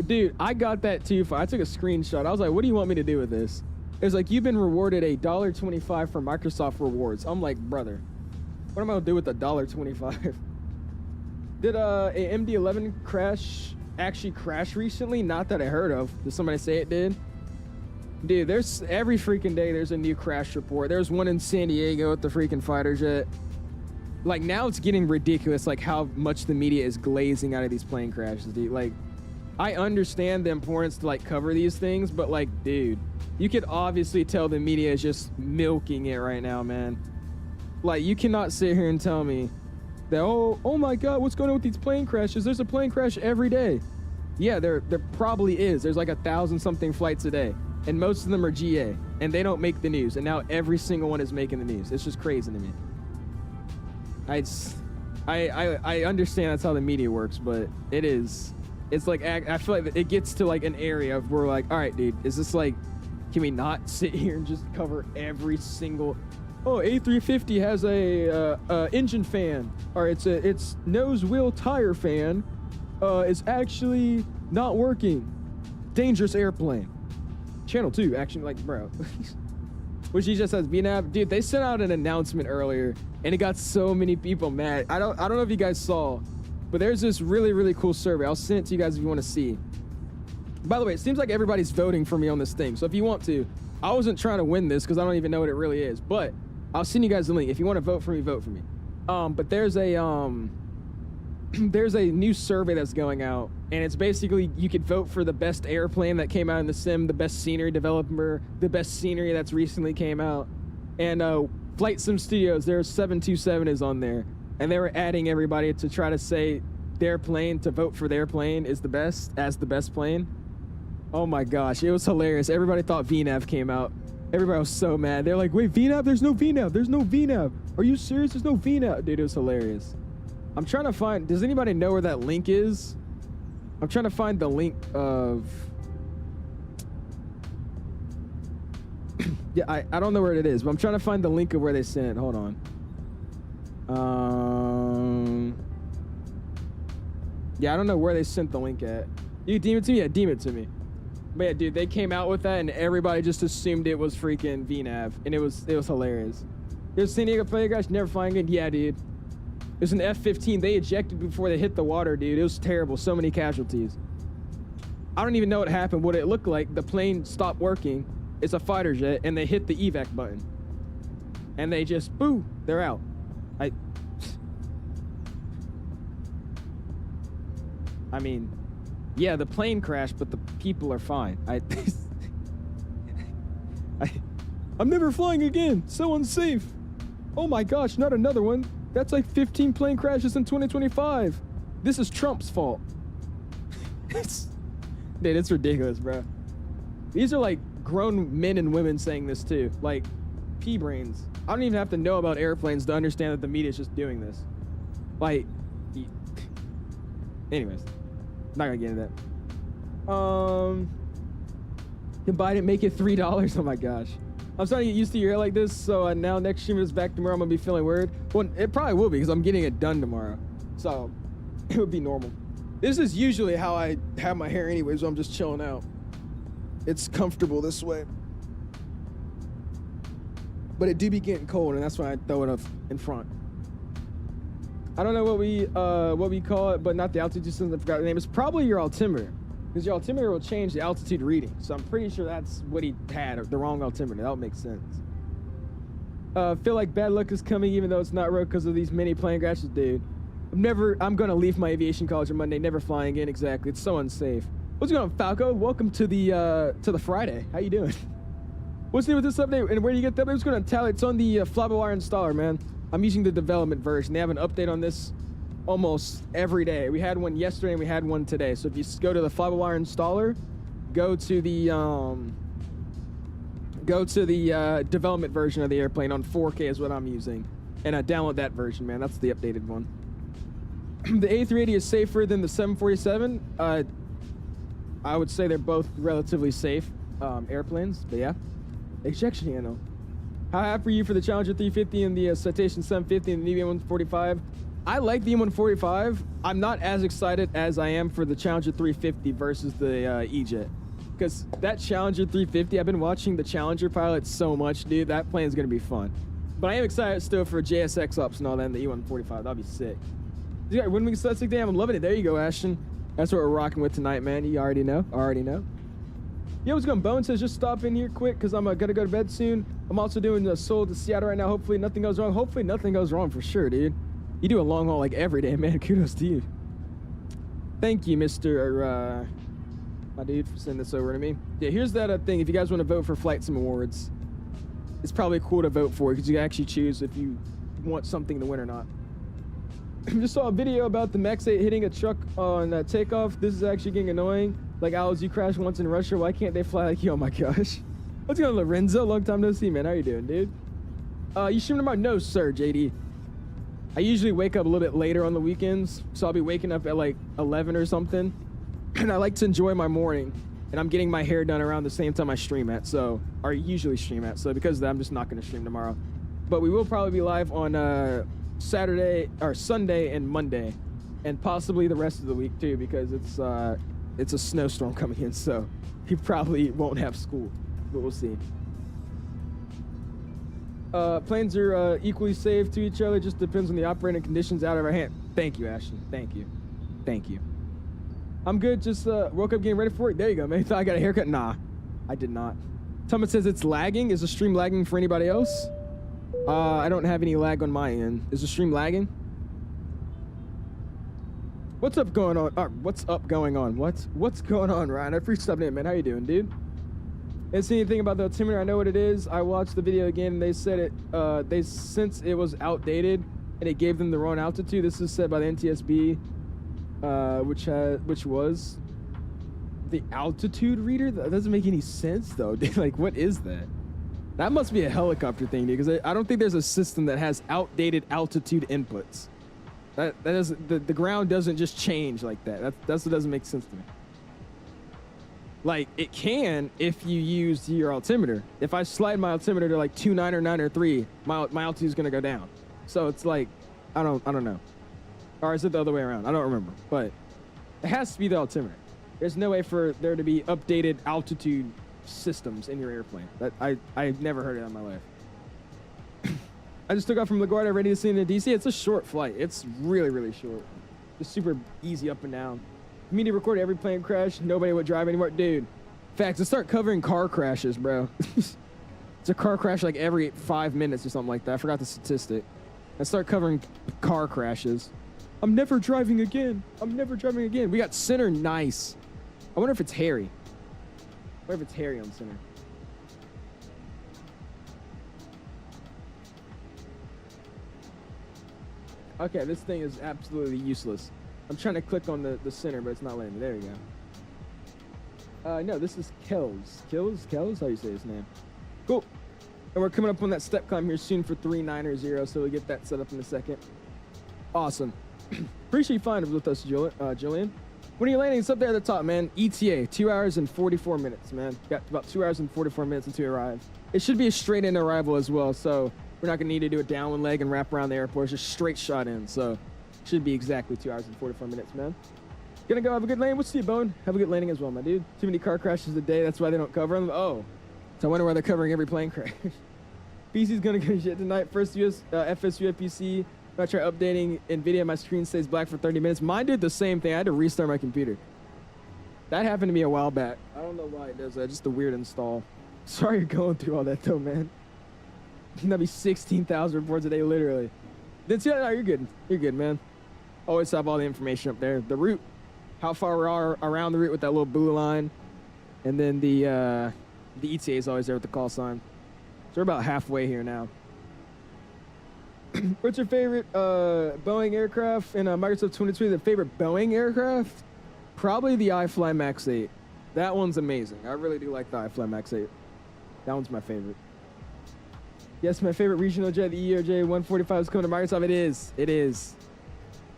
Dude, I got that too. I took a screenshot. I was like, what do you want me to do with this? It was like, you've been rewarded a $1.25 for Microsoft rewards. I'm like, brother, what am I gonna do with the $1.25? Did a MD-11 crash actually crash recently? Not that I heard of. Did somebody say it did? Dude, there's every freaking day there's a new crash report. There's one in San Diego with the freaking fighter jet. Like, now it's getting ridiculous, like how much the media is glazing out of these plane crashes, dude. Like, I understand the importance to like cover these things, but like, dude, you could obviously tell the media is just milking it right now, man. Like, you cannot sit here and tell me that, oh my God, what's going on with these plane crashes? There's a plane crash every day. Yeah, there probably is. There's like 1,000-something flights a day, and most of them are GA, and they don't make the news. And now every single one is making the news. It's just crazy to me. I I understand that's how the media works, but it's like, I feel like it gets to like an area of where we're like, all right, dude, is this like, can we not sit here and just cover every single, oh, A350 has a engine fan, or its nose wheel tire fan is actually not working. Dangerous airplane. Channel 2, actually, like, bro. Which he just says, VNAV, dude, they sent out an announcement earlier and it got so many people mad. I don't know if you guys saw, but there's this really, really cool survey. I'll send it to you guys if you want to see. By the way, it seems like everybody's voting for me on this thing. So if you want to, I wasn't trying to win this because I don't even know what it really is, but I'll send you guys the link. If you want to vote for me, vote for me. But there's a there's a new survey that's going out, and it's basically you could vote for the best airplane that came out in the sim, the best scenery developer, the best scenery that's recently came out. And Flight Sim Studios, their 727 is on there, and they were adding everybody to try to say their plane, to vote for their plane is the best, as the best plane. Oh my gosh, it was hilarious. Everybody thought VNAV came out. Everybody was so mad. They're like, wait, VNAV? There's no VNAV. There's no VNAV. Are you serious? There's no VNAV. Dude, it was hilarious. I'm trying to find, does anybody know where that link is? I'm trying to find the link of, yeah, I don't know where it is, but I'm trying to find the link of where they sent it. Hold on. Yeah, I don't know where they sent the link at. You deem it to me? Yeah, deem it to me. But yeah, dude, they came out with that and everybody just assumed it was freaking VNAV, and it was hilarious. There's San Diego plane crash, never flying again. Yeah, dude. There's an F-15. They ejected before they hit the water, dude. It was terrible. So many casualties. I don't even know what happened. What it looked like, the plane stopped working. It's a fighter jet, and they hit the evac button. And they just, boo, they're out. I mean, yeah, the plane crashed, but the people are fine. I'm never flying again. So unsafe. Oh my gosh, not another one. That's like 15 plane crashes in 2025. This is Trump's fault. Dude, it's ridiculous, bro. These are like grown men and women saying this too. Like, pea-brains. I don't even have to know about airplanes to understand that the media is just doing this. Like, anyways, not gonna get into that. Can Biden make it $3? Oh my gosh. I'm starting to get used to your hair like this, so now next stream is back tomorrow, I'm gonna be feeling weird. Well, it probably will be because I'm getting it done tomorrow, so it would be normal. This is usually how I have my hair anyways, so I'm just chilling out. It's comfortable this way. But it do be getting cold, and that's why I throw it up in front. I don't know what we call it, but not the altitude system. I forgot the name. It's probably your altimeter, because your altimeter will change the altitude reading. So I'm pretty sure that's what he had, or the wrong altimeter. That would make sense. Feel like bad luck is coming, even though it's not real because of these many plane crashes, dude. I'm gonna leave my aviation college on Monday, never flying again. Exactly. It's so unsafe. What's going on, Falco? Welcome to the Friday. How you doing? What's new with this update, and where do you get the update? What's going on, Tally? It's on the FLYBYWIRE installer, man. I'm using the development version. They have an update on this almost every day. We had one yesterday and we had one today. So if you go to the FLYBYWIRE installer, go to the development version of the airplane on 4K is what I'm using, and download that version, man. That's the updated one. The A380 is safer than the 747. I would say they're both relatively safe airplanes, but yeah. Ejection handle. How happy are you for the Challenger 350 and the Citation 750 and the E145? I like the E145. I'm not as excited as I am for the Challenger 350 versus the E-Jet. Because that Challenger 350, I've been watching the Challenger pilots so much, dude. That plane's going to be fun. But I am excited still for JSX ups and all that in the E145. That'll be sick. You got WINWING Static Damn, I'm loving it. There you go, Ashton. That's what we're rocking with tonight, man. You already know. Already know. Yo, what's going on? Bone says just stop in here quick because I'm gonna go to bed soon. I'm also doing the Seoul to Seattle right now. Hopefully nothing goes wrong. Hopefully nothing goes wrong for sure, dude. You do a long haul like every day, man. Kudos to you. Thank you, Mr. My dude, for sending this over to me. Yeah, here's that thing. If you guys want to vote for Flight Sim Awards, it's probably cool to vote for because you can actually choose if you want something to win or not. Just saw a video about the Max 8 hitting a truck on takeoff. This is actually getting annoying. Like, Owls, you crashed once in Russia. Why can't they fly like you? Oh my gosh. What's going on, Lorenzo? Long time no see, man. How you doing, dude? You streaming tomorrow? No, sir, JD. I usually wake up a little bit later on the weekends, so I'll be waking up at like 11 or something. And I like to enjoy my morning. And I'm getting my hair done around the same time I stream at, or usually stream at. So because of that, I'm just not going to stream tomorrow. But we will probably be live on Saturday or Sunday and Monday, and possibly the rest of the week too, because it's a snowstorm coming in, so he probably won't have school, but we'll see. Planes are equally safe to each other, just depends on the operating conditions out of our hand. Thank you, Ashton. Thank you. Thank you. I'm good, just woke up getting ready for it. There you go, man. Thought I got a haircut? Nah, I did not. Thomas says it's lagging. Is the stream lagging for anybody else? I don't have any lag on my end. Is the stream lagging? What's up going on? What's up going on? What's going on, Ryan? I appreciate stopping in, man. How you doing, dude? Didn't see anything about the altimeter. I know what it is. I watched the video again, and they said it. Since it was outdated and it gave them the wrong altitude. This is said by the NTSB, which was the altitude reader. That doesn't make any sense, though. Like, what is that? That must be a helicopter thing, dude, because I don't think there's a system that has outdated altitude inputs. That doesn't, the ground doesn't just change like that. That's what doesn't make sense to me. Like, it can if you use your altimeter. If I slide my altimeter to like 2.9 or 9 or 3, my altitude is gonna go down. So it's like, I don't know. Or is it the other way around? I don't remember. But it has to be the altimeter. There's no way for there to be updated altitude systems in your airplane. I've never heard it in my life. I just took off from LaGuardia, ready to see in DC. It's a short flight. It's really, really short. Just super easy up and down. Media recorded every plane crash. Nobody would drive anymore. Dude, facts. Let's start covering car crashes, bro. It's a car crash like every 5 minutes or something like that. I forgot the statistic. Let's start covering car crashes. I'm never driving again. I'm never driving again. We got center, nice. I wonder if it's Harry. I wonder if it's Harry on center. Okay, this thing is absolutely useless. I'm trying to click on the center, but it's not letting me. There you go. No, this is Kells. Kells? How do you say his name? Cool. And we're coming up on that step climb here soon for 390, so we'll get that set up in a second. Awesome. Appreciate you flying with us, Jillian. When are you landing? It's up there at the top, man. ETA, 2 hours and 44 minutes, man. Got about 2 hours and 44 minutes until you arrive. It should be a straight-in arrival as well, so we're not going to need to do a downwind leg and wrap around the airport. It's just straight shot in, so should be exactly 2 hours and 44 minutes, man. Gonna go have a good landing. What's T-Bone? Have a good landing as well, my dude. Too many car crashes a day. That's why they don't cover them. Oh, so I wonder why they're covering every plane crash. PC's gonna go shit tonight. First FSU FPC. I try updating NVIDIA. My screen stays black for 30 minutes. Mine did the same thing. I had to restart my computer. That happened to me a while back. I don't know why it does that. Just a weird install. Sorry you're going through all that though, man. That'd be 16,000 reports a day, literally. Then see, no, you're good. You're good, man. Always have all the information up there. The route, how far we are around the route with that little blue line, and then the ETA is always there with the call sign. So we're about halfway here now. What's your favorite Boeing aircraft in Microsoft 22? The favorite Boeing aircraft? Probably the iFly Max 8. That one's amazing. I really do like the iFly Max 8. That one's my favorite. Yes, my favorite regional jet, the ERJ 145 is coming to Microsoft. It is. It is.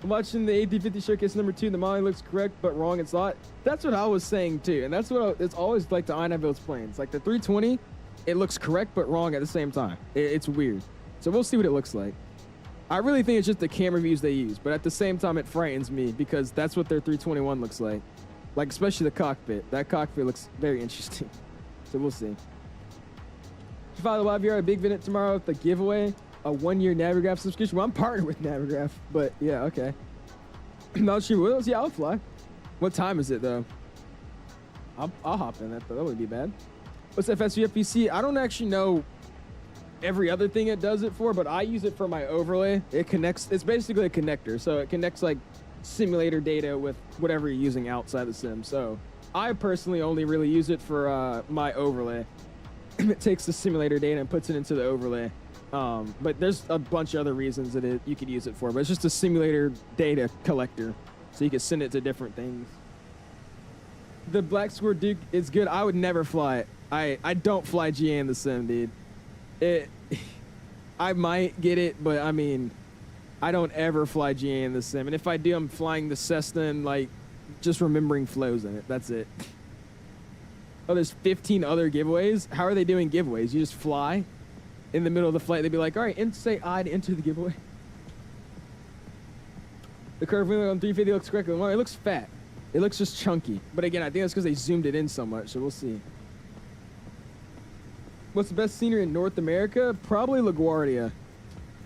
I'm watching the A350 Showcase number 2. The modeling looks correct, but wrong in slot. That's what I was saying, too. And that's what it's always like the Einaville's planes. Like the 320, it looks correct, but wrong at the same time. It's weird. So we'll see what it looks like. I really think it's just the camera views they use, but at the same time, it frightens me because that's what their 321 looks like. Like, especially the cockpit. That cockpit looks very interesting. So we'll see. FLYBYWIRE a big event tomorrow with the giveaway, a 1-year Navigraph subscription. Well, I'm partnered with Navigraph, but yeah, okay. Not sure what else. Yeah, I'll fly. What time is it though? I'll hop in that though. That wouldn't be bad. What's FSU FPC? I don't actually know every other thing it does it for, but I use it for my overlay. It connects. It's basically a connector, so it connects like simulator data with whatever you're using outside the sim. So I personally only really use it for my overlay. It takes the simulator data and puts it into the overlay. But there's a bunch of other reasons that you could use it for, but it's just a simulator data collector, so you can send it to different things. The Black Square Duke is good. I would never fly it. I don't fly GA in the sim, dude. I might get it, but I mean, I don't ever fly GA in the sim. And if I do, I'm flying the Cessna and like just remembering flows in it. That's it. Oh, there's 15 other giveaways. How are they doing giveaways? You just fly in the middle of the flight. They'd be like, all right, say I to enter the giveaway. The curve wheel on 350 looks correctly. Well, it looks fat. It looks just chunky. But again, I think that's because they zoomed it in so much, so we'll see. What's the best scenery in North America? Probably LaGuardia.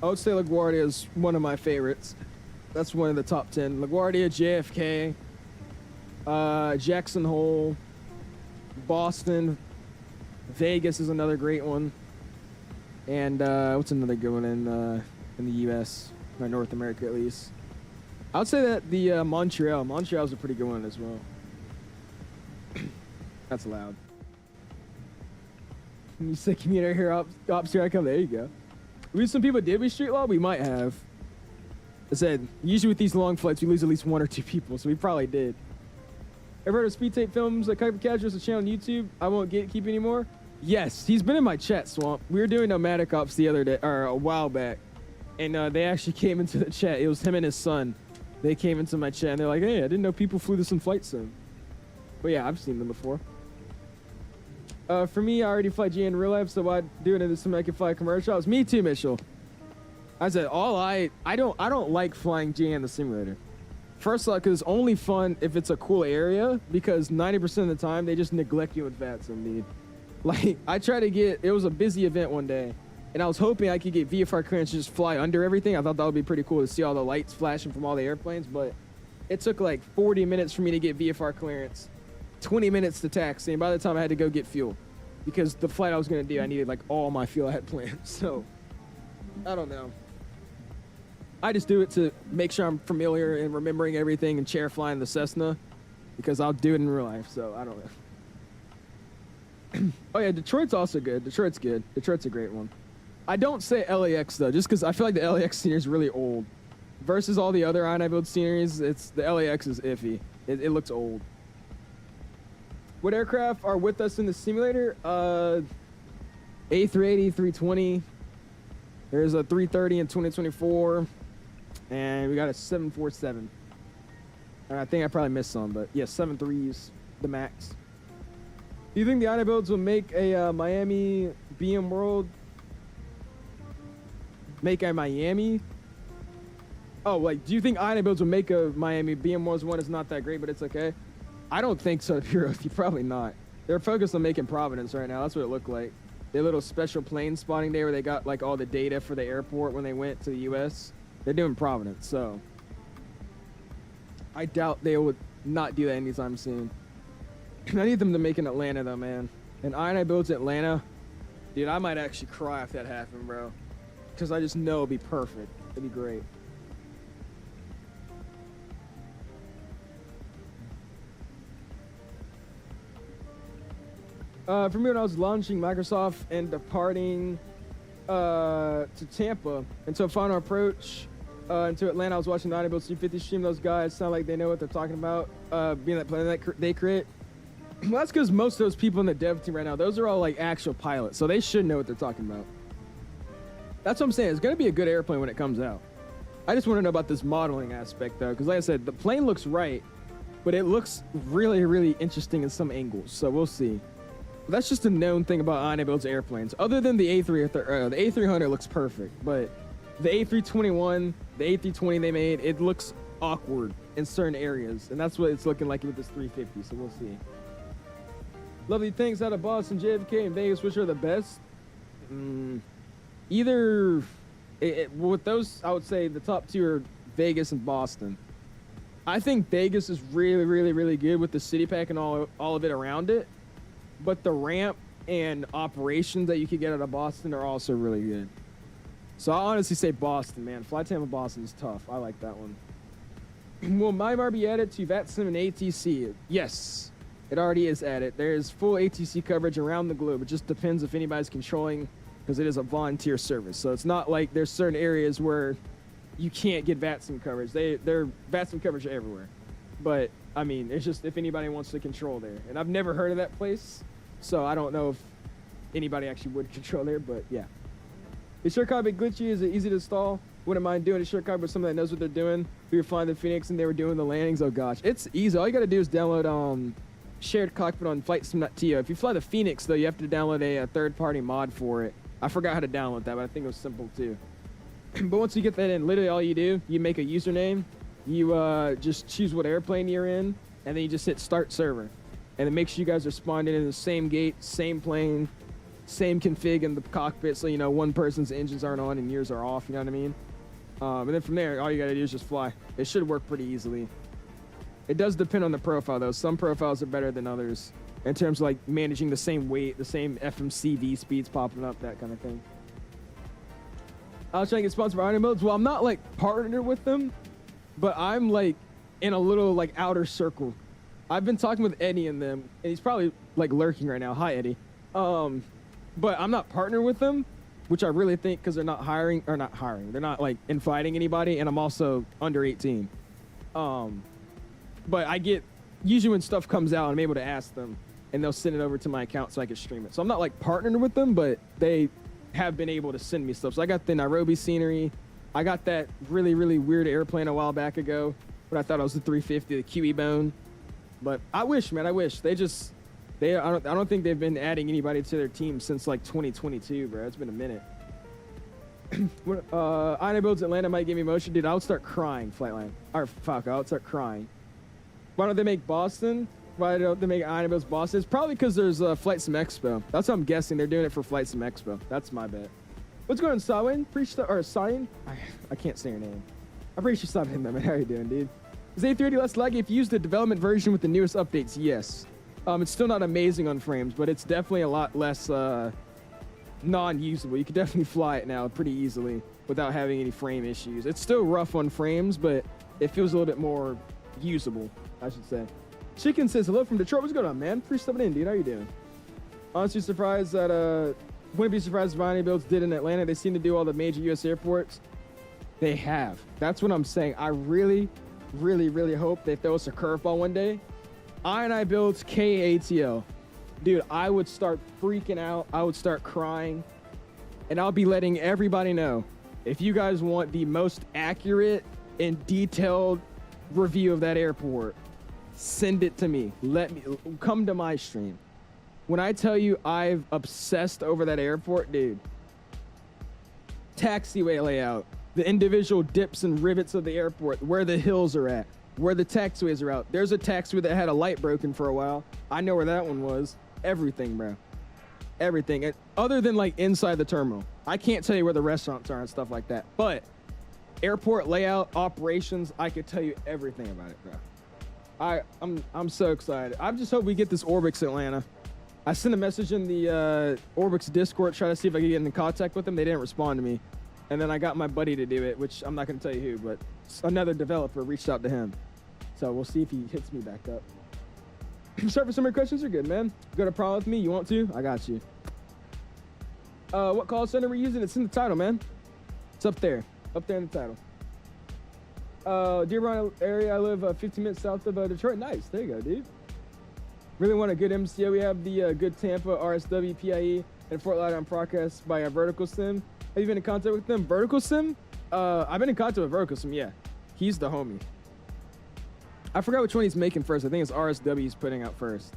I would say LaGuardia is one of my favorites. That's one of the top 10. LaGuardia, JFK, Jackson Hole, Boston, Vegas is another great one. And what's another good one in the U.S. or North America at least? I would say that the Montreal. Montreal's a pretty good one as well. That's loud. You said community here, ops here I come. There you go. We some people did we street law? We might have. I said usually with these long flights we lose at least 1 or 2 people, so we probably did. Ever heard of Speed Tape Films? 𝐕𝐄𝐑𝐃𝐀𝐄 is a channel on YouTube. I won't keep anymore. Yes, he's been in my chat, Swamp. We were doing nomadic ops the other day or a while back, and they actually came into the chat. It was him and his son. They came into my chat and they're like, hey, I didn't know people flew this in flight sim. But yeah, I've seen them before. For me, I already fly GA in real life, so why do it in the sim I can fly commercials? Me too, Mitchell. I said I don't like flying GA in the simulator. First off, because it's only fun if it's a cool area, because 90% of the time they just neglect you with VATSIM, dude. Like, I tried to get, it was a busy event one day, and I was hoping I could get VFR clearance to just fly under everything. I thought that would be pretty cool to see all the lights flashing from all the airplanes, but it took like 40 minutes for me to get VFR clearance, 20 minutes to taxi, and by the time I had to go get fuel, because the flight I was going to do, I needed like all my fuel I had planned. So, I don't know. I just do it to make sure I'm familiar and remembering everything and chair flying the Cessna, because I'll do it in real life, so I don't know. Oh yeah, Detroit's also good. Detroit's good. Detroit's a great one. I don't say LAX though, just because I feel like the LAX scenery is really old. Versus all the other I build sceneries, the LAX is iffy. It looks old. What aircraft are with us in the simulator? A380, 320. There's a 330 in 2024. And we got a 747. And I think I probably missed some, but yeah, 7.3s, the max. Do you think the INA builds will make a Miami BM World? Make a Miami? Oh, like, do you think INA builds will make a Miami BM World's one is not that great, but it's okay? I don't think so, Puro. Probably not. They're focused on making Providence right now. That's what it looked like. Their little special plane spotting day where they got like all the data for the airport when they went to the U.S. They're doing Providence, so I doubt they would not do that anytime soon. I need them to make an Atlanta though, man. And INA builds Atlanta, dude. I might actually cry if that happened, bro. Because I just know it'd be perfect. It'd be great. For me, when I was launching Microsoft and departing to Tampa into final approach into Atlanta, I was watching the Audible 350 stream. Those guys sound like they know what they're talking about, being that plane that they create. Well, that's because most of those people in the dev team right now, those are all like actual pilots, so they should know what they're talking about. That's what I'm saying. It's going to be a good airplane when it comes out. I just want to know about this modeling aspect, though, because like I said, the plane looks right, but it looks really, really interesting in some angles, so we'll see. That's just a known thing about INA builds airplanes. Other than the A300, the A300 looks perfect, but the A321, the A320 they made, it looks awkward in certain areas, and that's what it's looking like with this 350, so we'll see. Lovely things out of Boston, JFK, and Vegas, which are the best? Either, with those, I would say the top two are Vegas and Boston. I think Vegas is really, really, really good with the city pack and all of it around it. But the ramp and operations that you could get out of Boston are also really good. So I honestly say Boston, man. Fly Tampa Boston is tough. I like that one. Will MIMAR be added to VATSIM and ATC? Yes, it already is added. There is full ATC coverage around the globe. It just depends if anybody's controlling, because it is a volunteer service. So it's not like there's certain areas where you can't get VATSIM coverage. They're VATSIM coverage everywhere. But I mean, it's just if anybody wants to control there. And I've never heard of that place, so I don't know if anybody actually would control there, but yeah. Is your cockpit glitchy? Is it easy to install? wouldn't mind doing a short cockpit with someone that knows what they're doing. We were flying the Phoenix and they were doing the landings. Oh gosh, it's easy. All you gotta do is download shared cockpit on FlightSim.to. If you fly the Phoenix though, you have to download a third-party mod for it. I forgot how to download that, but I think it was simple too. But once you get that in, literally all you do, you make a username, you just choose what airplane you're in, and then you just hit start server. And it makes sure you guys are spawned in the same gate, same plane, same config in the cockpit, so you know one person's engines aren't on and yours are off, you know what I mean? And then from there, all you gotta do is just fly. It should work pretty easily. It does depend on the profile though. Some profiles are better than others in terms of like managing the same weight, the same FMCV speeds popping up, that kind of thing. I was trying to get sponsored by Honolulu. Well, I'm not like partnered with them, but I'm like in a little like outer circle. I've been talking with Eddie and them, and he's probably like lurking right now. Hi, Eddie. But I'm not partnered with them, which I really think because they're not hiring. They're not like inviting anybody, and I'm also under 18. But I get, usually when stuff comes out, I'm able to ask them, and they'll send it over to my account so I can stream it. So I'm not like partnered with them, but they have been able to send me stuff. So I got the Nairobi scenery. I got that really, really weird airplane a while back ago, but I thought it was the 350, the Kiwi bone. But I wish, man, I wish. I don't think they've been adding anybody to their team since like 2022, bro. It's been a minute. Ina builds Atlanta might give me motion. Dude, I would start crying, Flightline. Or fuck, I would start crying. Why don't they make Boston? Why don't they make Ina builds Boston? It's probably because there's FlightSim Expo. That's what I'm guessing. They're doing it for FlightSim Expo. That's my bet. What's going on, Sawin? Or Sayin? I can't say your name. I'm pretty sure Sawin, man. How are you doing, dude? Is A380 less laggy if you use the development version with the newest updates? Yes. It's still not amazing on frames, but it's definitely a lot less non-usable. You can definitely fly it now pretty easily without having any frame issues. It's still rough on frames, but it feels a little bit more usable, I should say. Chicken says, hello from Detroit. What's going on, man? Free stepping in, dude. How you doing? Honestly surprised that, wouldn't be surprised if Vonnie Builds did in Atlanta. They seem to do all the major U.S. airports. They have. That's what I'm saying. I really, really, really hope they throw us a curveball one day. I builds KATL. Dude, I would start freaking out. I would start crying. And I'll be letting everybody know, if you guys want the most accurate and detailed review of that airport, send it to me. Come to my stream. When I tell you I've obsessed over that airport, dude. Taxiway layout, the individual dips and rivets of the airport, where the hills are at, where the taxiways are out. There's a taxiway that had a light broken for a while. I know where that one was. Everything, bro. Everything. And other than like inside the terminal. I can't tell you where the restaurants are and stuff like that. But airport layout, operations, I could tell you everything about it, bro. I'm so excited. I just hope we get this Orbix Atlanta. I sent a message in the Orbix Discord trying to see if I could get in contact with them. They didn't respond to me. And then I got my buddy to do it, which I'm not going to tell you who, but another developer reached out to him. So we'll see if he hits me back up. Start for some more questions are good, man. You got a problem with me? You want to? I got you. What call center we're using? It's in the title, man. It's up there. Up there in the title. Dearborn area, I live 15 minutes south of Detroit. Nice. There you go, dude. Really want a good MCO. We have the good Tampa, RSW, PIE, and Fort Lauderdale Process by Vertical Sim. Have you been in contact with them? Vertical Sim? I've been in contact with Vertical Sim, yeah. He's the homie. I forgot which one he's making first. I think it's RSW he's putting out first.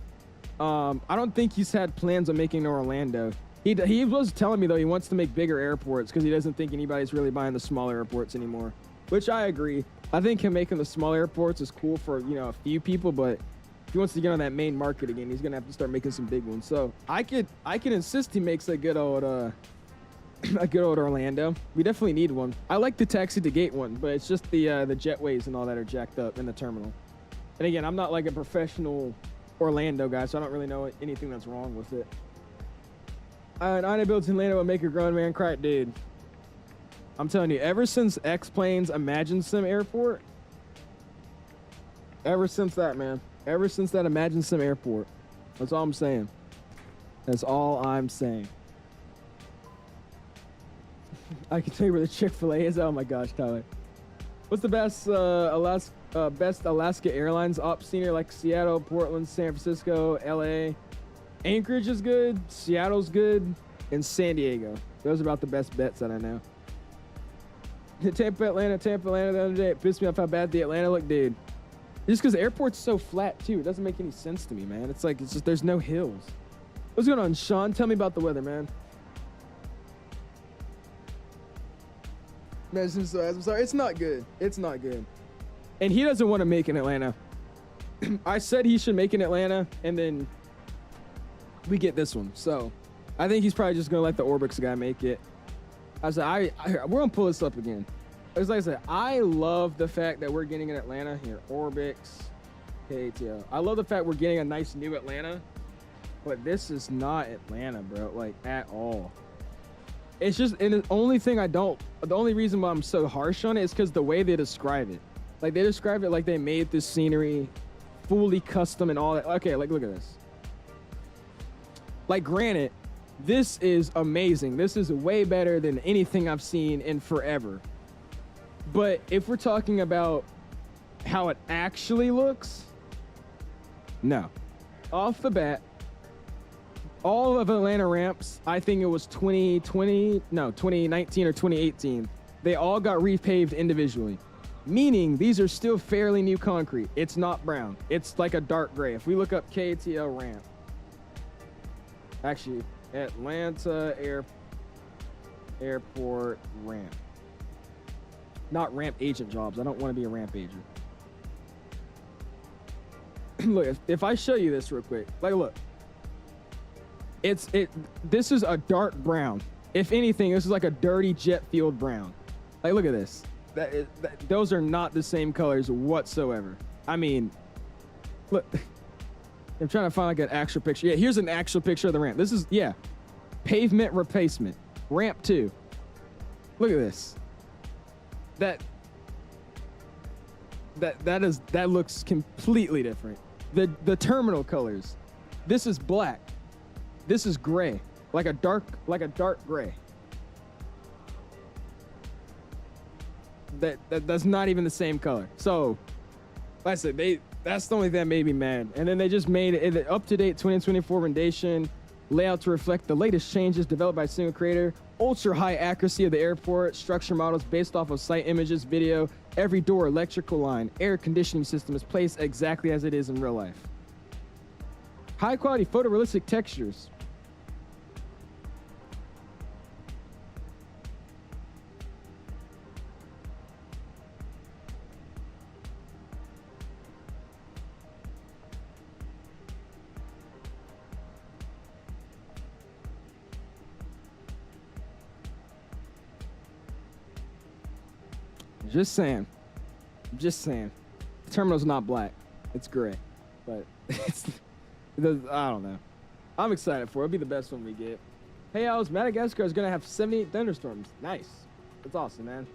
I don't think he's had plans on making Orlando. He was telling me, though, he wants to make bigger airports because he doesn't think anybody's really buying the smaller airports anymore, which I agree. I think him making the small airports is cool for, you know, a few people, but if he wants to get on that main market again, he's going to have to start making some big ones. So I can insist he makes a good old Orlando. We definitely need one. I like the taxi to gate one, but it's just the jetways and all that are jacked up in the terminal. And again, I'm not like a professional Orlando guy, so I don't really know anything that's wrong with it. And Ina builds in Atlanta will make a grown man cry, dude. I'm telling you, ever since X-Planes Imagine Sim Airport, ever since that, man, ever since that Imagine Sim Airport, that's all I'm saying. That's all I'm saying. I can tell you where the Chick-fil-A is. Oh my gosh, Tyler. What's the best best Alaska Airlines op scenery, like Seattle, Portland, San Francisco, LA? Anchorage is good, Seattle's good, and San Diego. Those are about the best bets that I know. Tampa, Atlanta the other day. It pissed me off how bad the Atlanta looked, dude. Just because the airport's so flat, too. It doesn't make any sense to me, man. It's like, it's just, there's no hills. What's going on, Sean? Tell me about the weather, man. I'm sorry. It's not good. It's not good. And he doesn't want to make in Atlanta. I said he should make in Atlanta, and then we get this one. So I think he's probably just going to let the Orbix guy make it. I said, we're going to pull this up again. It's like I said, I love the fact that we're getting in Atlanta here. Orbix, KTL. I love the fact we're getting a nice new Atlanta, but this is not Atlanta, bro, like at all. It's just, and the only reason why I'm so harsh on it is because the way they describe it. Like, they describe it like they made this scenery fully custom and all that. Okay, like, look at this. Like, granted, this is amazing. This is way better than anything I've seen in forever. But if we're talking about how it actually looks, no. Off the bat, all of Atlanta ramps, I think it was 2019 or 2018, they all got repaved individually. Meaning these are still fairly new concrete. It's not brown. It's like a dark gray. If we look up KTL ramp, actually, Atlanta Airport ramp. Not ramp agent jobs. I don't want to be a ramp agent. Look, if I show you this real quick, like, look. This is a dark brown. If anything, this is like a dirty jet fueled brown. Like, look at this. Those are not the same colors whatsoever. I mean, look. I'm trying to find like an actual picture. Yeah, here's an actual picture of the ramp. This is, yeah, pavement replacement. Ramp 2. Look at this. That looks completely different. The terminal colors. This is black. This is gray, like a dark gray. That's not even the same color. So, like I said, that's the only thing that made me mad. And then they just made it an up-to-date 2024 rendition layout to reflect the latest changes developed by a single creator. Ultra high accuracy of the airport, structure models based off of site images, video. Every door, electrical line, air conditioning system is placed exactly as it is in real life. High quality photorealistic textures. Just saying. The terminal's not black. It's gray. But I don't know. I'm excited for it. It'll be the best one we get. Hey, Madagascar is going to have 78 thunderstorms. Nice. That's awesome, man.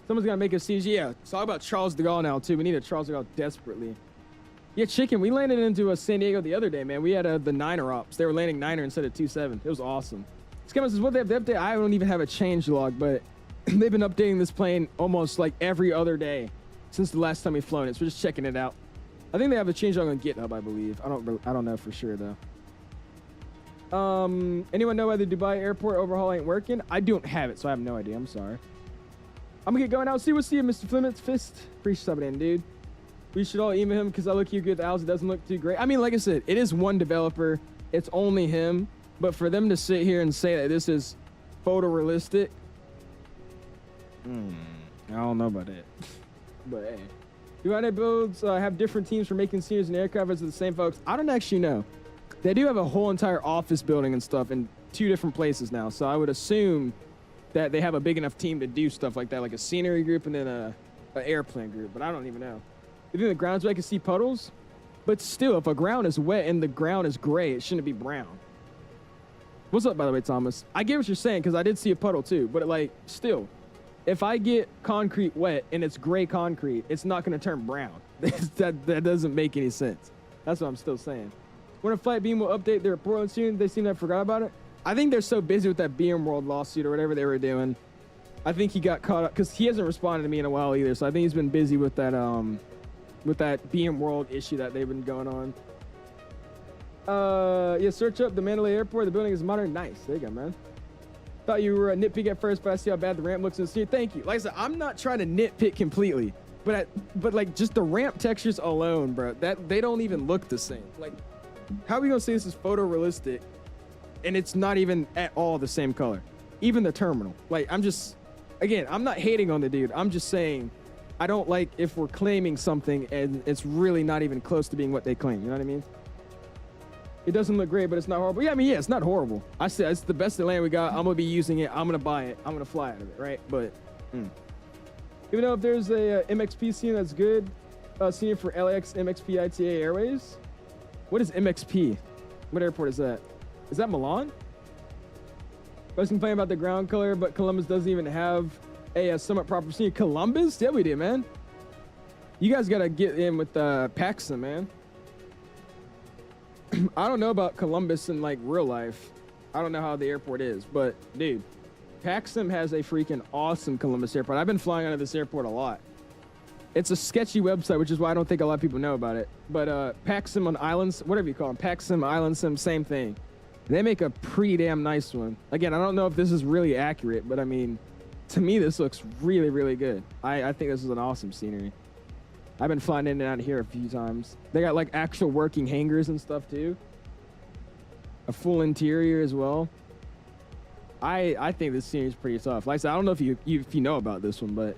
Someone's going to make a CG. Yeah, talk about Charles de Gaulle now, too. We need a Charles de Gaulle desperately. Yeah, Chicken, we landed into San Diego the other day, man. We had the Niner ops. They were landing Niner instead of 27. It was awesome. Scammer says, what they have to update? I don't even have a change log, but they've been updating this plane almost like every other day since the last time we've flown it. So we're just checking it out. I think they have a change log on GitHub, I believe. I don't know for sure though. Anyone know why the Dubai airport overhaul ain't working? I don't have it, so I have no idea. I'm sorry. I'm gonna get going out. See you, Mr. Fleming's Fist. Appreciate subbing in, dude. We should all email him because I look you good. The owls, it doesn't look too great. I mean, like I said, it is one developer. It's only him. But for them to sit here and say that this is photorealistic, I don't know about it. But hey, do any builds have different teams for making scenes and aircraft as the same folks? I don't actually know. They do have a whole entire office building and stuff in 2 different places now. So I would assume that they have a big enough team to do stuff like that, like a scenery group and then an airplane group. But I don't even know. You think the ground's wet, I can see puddles? But still, if a ground is wet and the ground is gray, it shouldn't be brown. What's up, by the way, Thomas? I get what you're saying because I did see a puddle too. But like, still, if I get concrete wet and it's gray concrete, it's not going to turn brown. that doesn't make any sense. That's what I'm still saying. When a flight beam will update their report soon, they seem to have forgot about it. I think they're so busy with that BM World lawsuit or whatever they were doing. I think he got caught up because he hasn't responded to me in a while either. So I think he's been busy with that BM World issue that they've been going on. Yeah, search up the Mandalay Airport. The building is modern. Nice. There you go, man. Thought you were a nitpick at first, but I see how bad the ramp looks in the scene. Thank you. Like I said, I'm not trying to nitpick completely, but like just the ramp textures alone, bro, that they don't even look the same. Like, how are we gonna say this is photorealistic and it's not even at all the same color? Even the terminal. Like, I'm not hating on the dude. I'm just saying I don't like if we're claiming something and it's really not even close to being what they claim. You know what I mean? It doesn't look great, but it's not horrible. Yeah, I mean, yeah, it's not horrible. I said it's the best land we got. I'm gonna be using it. I'm gonna buy it. I'm gonna fly out of it, right? But even though if there's a MXP scene that's good, scene for LAX MXP ITA Airways. What is MXP? What airport is that? Is that Milan? I was complaining about the ground color, but Columbus doesn't even have a somewhat proper scene. Columbus? Yeah, we do, man. You guys gotta get in with Paxton, man. I don't know about Columbus in like real life. I don't know how the airport is, but dude, Paxton has a freaking awesome Columbus airport. I've been flying out of this airport a lot. It's a sketchy website, which is why I don't think a lot of people know about it. But Paxton on Islands, whatever you call them, Paxton, Island Sim, same thing. They make a pretty damn nice one. Again, I don't know if this is really accurate, but I mean, to me, this looks really, really good. I think this is an awesome scenery. I've been flying in and out of here a few times. They got like actual working hangars and stuff too. A full interior as well. I think this scenery is pretty tough. Like I said, I don't know if you know about this one, but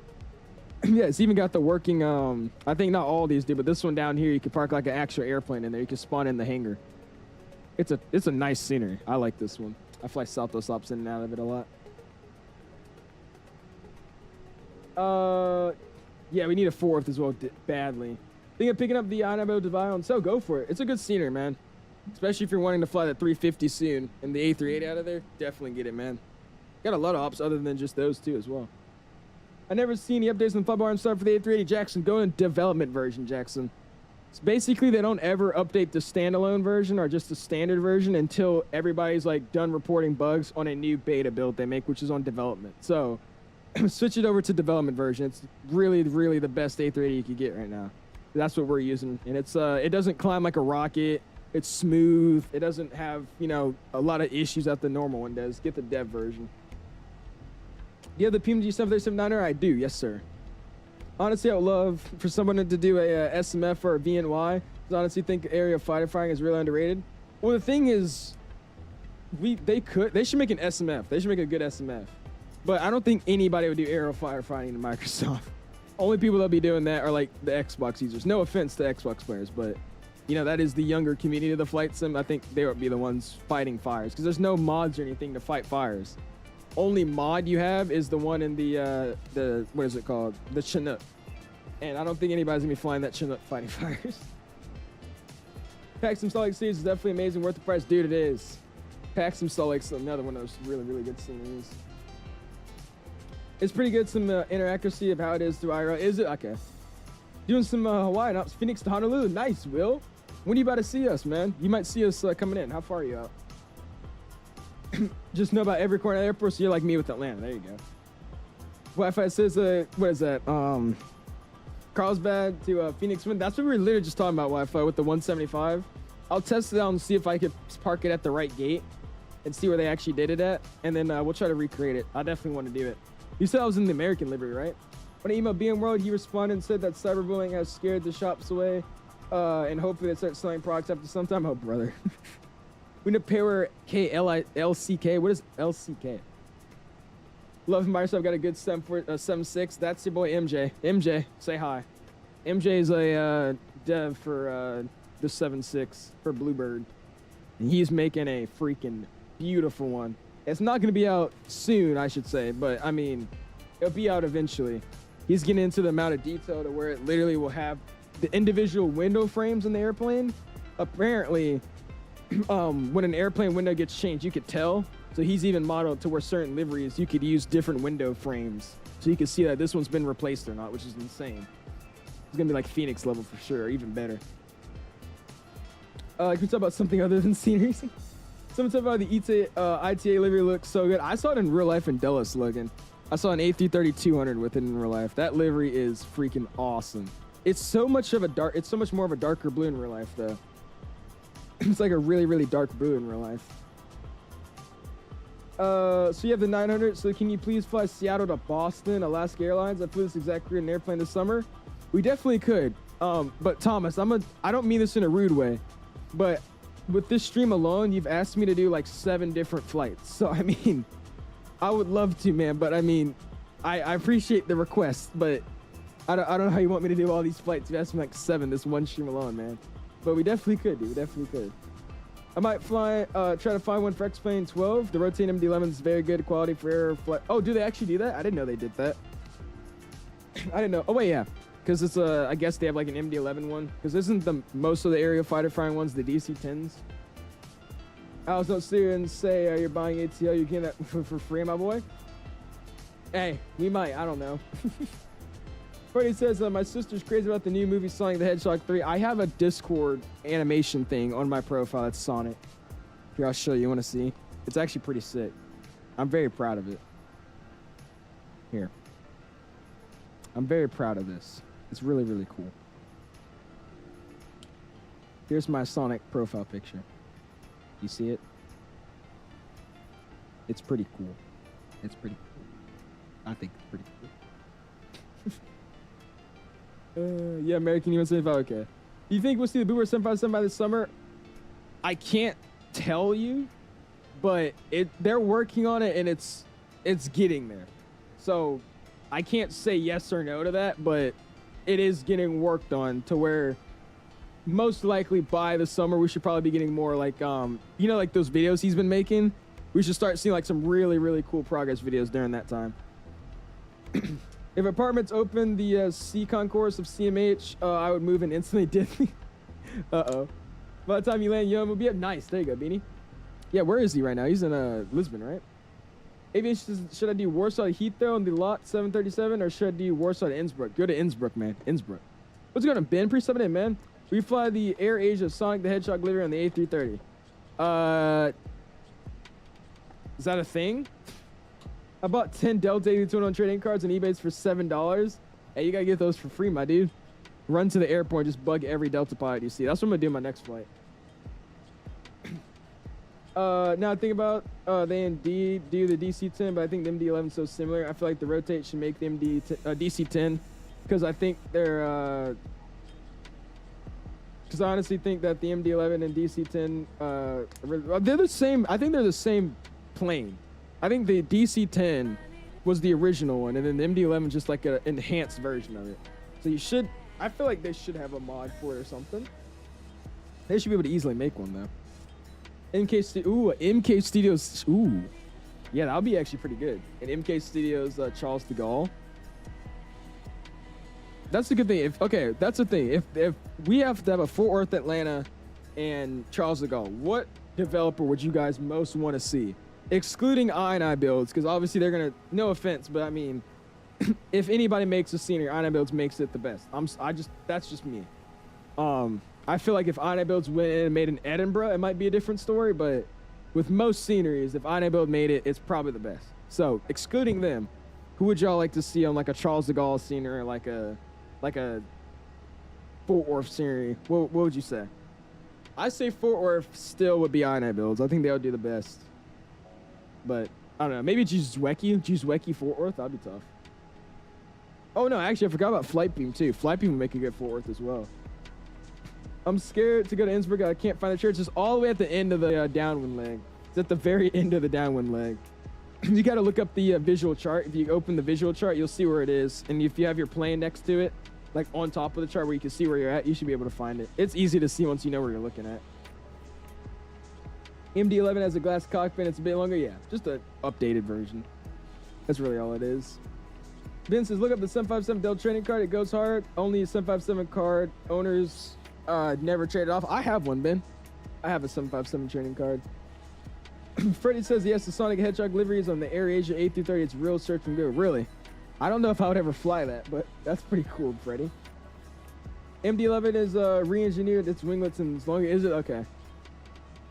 yeah, it's even got the working. I think not all these do, but this one down here, you can park like an actual airplane in there. You can spawn in the hangar. It's a nice scenery. I like this one. I fly Southwest Ops in and out of it a lot. Yeah, we need a fourth as well, badly. Think of picking up the 𝐕𝐿𝐼𝐿, so go for it. It's a good scenery, man. Especially if you're wanting to fly that 350 soon and the A380 out of there, definitely get it, man. Got a lot of ops other than just those two as well. I never seen any updates on FLYBYWIRE and stuff for the A380 Jackson. Go in development version, Jackson. So basically, they don't ever update the standalone version or just the standard version until everybody's like done reporting bugs on a new beta build they make, which is on development. So switch it over to development version. It's really, really the best A380 you could get right now. That's what we're using, and it's it doesn't climb like a rocket. It's smooth. It doesn't have, you know, a lot of issues that the normal one does. Get the dev version. Do you have the PMG 737-9er? I do, yes, sir. Honestly, I would love for someone to do a SMF or a VNY. I honestly think area fighter firing is really underrated. Well, the thing is, they should make an SMF. They should make a good SMF. But I don't think anybody would do aerial firefighting in Microsoft. Only people that'll be doing that are like the Xbox users. No offense to Xbox players, but you know, that is the younger community of the flight sim. I think they would be the ones fighting fires because there's no mods or anything to fight fires. Only mod you have is the one in the what is it called? The Chinook. And I don't think anybody's gonna be flying that Chinook fighting fires. Paxton Salt Lake City is definitely amazing, worth the price. Dude, it is. Paxton Salt Lake's another one of those really, really good sceneries. It's pretty good, some inaccuracy of how it is through IRL. Is it? Okay. Doing some Hawaiian ops. Phoenix to Honolulu. Nice, Will. When are you about to see us, man? You might see us coming in. How far are you out? Just know about every corner of the airport, so you're like me with Atlanta. There you go. Wi-Fi says, what is that? Carlsbad to Phoenix. That's what we were literally just talking about, Wi-Fi with the 175. I'll test it out and see if I could park it at the right gate and see where they actually did it at. And then we'll try to recreate it. I definitely want to do it. You said I was in the American livery, right? When I emailed VMworld, he responded and said that cyberbullying has scared the shops away. And hopefully they start selling products after some time. Oh, brother. We know Power KLCK. What is LCK? Love Microsoft got a good 7.6. That's your boy MJ. MJ, say hi. MJ is a dev for the 7.6 for Bluebird. And he's making a freaking beautiful one. It's not going to be out soon, I should say, but I mean, it'll be out eventually. He's getting into the amount of detail to where it literally will have the individual window frames in the airplane. Apparently, when an airplane window gets changed, you could tell. So he's even modeled to where certain liveries, you could use different window frames. So you can see that this one's been replaced or not, which is insane. It's going to be like Phoenix level for sure, or even better. Can we talk about something other than scenery? Someone talk about the ITA livery looks so good. I saw it in real life in Dulles, Logan. I saw an A330-200 with it in real life. That livery is freaking awesome. It's so much more of a darker blue in real life, though. It's like a really, really dark blue in real life. So you have the 900. So can you please fly Seattle to Boston, Alaska Airlines? I flew this exact Korean airplane this summer. We definitely could. But Thomas, I don't mean this in a rude way, but with this stream alone, you've asked me to do like 7 different flights. So I mean, I would love to, man. But I mean, I appreciate the request, but I don't know how you want me to do all these flights. You asked me like 7 this one stream alone, man. But we definitely could, dude. We definitely could. I might try to find one for X-Plane 12. The rotating MD-11 is very good quality for air flight. Oh, do they actually do that? I didn't know they did that. I didn't know. Oh, wait, yeah. Because it's I guess they have like an MD-11 one. Because isn't most of the aerial fighter flying ones the DC-10s? Alex, don't sit here and say you're buying ATL. You're getting that for free, my boy. Hey, we might. I don't know. Freddie says, my sister's crazy about the new movie Sonic the Hedgehog 3. I have a Discord animation thing on my profile. That's Sonic. Here, I'll show you. You want to see? It's actually pretty sick. I'm very proud of it. Here. I'm very proud of this. It's really, really cool. Here's my Sonic profile picture. You see it? It's pretty cool. It's pretty cool. I think it's pretty cool. Yeah, American U.S.75, okay. Do you think we'll see the Boomer 757 by this summer? I can't tell you, but they're working on it and it's getting there. So I can't say yes or no to that, but it is getting worked on to where most likely by the summer we should probably be getting more like you know, like those videos he's been making. We should start seeing like some really, really cool progress videos during that time. If apartments open the C concourse of CMH, I would move in instantly. Disney. Uh-oh. By the time you land, we'll be up. Nice. There you go, Beanie. Yeah, where is he right now? He's in Lisbon, right? Aviation, should I do Warsaw to Heathrow on the lot 737, or should I do Warsaw to Innsbruck? Go to Innsbruck, man. Innsbruck. What's going on, Ben? Pre-subbing in, man. We fly the Air Asia Sonic the Hedgehog livery on the A330. Is that a thing? I bought 10 Delta 8221 trading cards on eBay for $7. Hey, you gotta get those for free, my dude. Run to the airport and just bug every Delta pilot you see. That's what I'm gonna do on my next flight. Now think about they indeed do the DC-10, but I think the MD-11 is so similar. I feel like the rotate should make the DC-10 because I think they're because I honestly think that the MD-11 and DC-10 they're the same. I think they're the same plane. I think the DC-10 was the original one, and then the MD-11 is just like an enhanced version of it. So I feel like they should have a mod for it or something. They should be able to easily make one though. MK Studios. Ooh, yeah, that'll be actually pretty good. And MK Studios Charles de Gaulle. That's a good thing. That's the thing. If we have to have a Fort Worth, Atlanta, and Charles de Gaulle, what developer would you guys most want to see? Excluding I&I builds, because obviously they're gonna. No offense, but I mean, if anybody makes a scenery, I&I builds makes it the best. That's just me. I feel like if I&I builds went in and made an Edinburgh, it might be a different story. But with most sceneries, if I&I build made it, it's probably the best. So excluding them, who would y'all like to see on like a Charles de Gaulle scenery, or like a Fort Worth scenery? What would you say? I say Fort Worth still would be I&I builds. I think they would do the best. But I don't know. Maybe 𝐕𝐿𝐼 Fort Worth. That'd be tough. Oh no, actually I forgot about Flightbeam too. Flightbeam would make a good Fort Worth as well. I'm scared to go to Innsbruck. I can't find the church. It's all the way at the end of the downwind leg. It's at the very end of the downwind leg. You got to look up the visual chart. If you open the visual chart, you'll see where it is. And if you have your plane next to it, like on top of the chart where you can see where you're at, you should be able to find it. It's easy to see once you know where you're looking at. MD-11 has a glass cockpit. It's a bit longer. Yeah, just an updated version. That's really all it is. Ben says, look up the 757 Delta trading card. It goes hard. Only a 757 card. Owners never traded off. I have one, Ben. I have a 757 trading card. Freddie says, yes, the Sonic Hedgehog livery is on the AirAsia A330. It's real search and go. Really? I don't know if I would ever fly that, but that's pretty cool, Freddie. MD-11 is re-engineered its winglets and as long as it okay.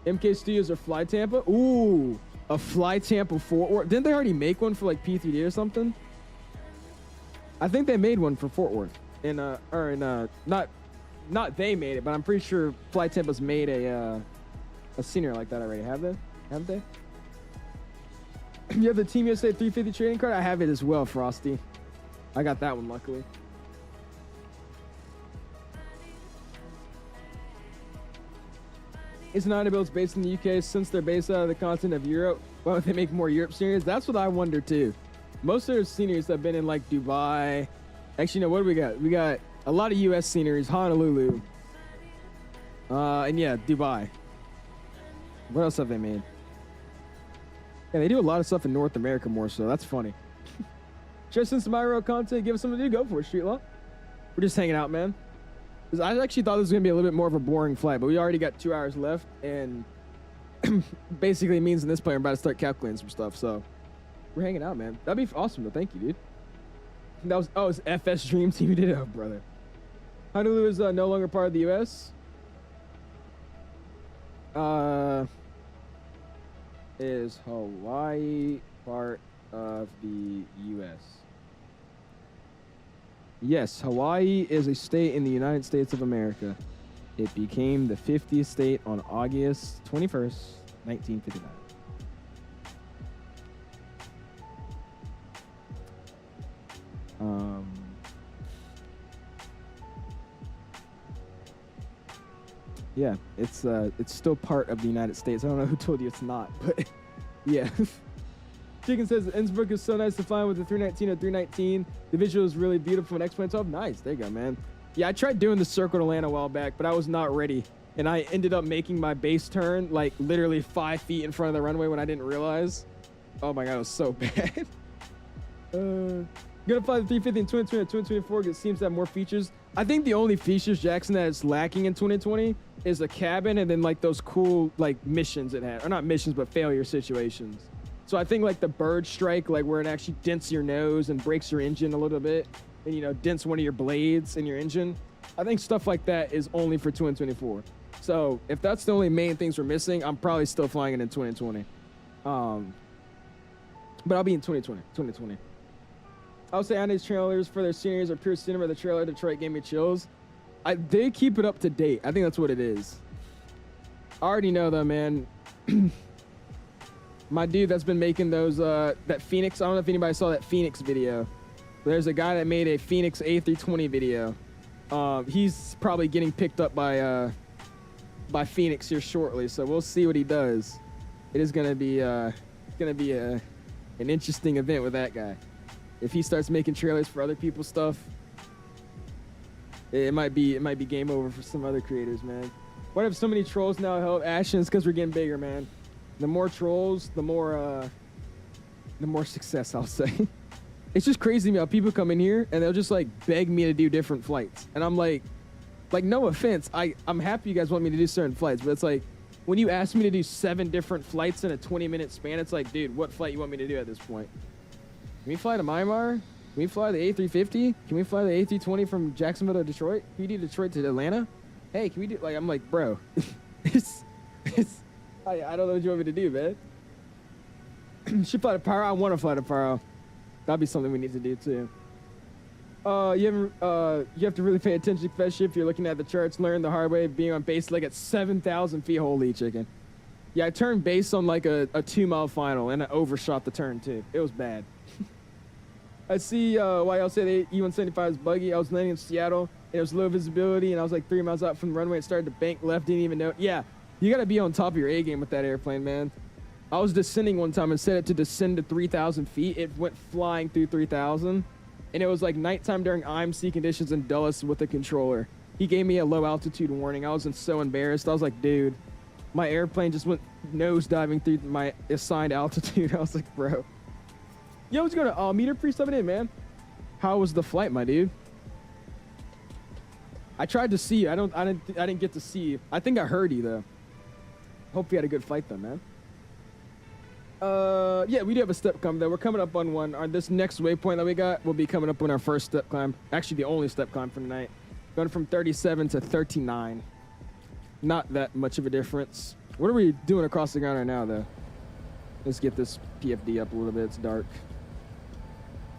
MK Studios or Fly Tampa? Ooh, a Fly Tampa Fort Worth. Didn't they already make one for like P3D or something? I think they made one for Fort Worth. Not they made it, but I'm pretty sure Fly Tampa's made a scenery like that already. Have they? You have the Team USA 350 trading card? I have it as well, Frosty. I got that one, luckily. Is Narita based in the UK? Since they're based out of the continent of Europe, why don't they make more Europe sceneries? That's what I wonder too. Most of their sceneries have been in like Dubai. Actually, no, what do we got? We got a lot of US sceneries, Honolulu. And yeah, Dubai. What else have they made? Yeah, they do a lot of stuff in North America more so. That's funny. Just some IRL content, give us something to do. Go for it, Street Law. We're just hanging out, man. I actually thought this was going to be a little bit more of a boring flight, but we already got 2 hours left, and basically means in this point, we're about to start calculating some stuff, so we're hanging out, man. That'd be awesome, though. Thank you, dude. That was, oh, it's FS Dream Team. You did it, oh, brother. Honolulu is no longer part of the U.S. Is Hawaii part of the U.S.? Yes, Hawaii is a state in the United States of America. It became the 50th state on August 21st, 1959. Yeah, it's still part of the United States. I don't know who told you it's not, but yeah. Chicken says Innsbruck is so nice to fly with the 319 or 319. The visual is really beautiful and X-Plane 12. Nice, there you go, man. Yeah, I tried doing the circle to land a while back, but I was not ready. And I ended up making my base turn like literally 5 feet in front of the runway when I didn't realize. Oh my God, it was so bad. Gonna fly the 350 in 2020 or 2024 because it seems to have more features. I think the only features, Jackson, that is lacking in 2020 is a cabin and then like those cool like missions it had. Or not missions, but failure situations. So I think like the bird strike, like where it actually dents your nose and breaks your engine a little bit and, you know, dents one of your blades in your engine. I think stuff like that is only for 2024. So if that's the only main things we're missing, I'm probably still flying it in 2020. But I'll be in 2020. I'll say Andy's trailers for their seniors are pure cinema. The trailer Detroit gave me chills. They keep it up to date. I think that's what it is. I already know though, man. My dude that's been making those, that Phoenix, I don't know if anybody saw that Phoenix video. There's a guy that made a Phoenix A320 video. He's probably getting picked up by Phoenix here shortly, so we'll see what he does. It is gonna be an interesting event with that guy. If he starts making trailers for other people's stuff, it might be game over for some other creators, man. What if so many trolls now help Ashton? It's because we're getting bigger, man. The more trolls, the more success, I'll say. It's just crazy to me how people come in here and they'll just like beg me to do different flights. And I'm like no offense, I'm happy you guys want me to do certain flights, but it's like when you ask me to do 7 different flights in a 20-minute span, it's like, dude, what flight you want me to do at this point? Can we fly to Myanmar? Can we fly the A350? Can we fly the A320 from Jacksonville to Detroit? Can we do Detroit to Atlanta? Hey, can we do, like, I'm like, bro, I don't know what you want me to do, man. Should fly to Pyro? I want to fly to Pyro. That'd be something we need to do too. You have to really pay attention to Fed ship if you're looking at the charts. Learn the hard way of being on base like at 7,000 feet. Holy chicken. Yeah, I turned base on like a 2-mile final and I overshot the turn too. It was bad. I see why y'all say the E-175 is buggy. I was landing in Seattle and it was low visibility and I was like 3 miles out from the runway and started to bank left, didn't even know. Yeah, you gotta be on top of your A game with that airplane, man. I was descending one time and set it to descend to 3,000 feet. It went flying through 3,000 and it was like nighttime during IMC conditions in Dulles with the controller. He gave me a low altitude warning. I was so embarrassed. I was like, dude, my airplane just went nose diving through my assigned altitude. I was like, bro. Yo, what's going on? Meter Priest coming in, man. How was the flight, my dude? I tried to see you. I didn't get to see you. I think I heard you though. Hope you had a good flight though, man. Yeah, we do have a step climb though. We're coming up on one. On this next waypoint that we got, we'll be coming up on our first step climb. Actually, the only step climb for tonight. Going from 37 to 39. Not that much of a difference. What are we doing across the ground right now though? Let's get this PFD up a little bit. It's dark.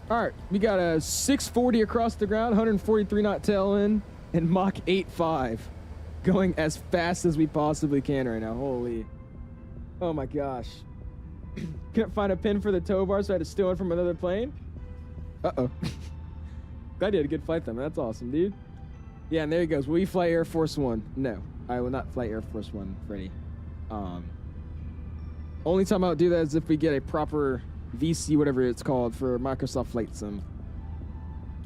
All right, we got a 640 across the ground, 143 knot tail end, and Mach 8.5. Going as fast as we possibly can right now. Holy. Oh my gosh. Couldn't find a pin for the tow bar, so I had to steal one from another plane. Uh-oh. Glad you had a good flight, though, man. That's awesome, dude. Yeah, and there he goes. Will you fly Air Force One? No, I will not fly Air Force One, Freddie. Only time I'll do that is if we get a proper VC, whatever it's called, for Microsoft Flight Sim.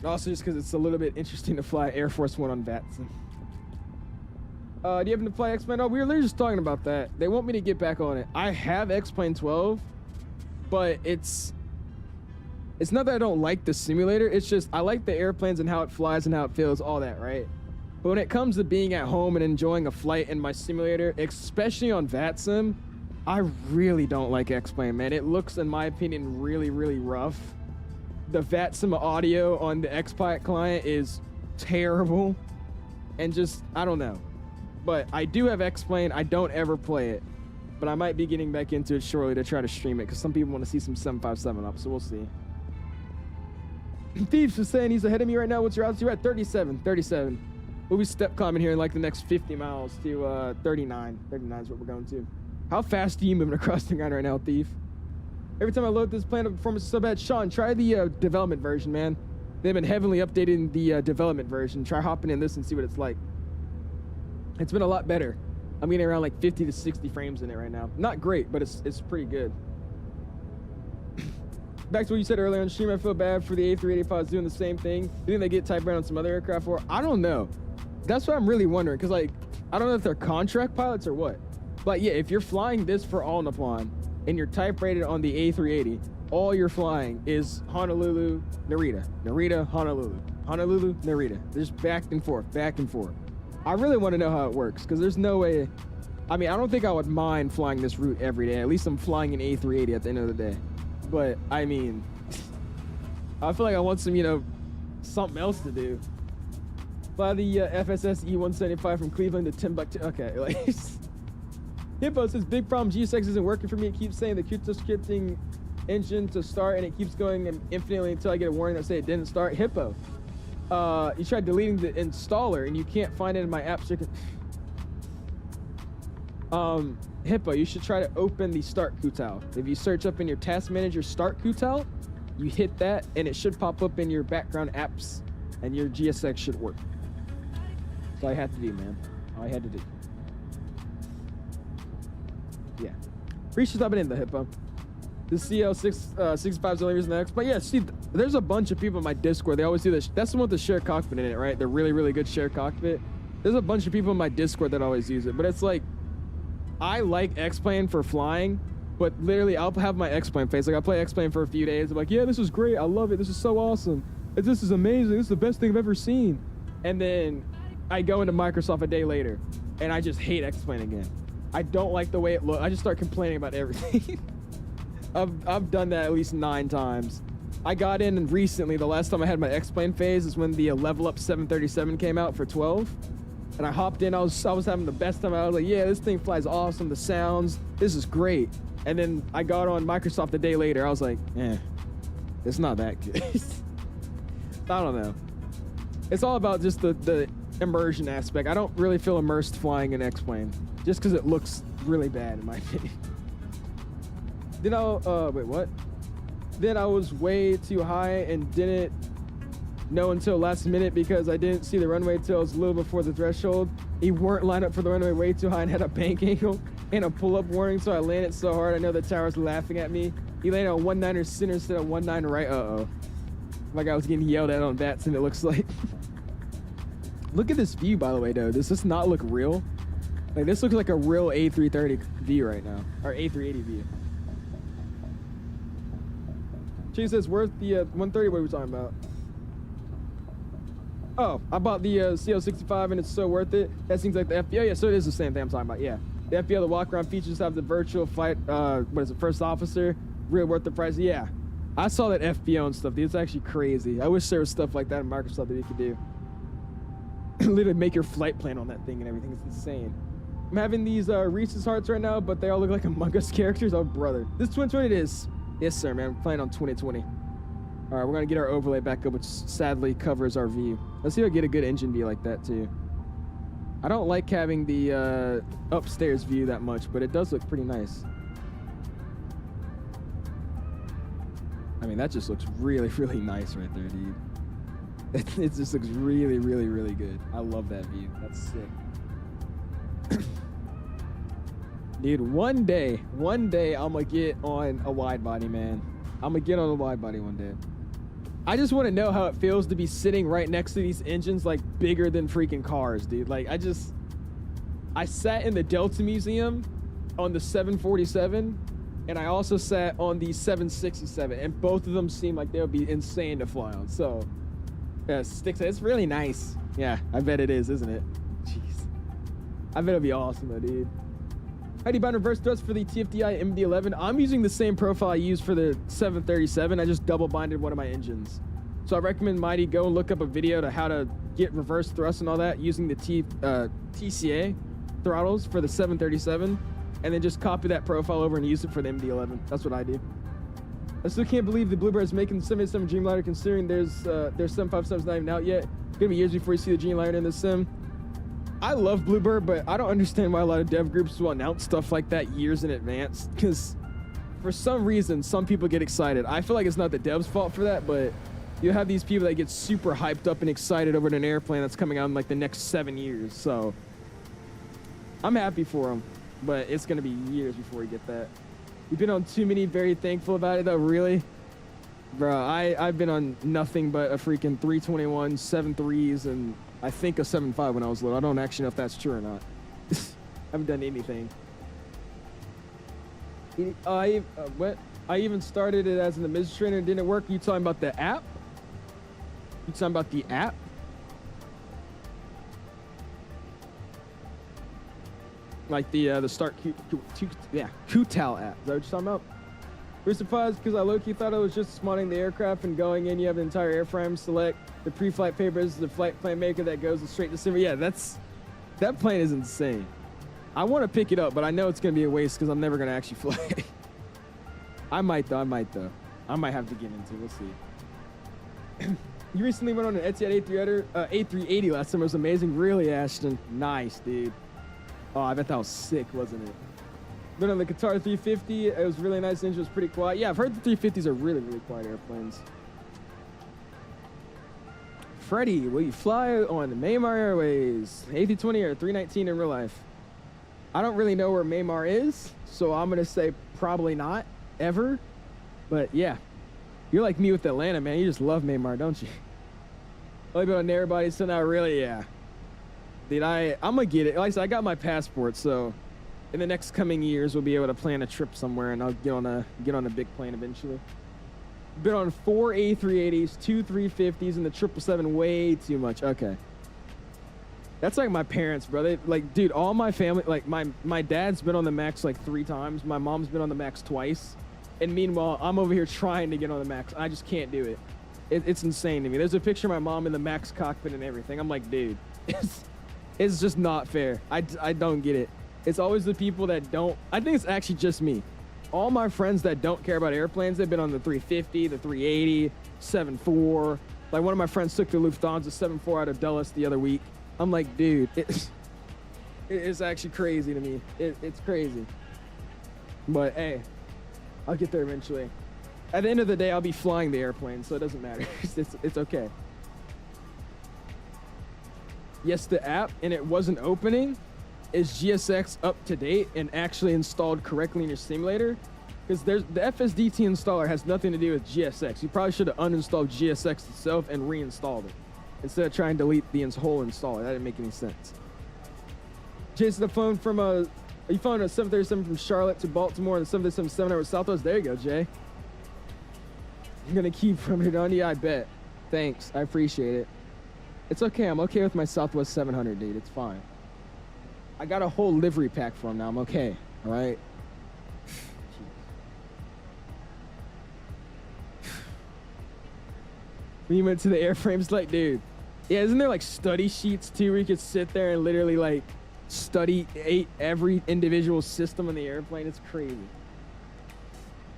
Also, just because it's a little bit interesting to fly Air Force One on VATSIM. Do you have to fly X-Plane? Oh, we were literally just talking about that. They want me to get back on it. I have X-Plane 12, but it's not that I don't like the simulator. It's just I like the airplanes and how it flies and how it feels, all that, right? But when it comes to being at home and enjoying a flight in my simulator, especially on VATSIM, I really don't like X-Plane, man. It looks, in my opinion, really, really rough. The VATSIM audio on the X-Pilot client is terrible. And just, I don't know. But I do have X-Plane. I don't ever play it. But I might be getting back into it shortly to try to stream it, because some people want to see some 757 up, so we'll see. Thieves was saying he's ahead of me right now. What's your altitude? You're at 37. We'll be step climbing here in like the next 50 miles to 39. 39 is what we're going to. How fast are you moving across the ground right now, Thief? Every time I load this plan, the performance is so bad. Sean, try the development version, man. They've been heavily updating the development version. Try hopping in this and see what it's like. It's been a lot better. I'm getting around like 50 to 60 frames in it right now. Not great, but it's pretty good. Back to what you said earlier on stream, I feel bad for the A380 pilots doing the same thing. Do you think they get type rated on some other aircraft? Or I don't know. That's what I'm really wondering, because like I don't know if they're contract pilots or what. But yeah, if you're flying this for All Nippon and you're type rated on the A380, all you're flying is Honolulu, Narita, Narita, Honolulu, Honolulu, Narita. They're just back and forth, back and forth. I really want to know how it works, because there's no way. I mean, I don't think I would mind flying this route every day. At least I'm flying an A380 at the end of the day. But I mean, I feel like I want some, you know, something else to do. Fly the FSS E175 from Cleveland to Timbuktu. Okay, like. Hippo says, big problem, GSX isn't working for me. It keeps saying the Qt scripting engine to start, and it keeps going infinitely until I get a warning that say it didn't start. Hippo, you tried deleting the installer, and you can't find it in my app. Hippo, you should try to open the start QTAL. If you search up in your task manager start QTAL, you hit that, and it should pop up in your background apps, and your GSX should work. That's all I had to do, man. All I had to do. Yeah. Appreciate stopping in the Hippo. The CL65 is the only reason the X. But yeah, see, there's a bunch of people in my Discord. They always do this. That's the one with the shared cockpit in it, right? The really, really good shared cockpit. There's a bunch of people in my Discord that always use it. But it's like, I like X-Plane for flying, but literally I'll have my X-Plane face. Like, I'll play X-Plane for a few days. I'm like, yeah, this is great. I love it. This is so awesome. This is amazing. This is the best thing I've ever seen. And then I go into Microsoft a day later, and I just hate X-Plane again. I don't like the way it looks. I just start complaining about everything. I've done that at least 9 times. I got in recently, the last time I had my X-Plane phase is when the Level Up 737 came out for 12. And I hopped in, I was having the best time. I was like, yeah, this thing flies awesome, the sounds, this is great. And then I got on Microsoft a day later, I was like, it's not that good. I don't know. It's all about just the immersion aspect. I don't really feel immersed flying an X-Plane, just because it looks really bad in my opinion. Then wait, what? Then I was way too high and didn't know until last minute because I didn't see the runway till it was a little before the threshold. He weren't lined up for the runway way too high and had a bank angle and a pull-up warning, so I landed so hard I know the tower's laughing at me. He landed on 19er center instead of 19 right. Uh-oh. Like I was getting yelled at on VATSIM, it looks like. Look at this view, by the way, though. Does this not look real? Like, this looks like a real A330 view right now. Or A380 view. She says, worth the 130, what are we talking about? Oh, I bought the CL65 and it's so worth it. That seems like the FBO. Yeah, so it is the same thing I'm talking about, yeah. The FBO, the walk-around features have the virtual flight, what is it, first officer, real worth the price. Yeah, I saw that FBO and stuff, dude. It's actually crazy. I wish there was stuff like that in Microsoft that you could do. Literally make your flight plan on that thing and everything. It's insane. I'm having these Reese's Hearts right now, but they all look like Among Us characters. Oh, brother. This 2020 it is. Yes, sir, man. We're playing on 2020. All right, we're going to get our overlay back up, which sadly covers our view. Let's see if I get a good engine view like that, too. I don't like having the upstairs view that much, but it does look pretty nice. I mean, that just looks really, really nice right there, dude. It just looks really, really, really good. I love that view. That's sick. Dude, one day I'm gonna get on a wide body, man. I'm gonna get on a wide body one day. I just want to know how it feels to be sitting right next to these engines, like bigger than freaking cars, dude. Like, I sat in the Delta Museum on the 747, and I also sat on the 767, and both of them seem like they would be insane to fly on. So, yeah, it's really nice. Yeah, I bet it is, isn't it? Jeez. I bet it'll be awesome, though, dude. How do you bind reverse thrust for the TFDI MD-11? I'm using the same profile I used for the 737. I just double binded one of my engines. So I recommend Mighty go and look up a video to how to get reverse thrust and all that using the TCA throttles for the 737, and then just copy that profile over and use it for the MD-11. That's what I do. I still can't believe the Bluebird is making the 787 Dreamliner, considering their 757's not even out yet. It's gonna be years before you see the Dreamliner in the sim. I love Bluebird, but I don't understand why a lot of dev groups will announce stuff like that years in advance, because for some reason, some people get excited. I feel like it's not the dev's fault for that, but you have these people that get super hyped up and excited over an airplane that's coming out in like the next 7 years. So I'm happy for them, but it's going to be years before we get that. We've been on too many, very thankful about it though, really. Bro, I've been on nothing but a freaking 321, 7.3s, and I think a 7.5 when I was little. I don't actually know if that's true or not. I haven't done anything. What? I even started it as an administrator and didn't work. You talking about the app? You talking about the app? Like the Start Q-Tal app. Is that what you're talking about? We're surprised because I low-key thought I was just spawning the aircraft and going in. You have the entire airframe. Select the pre-flight papers, the flight plan maker that goes straight to simmer. Yeah, that plane is insane. I want to pick it up, but I know it's going to be a waste because I'm never going to actually fly. I might though. I might have to get into it. We'll see. You recently went on an Etihad A380 last summer. It was amazing. Really, Ashton? Nice, dude. Oh, I bet that was sick, wasn't it? Been on the Qatar 350. It was really nice. Engine was pretty quiet. Yeah, I've heard the 350s are really, really quiet airplanes. Freddie, will you fly on the Maymar Airways? A320 or 319 in real life? I don't really know where Maymar is, so I'm going to say probably not, ever. But yeah, you're like me with Atlanta, man. You just love Maymar, don't you? Only been on narrow body, so not really, yeah. Dude, I'm going to get it. Like I said, I got my passport, so in the next coming years, we'll be able to plan a trip somewhere, and I'll get on a big plane eventually. Been on 4 A380s, 2 350s, and the 777 way too much. Okay. That's like my parents, bro. They, like, dude, all my family, like, my dad's been on the Max like 3 times. My mom's been on the Max twice. And meanwhile, I'm over here trying to get on the Max. I just can't do it. It's insane to me. There's a picture of my mom in the Max cockpit and everything. I'm like, dude, it's just not fair. I don't get it. It's always the people that don't. I think it's actually just me. All my friends that don't care about airplanes, they've been on the 350, the 380, 7.4. Like, one of my friends took the Lufthansa 7.4 out of Dulles the other week. I'm like, dude, it's actually crazy to me. It's crazy. But hey, I'll get there eventually. At the end of the day, I'll be flying the airplane, so it doesn't matter. It's okay. Yes, the app, and it wasn't opening. Is GSX up to date and actually installed correctly in your simulator? Because the FSDT installer has nothing to do with GSX. You probably should have uninstalled GSX itself and reinstalled it instead of trying to delete the whole installer. That didn't make any sense. Jason, you flown a 737 from Charlotte to Baltimore and the 737 7 hours Southwest. There you go, Jay. You're gonna keep from it on? Yeah, I bet. Thanks, I appreciate it. It's okay. I'm okay with my Southwest 700, dude. It's fine. I got a whole livery pack for him now. I'm okay. All right. When you went to the airframes, like, dude, yeah, isn't there like study sheets too where you could sit there and literally like study every individual system on the airplane? It's crazy.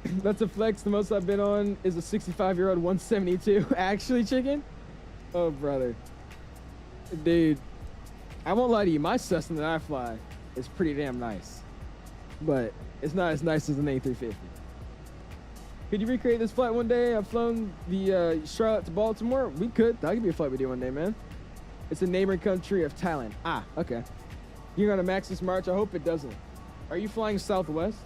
That's a flex. The most I've been on is a 65-year-old 172. Actually, chicken? Oh, brother. Dude, I won't lie to you. My Cessna that I fly is pretty damn nice. But it's not as nice as an A350. Could you recreate this flight one day? I've flown the Charlotte to Baltimore. We could. That could be a flight we do one day, man. It's a neighboring country of Thailand. Ah, okay. You're gonna max this March? I hope it doesn't. Are you flying Southwest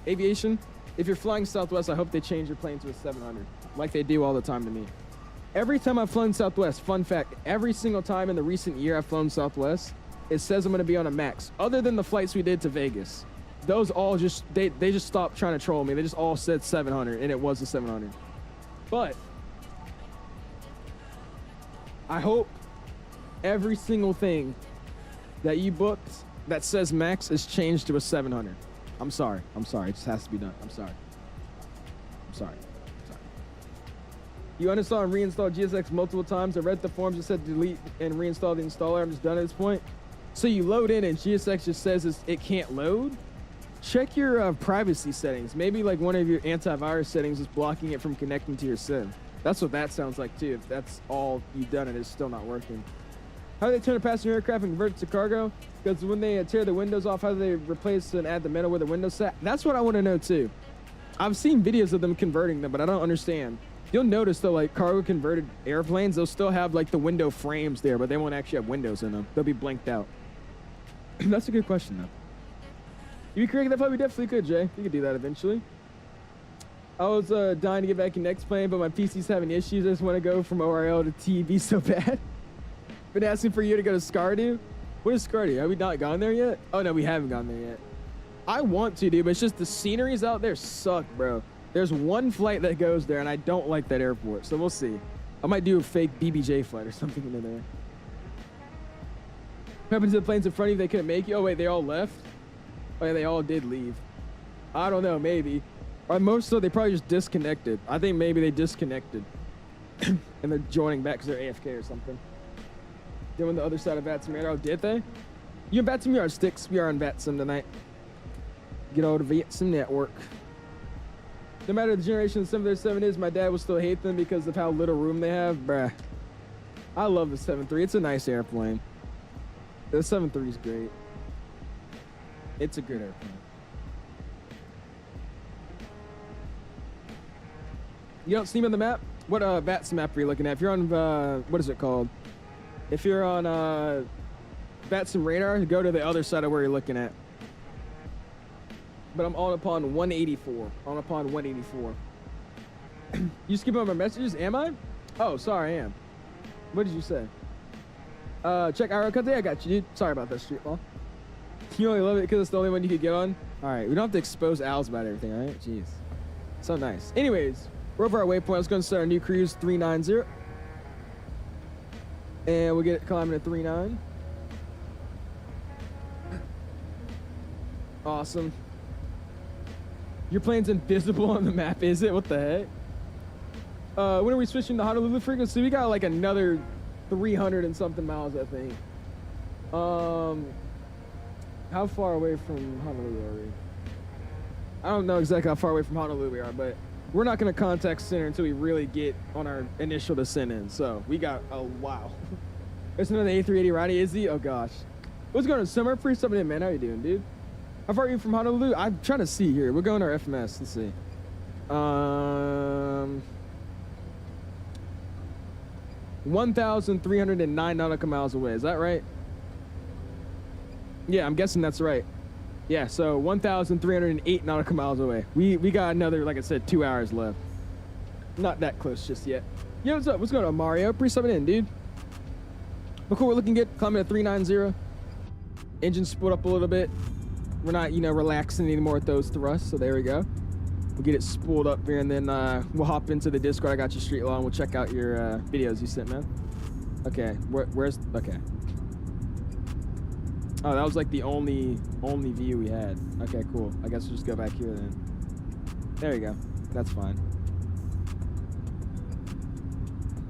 Aviation? If you're flying Southwest, I hope they change your plane to a 700, like they do all the time to me. Every time I've flown Southwest, fun fact, every single time in the recent year I've flown Southwest, it says I'm gonna be on a max. Other than the flights we did to Vegas. Those all just, they just stopped trying to troll me. They just all said 700, and it was a 700. But I hope every single thing that you booked that says max is changed to a 700. I'm sorry. I'm sorry. It just has to be done. I'm sorry. I'm sorry. I'm sorry. You uninstall and reinstall GSX multiple times. I read the forms that said delete and reinstall the installer. I'm just done at this point. So you load in and GSX just says it can't load? Check your privacy settings. Maybe like one of your antivirus settings is blocking it from connecting to your SIM. That's what that sounds like too, if that's all you've done and it's still not working. How do they turn a passenger aircraft and convert it to cargo? Because when they tear the windows off, how do they replace and add the metal where the windows sat? That's what I want to know too. I've seen videos of them converting them, but I don't understand. You'll notice though, like cargo converted airplanes, they'll still have like the window frames there, but they won't actually have windows in them. They'll be blanked out. That's a good question though. You create that flight? We definitely could, Jay. You could do that eventually. I was dying to get back in next plane, but my PC's having issues. I just want to go from ORL to TB so bad. Been asking for you to go to Scardu. What is Scardu? Have we not gone there yet? Oh no, we haven't gone there yet. I want to, dude, but it's just the sceneries out there suck, bro. There's one flight that goes there, and I don't like that airport, so we'll see. I might do a fake BBJ flight or something into there. What happened to the planes in front of you? They couldn't make you? Oh wait, they all left? Oh yeah, they all did leave. I don't know, maybe. Or most of they probably just disconnected. I think maybe they disconnected. And they're joining back because they're AFK or something. They're on the other side of VATSIM radar. Oh, did they? You on VATSIM? You are Sticks. We are on VATSIM tonight. Get all the VATSIM network. No matter the generation the 737 is, my dad will still hate them because of how little room they have. Bruh. I love the 737. It's a nice airplane. The 737 is great. It's a good airplane. You don't see me on the map? What VATSIM map are you looking at? If you're on, what is it called? If you're on VATSIM radar, go to the other side of where you're looking at. But I'm on upon 184. On upon 184. You skip on my messages? Am I? Oh, sorry, I am. What did you say? Check 𝐸𝐿𝐼. I got you, dude. Sorry about that, street ball. You only love it because it's the only one you could get on? Alright, we don't have to expose owls about everything, alright? Jeez. So nice. Anyways, we're over our waypoint. Let's go and start our new cruise 390. And we'll get climbing at 39. Awesome. Your plane's invisible on the map, is it? What the heck? When are we switching to Honolulu frequency? We got like another 300 and something miles, I think. How far away from Honolulu are we? I don't know exactly how far away from Honolulu we are, but we're not going to contact center until we really get on our initial descent in. So we got a wow. There's another A380 Roddy. Is he? Oh gosh. What's going on, Summer? Free something in, man. How you doing, dude? How far are you from Honolulu? I'm trying to see here. We're going to our FMS. Let's see. 1,309 nautical miles away. Is that right? Yeah, I'm guessing that's right. Yeah, so 1,308 nautical miles away. We got another, like I said, 2 hours left. Not that close just yet. Yo, what's up? What's going on, Mario? Pre-subbing in, dude. But cool, we're looking good. Climbing at 390. Engine split up a little bit. We're not, you know, relaxing anymore with those thrusts, so there we go. We'll get it spooled up here, and then we'll hop into the Discord. I got your street law, and we'll check out your videos you sent, man. Okay, where's... Okay. Oh, that was like the only view we had. Okay, cool. I guess we'll just go back here then. There you go. That's fine.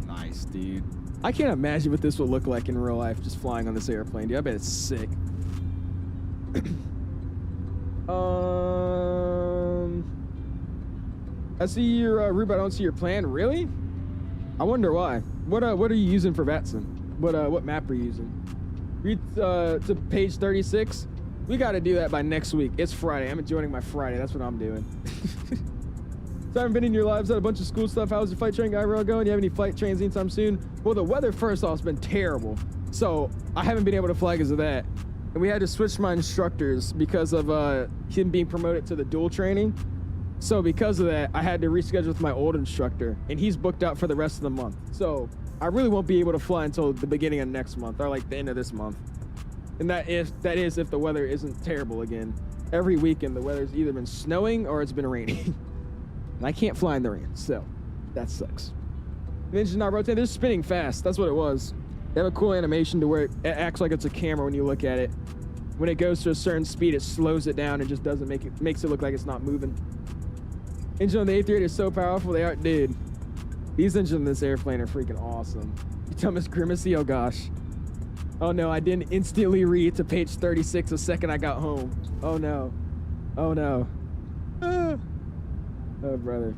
Nice, dude. I can't imagine what this will look like in real life, just flying on this airplane, dude. I bet it's sick. I see your Rube, I don't see your plan. Really? I wonder why. What are you using for VATSIM? What map are you using? Read to page 36. We got to do that by next week. It's Friday. I'm enjoying my Friday. That's what I'm doing. So I haven't been in your lives, had a bunch of school stuff. How's your flight training guy going? Do you have any flight trains anytime soon? Well, the weather first off has been terrible. So I haven't been able to fly because of that. And we had to switch my instructors because of him being promoted to the dual training. So because of that, I had to reschedule with my old instructor, and he's booked out for the rest of the month. So I really won't be able to fly until the beginning of next month, or like the end of this month. And that is if the weather isn't terrible again. Every weekend the weather's either been snowing or it's been raining. And I can't fly in the rain, so that sucks. The engine's not rotating, they're spinning fast. That's what it was. They have a cool animation to where it acts like it's a camera when you look at it. When it goes to a certain speed, it slows it down and just doesn't makes it look like it's not moving. Engine on the A380 is so powerful, they are, dude. These engines in this airplane are freaking awesome. You tell Miss Grimacy, oh gosh. Oh no, I didn't instantly read to page 36 the second I got home. Oh no. Oh no. Ah. Oh brother.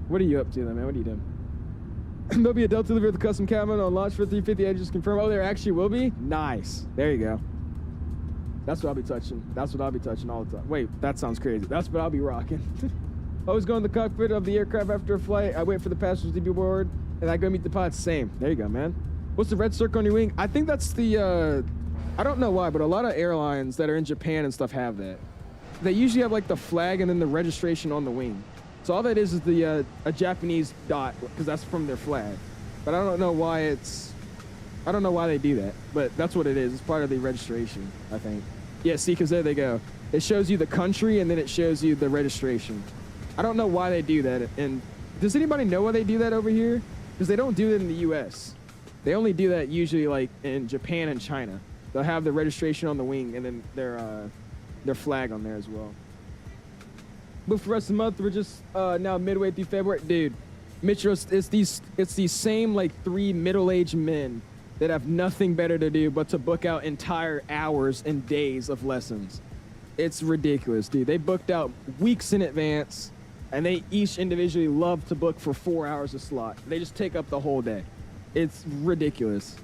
What are you up to then, man? What are you doing? There'll be a Delta delivery with the custom cabin on launch for 350 engines confirmed. Oh, there actually will be? Nice. There you go. That's what I'll be touching. That's what I'll be touching all the time. Wait, that sounds crazy. That's what I'll be rocking. Always go in the cockpit of the aircraft after a flight. I wait for the passengers to be aboard, and I go meet the pilot. Same. There you go, man. What's the red circle on your wing? I think that's the, I don't know why, but a lot of airlines that are in Japan and stuff have that. They usually have like the flag and then the registration on the wing. So all that is the a Japanese dot, because that's from their flag. But I don't know why I don't know why they do that, but that's what it is. It's part of the registration, I think. Yeah, see, because there they go. It shows you the country and then it shows you the registration. I don't know why they do that. And does anybody know why they do that over here? Because they don't do it in the US. They only do that usually like in Japan and China. They'll have the registration on the wing and then their flag on there as well. But for the rest of the month, we're just now midway through February. Dude, Mitchell, it's these same like 3 middle-aged men that have nothing better to do but to book out entire hours and days of lessons. It's ridiculous, dude. They booked out weeks in advance, and they each individually love to book for 4 hours a slot. They just take up the whole day. It's ridiculous.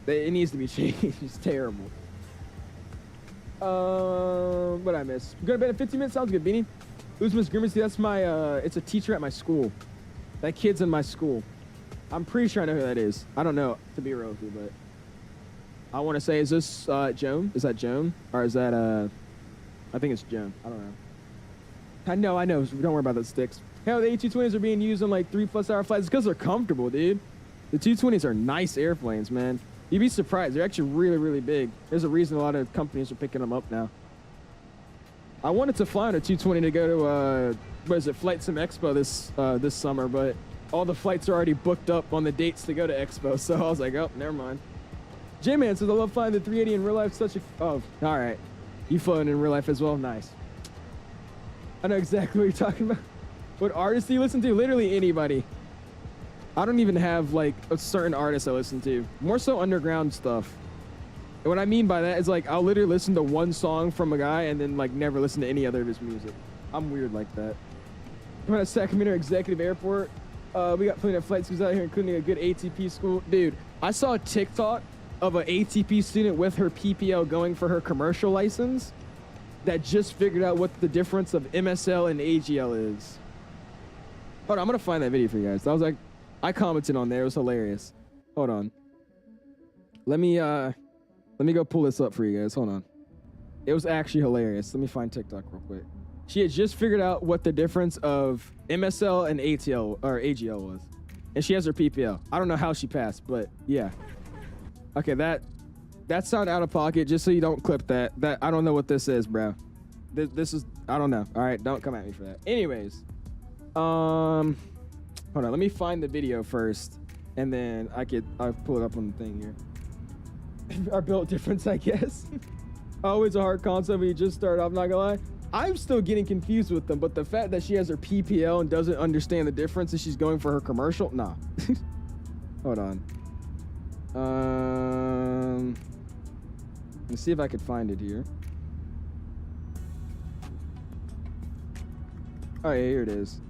It needs to be changed. It's terrible. What I miss? Go to bed in 15 minutes. Sounds good, Beanie. Who's Miss Grimacy? That's my, it's a teacher at my school. That kid's in my school. I'm pretty sure I know who that is. I don't know, to be real with you, but I want to say, is this, Joan? Is that Joan? Or is that, I think it's Joan. I don't know. I know. Don't worry about those sticks. Hell, the A220s are being used on like 3+ hour flights because they're comfortable, dude. The 220s are nice airplanes, man. You'd be surprised. They're actually really, really big. There's a reason a lot of companies are picking them up now. I wanted to fly on a 220 to go to, what is it, Flight Sim Expo this summer, but all the flights are already booked up on the dates to go to Expo, so I was like, oh, never mind. J-Man says, I love flying the 380 in real life. Such a, oh, all right. You flown in real life as well? Nice. I know exactly what you're talking about. What artists do you listen to? Literally anybody. I don't even have like a certain artist I listen to. More so underground stuff. And what I mean by that is like I'll literally listen to one song from a guy and then like never listen to any other of his music. I'm weird like that. I'm at Sacramento Executive Airport. We got plenty of flight schools out here, including a good ATP school. Dude, I saw a TikTok of an ATP student with her PPL going for her commercial license that just figured out what the difference of MSL and AGL is. Hold on, I'm gonna find that video for you guys. I was like, I commented on there. It was hilarious. Hold on. Let me go pull this up for you guys. Hold on. It was actually hilarious. Let me find TikTok real quick. She had just figured out what the difference of MSL and ATL or AGL was. And she has her PPL. I don't know how she passed, but yeah. Okay, that sounded out of pocket. Just so you don't clip that. I don't know what this is, bro. This is, I don't know. All right, don't come at me for that. Anyways, hold on. Let me find the video first, and then I'll pull it up on the thing here. Our built difference, I guess. Always a hard concept when you just start off, not gonna lie. I'm still getting confused with them, but the fact that she has her PPL and doesn't understand the difference and she's going for her commercial, nah. Hold on. Let's see if I could find it here. Oh yeah, here it is.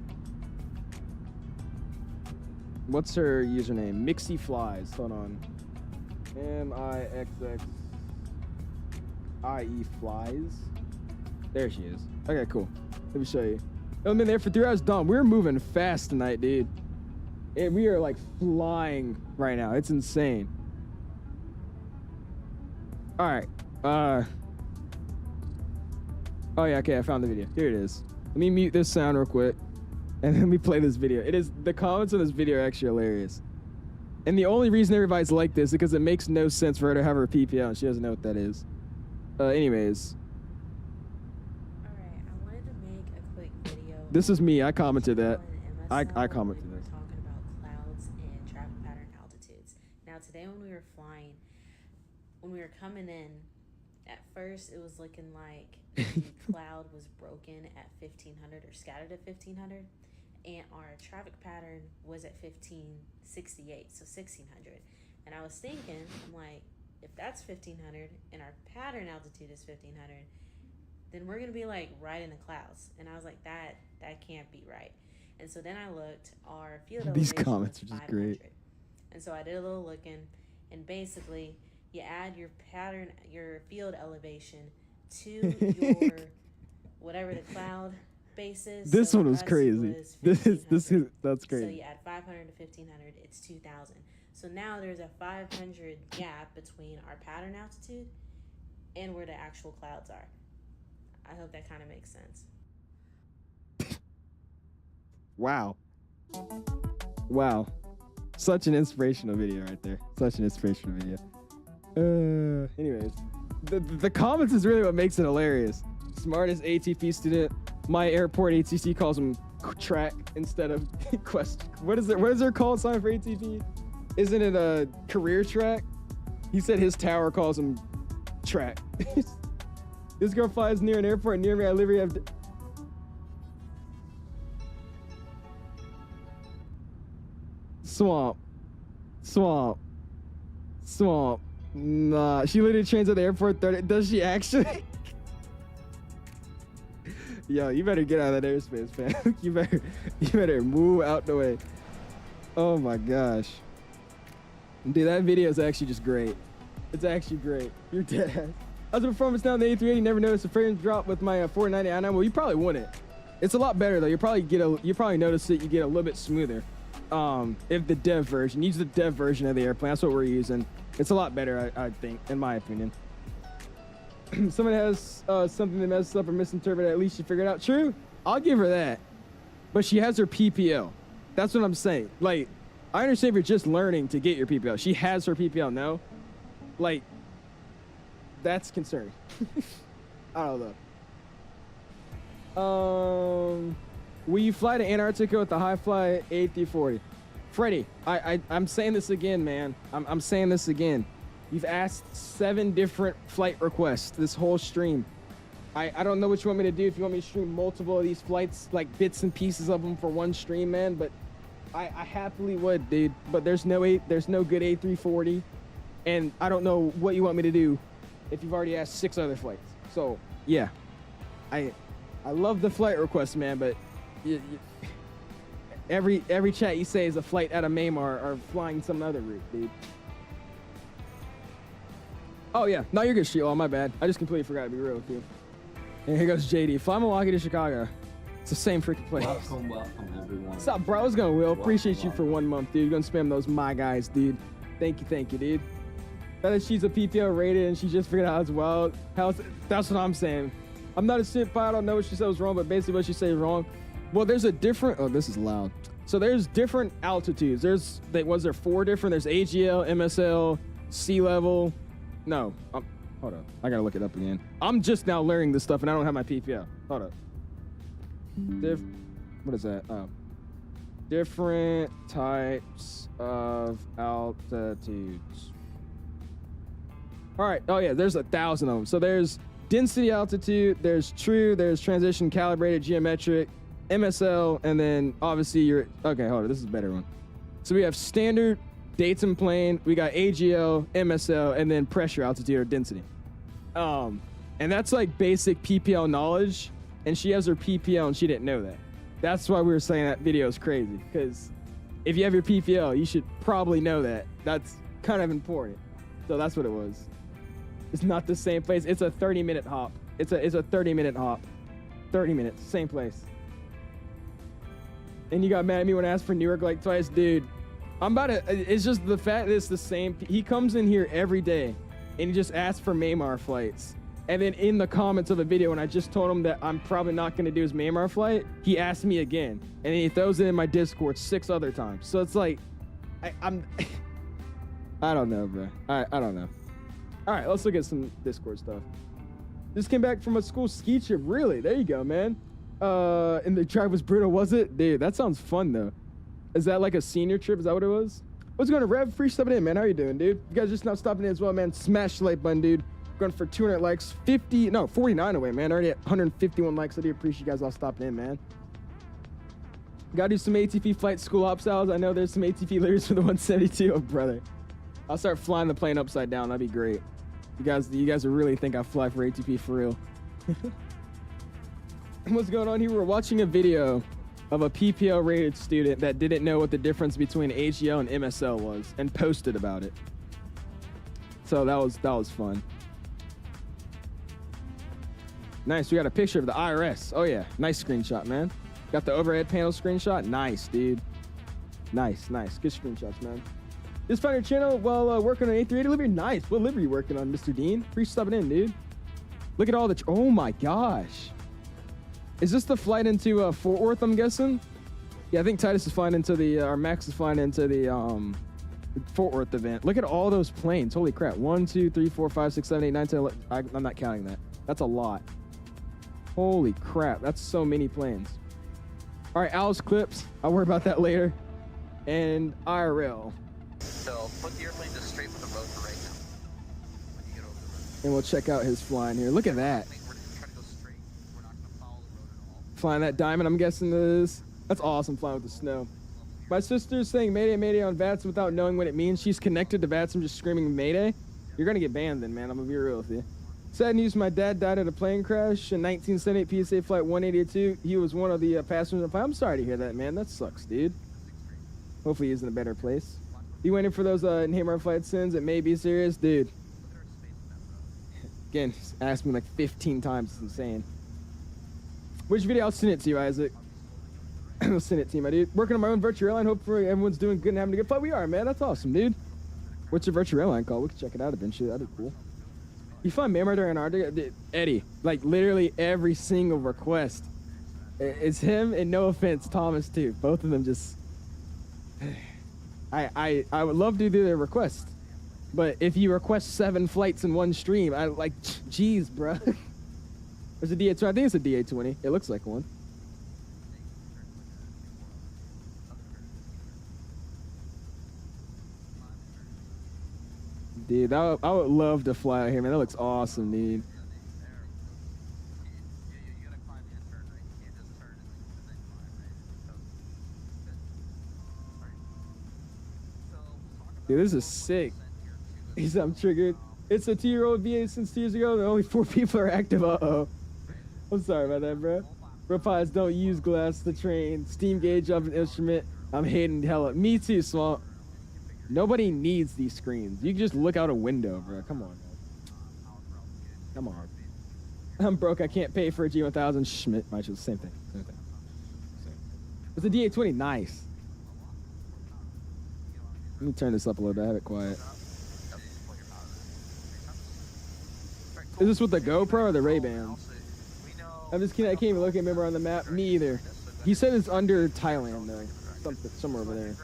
What's her username? Mixie Flies. Hold on. MIXXIE Flies. There she is. Okay, cool. Let me show you. I've been there for 3 hours. Dom, we're moving fast tonight, dude. And we are like flying right now. It's insane. All right. Oh yeah, okay, I found the video. Here it is. Let me mute this sound real quick. And then we play this video. The comments on this video are actually hilarious. And the only reason everybody's like this is because it makes no sense for her to have her PPL and she doesn't know what that is. Anyways. Alright, I wanted to make a quick video. This is me. I commented that. I commented we were this. talking about clouds and traffic pattern altitudes. Now today when we were flying, when we were coming in, at first it was looking like the cloud was broken at 1500 or scattered at 1500, and our traffic pattern was at 1568, so 1600. And I was thinking, I'm like, if that's 1500 and our pattern altitude is 1500, then we're gonna be like right in the clouds. And I was like, that can't be right. And so then I looked, our field elevation These comments was are just 500. great. And so I did a little looking, and basically you add your pattern, your field elevation to your whatever the cloud base is. This So one for was us, it crazy. was That's 1500. crazy. So you add 500 to 1500, it's 2000. So now there's a 500 gap between our pattern altitude and where the actual clouds are. I hope that kind of makes sense. Wow. Wow. Such an inspirational video right there. Such an inspirational video. Anyways, the comments is really what makes it hilarious. Smartest ATP student. My airport ATC calls him track instead of quest. What is their call sign for ATP? Isn't it a career track? He said his tower calls him track. This girl flies near an airport near me. I literally have. Swamp. Nah, she literally trains at the airport 30. Does she actually? Yo, you better get out of that airspace, man. you better move out the way. Oh my gosh. Dude, that video is actually just great. It's actually great. You're dead ass. How's the performance down the A380? Never noticed a frame drop with my 490 i9. Well, you probably wouldn't. It's a lot better though. You probably notice it. You get a little bit smoother. If the dev version, use the dev version of the airplane. That's what we're using. It's a lot better, I think, in my opinion. Someone has something that messes up or misinterpreted. At least she figured it out. True, I'll give her that. But she has her PPL. That's what I'm saying. Like, I understand if you're just learning to get your PPL. She has her PPL. No, like, that's concerning. I don't know. Will you fly to Antarctica with the high fly A340? Freddie, I'm saying this again, man. I'm saying this again. You've asked 7 different flight requests this whole stream. I don't know what you want me to do. If you want me to stream multiple of these flights, like bits and pieces of them for one stream, man, but I happily would, dude. But there's no good A340, and I don't know what you want me to do if you've already asked 6 other flights. So yeah, I love the flight requests, man, but every chat you say is a flight out of Maymar or flying some other route, dude. Oh yeah, no, you're good, Sheila. My bad. I just completely forgot to be real with you. And here goes JD. Fly Milwaukee to Chicago. It's the same freaking place. Welcome everyone. What's up, bro? What's going, Will? Appreciate you for 1 month, dude. You're gonna spam those my guys, dude. Thank you, dude. That she's a PPO rated and she just figured out as well. That's what I'm saying. I'm not a simp pilot. I don't know what she said was wrong, but basically what she said is wrong. Well, there's a different. Oh, this is loud. So there's different altitudes. Was there 4 different? There's AGL, MSL, sea level. No, hold up. I gotta look it up again. I'm just now learning this stuff and I don't have my PPL. Hold up. What is that? Oh. Different types of altitudes. All right. Oh yeah, there's 1,000 of them. So there's density altitude, there's true, there's transition calibrated geometric, MSL, and then obviously okay, hold on, this is a better one. So we have standard, dates and plane, we got AGL, MSL, and then pressure altitude or density. And that's like basic PPL knowledge, and she has her PPL and she didn't know that. That's why we were saying that video is crazy, because if you have your PPL, you should probably know that. That's kind of important. So that's what it was. It's not the same place. It's a 30-minute hop. It's a 30-minute hop. 30 minutes, same place. And you got mad at me when I asked for Newark like twice, dude. I'm about to. It's just the fact that it's the same. He comes in here every day, and he just asks for Maymar flights. And then in the comments of the video, when I just told him that I'm probably not going to do his Maymar flight, he asked me again, and then he throws it in my Discord 6 other times. So it's like, I'm. I don't know, bro. I don't know. All right, let's look at some Discord stuff. Just came back from a school ski trip. Really? There you go, man. And the track was brutal, was it? Dude, that sounds fun though. Is that like a senior trip? Is that what it was? What's going on, Rev? Free stepping in, man. How you doing, dude? You guys just now stopping in as well, man. Smash the like button, dude. Going for 200 likes, 49 away, man. Already at 151 likes. I do appreciate you guys all stopping in, man. Gotta do some ATP flight school ops hours. I know there's some ATP leaders for the 172. Oh, brother. I'll start flying the plane upside down. That'd be great. You guys really think I fly for ATP for real. What's going on here? We're watching a video of a PPL rated student that didn't know what the difference between HNL and MSL was and posted about it. So that was fun. Nice, we got a picture of the IRS. Oh yeah, nice screenshot, man. Got the overhead panel screenshot. Nice, dude. Nice. Good screenshots, man. Just found your channel while working on A380 livery. Nice. What livery you working on, Mr. Dean? Appreciate stopping in, dude. Look at all the... oh my gosh. Is this the flight into Fort Worth, I'm guessing? Yeah, I think Titus is flying into the... or Max is flying into the Fort Worth event. Look at all those planes. Holy crap. 1, 2, 3, 4, 5, 6, 7, 8, 9, 10, 11. I'm not counting that. That's a lot. Holy crap. That's so many planes. All right, Owl's clips. I'll worry about that later. And IRL. So put the airplane just straight for the road for right now. When you get over the road. And we'll check out his flying here. Look at that. We're just trying to go straight. We're not going to follow the road at all. Flying that diamond, I'm guessing this. That's awesome, flying with the snow. My sister's saying Mayday, Mayday on VATSIM without knowing what it means. She's connected to VATSIM just screaming Mayday. You're going to get banned then, man. I'm going to be real with you. Sad news, my dad died at a plane crash in 1978 PSA flight 182. He was one of the passengers on the plane. I'm sorry to hear that, man. That sucks, dude. Hopefully he's in a better place. You waiting for those Neymar flight sins? It may be serious, dude. Again, asked me like 15 times. It's insane. Which video? I'll send it to you, Isaac. I'll send it to you, my dude. Working on my own virtual airline. Hopefully everyone's doing good and having a good flight. We are, man. That's awesome, dude. What's your virtual airline called? We can check it out eventually. That'd be cool. You find Maymar during Antarctica? Eddie, like literally every single request. It's him and no offense, Thomas too. Both of them just... I would love to do their request. But if you request 7 flights in one stream, I like, jeez, bro. There's a DA20. I think it's a DA20. It looks like one. Dude, I would love to fly out here, man. That looks awesome, dude. Dude, this is sick. He said I'm triggered. It's a 2-year-old VA since 2 years ago, and only 4 people are active. Uh-oh. I'm sorry about that, bro. Replies, don't use glass to train. Steam gauge of an instrument. I'm hating hella. Me too, Swamp. Nobody needs these screens. You can just look out a window, bro. Come on, man. Come on. I'm broke. I can't pay for a G1000. Schmidt. Same thing. Same thing. It's a DA20. Nice. Let me turn this up a little bit. I have it quiet. Is this with the GoPro or the Ray-Bans? I'm just kidding. I can't even look at member on the map. Me either. He said it's under Thailand, though. Somewhere over there.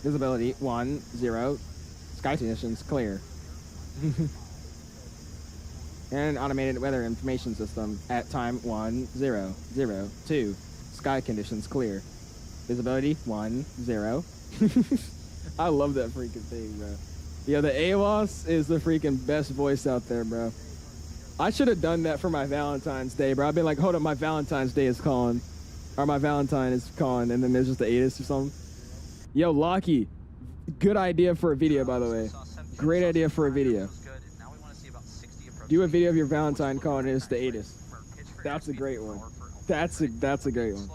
Visibility 1, 0. Sky conditions clear. And automated weather information system at time 1, 0, 0, 2. Sky conditions clear. Visibility 1, 0. I love that freaking thing, bro. Yeah, the AWAS is the freaking best voice out there, bro. I should have done that for my Valentine's Day, bro. I've been like, hold up, my Valentine's Day is calling. Or my Valentine is calling, and then there's just the ATIS or something. Yo, Lockie, good idea for a video, by the way. Great idea for a video. Do a video of your Valentine calling it the ATIS. That's a great one. That's a great one.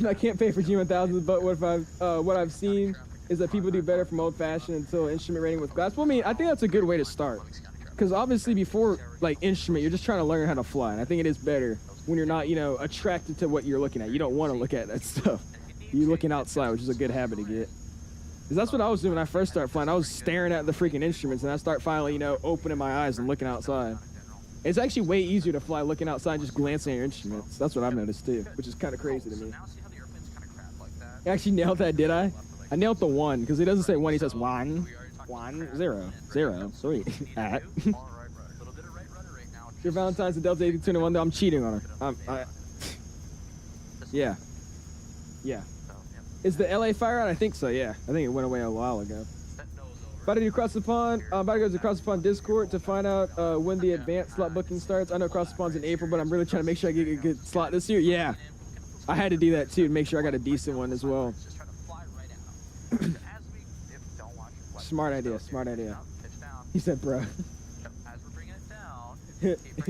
I can't pay for G1000s, but what I've seen is that people do better from old-fashioned until instrument rating with glass. Well, I mean, I think that's a good way to start. Because obviously before, like, instrument, you're just trying to learn how to fly. And I think it is better when you're not, you know, attracted to what you're looking at. You don't want to look at that stuff. You're looking outside, which is a good habit to get. Because that's what I was doing when I first started flying. I was staring at the freaking instruments, and I start finally, you know, opening my eyes and looking outside. It's actually way easier to fly looking outside and just glancing at your instruments. That's what I've noticed, too, which is kind of crazy to me. I actually nailed that, did I? I nailed the 1, because he doesn't say 1, he says 1, 1, 0, 0, 3, at. Your Valentine's and Delta 8221, though, I'm cheating on her. Yeah. Yeah. Is the LA fire out? I think so, yeah. I think it went away a while ago. About to do Cross the Pond. About to go to Cross the Pond Discord to find out when the advanced slot booking starts. I know Cross the Pond's in April, but I'm really trying to make sure I get a good slot this year. Yeah. I had to do that too to make sure I got a decent one as well. Smart idea, smart idea. He said, bro.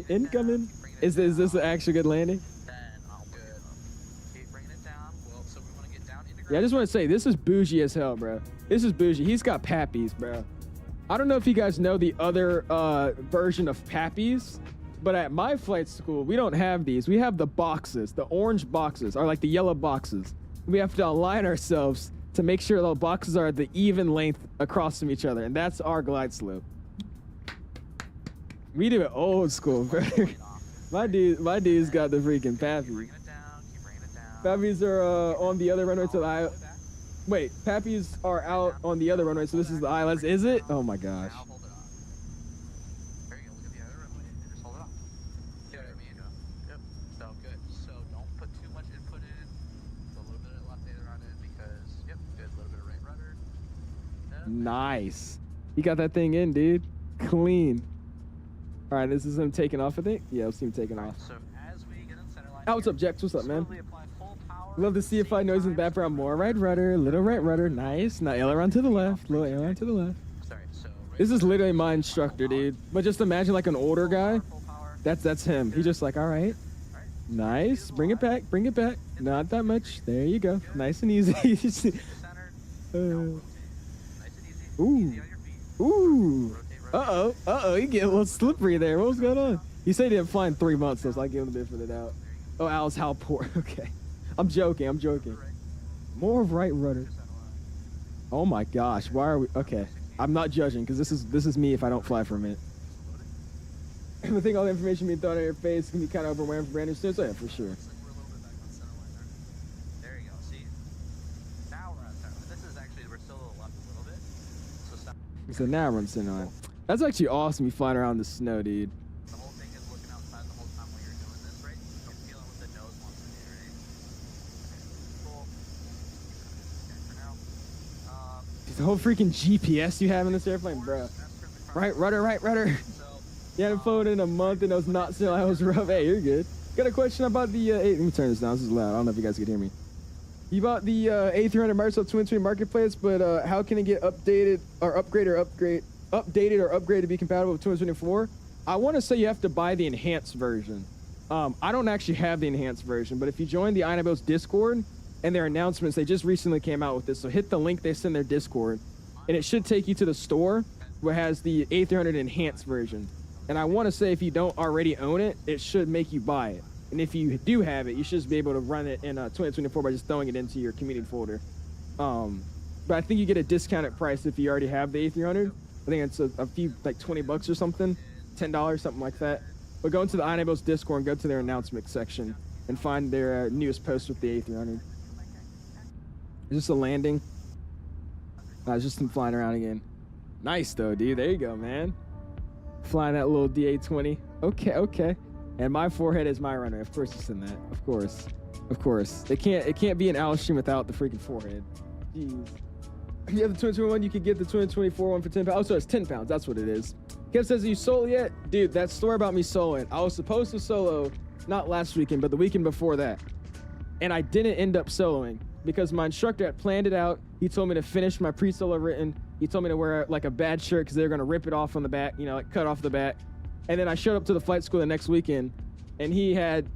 Incoming. Is this an actually good landing? Yeah, I just want to say, this is bougie as hell, bro. This is bougie. He's got pappies, bro. I don't know if you guys know the other version of pappies, but at my flight school, we don't have these. We have the boxes. The orange boxes are like the yellow boxes. We have to align ourselves to make sure the boxes are the even length across from each other, and that's our glide slope. We do it old school, bro. My dude's got the freaking pappies. Pappies are on the other runway to the aisle. Wait, pappies are out on the other runway, so this is the ILS. Is it? Oh my gosh. Nice. You got that thing in, dude. Clean. All right, this is him taking off, I think. Yeah, let's see him taking off. So as we get in center line, what's up, Jex? What's up, man? Love to see if I noise in the background. More right rudder, little right rudder. Nice. Now aileron to the left, little aileron to the left. This is literally my instructor, dude. But just imagine like an older guy. That's him. He's just like, all right. Nice. Bring it back. Bring it back. Not that much. There you go. Nice and easy. Ooh. Ooh. Uh-oh. Uh-oh. You get a little slippery there. What was going on? He said he didn't fly in 3 months, so I give him the benefit of the doubt. Oh, Al's how poor. Okay. I'm joking. I'm joking. More right rudder. Oh my gosh. Why are we? Okay. I'm not judging because this is me if I don't fly for a minute. I think all the information being thrown in your face can be kind of overwhelming for brand new students. Oh yeah, for sure. There you go. See, now we're at center. This is actually, we're still a little left a little bit. So now we're on center line. That's actually awesome. You flying around the snow, dude. The whole thing is looking outside the whole time while you're doing this, right? You're feeling what the nose wants to do, right? Cool. Okay, for now. The whole freaking GPS you have in this airplane, bro. Right rudder, right rudder. You hadn't flown in a month and it was not still. I was rough. Hey, you're good. Got a question about the let me turn this down. This is loud. I don't know if you guys can hear me. You bought the A300 Microsoft Twin Twin Marketplace, but how can it get updated or updated to be compatible with 2024? I want to say you have to buy the enhanced version. I don't actually have the enhanced version, but if you join the INABO's Discord and their announcements, they just recently came out with this. So hit the link they send their Discord, and it should take you to the store where it has the A300 enhanced version. And I want to say if you don't already own it, it should make you buy it. And if you do have it, you should be able to run it in 2024 by just throwing it into your community folder. But I think you get a discounted price if you already have the A300. I think it's a few, like 20 bucks or something, $10, something like that. But go into the INABO's Discord and go to their announcement section and find their newest post with the A300. Is this a landing? It's just them flying around again. Nice though, dude. There you go, man. Flying that little DA-20. Okay, okay. And my forehead is my runner. Of course it's in that. Of course. Of course. It can't be an owl stream without the freaking forehead. Jeez. If you have the 2021, you can get the 2024 one for 10 pounds. Oh, so it's 10 pounds. That's what it is. Kev says, you solo yet? Dude, that story about me soloing. I was supposed to solo, not last weekend, but the weekend before that. And I didn't end up soloing because my instructor had planned it out. He told me to finish my pre-solo written. He told me to wear like a bad shirt because they were going to rip it off on the back, you know, like cut off the back. And then I showed up to the flight school the next weekend and he had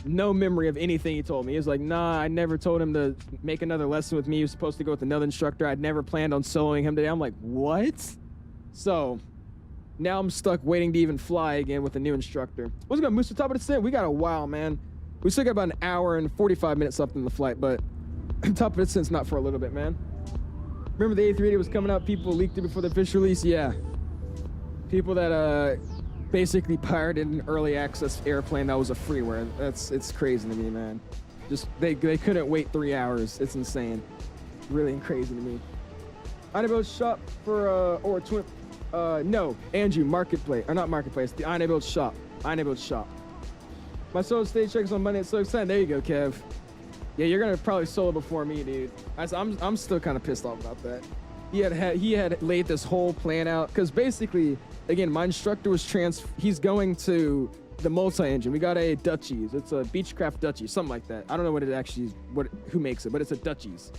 no memory of anything he told me. He was like, nah, I never told him to make another lesson with me. He was supposed to go with another instructor. I'd never planned on soloing him today. I'm like, what? So now I'm stuck waiting to even fly again with a new instructor. What's going to Moose to top of the descent? We got a while, man. We still got about an hour and 45 minutes left in the flight, but top of the descent's not for a little bit, man. Remember the A380 was coming out, people leaked it before the official release? Yeah. People that basically pirated an early access airplane that was a freeware. It's crazy to me, man. Just they couldn't wait 3 hours. It's insane. Really crazy to me. Ironbuild shop for or twin no, Andrew, marketplace or not marketplace, the Ironbuild shop. Ironbuild shop. My solo stage checks on Monday, it's so exciting. There you go, Kev. Yeah, you're gonna probably solo before me, dude. I'm still kind of pissed off about that. He had laid this whole plan out because basically, again, my instructor was he's going to the multi-engine. We got a 𝐓𝐿𝐼𝐉. It's a Beechcraft 𝐓𝐿𝐼𝐉, something like that. I don't know what it actually who makes it, but it's a 𝐓𝐿𝐼𝐉.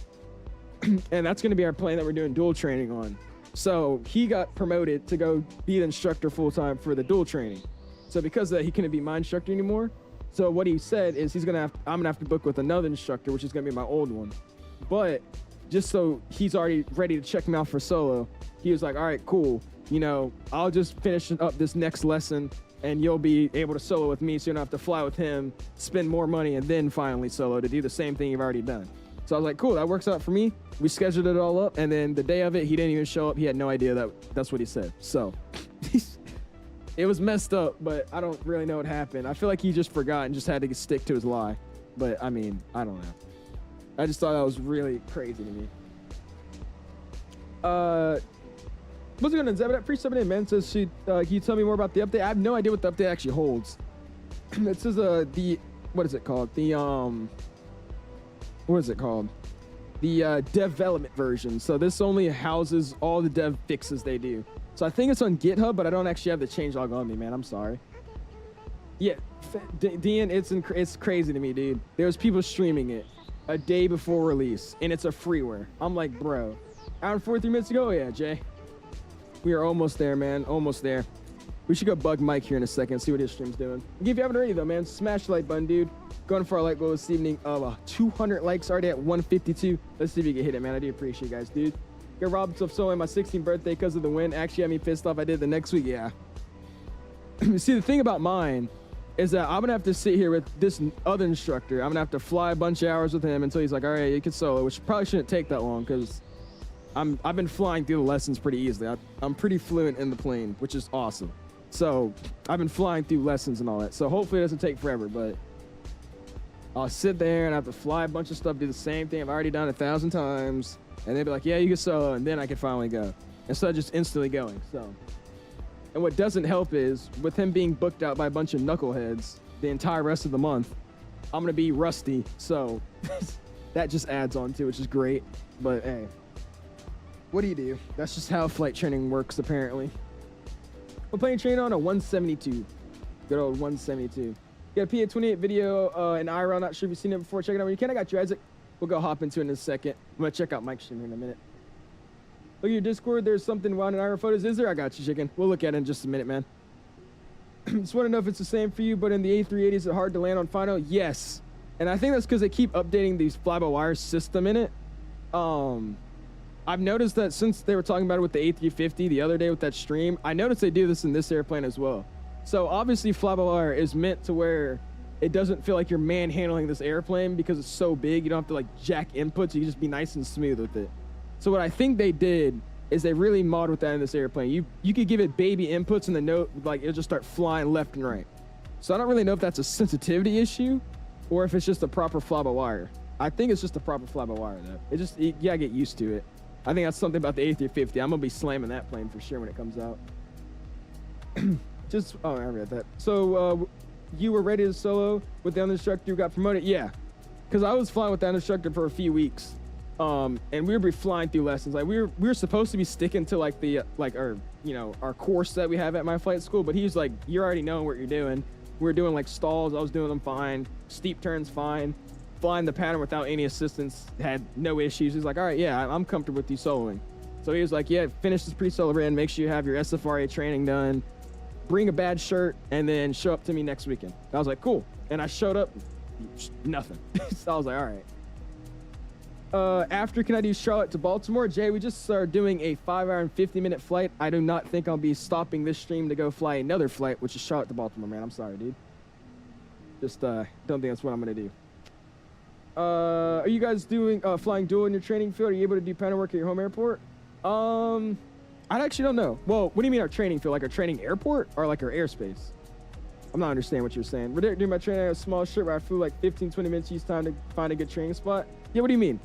And that's going to be our plane that we're doing dual training on. So he got promoted to go be the instructor full time for the dual training. So because of that, he couldn't be my instructor anymore. So what he said is I'm gonna have to book with another instructor, which is gonna be my old one. But just so he's already ready to check me out for solo, he was like, all right, cool. You know, I'll just finish up this next lesson and you'll be able to solo with me, so you don't have to fly with him, spend more money, and then finally solo to do the same thing you've already done. So I was like, cool, that works out for me. We scheduled it all up, and then the day of it, he didn't even show up. He had no idea that's what he said. So it was messed up, but I don't really know what happened. I feel like he just forgot and just had to stick to his lie. But I mean, I don't know. I just thought that was really crazy to me. What's going on, Zebedee? Free 7 man says, can you tell me more about the update? I have no idea what the update actually holds. It says what is it called? What is it called? The development version. So this only houses all the dev fixes they do. So I think it's on GitHub, but I don't actually have the changelog on me, man. I'm sorry. Yeah, Dean, it's crazy to me, dude. There's people streaming it a day before release, and it's a freeware. I'm like, bro. Hour and 43 minutes ago? Yeah, Jay. We are almost there, man. Almost there. We should go bug Mike here in a second, see what his stream's doing. If you haven't already, though, man, smash the like button, dude. Going for our like goal this evening of 200 likes, already at 152. Let's see if you can hit it, man. I do appreciate you guys, dude. Got robbed myself solo on my 16th birthday because of the win. Actually had me pissed off. I did the next week, yeah. See, the thing about mine is that I'm gonna have to sit here with this other instructor. I'm gonna have to fly a bunch of hours with him until he's like, all right, you can solo, which probably shouldn't take that long because I've been flying through the lessons pretty easily. I'm pretty fluent in the plane, which is awesome. So I've been flying through lessons and all that. So hopefully it doesn't take forever, but I'll sit there and I have to fly a bunch of stuff, do the same thing I've already done 1,000 times. And they'd be like, yeah, you can solo, and then I can finally go. Instead of just instantly going, so. And what doesn't help is, with him being booked out by a bunch of knuckleheads the entire rest of the month, I'm gonna be rusty, so that just adds on to it, which is great. But hey, what do? That's just how flight training works, apparently. We're playing train on a 172. Good old 172. Got a PA-28 video in IRL, not sure if you've seen it before. Check it out when you can. I got you, Isaac. We'll go hop into it in a second. I'm gonna check out Mike's stream here in a minute. Look at your Discord. There's something wild in IRL photos. Is there? I got you, chicken. We'll look at it in just a minute, man. Just want to know if it's the same for you, but in the A380, is it hard to land on final? Yes. And I think that's because they keep updating these fly-by-wire system in it. I've noticed that since they were talking about it with the A350 the other day with that stream, I noticed they do this in this airplane as well. So obviously fly-by-wire is meant to where it doesn't feel like you're manhandling this airplane because it's so big. You don't have to like jack inputs. You can just be nice and smooth with it. So what I think they did is they really mod with that in this airplane. You could give it baby inputs and the note, like it'll just start flying left and right. So I don't really know if that's a sensitivity issue or if it's just a proper fly-by-wire. I think it's just a proper fly-by-wire though. You gotta get used to it. I think that's something about the A350. I'm gonna be slamming that plane for sure when it comes out. I read that. So you were ready to solo with the other instructor who got promoted? Yeah, because I was flying with that instructor for a few weeks, and we would be flying through lessons. Like we were supposed to be sticking to like our course that we have at my flight school, but he's like, you're already knowing what you're doing. We were doing like stalls. I was doing them fine. Steep turns fine. Flying the pattern without any assistance had no issues. He's like, all right, yeah, I'm comfortable with you soloing. So he was like, yeah, finish this pre-solo run. Make sure you have your SFRA training done. bring a bad shirt, and then show up to me next weekend. I was like, cool. And I showed up, nothing. So I was like, all right. After, can I do Charlotte to Baltimore? Jay, we just started doing a 5-hour and 50-minute flight. I do not think I'll be stopping this stream to go fly another flight, which is Charlotte to Baltimore, man. I'm sorry, dude. Just don't think that's what I'm gonna do. Are you guys doing flying dual in your training field? Are you able to do panel work at your home airport? I actually don't know. Well, what do you mean our training field? Like our training airport or like our airspace? I'm not understanding what you're saying. During my training, I had a small trip where I flew like 15, 20 minutes each time to find a good training spot. Yeah, what do you mean?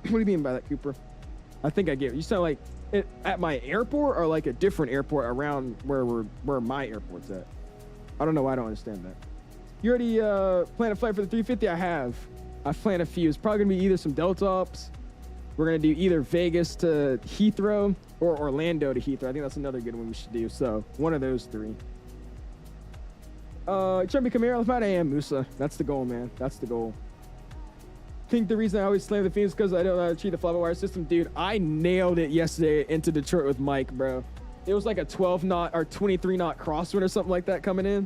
What do you mean by that, Cooper? I think I get it. You sound like at my airport or like a different airport around where my airport's at. I don't know why I don't understand that. You already planned a flight for the 350? I have. I've planned a few. It's probably gonna be either some Delta ops. We're gonna do either Vegas to Heathrow or Orlando to Heathrow. I think that's another good one we should do. So one of those three. Trying to become air pilot? I am, Musa. That's the goal, man. That's the goal. I think the reason I always slam the Phoenix because I don't know how to treat the FLYBYWIRE system. Dude, I nailed it yesterday into Detroit with Mike, bro. It was like a 12 knot or 23 knot crosswind or something like that coming in.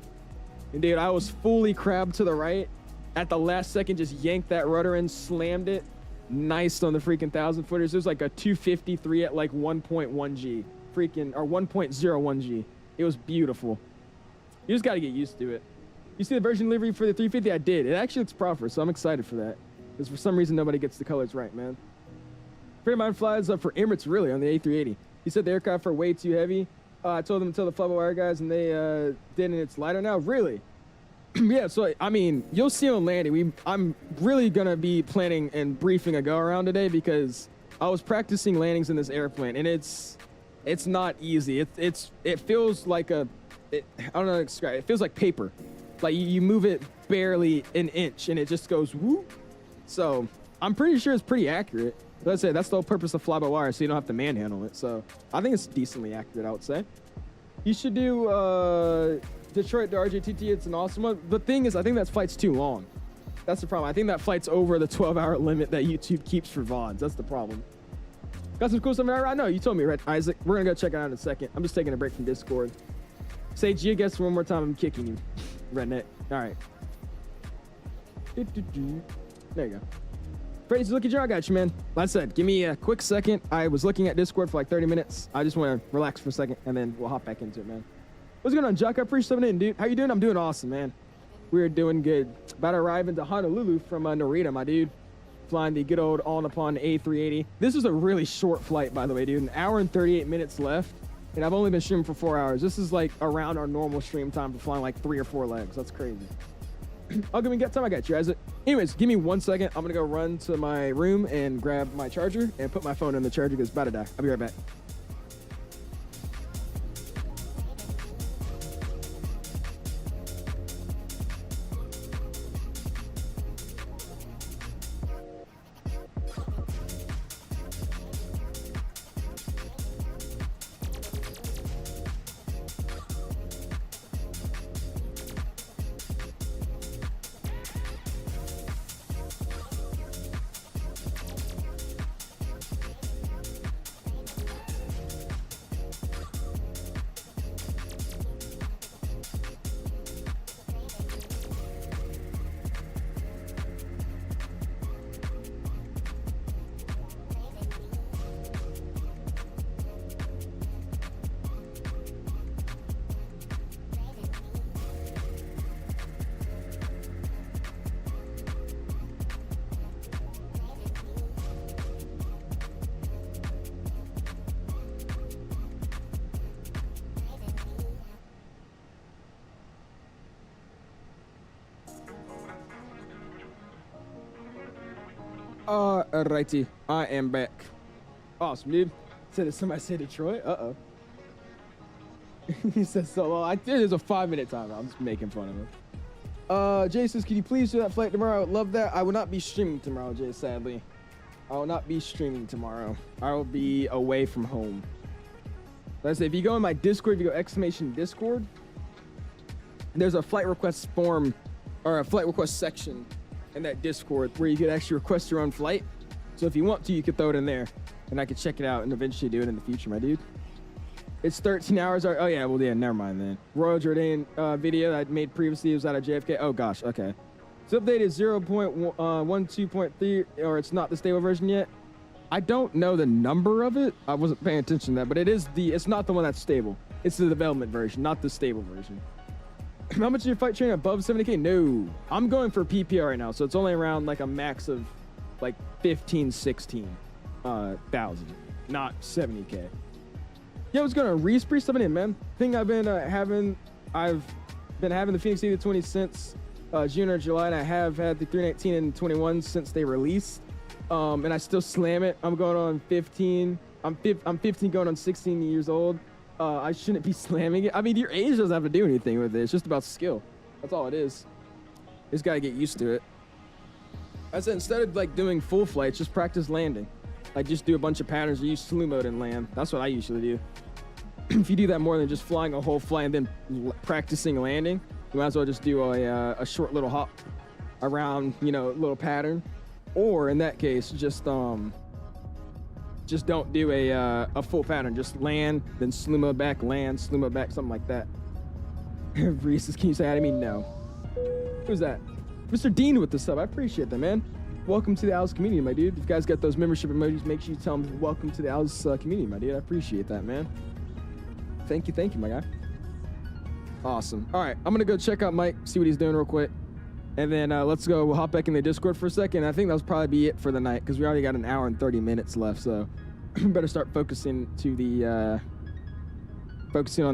And dude, I was fully crabbed to the right. At the last second, just yanked that rudder in, slammed it. Nice on the freaking 1,000 footers. It was like a 253 at like 1.1 G. Freaking, or 1.01 G. It was beautiful. You just got to get used to it. You see the version delivery for the 350? I did. It actually looks proper, so I'm excited for that. Because for some reason, nobody gets the colors right, man. A friend of mine flies up for Emirates, really, on the A380. He said the aircraft are way too heavy. I told them to tell the FLYBYWIRE guys, and they did, and it's lighter now. Really? Yeah, so, I mean, you'll see on landing. I'm really going to be planning and briefing a go-around today because I was practicing landings in this airplane, and it's not easy. It feels like I don't know how to describe it. It feels like paper. Like, you move it barely an inch, and it just goes whoop. So I'm pretty sure it's pretty accurate. As I said, that's the whole purpose of FLYBYWIRE, so you don't have to manhandle it. So I think it's decently accurate, I would say. You should do Detroit to RJTT. It's an awesome one. The thing is, I think that flight's too long. That's the problem. I think that flight's over the 12-hour limit that YouTube keeps for VODs. That's the problem. Got some cool stuff. I know you told me, right, Isaac? We're gonna go check it out in a second. I'm just taking a break from Discord. Say Gia guess one more time. I'm kicking you, redneck. All right. There you go. Freddy's looking jar. I got you, man. Like I said, give me a quick second. I was looking at Discord for like 30 minutes. I just want to relax for a second, and then we'll hop back into it, man. What's going on, Jock? I appreciate coming in, dude. How you doing? I'm doing awesome, man. We're doing good. About to arrive into Honolulu from Narita, my dude. Flying the good old all-Nippon A380. This is a really short flight, by the way, dude. 1 hour and 38 minutes left, and I've only been streaming for 4 hours. This is like around our normal stream time for flying like 3 or 4 legs. That's crazy. I'll give me time. I got you, Isaac. Anyways, give me 1 second. I'm gonna go run to my room and grab my charger and put my phone in the charger because it's about to die. I'll be right back. Alrighty, I am back. Awesome, dude. Said somebody said Detroit. He said so. Well, there's a 5-minute timer. I'm just making fun of him. Jay says, "Can you please do that flight tomorrow? I would love that. I will not be streaming tomorrow, Jay. Sadly, I will not be streaming tomorrow. I will be away from home." Let's say if you go in my Discord, if you go !Discord, there's a flight request form or a flight request section in that Discord where you could actually request your own flight. So if you want to, you could throw it in there and I could check it out and eventually do it in the future, my dude. It's 13 hours. Oh yeah, well yeah, never mind then. Royal Jordan video that I made previously was out of JFK. Oh gosh, okay. So update is 0.12.3, or it's not the stable version yet. I don't know the number of it. I wasn't paying attention to that, but it's not the one that's stable. It's the development version, not the stable version. How much is your flight training above 70K? No, I'm going for PPR right now, so it's only around like a max of like 15, 16 thousand, not 70K. Yeah, what's going on? Reese, something in, man. Thing I've been having the Phoenix A320 since June or July, and I have had the 319 and 21 since they released. And I still slam it. I'm going on 15. I'm 15 going on 16 years old. I shouldn't be slamming it. I mean, your age doesn't have to do anything with it. It's just about skill. That's all it is. You just got to get used to it. I said, instead of like doing full flights, just practice landing. Like just do a bunch of patterns or use slew mode and land. That's what I usually do. If you do that more than just flying a whole flight and then practicing landing, you might as well just do a short little hop around, you know, little pattern. Or in that case, just don't do a full pattern. Just land, then slew mode back, land, slew mode back, something like that. Reese, can you say hi to me? No. Who's that? Mr. Dean with the sub. I appreciate that, man. Welcome to the Owls community, my dude. If you guys got those membership emojis, make sure you tell them welcome to the Owls community, my dude. I appreciate that, man. Thank you, my guy. Awesome. All right, I'm gonna go check out Mike, see what he's doing real quick, and then let's go. We'll hop back in the Discord for a second. I think that'll probably be it for the night because we already got an hour and 30 minutes left, so better start focusing on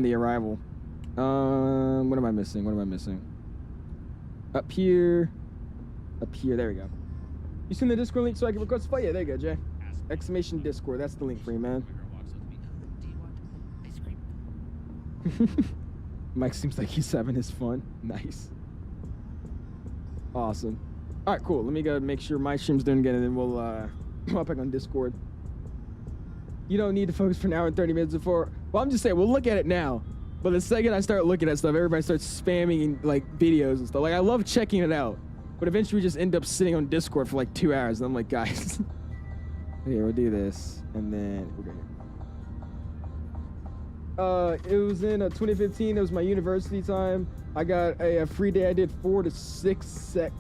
the arrival. What am I missing? Up here. There we go. You seen the Discord link so I can request a fight? Yeah, there you go, Jay. Exclamation Discord. That's the link for you, man. Mike seems like he's having his fun. Nice. Awesome. All right, cool. Let me go make sure my stream's doing good, and then we'll hop back on Discord. You don't need to focus for an hour and 30 minutes before. Well, I'm just saying, we'll look at it now. But the second I start looking at stuff, everybody starts spamming like videos and stuff. Like, I love checking it out. But eventually we just end up sitting on Discord for like 2 hours. And I'm like, guys, here, we'll do this. And then we're gonna. It was in 2015. It was my university time. I got a free day. I did 4 to 6 sec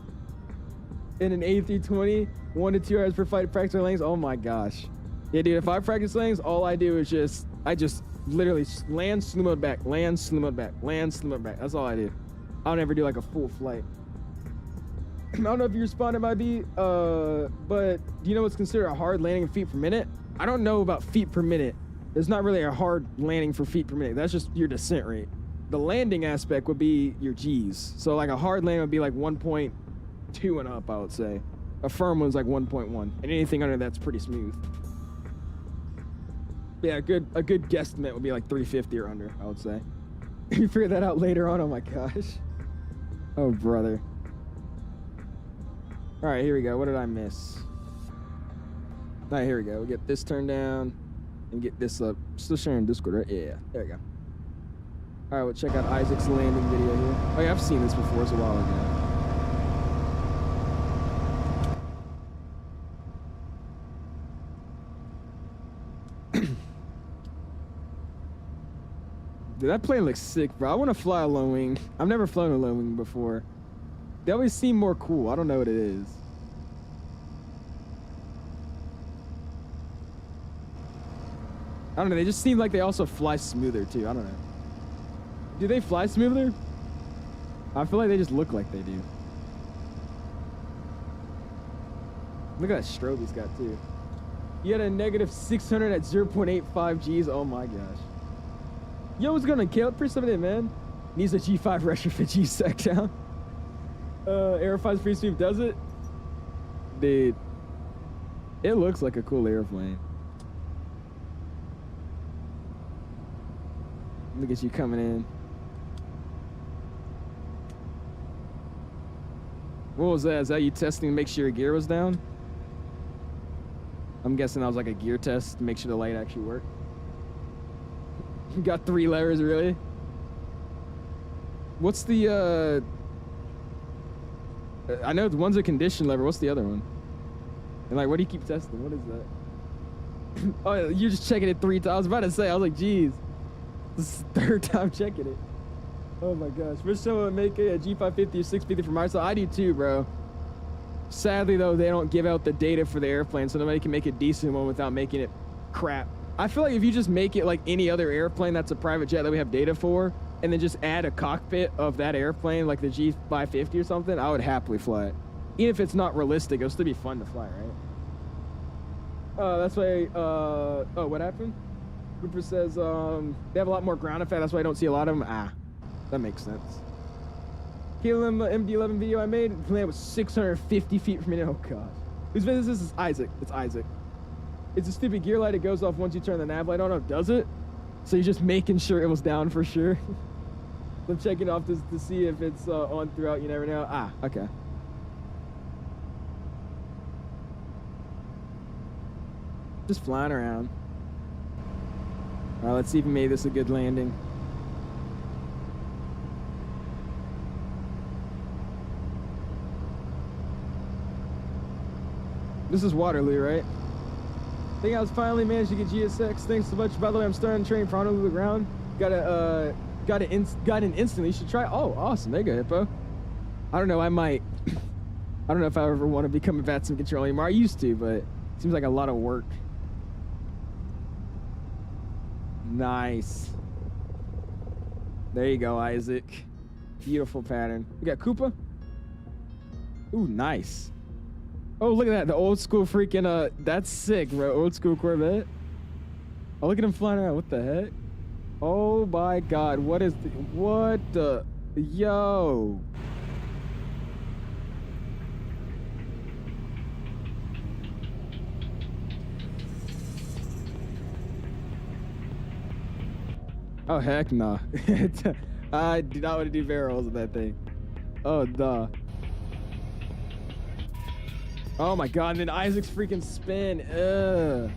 in an A320. 1 to 2 hours per flight practice lanes. Oh my gosh. Yeah, dude, if I practice lanes, all I do is I just literally land, slew mode back, land, slew mode back, land, slew mode back. That's all I do. I don't ever do like a full flight. I don't know if you responded, my B, but do you know what's considered a hard landing in feet per minute? I don't know about feet per minute. There's not really a hard landing for feet per minute. That's just your descent rate. The landing aspect would be your G's. So like a hard landing would be like 1.2 and up, I would say. A firm one's like 1.1, and anything under that's pretty smooth. Yeah, a good guesstimate would be like 350 or under, I would say. You figure that out later on. Oh my gosh. Oh brother. All right, here we go. What did I miss? All right, here we go. We get this turned down and get this up. Still sharing Discord, right? Yeah, there we go. All right, we'll check out Isaac's landing video here. Oh yeah, I've seen this before. It's a while ago. Dude, that plane looks sick, bro. I want to fly a low wing. I've never flown a low wing before. They always seem more cool. I don't know what it is. I don't know. They just seem like they also fly smoother, too. I don't know. Do they fly smoother? I feel like they just look like they do. Look at that strobe he's got, too. You had a negative 600 at 0.85 Gs. Oh, my gosh. Yo, what's going on, Caleb? Appreciate it, man. Needs a G5 retrofit G-Sec down. Aerofine's free sweep does it? Dude. It looks like a cool airplane. Look at you coming in. What was that? Is that you testing to make sure your gear was down? I'm guessing that was like a gear test to make sure the light actually worked. You got 3 layers, really? What's the, I know the one's a condition lever. What's the other one? And like, what do you keep testing? What is that? Oh, you're just checking it 3 times. I was about to say, I was like, geez. This is the third time checking it. Oh my gosh. Wish someone would make a G550 or 650 for myself. I do too, bro. Sadly though, they don't give out the data for the airplane, so nobody can make a decent one without making it crap. I feel like if you just make it like any other airplane that's a private jet that we have data for, and then just add a cockpit of that airplane, like the G550 or something, I would happily fly it. Even if it's not realistic, it'll still be fun to fly, right? That's why, oh, what happened? Cooper says, they have a lot more ground effect, that's why I don't see a lot of them. Ah, that makes sense. Caleb, MD11 video I made, the plane was 650 feet from me. Oh gosh. Whose business is this? Isaac. It's Isaac. It's a stupid gear light. It goes off once you turn the nav light on. Oh, does it? So you're just making sure it was down for sure. I'm checking off to see if it's on throughout. You never know. Ah, okay. Just flying around. All right, let's see if we made this a good landing. This is Waterloo, right? I think I was finally managed to get GSX. Thanks so much. By the way, I'm starting to train for Honolulu ground. Got an instantly. You should try. Oh, awesome. There you go, Hippo. I don't know. I might. I don't know if I ever want to become a VATSIM controller anymore. I used to, but it seems like a lot of work. Nice. There you go, Isaac. Beautiful pattern. We got Koopa. Ooh, nice. Oh, look at that. The old school freaking, that's sick, bro. Old school Corvette. Oh, look at him flying around. What the heck? Oh my God. What is the, what the, yo. Oh, heck no. I do not want to do barrels with that thing. Oh, duh. Oh my God, and then Isaac's freaking spin. Ugh.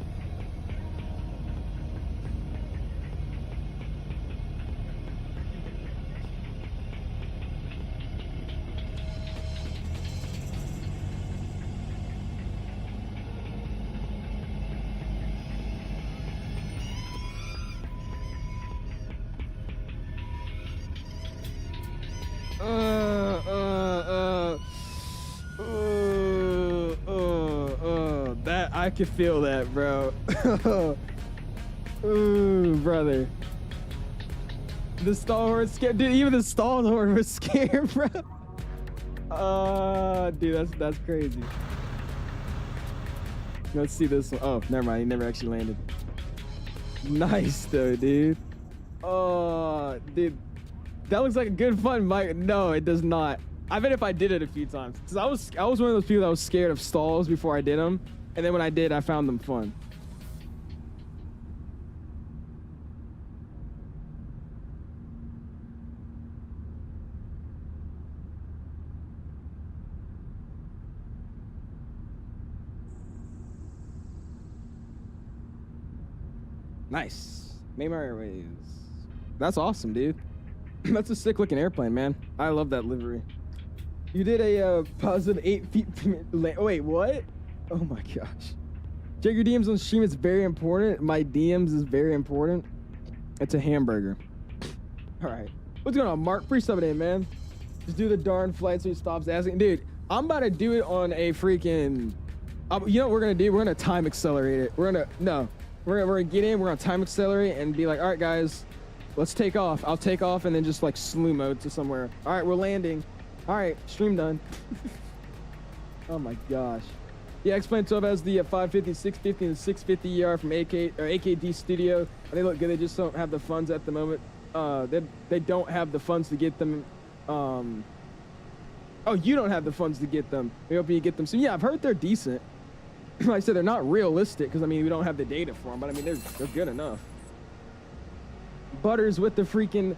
That I could feel that, bro. Ooh, brother. The stall horn scared, dude. Even the stall horn was scared, bro. Dude, that's crazy. Let's see this one. Oh, never mind. He never actually landed. Nice though, dude. Oh, dude. That looks like a good fun mic. No, it does not. I bet if I did it a few times, because I was one of those people that was scared of stalls before I did them, and then when I did, I found them fun. Nice. Maymar Airways. That's awesome, dude. That's a sick looking airplane, man. I love that livery. You did a positive 8 feet. Oh, wait, what? Oh my gosh. Check your DMs on stream. It's very important. My DMs is very important. It's a hamburger. All right. What's going on, Mark? Free sub it in, man. Just do the darn flight so he stops asking. Dude, I'm about to do it on a freaking. You know what we're gonna do? We're gonna time accelerate it. We're gonna get in. We're gonna time accelerate and be like, all right, guys. Let's take off. I'll take off and then just like slew mode to somewhere. All right, we're landing. All right, stream done. Oh my gosh. Yeah, X-Plane 12 has the 550, 650, and 650 ER from AKD Studio. They look good. They just don't have the funds at the moment. They don't have the funds to get them. Oh, you don't have the funds to get them. We hope you get them soon. Yeah, I've heard they're decent. Like I said, they're not realistic because I mean we don't have the data for them, but I mean they're good enough. Butters with the freaking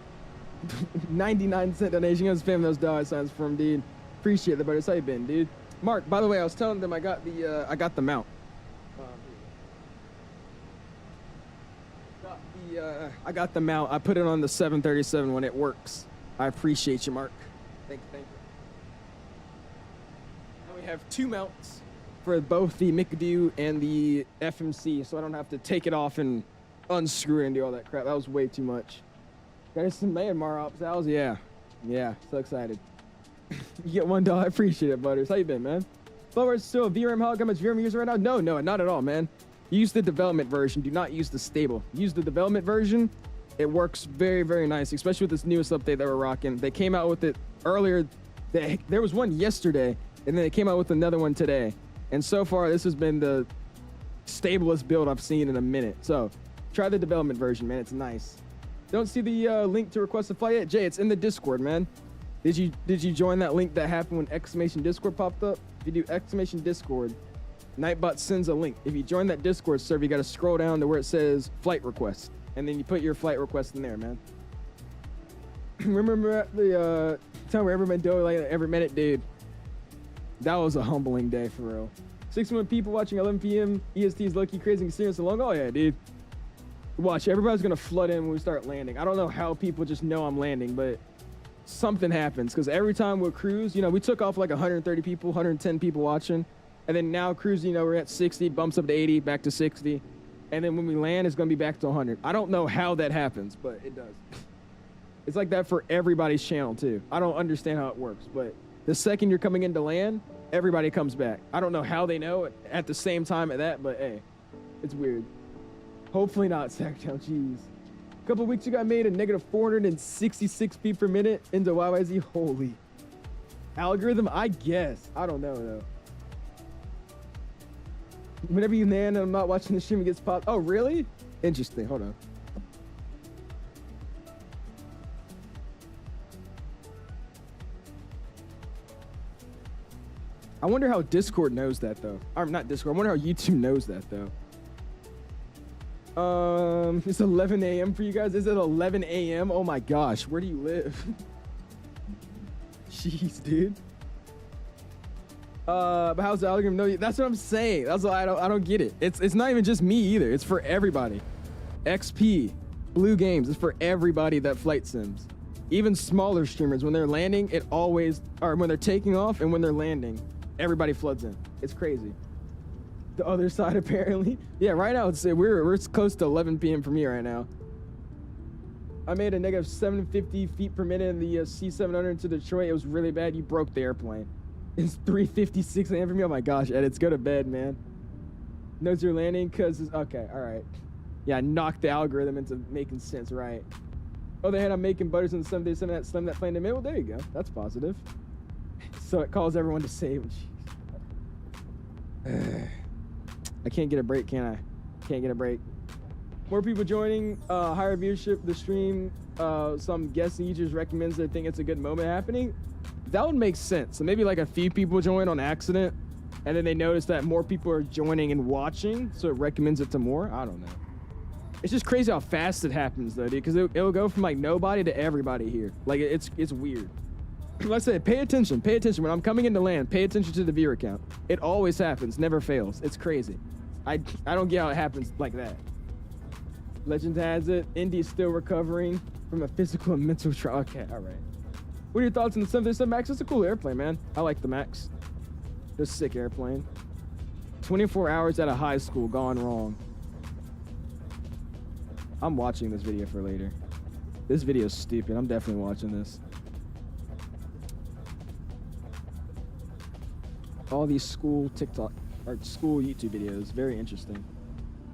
99-cent donation. I'm spamming those dollar signs for him, dude. Appreciate the Butters. How you been, dude? Mark, by the way, I was telling them I got the mount. I got the mount. I put it on the 737 when it works. I appreciate you, Mark. Thank you. Now we have 2 mounts for both the McAdoo and the FMC, so I don't have to take it off and unscrew it and do all that crap. That was way too much. There's some Myanmar ops, Al's. Yeah. Yeah, so excited. You get $1. I appreciate it, Butters. How you been, man? Flower is still a VRAM. How much VRAM user right now? No, not at all, man. Use the development version. Do not use the stable. Use the development version. It works very, very nice, especially with this newest update that we're rocking. They came out with it earlier. There was one yesterday, and then they came out with another one today. And so far, this has been the stablest build I've seen in a minute. So try the development version, man. It's nice. Don't see the link to request a flight yet? Jay, it's in the Discord, man. Did you join that link that happened when exclamation Discord popped up? If you do exclamation Discord, Nightbot sends a link. If you join that Discord server, you got to scroll down to where it says flight request, and then you put your flight request in there, man. Remember the time where everyone doing like every minute, dude? That was a humbling day for real. 61 people watching 11 p.m. EST's lucky, crazy, and serious along. Oh yeah, dude. Watch, everybody's gonna flood in when we start landing. I don't know how people just know I'm landing, but something happens because every time we'll cruise, you know, we took off like 130 people, 110 people watching, and then now cruising, you know, we're at 60, bumps up to 80, back to 60, and then when we land, it's gonna be back to 100. I don't know how that happens, but it does. It's like that for everybody's channel too. I don't understand how it works, but the second you're coming into land, everybody comes back. I don't know how they know it at the same time at that, but hey, it's weird. Hopefully not, Sacktown. Jeez. A couple weeks ago, I made a negative 466 feet per minute into YYZ. Holy. Algorithm, I guess. I don't know, though. Whenever you land and I'm not watching the stream, it gets popped. Oh, really? Interesting. Hold on. I wonder how Discord knows that, though. Or not Discord. I wonder how YouTube knows that, though. It's 11 a.m. for you guys. Is it 11 a.m.? Oh my gosh, where do you live? Jeez, dude. But how's the algorithm? No, that's what I'm saying. That's why I don't get it. It's not even just me either. It's for everybody. XP, Blue Games. It's for everybody that flight sims. Even smaller streamers, when they're landing, it always, or when they're taking off and when they're landing, everybody floods in. It's crazy. The other side, apparently. Yeah, right now we're close to 11 p.m. for me right now. I made a negative 750 feet per minute in the C700 to Detroit. It was really bad. You broke the airplane. It's 3:56 a.m. for me. Oh my gosh, Edits, go to bed, man. Knows you're landing because okay, all right. Yeah, I knocked the algorithm into making sense, right? Other hand, I'm making butters in the 737 that slim that plane to mid. Well, there you go. That's positive. So it calls everyone to save. I can't get a break, can I? Can't get a break. More people joining, higher viewership, the stream, some guest users recommends they think it's a good moment happening. That would make sense. So maybe like a few people join on accident, and then they notice that more people are joining and watching, so it recommends it to more. I don't know. It's just crazy how fast it happens though, dude, because it'll go from like nobody to everybody here. Like it's weird. Like I said, pay attention. When I'm coming into land, pay attention to the viewer count. It always happens, never fails. It's crazy. I don't get how it happens like that. Legend has it, Indy's still recovering from a physical and mental trauma. Okay, all right. What are your thoughts on the 737 MAX? It's a cool airplane, man. I like the MAX. It's a sick airplane. 24 hours at a high school gone wrong. I'm watching this video for later. This video is stupid. I'm definitely watching this. All these school TikTok or school YouTube videos, very interesting.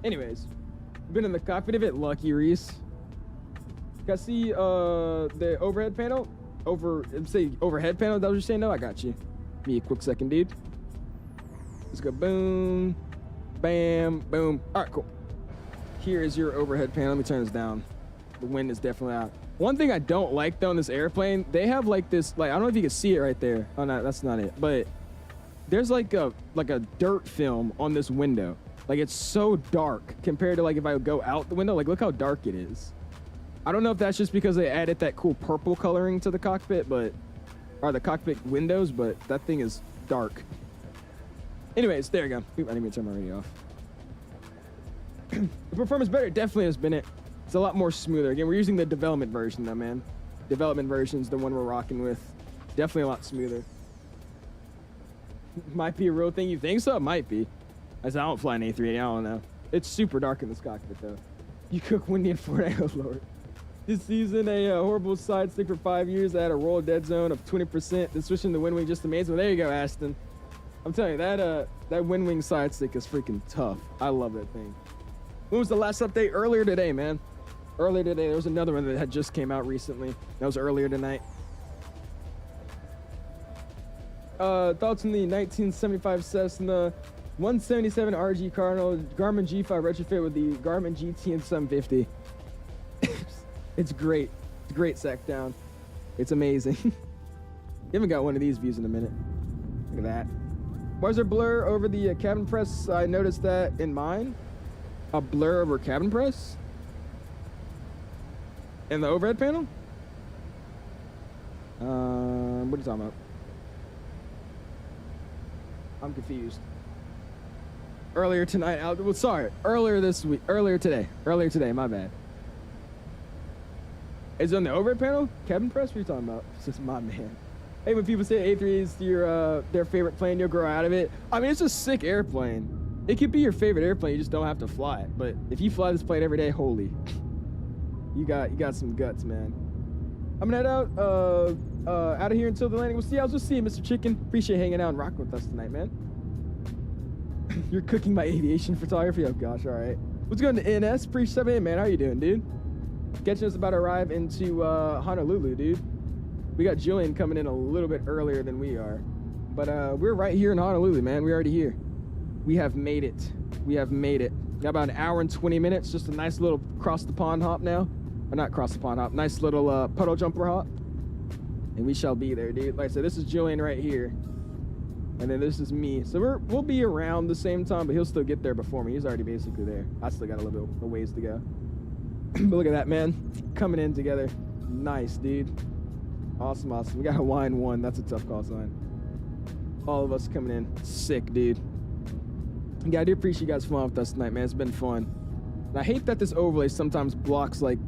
Anyways, been in the cockpit of it. Lucky Reese. Can I see the overhead panel? Say overhead panel. That was you saying? No, I got you. Give me a quick second, dude. Let's go. Boom, bam, boom. All right, cool. Here is your overhead panel. Let me turn this down. The wind is definitely out. One thing I don't like though in this airplane, they have like this, like I don't know if you can see it right there. Oh no, that's not it. But there's like a dirt film on this window. Like it's so dark compared to like if I would go out the window. Like look how dark it is. I don't know if that's just because they added that cool purple coloring to the cockpit, or the cockpit windows, but that thing is dark. Anyways, there you go. Oop, I didn't even turn my radio off. The performance better, definitely has been it. It's a lot more smoother. Again, we're using the development version though, man. Development version's the one we're rocking with. Definitely a lot smoother. Might be a real thing. You think so? It might be. I said I don't fly an A380. I don't know. It's super dark in this cockpit though. You cook windy and Florida. Oh Lord. this season, a horrible side stick for 5 years. I had a roll dead zone of 20%. Then switching to WINWING just amazing. Well, there you go, Ashton. I'm telling you, that WINWING side stick is freaking tough. I love that thing. When was the last update? Earlier today, man. Earlier today. There was another one that had just came out recently. That was earlier tonight. Thoughts on the 1975 Cessna 177 RG Cardinal Garmin G5 retrofit with the Garmin GT and 750. It's great. It's a great sack down. It's amazing. You haven't got one of these views in a minute. Look at that. Why is there blur over the cabin press? I noticed that in mine. A blur over cabin press? In the overhead panel? What are you talking about? I'm confused. Earlier tonight, well, sorry. Earlier today, my bad. Is it on the overhead panel? Cabin press? What are you talking about? It's just my man. Hey, when people say A3 is their favorite plane, you'll grow out of it. I mean, it's a sick airplane. It could be your favorite airplane, you just don't have to fly it. But if you fly this plane every day, holy, you got some guts, man. I'm gonna head out of here until the landing. We'll see you. We'll see you, Mr. Chicken. Appreciate hanging out and rocking with us tonight, man. You're cooking my aviation photography? Oh gosh, all right. What's going to NS? Appreciate it, man. How you doing, dude? Catching us about to arrive into Honolulu, dude. We got Julian coming in a little bit earlier than we are. But we're right here in Honolulu, man. We're already here. We have made it. We have made it. Got about an hour and 20 minutes. Just a nice little cross the pond hop now. Or not cross the pond hop. Nice little puddle jumper hop. And we shall be there, dude. Like I said, this is Julian right here. And then this is me. So we'll be around the same time, but he'll still get there before me. He's already basically there. I still got a little bit of ways to go. But look at that, man. Coming in together. Nice, dude. Awesome, awesome. We got Hawaiian 1. That's a tough call sign. All of us coming in. Sick, dude. Yeah, I do appreciate you guys flying with us tonight, man. It's been fun. And I hate that this overlay sometimes blocks, like,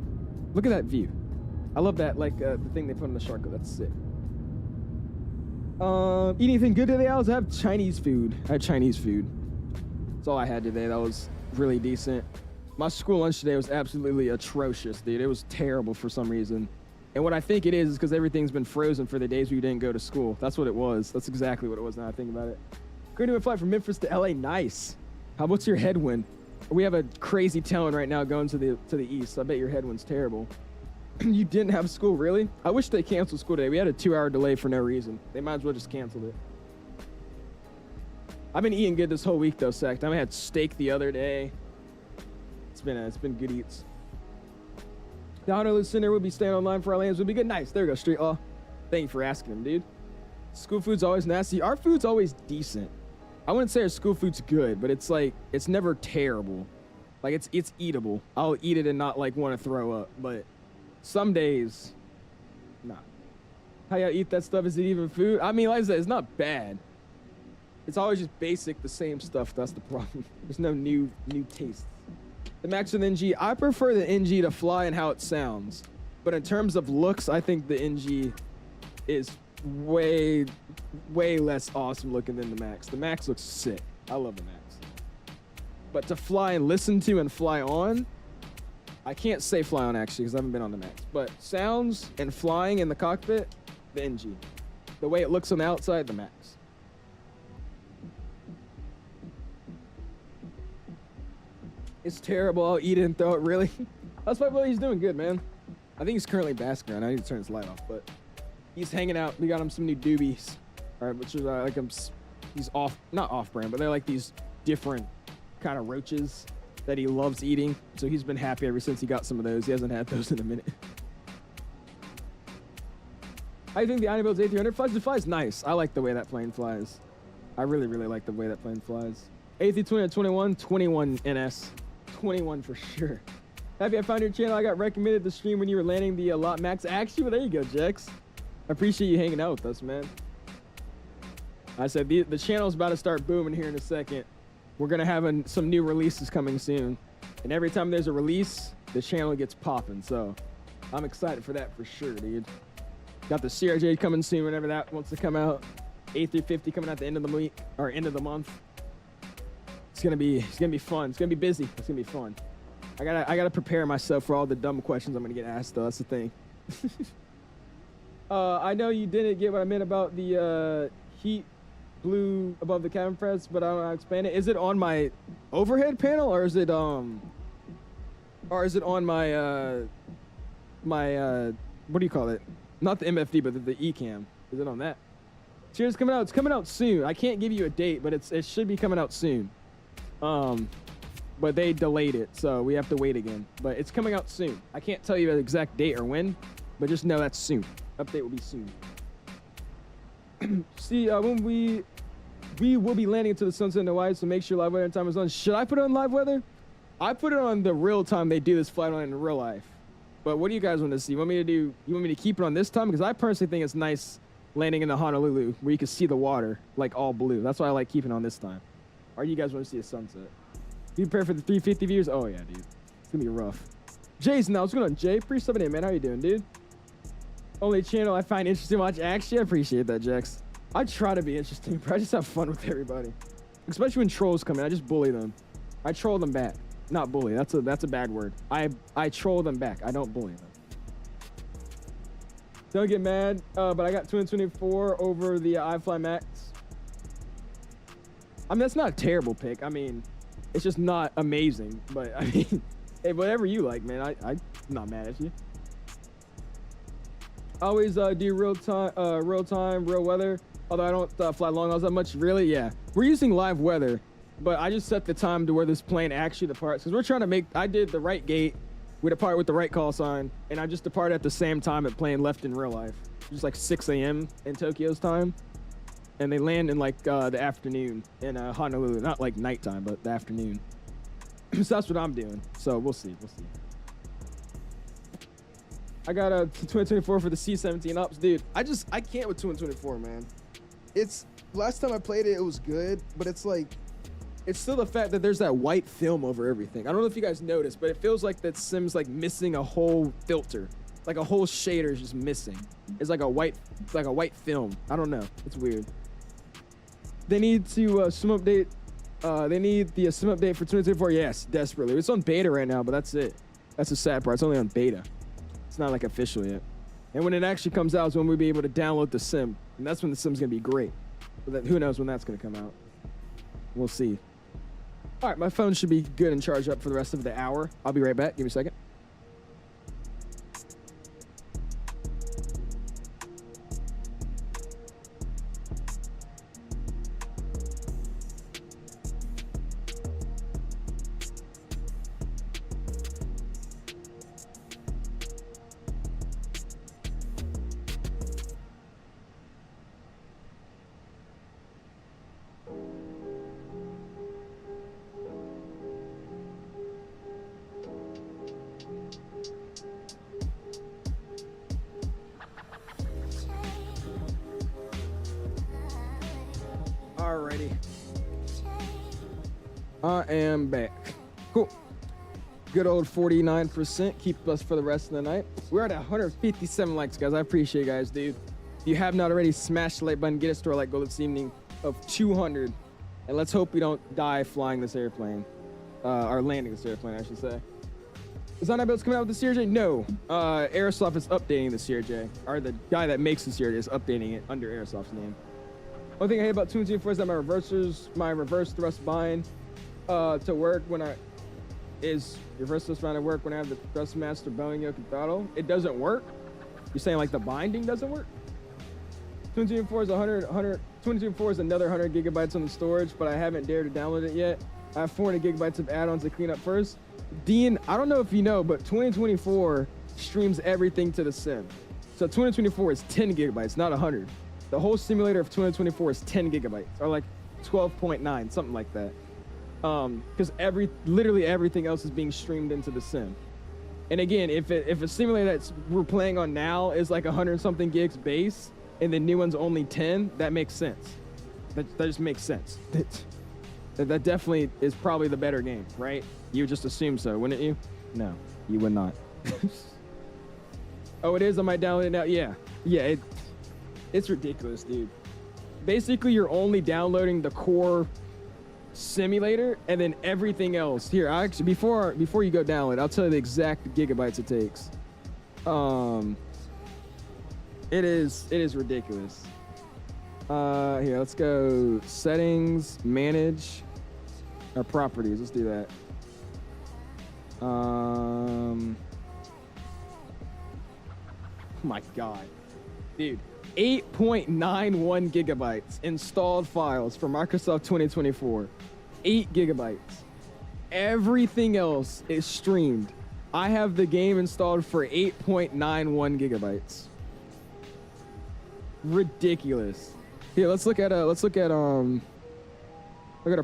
look at that view. I love that, like, the thing they put on the Sharko. That's sick. Eat anything good today, Owls? I have Chinese food. I had Chinese food. That's all I had today. That was really decent. My school lunch today was absolutely atrocious, dude. It was terrible for some reason. And what I think it is because everything's been frozen for the days we didn't go to school. That's what it was. That's exactly what it was now I think about it. Going to a flight from Memphis to LA. Nice. What's your headwind? We have a crazy tailwind right now going to the east. I bet your headwind's terrible. You didn't have school, really? I wish they canceled school today. We had a 2-hour delay for no reason. They might as well just canceled it. I've been eating good this whole week, though, Sect. I had steak the other day. It's been good eats. The Honolulu Center will be staying online for our lands. Will be good. Nice. There we go, Street Law. Thank you for asking him, dude. School food's always nasty. Our food's always decent. I wouldn't say our school food's good, but it's like, it's never terrible. Like, it's eatable. I'll eat it and not, like, want to throw up, but some days, nah. How y'all eat that stuff? Is it even food? I mean, like I said, it's not bad. It's always just basic, the same stuff. That's the problem. There's no new tastes. The Max with NG, I prefer the NG to fly and how it sounds. But in terms of looks, I think the NG is way less awesome looking than the Max. The Max looks sick. I love the Max. But to fly and listen to and fly on, I can't say fly on actually because I haven't been on the Max. But sounds and flying in the cockpit, the NG. The way it looks on the outside, the Max. It's terrible. I'll eat it and throw it, really. That's why he's doing good, man. I think he's currently basking around. I need to turn his light off, but he's hanging out. We got him some new doobies. All right, which is like he's not off-brand, but they're like these different kind of roaches that he loves eating. So he's been happy ever since he got some of those. He hasn't had those in a minute. How do you think the Ironbill's A300 flies? It flies nice. I like the way that plane flies. I really like the way that plane flies. A320 21 NS. 21 for sure. Happy I found your channel. I got recommended the stream when you were landing the Lot Max. Actually, well, there you go, Jex. I appreciate you hanging out with us, man. I said the channel's about to start booming here in a second. We're going to have some new releases coming soon. And every time there's a release, the channel gets popping. So I'm excited for that for sure, dude. Got the CRJ coming soon whenever that wants to come out. A350 coming out the end of the week or end of the month. It's gonna be fun. It's gonna be busy. It's gonna be fun. I gotta prepare myself for all the dumb questions I'm gonna get asked though. That's the thing. I know you didn't get what I meant about the heat blue above the cabin press, but I don't know how to explain it. Is it on my overhead panel or is it on my what do you call it? Not the MFD, but the ECAM. Is it on that? Cheers, coming out. It's coming out soon. I can't give you a date, but it should be coming out soon. But they delayed it, so we have to wait again. But it's coming out soon. I can't tell you the exact date or when, but just know that's soon. Update will be soon. See, when we will be landing into the sunset in Hawaii, so make sure live weather time is on. Should I put it on live weather? I put it on the real time they do this flight on in real life. But what do you guys want to see? You want me to keep it on this time? Because I personally think it's nice landing in the Honolulu where you can see the water like all blue. That's why I like keeping it on this time. Or you guys want to see a sunset? Be prepared for the 350 views? Oh yeah, dude. It's gonna be rough. Jay's now. What's going on, Jay? Pretty subbing in, man. How you doing, dude? Only channel I find interesting to watch action. I appreciate that, Jax. I try to be interesting, but I just have fun with everybody. Especially when trolls come in. I just bully them. I troll them back. Not bully. That's a bad word. I troll them back. I don't bully them. Don't get mad, but I got 224 over the iFly Max. I mean, that's not a terrible pick. I mean, it's just not amazing. But I mean, hey, whatever you like, man. I'm not mad at you. Always do real time, real weather. Although I don't fly long hauls that much. Really, yeah. We're using live weather, but I just set the time to where this plane actually departs because we're trying to make. I did the right gate. We depart with the right call sign, and I just departed at the same time at plane left in real life. Just like 6 a.m. in Tokyo's time. And they land in like the afternoon in Honolulu. Not like nighttime, but the afternoon. So that's what I'm doing. So we'll see. I got a 224 for the C-17 ups. Dude, I can't with 224, man. It's, last time I played it, it was good, but it's like, it's still the fact that there's that white film over everything. I don't know if you guys noticed, but it feels like that sim's like missing a whole filter. Like a whole shader is just missing. It's like a white film. I don't know. It's weird. They need to sim update. They need the sim update for 2024. Yes, desperately. It's on beta right now, but that's it. That's the sad part. It's only on beta. It's not like official yet. And when it actually comes out is when we'll be able to download the sim. And that's when the sim's gonna be great. But then who knows when that's gonna come out. We'll see. All right, my phone should be good and charged up for the rest of the hour. I'll be right back. Give me a second. Alrighty. I am back. Cool. Good old 49%. Keep us for the rest of the night. We're at 157 likes, guys. I appreciate you guys, dude. If you have not already, smash the like button. Get us to our like goal this evening of 200. And let's hope we don't die flying this airplane. Or landing this airplane, I should say. Is Honolulu coming out with the CRJ? No. Aerosoft is updating the CRJ. Or the guy that makes the CRJ is updating it under Aerosoft's name. One thing I hate about 224 is that my reverse thrust bind to work when I reverse thrust bind to work when I have the Thrustmaster Boeing yoke and throttle. It doesn't work. You're saying like the binding doesn't work? 224 is 224 is another 100 gigabytes on the storage, but I haven't dared to download it yet. I have 400 gigabytes of add-ons to clean up first. Dean, I don't know if you know, but 2024 streams everything to the sim. So 2024 is 10 gigabytes, not 100. The whole simulator of 2024 is 10 gigabytes, or like 12.9, something like that. Because literally everything else is being streamed into the sim. And again, if a simulator that we're playing on now is like 100-something gigs base, and the new one's only 10, that makes sense. That just makes sense. That definitely is probably the better game, right? You would just assume so, wouldn't you? No, you would not. Oh, it is? I might download it now. Yeah, it's ridiculous, dude. Basically, you're only downloading the core simulator, and then everything else. Here, I actually before you go download, I'll tell you the exact gigabytes it takes. It is ridiculous. Here, let's go settings, manage our properties. Let's do that. Oh my God, dude. 8.91 gigabytes installed files for Microsoft 2024. 8 gigabytes. Everything else is streamed. I have the game installed for 8.91 gigabytes. Ridiculous. Here, let's look at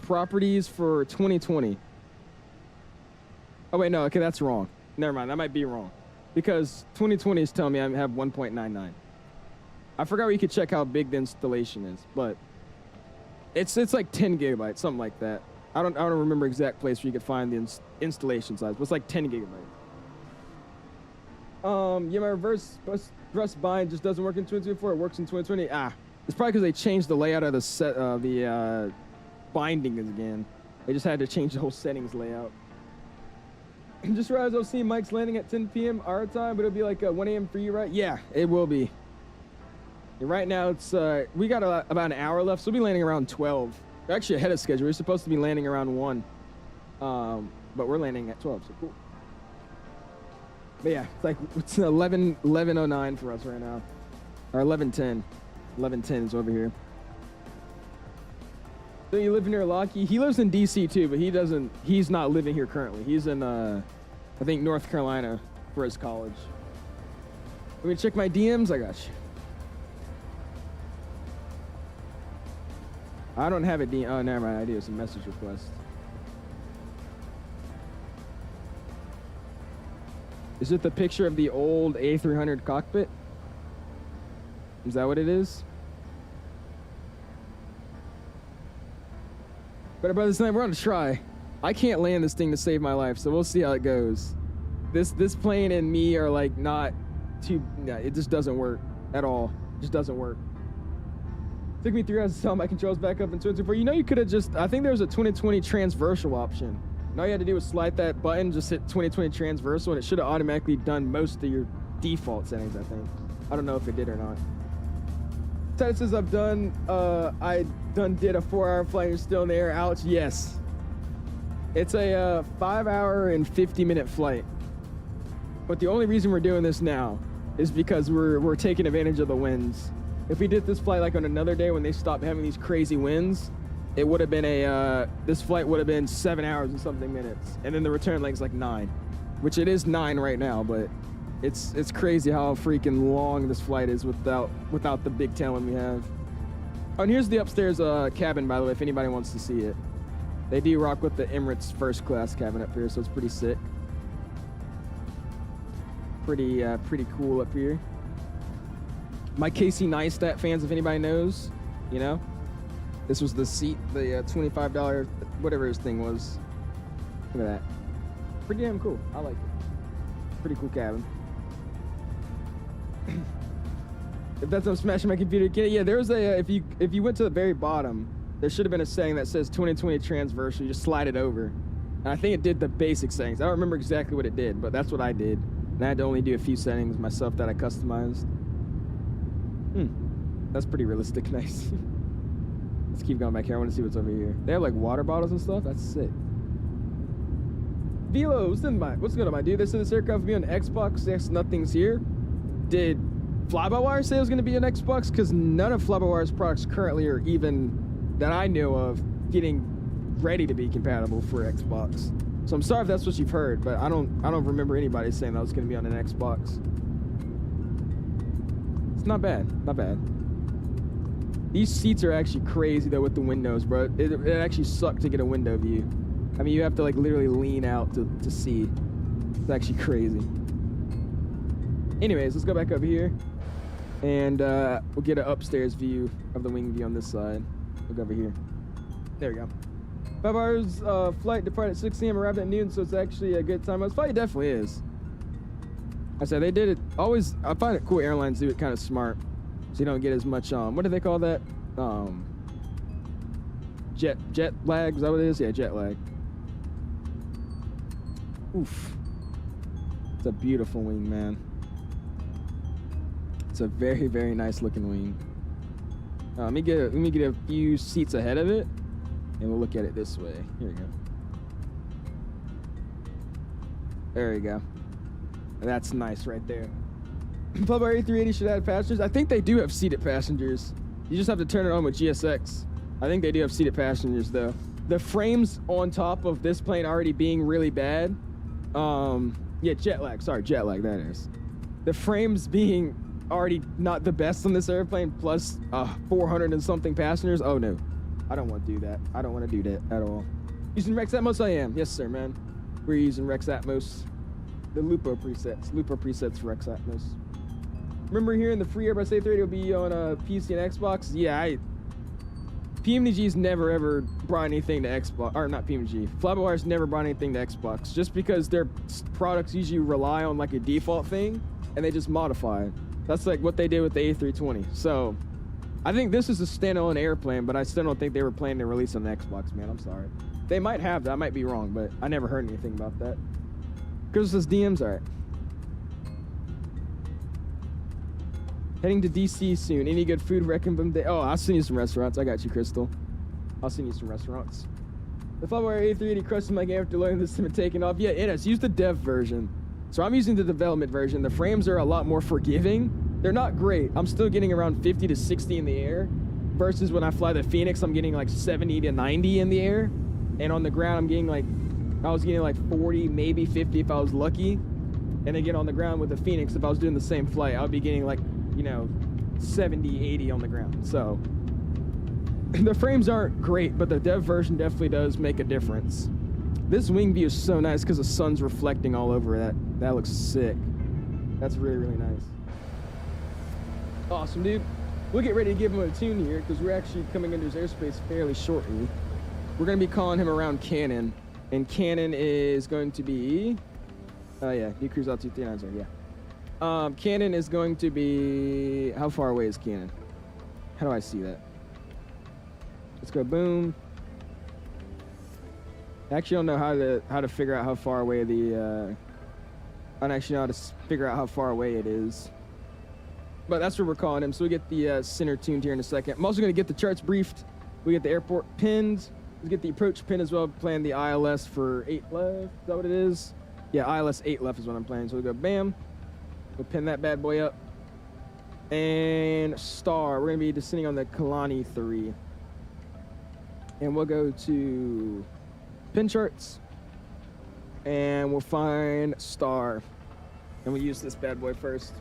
properties for 2020. Oh wait, no, okay, that's wrong. Never mind, that might be wrong. Because 2020 is telling me I have 1.99. I forgot where you could check how big the installation is, but it's like 10 gigabytes, something like that. I don't remember exact place where you could find the installation size, but it's like 10 gigabytes. Yeah, my reverse thrust bind just doesn't work in 2024. It works in 2020. It's probably because they changed the layout of the set of the binding again. They just had to change the whole settings layout. Just realized I've seen Mike's landing at 10 p.m. our time, but it'll be like 1 a.m. for you, right? Yeah, it will be. Right now, it's we got about an hour left, so we'll be landing around 12. We're actually ahead of schedule. We're supposed to be landing around 1, but we're landing at 12, so cool. But yeah, it's 11:09 for us right now, or 11:10. 11:10 is over here. So you live near Lockheed? He lives in DC too, but he's not living here currently. He's in I think North Carolina for his college. Let me check my DMs. I got you. I don't have a DM. Oh, never mind. I do have some message request. Is it the picture of the old A300 cockpit? Is that what it is? But brothers, tonight we're on a try. I can't land this thing to save my life, so we'll see how it goes. This plane and me are like not too. Yeah, it just doesn't work at all. It just doesn't work. Took me 3 hours to set my controls back up in 2024. You know, you could have just. I think there was a 2020 transversal option. And all you had to do was slide that button, just hit 2020 transversal, and it should have automatically done most of your default settings. I think. I don't know if it did or not. Ted says I've done. I did a 4-hour flight. You're still in the air. Ouch. Yes. It's a 5-hour and 50-minute flight. But the only reason we're doing this now is because we're taking advantage of the winds. If we did this flight like on another day when they stopped having these crazy winds, it would have been this flight would have been 7 hours and something minutes, and then the return leg's like 9, which it is 9 right now. But it's crazy how freaking long this flight is without the big tailwind we have. Oh, and here's the upstairs cabin, by the way, if anybody wants to see it. They do rock with the Emirates first class cabin up here, so it's pretty sick. Pretty cool up here. My Casey Neistat fans, if anybody knows, you know, this was the seat, the $25, whatever his thing was. Look at that. Pretty damn cool. I like it. Pretty cool cabin. If that's not smashing my computer, yeah, there's a, if you went to the very bottom, there should have been a setting that says 2020 transversal. You just slide it over. And I think it did the basic settings. I don't remember exactly what it did, but that's what I did. And I had to only do a few settings myself that I customized. That's pretty realistic. Nice. Let's keep going back here. I want to see what's over here. They have like water bottles and stuff. That's sick. Velo, what's good on my dude? They said this aircraft will be on Xbox. Yes, nothing's here. Did FLYBYWIRE say it was going to be an Xbox? Because none of FLYBYWIRE's products currently are even, that I know of, getting ready to be compatible for Xbox. So I'm sorry if that's what you've heard, but I don't remember anybody saying that was going to be on an Xbox. It's not bad. Not bad. These seats are actually crazy though with the windows, bro. It actually sucks to get a window view. I mean, you have to like literally lean out to see. It's actually crazy. Anyways, let's go back over here, and we'll get an upstairs view of the wing view on this side. We'll go over here. There we go. 5 hours flight departed at 6 a.m. arrived at noon, so it's actually a good time. This flight definitely is. I said they did it always. I find it cool. Airlines do it kind of smart, so you don't get as much. What do they call that? jet lag. Is that what it is? Yeah, jet lag. Oof. It's a beautiful wing, man. It's a very, very nice looking wing. Let me get a few seats ahead of it, and we'll look at it this way. Here we go. There we go. That's nice right there. FLYBYWIRE A380 should add passengers. I think they do have seated passengers. You just have to turn it on with GSX. I think they do have seated passengers though. The frames on top of this plane already being really bad. Yeah, jet lag. Sorry, jet lag. That is. The frames being already not the best on this airplane, plus 400 and something passengers. Oh no, I don't want to do that. I don't want to do that at all. Using Rex Atmos, I am. Yes, sir, man. We're using Rex Atmos. The Lupo presets for Rex Atmos. Remember hearing the free Airbus A380 will be on PC and Xbox? Yeah, PMDG's never ever brought anything to Xbox, or not PMDG. FLYBYWIRE's never brought anything to Xbox, just because their products usually rely on like a default thing, and they just modify it. That's like what they did with the A320. So, I think this is a standalone airplane, but I still don't think they were planning to release on the Xbox, man. I'm sorry. They might have that. I might be wrong, but I never heard anything about that. Chris says DMs, all right. Heading to DC soon. Any good food recommendation? Oh, I'll send you some restaurants. I got you, Crystal. I'll send you some restaurants. The FLYBYWIRE A380 crushed my game after learning this and taking off. Yeah, it has. Use the dev version. So I'm using the development version. The frames are a lot more forgiving. They're not great. I'm still getting around 50 to 60 in the air. Versus when I fly the Phoenix, I'm getting like 70 to 90 in the air. And on the ground, I'm getting like, I was getting like 40, maybe 50 if I was lucky. And again, on the ground with the Phoenix, if I was doing the same flight, I would be getting like, you know, 70, 80 on the ground. So the frames aren't great, but the dev version definitely does make a difference. This wing view is so nice because the sun's reflecting all over that. That looks sick. That's really, really nice. Awesome, dude. We'll get ready to give him a tune here because we're actually coming into his airspace fairly shortly. We're going to be calling him around Cannon. And Cannon is going to be... Oh, yeah. You cruise out 239, yeah. Cannon is going to be... How far away is Cannon? How do I see that? Let's go boom. I actually don't know how to figure out how far away the... I don't actually know how to figure out how far away it is. But that's what we're calling him. So we get the center tuned here in a second. I'm also going to get the charts briefed. We get the airport pinned. We get the approach pin as well. Playing the ILS for 8 left. Is that what it is? Yeah, ILS 8 left is what I'm playing. So we go bam. We'll pin that bad boy up. And star. We're going to be descending on the Kalani 3. And we'll go to pin charts. And we'll find star. And we'll use this bad boy first.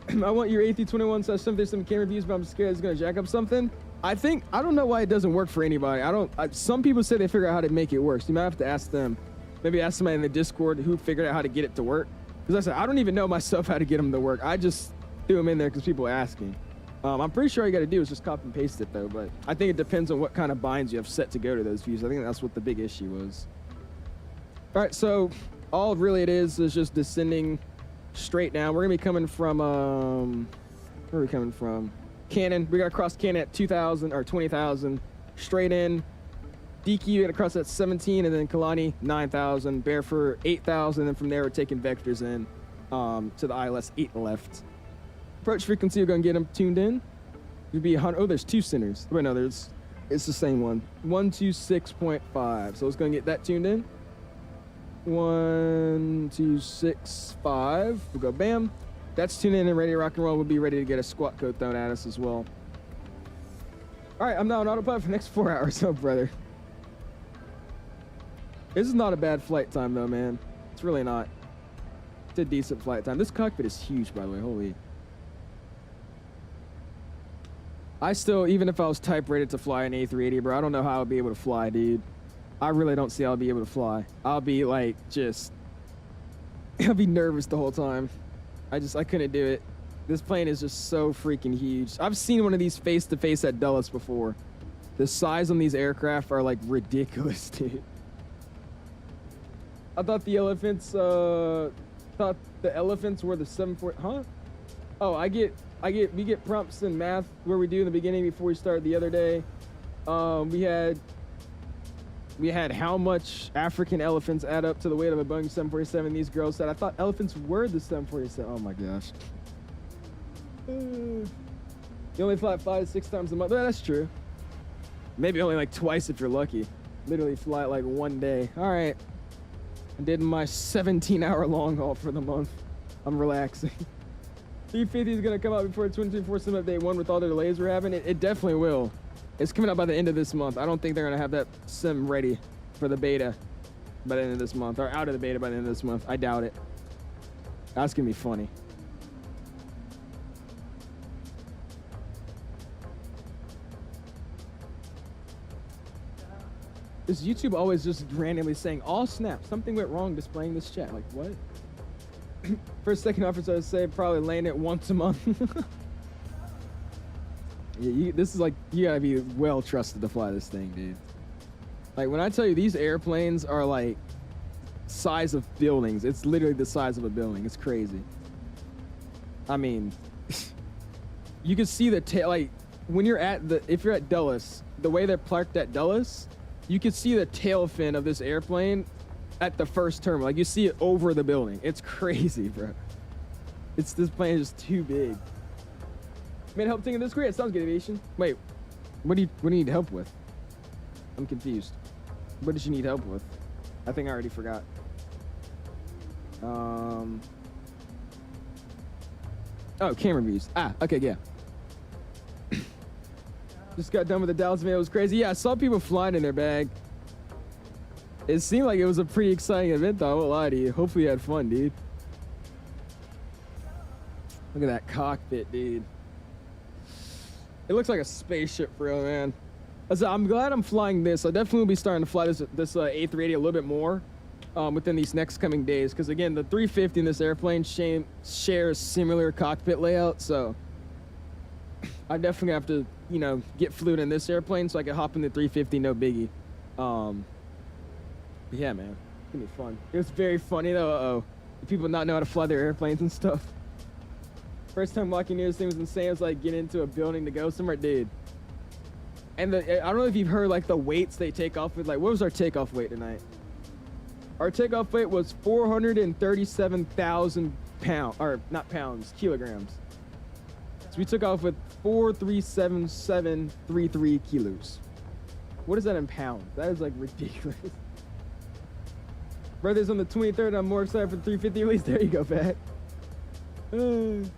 I want your A321/737 camera views, but I'm scared it's going to jack up something. I don't know why it doesn't work for anybody. Some people say they figure out how to make it work. So you might have to ask them. Maybe ask somebody in the Discord who figured out how to get it to work. Because I said, I don't even know myself how to get them to work. I just threw them in there because people are asking. I'm pretty sure all you got to do is just copy and paste it though. But I think it depends on what kind of binds you have set to go to those views. I think that's what the big issue was. All right, so all really it is just descending straight down. We're going to be coming from, where are we coming from? Cannon. We got to cross Cannon at 2,000 or 20,000. Straight in. DQ, got to cross at 17, and then Kalani, 9,000. Bearfur, 8,000. And from there, we're taking vectors in to the ILS 8 left. Approach frequency, we're going to get them tuned in. It'd be 100. Oh, there's 2 centers. Wait, no, it's the same one. 126.5. So it's going to get that tuned in. 126.5. We'll go bam. That's tuned in and ready to rock and roll. We'll be ready to get a squat code thrown at us as well. All right, I'm now on autopilot for the next 4 hours. Oh, brother. This is not a bad flight time, though, man. It's really not. It's a decent flight time. This cockpit is huge, by the way. Holy. I still, even if I was type rated to fly an A380, bro, I don't know how I'll be able to fly, dude. I really don't see how I'll be able to fly. I'll be like, I'll be nervous the whole time. I couldn't do it. This plane is just so freaking huge. I've seen one of these face-to-face at Dulles before. The size on these aircraft are like ridiculous, dude. I thought the elephants, were the 740, huh? Oh, we get prompts in math where we do in the beginning before we started the other day. We had We had how much African elephants add up to the weight of a Boeing 747. These girls said, I thought elephants were the 747. Oh my gosh. You only fly 5 to 6 times a month. Well, that's true. Maybe only like twice if you're lucky. Literally fly like one day. All right. I did my 17-hour long haul for the month. I'm relaxing. 350 is going to come out before the 2024 sim update 1 with all the delays we're having. It definitely will. It's coming out by the end of this month. I don't think they're going to have that sim ready for the beta by the end of this month, or out of the beta by the end of this month. I doubt it. That's going to be funny. Is YouTube always just randomly saying, "Oh snap, something went wrong displaying this chat"? Like, what? First, second officer, I would say probably land it once a month. Yeah, this is like, you gotta be well trusted to fly this thing, dude. Like, when I tell you these airplanes are like size of buildings, it's literally the size of a building. It's crazy. I mean, you can see the tail, like, when you're at if you're at Dulles, the way they're parked at Dulles, you can see the tail fin of this airplane at the first terminal. Like, you see it over the building. It's crazy, bro. This plane is just too big. Man, help taking this? Great. Sounds good, aviation. Wait, what do you need help with? I'm confused. What did you need help with? I think I already forgot. Oh, camera views. Ah, okay, yeah. Just got done with the Dallas event. It was crazy. Yeah, I saw people flying in their bag. It seemed like it was a pretty exciting event, though. I won't lie to you. Hopefully you had fun, dude. Look at that cockpit, dude. It looks like a spaceship for real, man. I'm glad I'm flying this. I definitely will be starting to fly this A380 a little bit more within these next coming days. Because, again, the 350 in this airplane shares similar cockpit layout. So I definitely have to, you know, get fluid in this airplane so I can hop in the 350, no biggie. But yeah, man, it's gonna be fun. It was very funny though. Uh-oh, people not know how to fly their airplanes and stuff. First time walking near this thing was insane. It was like getting into a building to go somewhere, dude. And I don't know if you've heard like the weights they take off with. Like, what was our takeoff weight tonight? Our takeoff weight was 437,000 pounds, or not pounds, kilograms. So we took off with 4,377.33 kilos. What is that in pounds? That is like ridiculous. Brothers, on the 23rd, I'm more excited for the 350 release. There you go, Pat. Dude,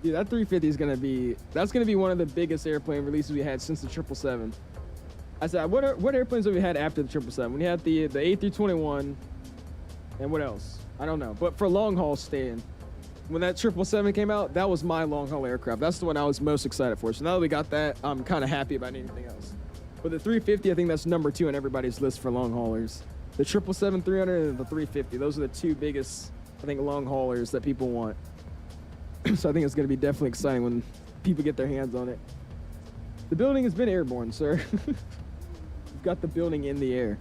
that 350 is gonna be, that's gonna be one of the biggest airplane releases we had since the 777. I said, what airplanes have we had after the 777? We had the A321, and what else? I don't know. But for long haul staying, when that 777 came out, that was my long haul aircraft. That's the one I was most excited for. So now that we got that, I'm kind of happy about anything else. But the 350, I think that's number 2 on everybody's list for long haulers. The 777-300 and the 350, those are the 2 biggest, I think, long haulers that people want. So I think it's going to be definitely exciting when people get their hands on it. The building has been airborne, sir. We've got the building in the air.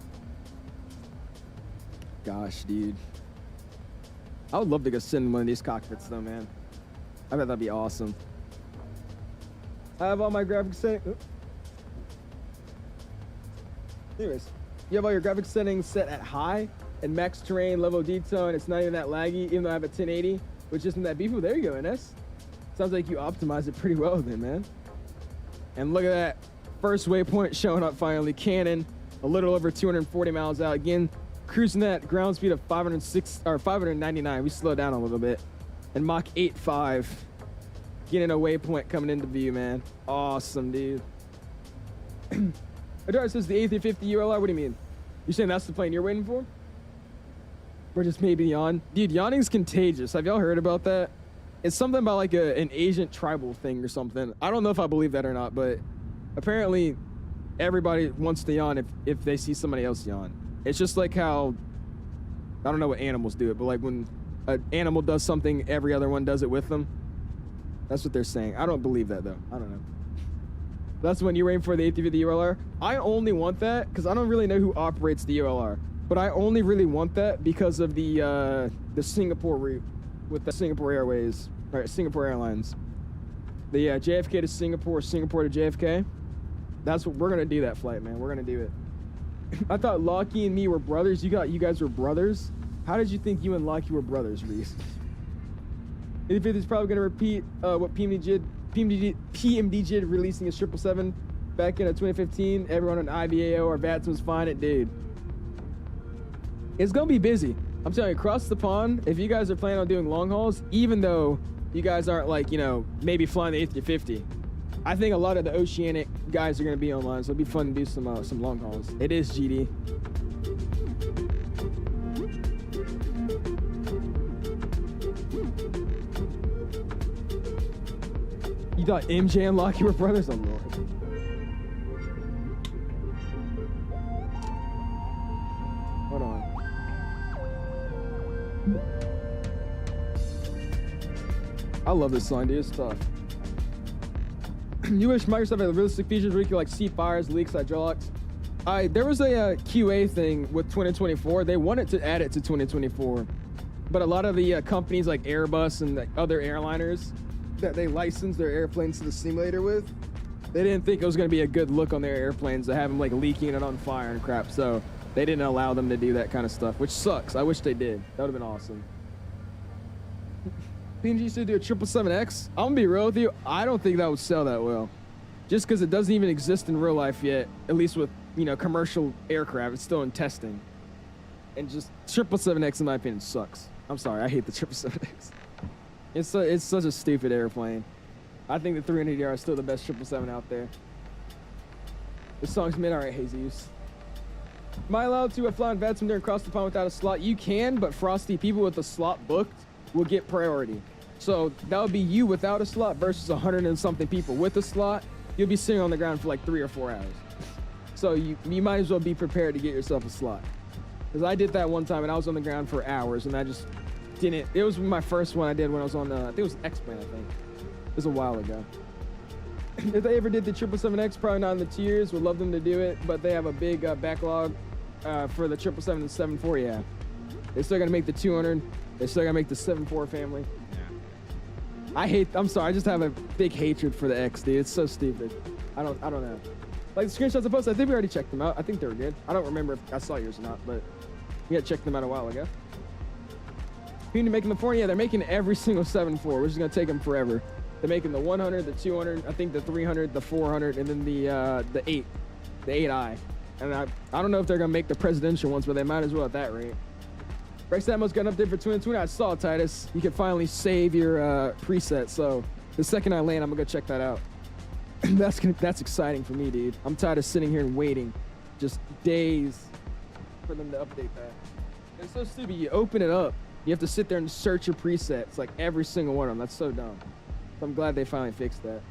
Gosh, dude. I would love to go sit in one of these cockpits, though, man. I bet that'd be awesome. I have all my graphics settings. Anyways, you have all your graphics settings set at high and max terrain, level of detail, and it's not even that laggy, even though I have a 1080, which isn't that beefy. There you go, NS. Sounds like you optimized it pretty well then, man. And look at that. First waypoint showing up finally. Cannon, a little over 240 miles out. Again, cruising that ground speed of 599. We slowed down a little bit. And Mach 8.5. Getting a waypoint coming into view, man. Awesome, dude. Adara says the A350 ULR. What do you mean? You're saying that's the plane you're waiting for? Or just maybe yawn? Dude, yawning's contagious. Have y'all heard about that? It's something about like an Asian tribal thing or something. I don't know if I believe that or not, but apparently everybody wants to yawn if they see somebody else yawn. It's just like how, I don't know what animals do it, but like when an animal does something, every other one does it with them. That's what they're saying. I don't believe that though. I don't know. That's when you're waiting for the A350 ULR. I only want that because I don't really know who operates the ULR, but I only really want that because of the Singapore route with the Singapore Airways, or Singapore Airlines. The JFK to Singapore, Singapore to JFK. That's what we're gonna do, that flight, man. We're gonna do it. I thought Lockie and me were brothers. You guys were brothers? How did you think you and Lockie were brothers, Reese? 85 is probably going to repeat what PMD did releasing his 777 back in 2015. Everyone on IBAO or VATSIM was fine it, dude. It's going to be busy. I'm telling you, across the pond, if you guys are planning on doing long hauls, even though you guys aren't like, you know, maybe flying the A350, I think a lot of the oceanic guys are going to be online, so it'll be fun to do some long hauls. It is GD. You thought MJ and Lockie were brothers? Oh, Lord. Hold on. I love this song, dude. It's tough. You wish Microsoft had realistic features where you could like see fires, leaks, hydraulics. There was a QA thing with 2024. They wanted to add it to 2024, but a lot of the companies like Airbus and the other airliners that they license their airplanes to the simulator with, they didn't think it was going to be a good look on their airplanes to have them like leaking and on fire and crap. So they didn't allow them to do that kind of stuff, which sucks. I wish they did. That would have been awesome. PNG should do a 777X. I'm gonna be real with you. I don't think that would sell that well, just because it doesn't even exist in real life yet. At least with, you know, commercial aircraft, it's still in testing. And just 777X, in my opinion, sucks. I'm sorry, I hate the 777X. It's such a stupid airplane. I think the 380R is still the best 777 out there. The song's mid. All right, Jesus. Am I allowed to fly on VATSIM during cross the pond without a slot? You can, but Frosty, people with a slot booked will get priority. So that would be you without a slot versus 100 and something people with a slot. You'll be sitting on the ground for like 3 or 4 hours. So you might as well be prepared to get yourself a slot. Because I did that one time and I was on the ground for hours and I just didn't. It was my first one I did when I was on, I think it was X-Plane, I think. It was a while ago. If they ever did the 777X, probably not in the tiers. Would love them to do it, but they have a big backlog for the 777 and 74, yeah. They're still gonna make the 200. They're still gonna make the 74 family. Yeah. I'm sorry, I just have a big hatred for the X, dude. It's so stupid. I don't know. Like the screenshots I posted, I think we already checked them out. I think they were good. I don't remember if I saw yours or not, but we had checked them out a while ago. People making the 4, yeah, they're making every single 74, which is gonna take them forever. They're making the 100, the 200, I think the 300, the 400, and then the 8i. And I don't know if they're gonna make the presidential ones, but they might as well at that rate. Rex Atmos got an update for 2020. I saw, Titus. You can finally save your preset. So the second I land, I'm gonna go check that out. That's exciting for me, dude. I'm tired of sitting here and waiting, just days for them to update that. It's so stupid. You open it up, you have to sit there and search your presets, like every single one of them. That's so dumb. So I'm glad they finally fixed that.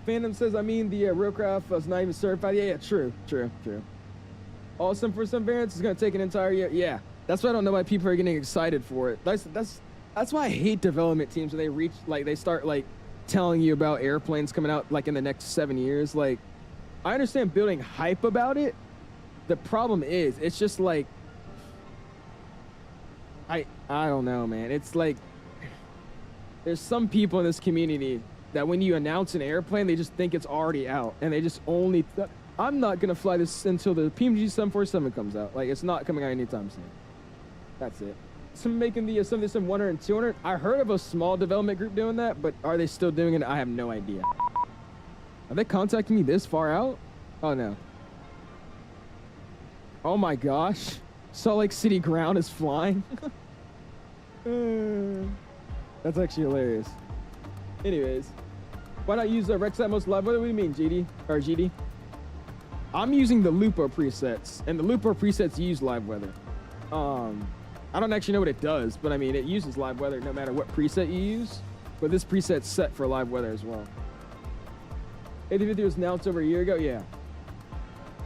Phantom says, I mean, the Realcraft was not even certified. Yeah, true. All some for some variants is gonna take an entire year. Yeah, that's why I don't know why people are getting excited for it. That's why I hate development teams when they start like telling you about airplanes coming out like in the next 7 years. Like, I understand building hype about it. The problem is, it's just like, I don't know, man. It's like, there's some people in this community that when you announce an airplane, they just think it's already out, and they just only. I'm not gonna fly this until the PMG 747 comes out. Like, it's not coming out anytime soon. That's it. Some making the 737 100 and 200. I heard of a small development group doing that, but are they still doing it? I have no idea. Are they contacting me this far out? Oh no. Oh my gosh. Salt Lake City ground is flying. That's actually hilarious. Anyways, why not use the Rex Atmos live weather? What do you mean, GD? Or GD? I'm using the Lupo presets, and the Lupo presets use live weather. I don't actually know what it does, but I mean, it uses live weather no matter what preset you use. But this preset's set for live weather as well. 350 was announced over a year ago. Yeah,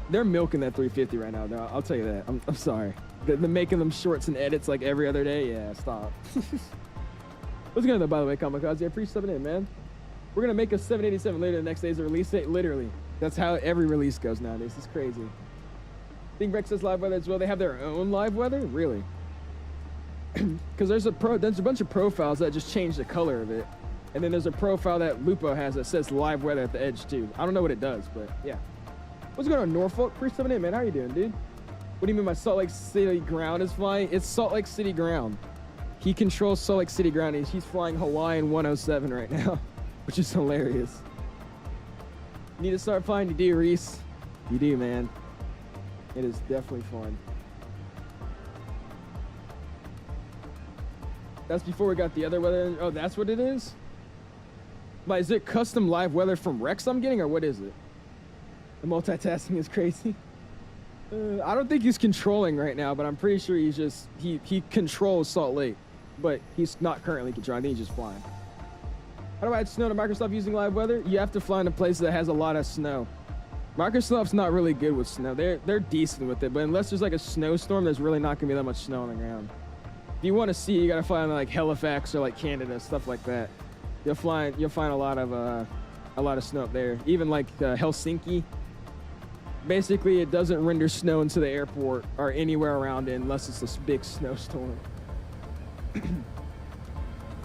they're milking that 350 right now, though. I'll tell you that. I'm sorry. They're making them shorts and edits like every other day. Yeah, stop. What's going on, by the way, Kamikaze? I appreciate stepping in, man. We're gonna make a 787 later the next day as a release date. Literally, that's how every release goes nowadays. It's crazy. I think Rex has live weather as well. They have their own live weather, really? Because there's a bunch of profiles that just change the color of it. And then there's a profile that Lupo has that says live weather at the edge too. I don't know what it does, but yeah. What's going on, Norfolk? Pre-7 in, man. How you doing, dude? What do you mean by Salt Lake City ground is flying? It's Salt Lake City ground. He controls Salt Lake City ground. He's flying Hawaiian 107 right now, which is hilarious. You need to start flying. You do, Reese. You do, man. It is definitely fun. That's before we got the other weather. Oh, that's what it is? But is it custom live weather from Rex I'm getting, or what is it? The multitasking is crazy. I don't think he's controlling right now, but I'm pretty sure he's just, he controls Salt Lake, but he's not currently controlling. I think he's just flying. How do I add snow to Microsoft using live weather? You have to fly in a place that has a lot of snow. Microsoft's not really good with snow. They're decent with it, but unless there's like a snowstorm, there's really not gonna be that much snow on the ground. If you want to see, you gotta fly in like Halifax or like Canada, stuff like that. You'll find a lot of snow up there. Even like Helsinki. Basically, it doesn't render snow into the airport or anywhere around it unless it's this big snowstorm. You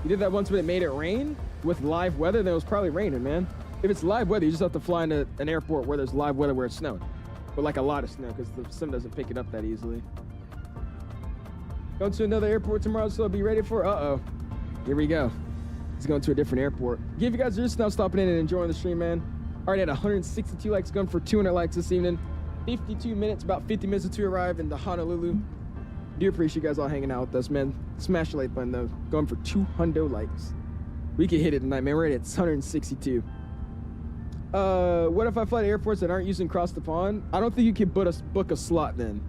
did that once, but it made it rain with live weather. Then it was probably raining, man. If it's live weather, you just have to fly into an airport where there's live weather where it's snowing, but like a lot of snow because the sim doesn't pick it up that easily. Going to another airport tomorrow, so I'll be ready for. Here we go. He's going to a different airport. Give you guys just now stopping in and enjoying the stream, man. Already at 162 likes, going for 200 likes this evening. 52 minutes, about 50 minutes until we arrive in the Honolulu. Do appreciate you guys all hanging out with us, man. Smash the like button though. Going for 200 likes. We can hit it tonight, man. We're at 162. What if I fly to airports that aren't using cross the pond? I don't think you could book a slot then.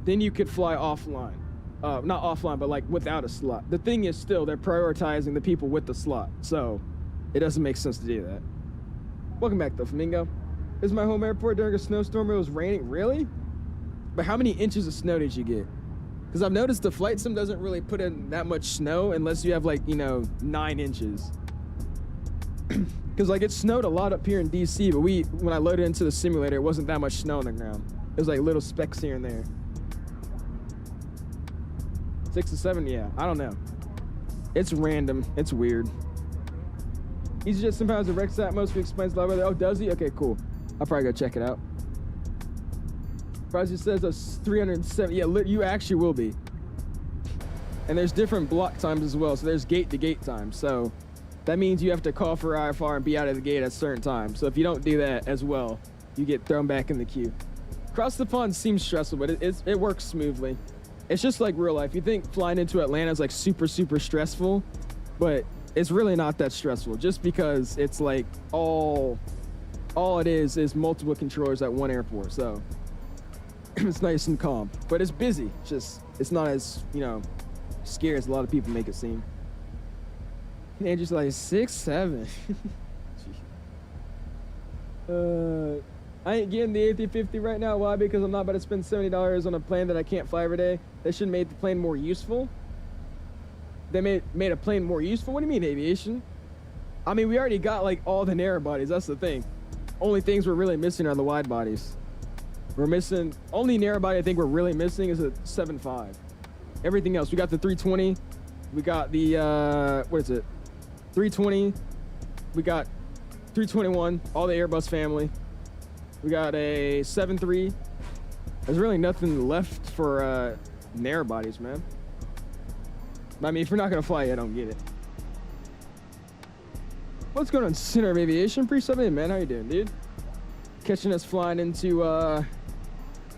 Then you could fly offline. Not offline, but like without a slot. The thing is still, they're prioritizing the people with the slot. So it doesn't make sense to do that. Welcome back though, Flamingo. This is my home airport during a snowstorm. It was raining. Really? But how many inches of snow did you get? Because I've noticed the flight sim doesn't really put in that much snow unless you have like, 9 inches. Because like it snowed a lot up here in DC, but when I loaded into the simulator, it wasn't that much snow on the ground. It was like little specks here and there. 6 to 7, yeah, I don't know. It's random. It's weird. EasyJet sometimes the Rex mostly explains live weather. Oh, does he? Okay, cool. I'll probably go check it out. Project says it's 370. Yeah, you actually will be. And there's different block times as well. So there's gate to gate time. So that means you have to call for IFR and be out of the gate at a certain time. So if you don't do that as well, you get thrown back in the queue. Cross the pond seems stressful, but it works smoothly. It's just like real life. You think flying into Atlanta is like super, super stressful, but it's really not that stressful just because it's like all it is multiple controllers at one airport. So it's nice and calm, but it's busy. It's not as, scary as a lot of people make it seem. Andrew's like 6'7". I ain't getting the A350 right now. Why? Because I'm not about to spend $70 on a plane that I can't fly every day. They should have made the plane more useful. They made a plane more useful? What do you mean, aviation? I mean, we already got like all the narrow bodies. That's the thing. Only things we're really missing are the wide bodies. We're missing, only narrow body I think we're really missing is a 7.5. Everything else, we got the 320. We got the, what is it? 320. We got 321, all the Airbus family. We got a 7.3. There's really nothing left for narrow bodies, man. I mean, if you're not gonna fly, I don't get it. What's going on, Center of Aviation? Pre-7 man, how you doing, dude? Catching us flying into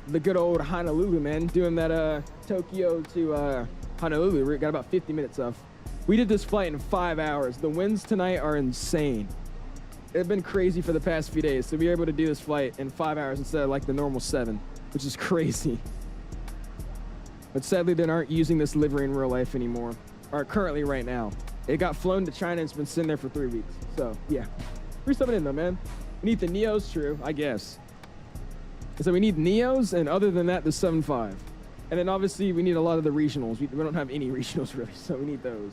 the good old Honolulu, man. Doing that Tokyo to Honolulu. We got about 50 minutes of. We did this flight in 5 hours. The winds tonight are insane. It's been crazy for the past few days, so we were able to do this flight in 5 hours instead of like the normal 7, which is crazy. But sadly, they aren't using this livery in real life anymore, or currently right now. It got flown to China and it's been sitting there for 3 weeks. So yeah, we're stepping in though, man. We need the Neos, true, I guess. So we need Neos, and other than that, the 7.5. And then obviously we need a lot of the regionals. We don't have any regionals really, so we need those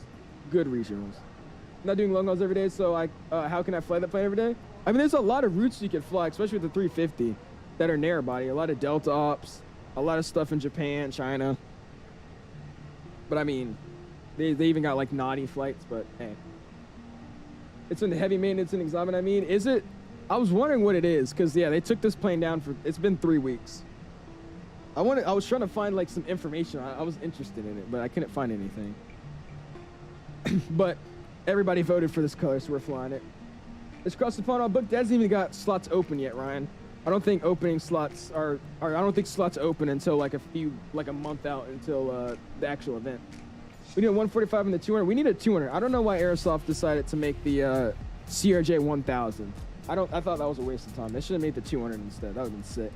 good regionals. I'm not doing long hauls every day, so how can I fly that plane every day? I mean, there's a lot of routes you can fly, especially with the 350 that are narrow body. A lot of Delta ops, a lot of stuff in Japan, China. But I mean, they even got like naughty flights, but hey. It's in the heavy maintenance and examen. I mean, is it? I was wondering what it is, because yeah, they took this plane down for. It's been 3 weeks. I was trying to find like some information. I was interested in it, but I couldn't find anything. But everybody voted for this color, so we're flying it. It's across the pond. Our book hasn't even got slots open yet, Ryan. I don't think opening slots are. I don't think slots open until like a month out until the actual event. We need a 145 and the 200. We need a 200. I don't know why Airsoft decided to make the CRJ 1000. I thought that was a waste of time. They should have made the 200 instead. That would have been sick.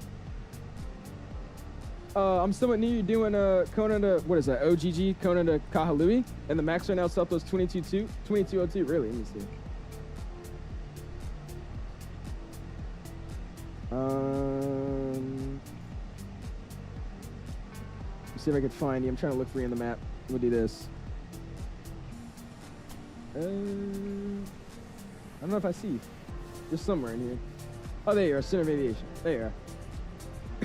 I'm somewhat new. You're doing Kona to, what is that? OGG, Kona to Kahului. And the max right now Southwest 2202. Really? Let me see. Let's see if I can find you. I'm trying to look for you on the map. We'll do this. I don't know if I see you. Just somewhere in here. Oh, there you are. Center of Aviation. There you are.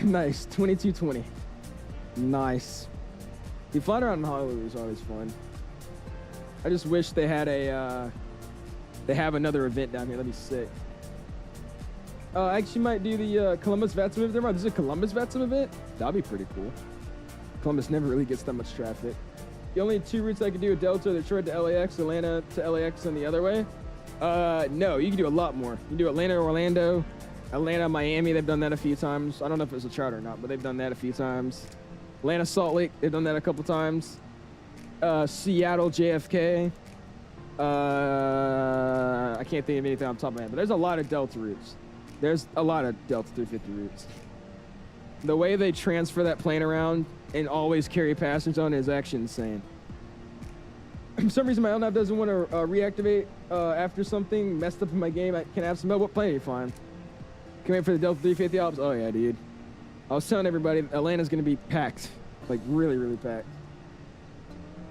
Nice. 2220. Nice. You flying around in Honolulu is always fun. I just wish they had they have another event down here. That'd be sick. I actually might do the Columbus VATSIM event. This is a Columbus VATSIM event. That'd be pretty cool. Columbus never really gets that much traffic. The only 2 routes I could do are Delta, Detroit to LAX, Atlanta to LAX, and the other way. No, you can do a lot more. You can do Atlanta, Orlando, Atlanta, Miami. They've done that a few times. I don't know if it's a charter or not, but they've done that a few times. Atlanta, Salt Lake. They've done that a couple times. Seattle, JFK. I can't think of anything on top of my head, but there's a lot of Delta routes. There's a lot of Delta 350 routes. The way they transfer that plane around and always carry passengers on is actually insane. For some reason, my LNAV doesn't want to reactivate after something messed up in my game. I can have some. What plane are you flying? Come in for the Delta 350 ops? Oh, yeah, dude. I was telling everybody Atlanta's going to be packed. Like, really, really packed.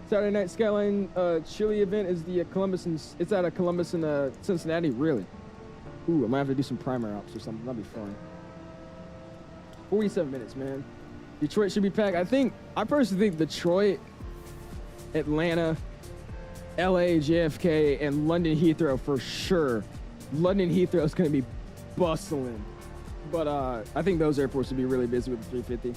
Saturday Night Skyline Chili event is the Columbus, and it's at a Columbus in Cincinnati. Really? Ooh, I might have to do some primer ops or something. That'd be fun. 47 minutes, man. Detroit should be packed. I personally think Detroit, Atlanta, LA, JFK, and London Heathrow for sure. London Heathrow is going to be bustling. But I think those airports would be really busy with the 350.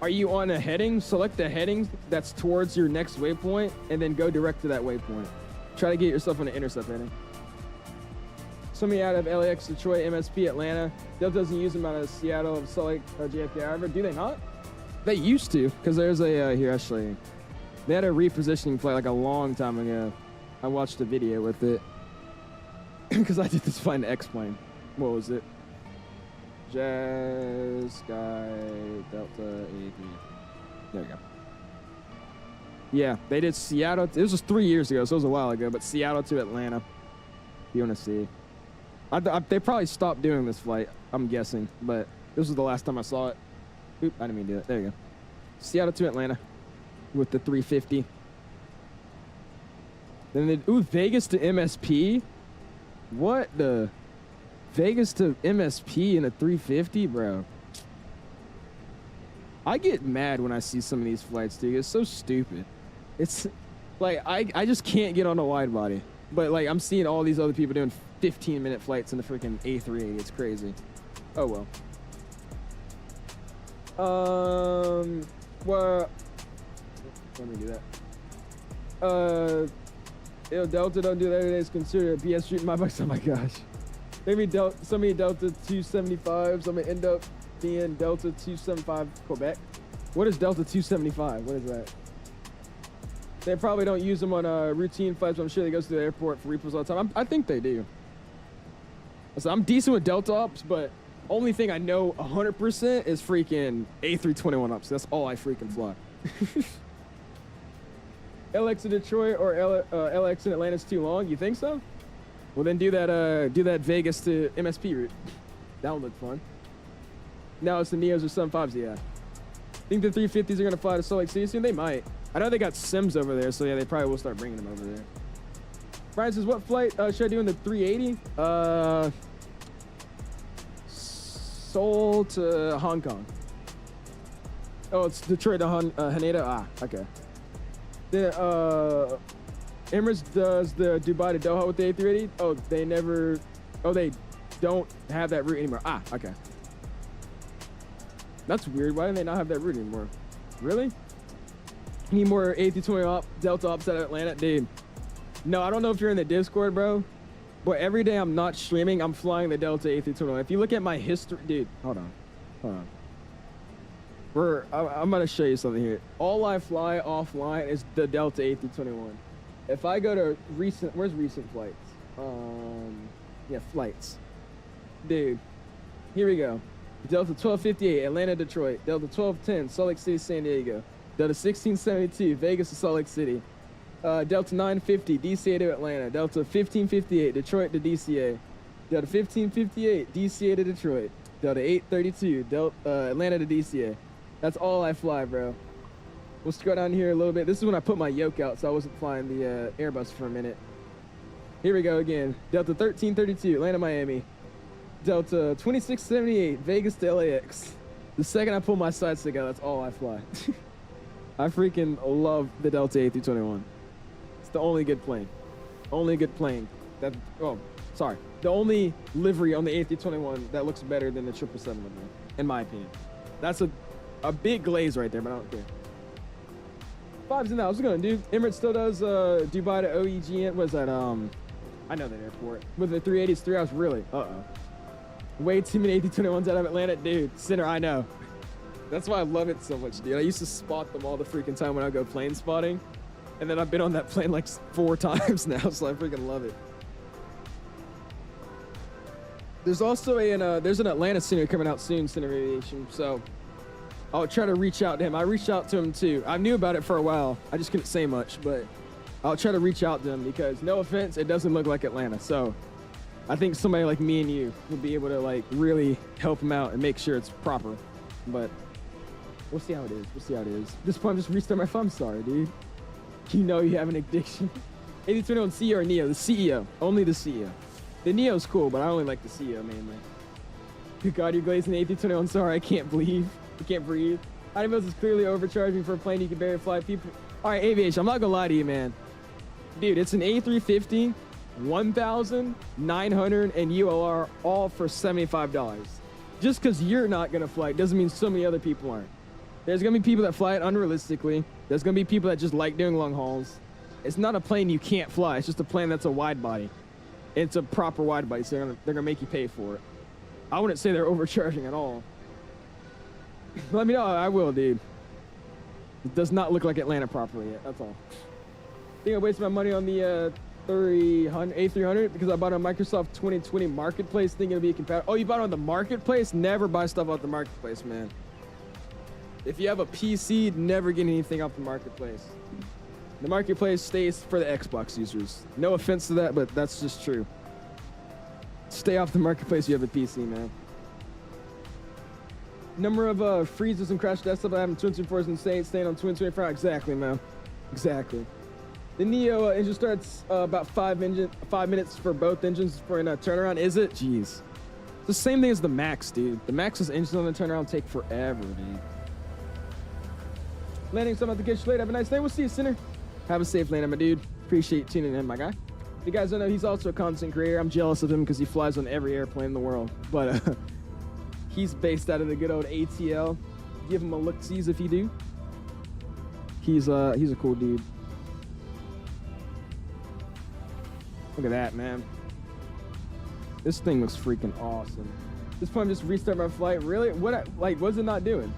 Are you on a heading? Select the heading that's towards your next waypoint and then go direct to that waypoint. Try to get yourself on an intercept heading. Somebody out of LAX, Detroit, MSP, Atlanta. Delta doesn't use them out of Seattle, Salt Lake, JFK. However, do they not? They used to, because there's a here actually. They had a repositioning flight like a long time ago. I watched a video with it because I did this flying the X plane. What was it? Jazz Sky Delta 83. There we go. Yeah, they did Seattle. This was 3 years ago, so it was a while ago. But Seattle to Atlanta. You want to see? They probably stopped doing this flight, I'm guessing, but this was the last time I saw it. Oop, I didn't mean to do that. There you go. Seattle to Atlanta with the 350. Then they, Vegas to MSP? What the? Vegas to MSP in a 350, bro. I get mad when I see some of these flights, dude. It's so stupid. It's like, I just can't get on a wide body. But like, I'm seeing all these other people doing 15-minute flights in the freaking A380. It's crazy. Oh, well. Well, let me do that. Delta don't do that every day. It's considered a BS street in my box. Oh my gosh. Maybe somebody Delta 275. So I'm gonna end up being Delta 275 Quebec. What is Delta 275? What is that? They probably don't use them on routine flights, but I'm sure they go to the airport for repos all the time. I think they do. So I'm decent with Delta ops, but only thing I know 100% is freaking A321 ops. That's all I freaking fly. LX in Detroit or LX in Atlanta is too long. You think so? Well, then do that Vegas to MSP route. That would look fun. Now it's the Neos or 75s, yeah. Think the 350s are gonna fly to Salt Lake City soon? They might. I know they got Sims over there, so yeah, they probably will start bringing them over there. Brian says, what flight should I do in the 380? Seoul to Hong Kong. Oh, it's Detroit to Haneda. Ah, okay. Then Emirates does the Dubai to Doha with the A380. Oh, they never. Oh, they don't have that route anymore. Ah, okay. That's weird. Why do they not have that route anymore? Really? Need more A320 Delta ops out of Atlanta, dude. No, I don't know if you're in the Discord, bro. But every day I'm not streaming, I'm flying the Delta A320. If you look at my history, dude, hold on. I'm gonna show you something here. All I fly offline is the Delta A321. If I go to recent, where's recent flights? Yeah, flights. Dude, here we go. Delta 1258, Atlanta, Detroit. Delta 1210, Salt Lake City, San Diego. Delta 1672, Vegas to Salt Lake City. Delta 950, DCA to Atlanta. Delta 1558, Detroit to DCA. Delta 1558, DCA to Detroit. Delta 832, Atlanta to DCA. That's all I fly, bro. We'll scroll down here a little bit. This is when I put my yoke out, so I wasn't flying the Airbus for a minute. Here we go again. Delta 1332, Atlanta, Miami. Delta 2678, Vegas to LAX. The second I pull my side stick out, that's all I fly. I freaking love the Delta A321. It's the only good plane. Only good plane. The only livery on the A321 that looks better than the 777, in my opinion. That's a big glaze right there, but I don't care. Vibes in that. What's going on, dude? Emirates still does Dubai to OEGN. What is that? I know that airport. With the 380s, 3 hours, really? Uh-oh. Way too many A321s out of Atlanta. Dude, Center, I know. That's why I love it so much, dude. I used to spot them all the freaking time when I go plane spotting. And then I've been on that plane like 4 times now, so I freaking love it. There's also there's an Atlanta Center coming out soon, Center Aviation, so I'll try to reach out to him. I reached out to him too. I knew about it for a while. I just couldn't say much, but I'll try to reach out to him because, no offense, it doesn't look like Atlanta. So I think somebody like me and you will be able to like really help him out and make sure it's proper. But we'll see how it is. We'll see how it is. At this point, I'm just restarting my phone. I'm sorry, dude. You know you have an addiction. A321 CEO or Neo? The CEO. Only the CEO. The Neo's cool, but I only like the CEO mainly. Good God, you're glazing the A321. Sorry, I can't believe. I can't breathe. Animals is clearly overcharging for a plane you can barely fly. People. All right, aviation. I'm not gonna lie to you, man. Dude, it's an A350, 1,900, and ULR all for $75. Just because you're not gonna fly it doesn't mean so many other people aren't. There's gonna be people that fly it unrealistically. There's gonna be people that just like doing long hauls. It's not a plane you can't fly. It's just a plane that's a wide body. It's a proper wide body, so they're gonna make you pay for it. I wouldn't say they're overcharging at all. Let me know. I will, dude. It does not look like Atlanta properly yet. That's all. I think I wasted my money on the A300 because I bought a Microsoft 2020 Marketplace thinking it'd be compatible. Oh, you bought it on the Marketplace? Never buy stuff off the Marketplace, man. If you have a PC, never get anything off the Marketplace. The Marketplace stays for the Xbox users. No offense to that, but that's just true. Stay off the Marketplace if you have a PC, man. Number of freezes and crash desktop I have in 2024 is insane. Staying on 2024. Exactly, man. Exactly. The Neo engine starts about 5 minutes for both engines for a turnaround. Is it? Jeez. It's the same thing as the Max, dude. The Max's engines on the turnaround take forever, dude. Landing, so I'm about to get you late. Have a nice day. We'll see you, Center. Have a safe landing, my dude. Appreciate you tuning in, my guy. If you guys don't know, he's also a content creator. I'm jealous of him because he flies on every airplane in the world. But he's based out of the good old ATL. Give him a look-sees if you do. He's a cool dude. Look at that, man. This thing looks freaking awesome. At this point, I'm just restart my flight. Really? What's it not doing?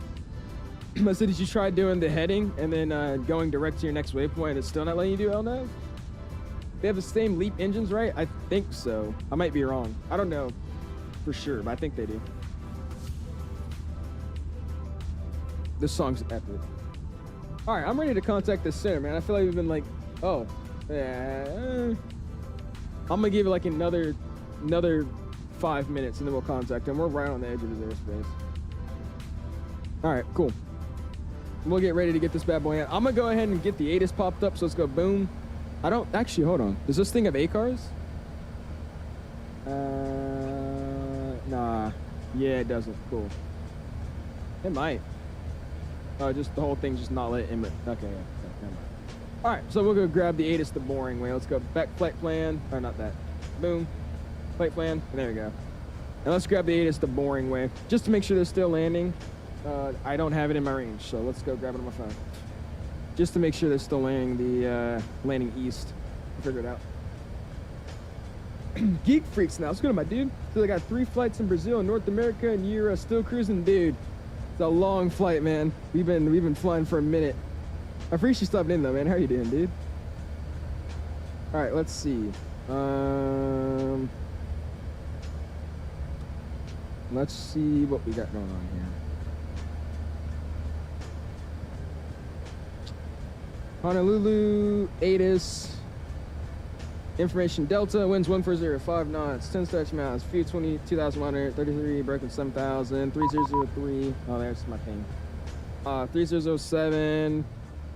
I said, did you try doing the heading and then going direct to your next waypoint? It's still not letting you do LNAV? They have the same LEAP engines, right? I think so. I might be wrong. I don't know for sure, but I think they do. This song's epic. All right, I'm ready to contact the center, man. I feel like we've been like, oh, yeah. I'm gonna give it like another 5 minutes and then we'll contact him. We're right on the edge of his airspace. All right, cool. We'll get ready to get this bad boy in. I'm gonna go ahead and get the ATIS popped up, so let's go boom. I don't, actually, hold on. Does this thing have ACARs? Nah. Yeah, it doesn't. Cool. It might. Oh, just the whole thing's just not letting him. Okay, yeah. Never mind. All right, so we'll go grab the ATIS the boring way. Let's go back flight plan, or not that. Boom, flight plan, and there we go. And let's grab the ATIS the boring way, just to make sure they're still landing. I don't have it in my range, so let's go grab it on my phone. Just to make sure they're still landing landing east. I'll figure it out. Geek freaks now. Let's go to my dude. So they got 3 flights in Brazil and North America, and you're still cruising, dude. It's a long flight, man. We've been flying for a minute. I appreciate you stopping in though, man. How you doing, dude? All right, let's see. Let's see what we got going on here. Honolulu, ATIS. Information Delta, winds 140, knots, 10 stretch miles, fuel 22,133, broken 7,000, 3003. Oh, there's my ping. 3007,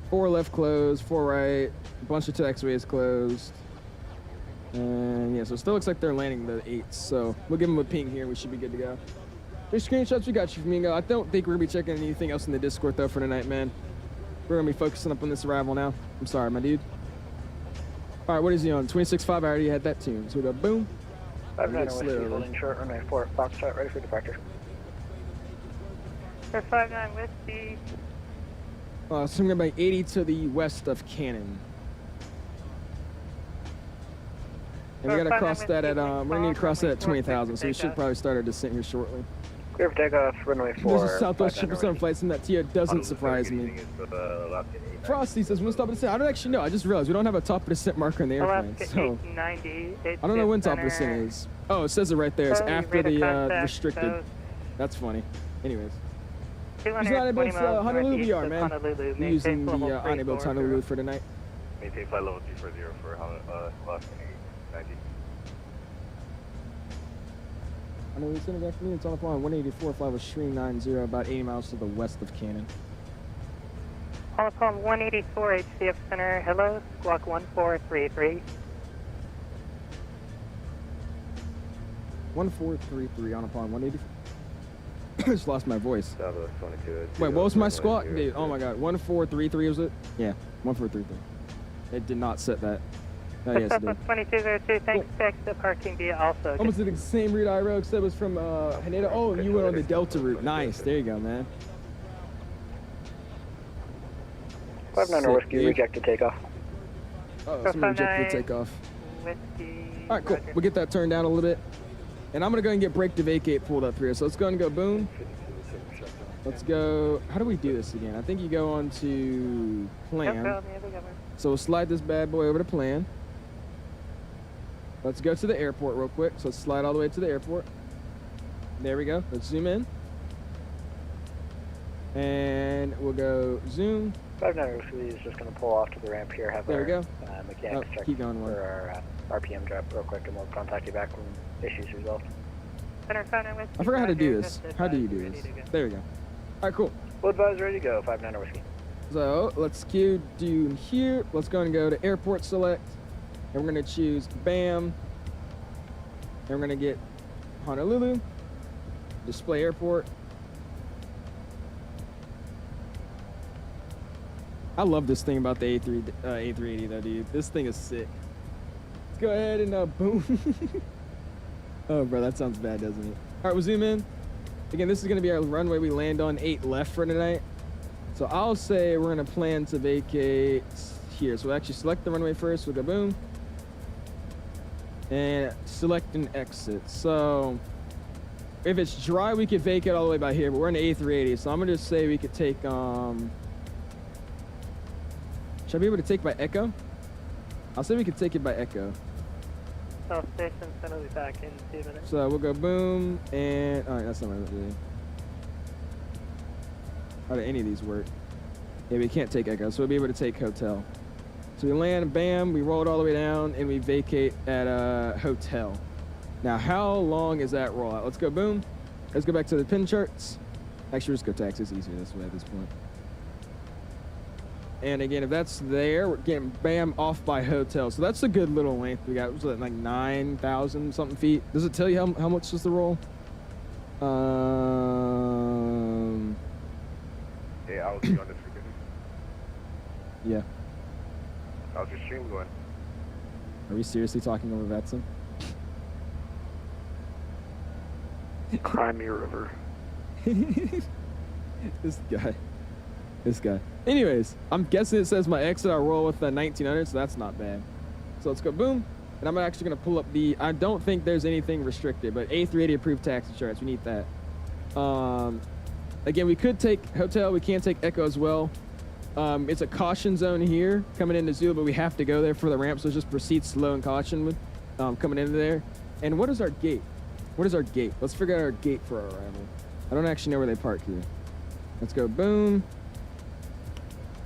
4 left closed, 4 right, a bunch of taxiways closed. And yeah, so it still looks like they're landing the 8s, so we'll give them a ping here. We should be good to go. There's screenshots we got you, Flamingo. I don't think we're gonna be checking anything else in the Discord though for tonight, man. We're gonna be focusing up on this arrival now. I'm sorry, my dude. All right, what is he on? 26.5, I already had that tuned. So we go boom. 59 Whiskey, holding short, runway 4, Foxtrot, ready for departure. 59 Whiskey. So I'm gonna be 80 to the west of Cannon. And we gotta cross that at, we're gonna need to cross that at 20,000, so we should probably start our descent here shortly. Clear for takeoff, runway 4. There's a Southwest 777 flights in that TO doesn't surprise me. Frosty says, when stop of descent? I don't actually know. I just realized we don't have a top of descent marker in the airplane. So I don't know when top of descent is. Oh, it says it right there. It's after the restricted. That's funny. Anyways. Using Honolulu VR, man. We're using the Honolulu Honolulu for tonight. Maintain flight level 240 for last 90. Honolulu Center, good afternoon. It's on the plan 184, fly with Shreen 90, about 80 miles to the west of Cannon. On the plan 184 HCF Center, hello, squawk 1433. 1433 on upon 184. Just lost my voice. Southwest 22. Wait, what was my squawk? Dude, oh my god. 1433 was it? Yeah, 1433. It did not set that. Oh, yes, it did. 2202, thanks, check the parking via also. Almost the same route I rode, except it was from Haneda. Oh, you went on the Delta route. Nice. There you go, man. 59 Whiskey, rejected takeoff. Oh, somebody rejected the takeoff. Whiskey. All right, cool. We'll get that turned down a little bit. And I'm going to go and get brake to vacate pulled up here. So let's go and go boom. Let's go. How do we do this again? I think you go on to plan. So we'll slide this bad boy over to plan. Let's go to the airport real quick. So let's slide all the way to the airport. There we go. Let's zoom in. And we'll go zoom. 59 Whiskey is just going to pull off to the ramp here. Have there we go. Mechanics check keep going for our RPM drop real quick, and we'll contact you back when issues resolved. I forgot how to do this. How do you do this? There we go. All right, cool. Full advise ready to go, 59 Whiskey. So let's do here. Let's go and go to airport select. And we're going to choose BAM. And we're going to get Honolulu. Display airport. I love this thing about the A380 though, dude. This thing is sick. Let's go ahead and boom. Oh, bro, that sounds bad, doesn't it? All right, we'll zoom in. Again, this is going to be our runway we land on, 8 left for tonight. So I'll say we're going to plan to vacate here. So we'll actually select the runway first. We'll go boom. And select an exit. So if it's dry, we could vacate all the way by here, but we're in the A380. So I'm going to just say we could take, should I be able to take by Echo? I'll say we could take it by Echo. South Station, Center, will be back in 2 minutes. So we'll go boom, and all right, that's not what I'm doing. How do any of these work? Yeah, we can't take Echo, so we'll be able to take Hotel. So we land, bam, we roll it all the way down, and we vacate at Hotel. Now, how long is that rollout? Let's go boom. Let's go back to the pin charts. Actually, just go taxi. It's easier this way at this point. And again, if that's there, we're getting bam off by Hotel. So that's a good little length we got. Was it like 9,000 something feet? Does it tell you how much is the roll? Yeah, I will be on this frequency. Yeah. How's your stream going? Are we seriously talking over VATSIM? Crimea River. This guy. Anyways, I'm guessing it says my exit. I roll with the 1900, so that's not bad. So let's go boom. And I'm actually going to pull up the, I don't think there's anything restricted, but A380 approved taxi charts. We need that. Again, we could take hotel. We can take echo as well. It's a caution zone here coming into Zulu, but we have to go there for the ramp. So just proceed slow and caution with coming into there. And what is our gate? What is our gate? Let's figure out our gate for our arrival. I don't actually know where they park here. Let's go boom.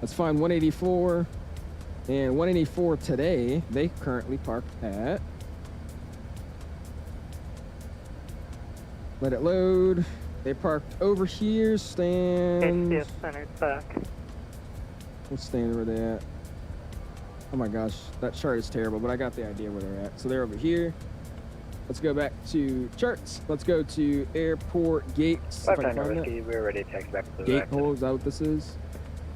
Let's find 184. And 184 today, they currently park at. Let it load. They parked over here. Stand. HCS centered back. What stand were they at? Oh my gosh, that chart is terrible, but I got the idea where they're at. So they're over here. Let's go back to charts. Let's go to airport gates. 59 Whiskey, we're ready to text back to the gate hole, is that what this is?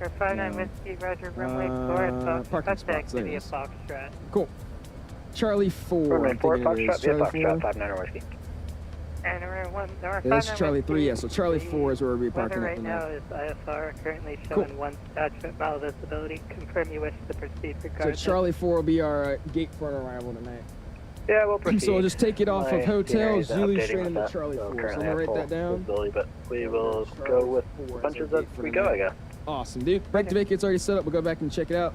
Or 59 Whiskey, Roger, runway 4, parking spots, there it activity is. of Foxtrot. Cool. Charlie 4. Runway 4, I think it is. Foxtrot, yeah, Charlie Foxtrot, 4. 59 Whiskey. And we're one, Yeah, that's Charlie 3, yeah, so Charlie 4 is where we'll be weather parking right at now tonight. is ISR, currently showing 1 attachment mile visibility. Confirm you wish to proceed So regardless. Charlie 4 will be our gate for our arrival tonight. Yeah, we'll proceed. So we'll just take it off of hotel, Zulu updating straight with into that. Charlie 4. So I'm currently gonna have write full that down. visibility, but we will go with punches as we go, I guess. Awesome, dude. Break to vacate's already set up. We'll go back and check it out.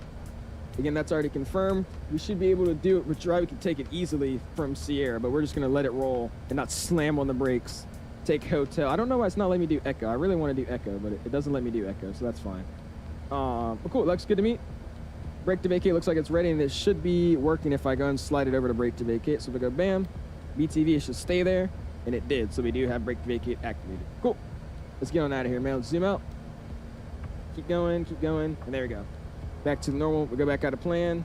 Again, that's already confirmed. We should be able to do it. Which we can take it easily from Sierra, but we're just gonna let it roll and not slam on the brakes. Take hotel. I don't know why it's not letting me do echo. I really want to do echo, but it doesn't let me do echo, so that's fine. Well, cool. Looks good to me. Brake to vacate looks like it's ready, and it should be working if I go and slide it over to brake to vacate. So if I go bam, BTV, it should stay there, and it did. So we do have brake to vacate activated. Cool. Let's get on out of here, man. Let's zoom out. Keep going, and there we go. Back to normal. We'll go back out of plan,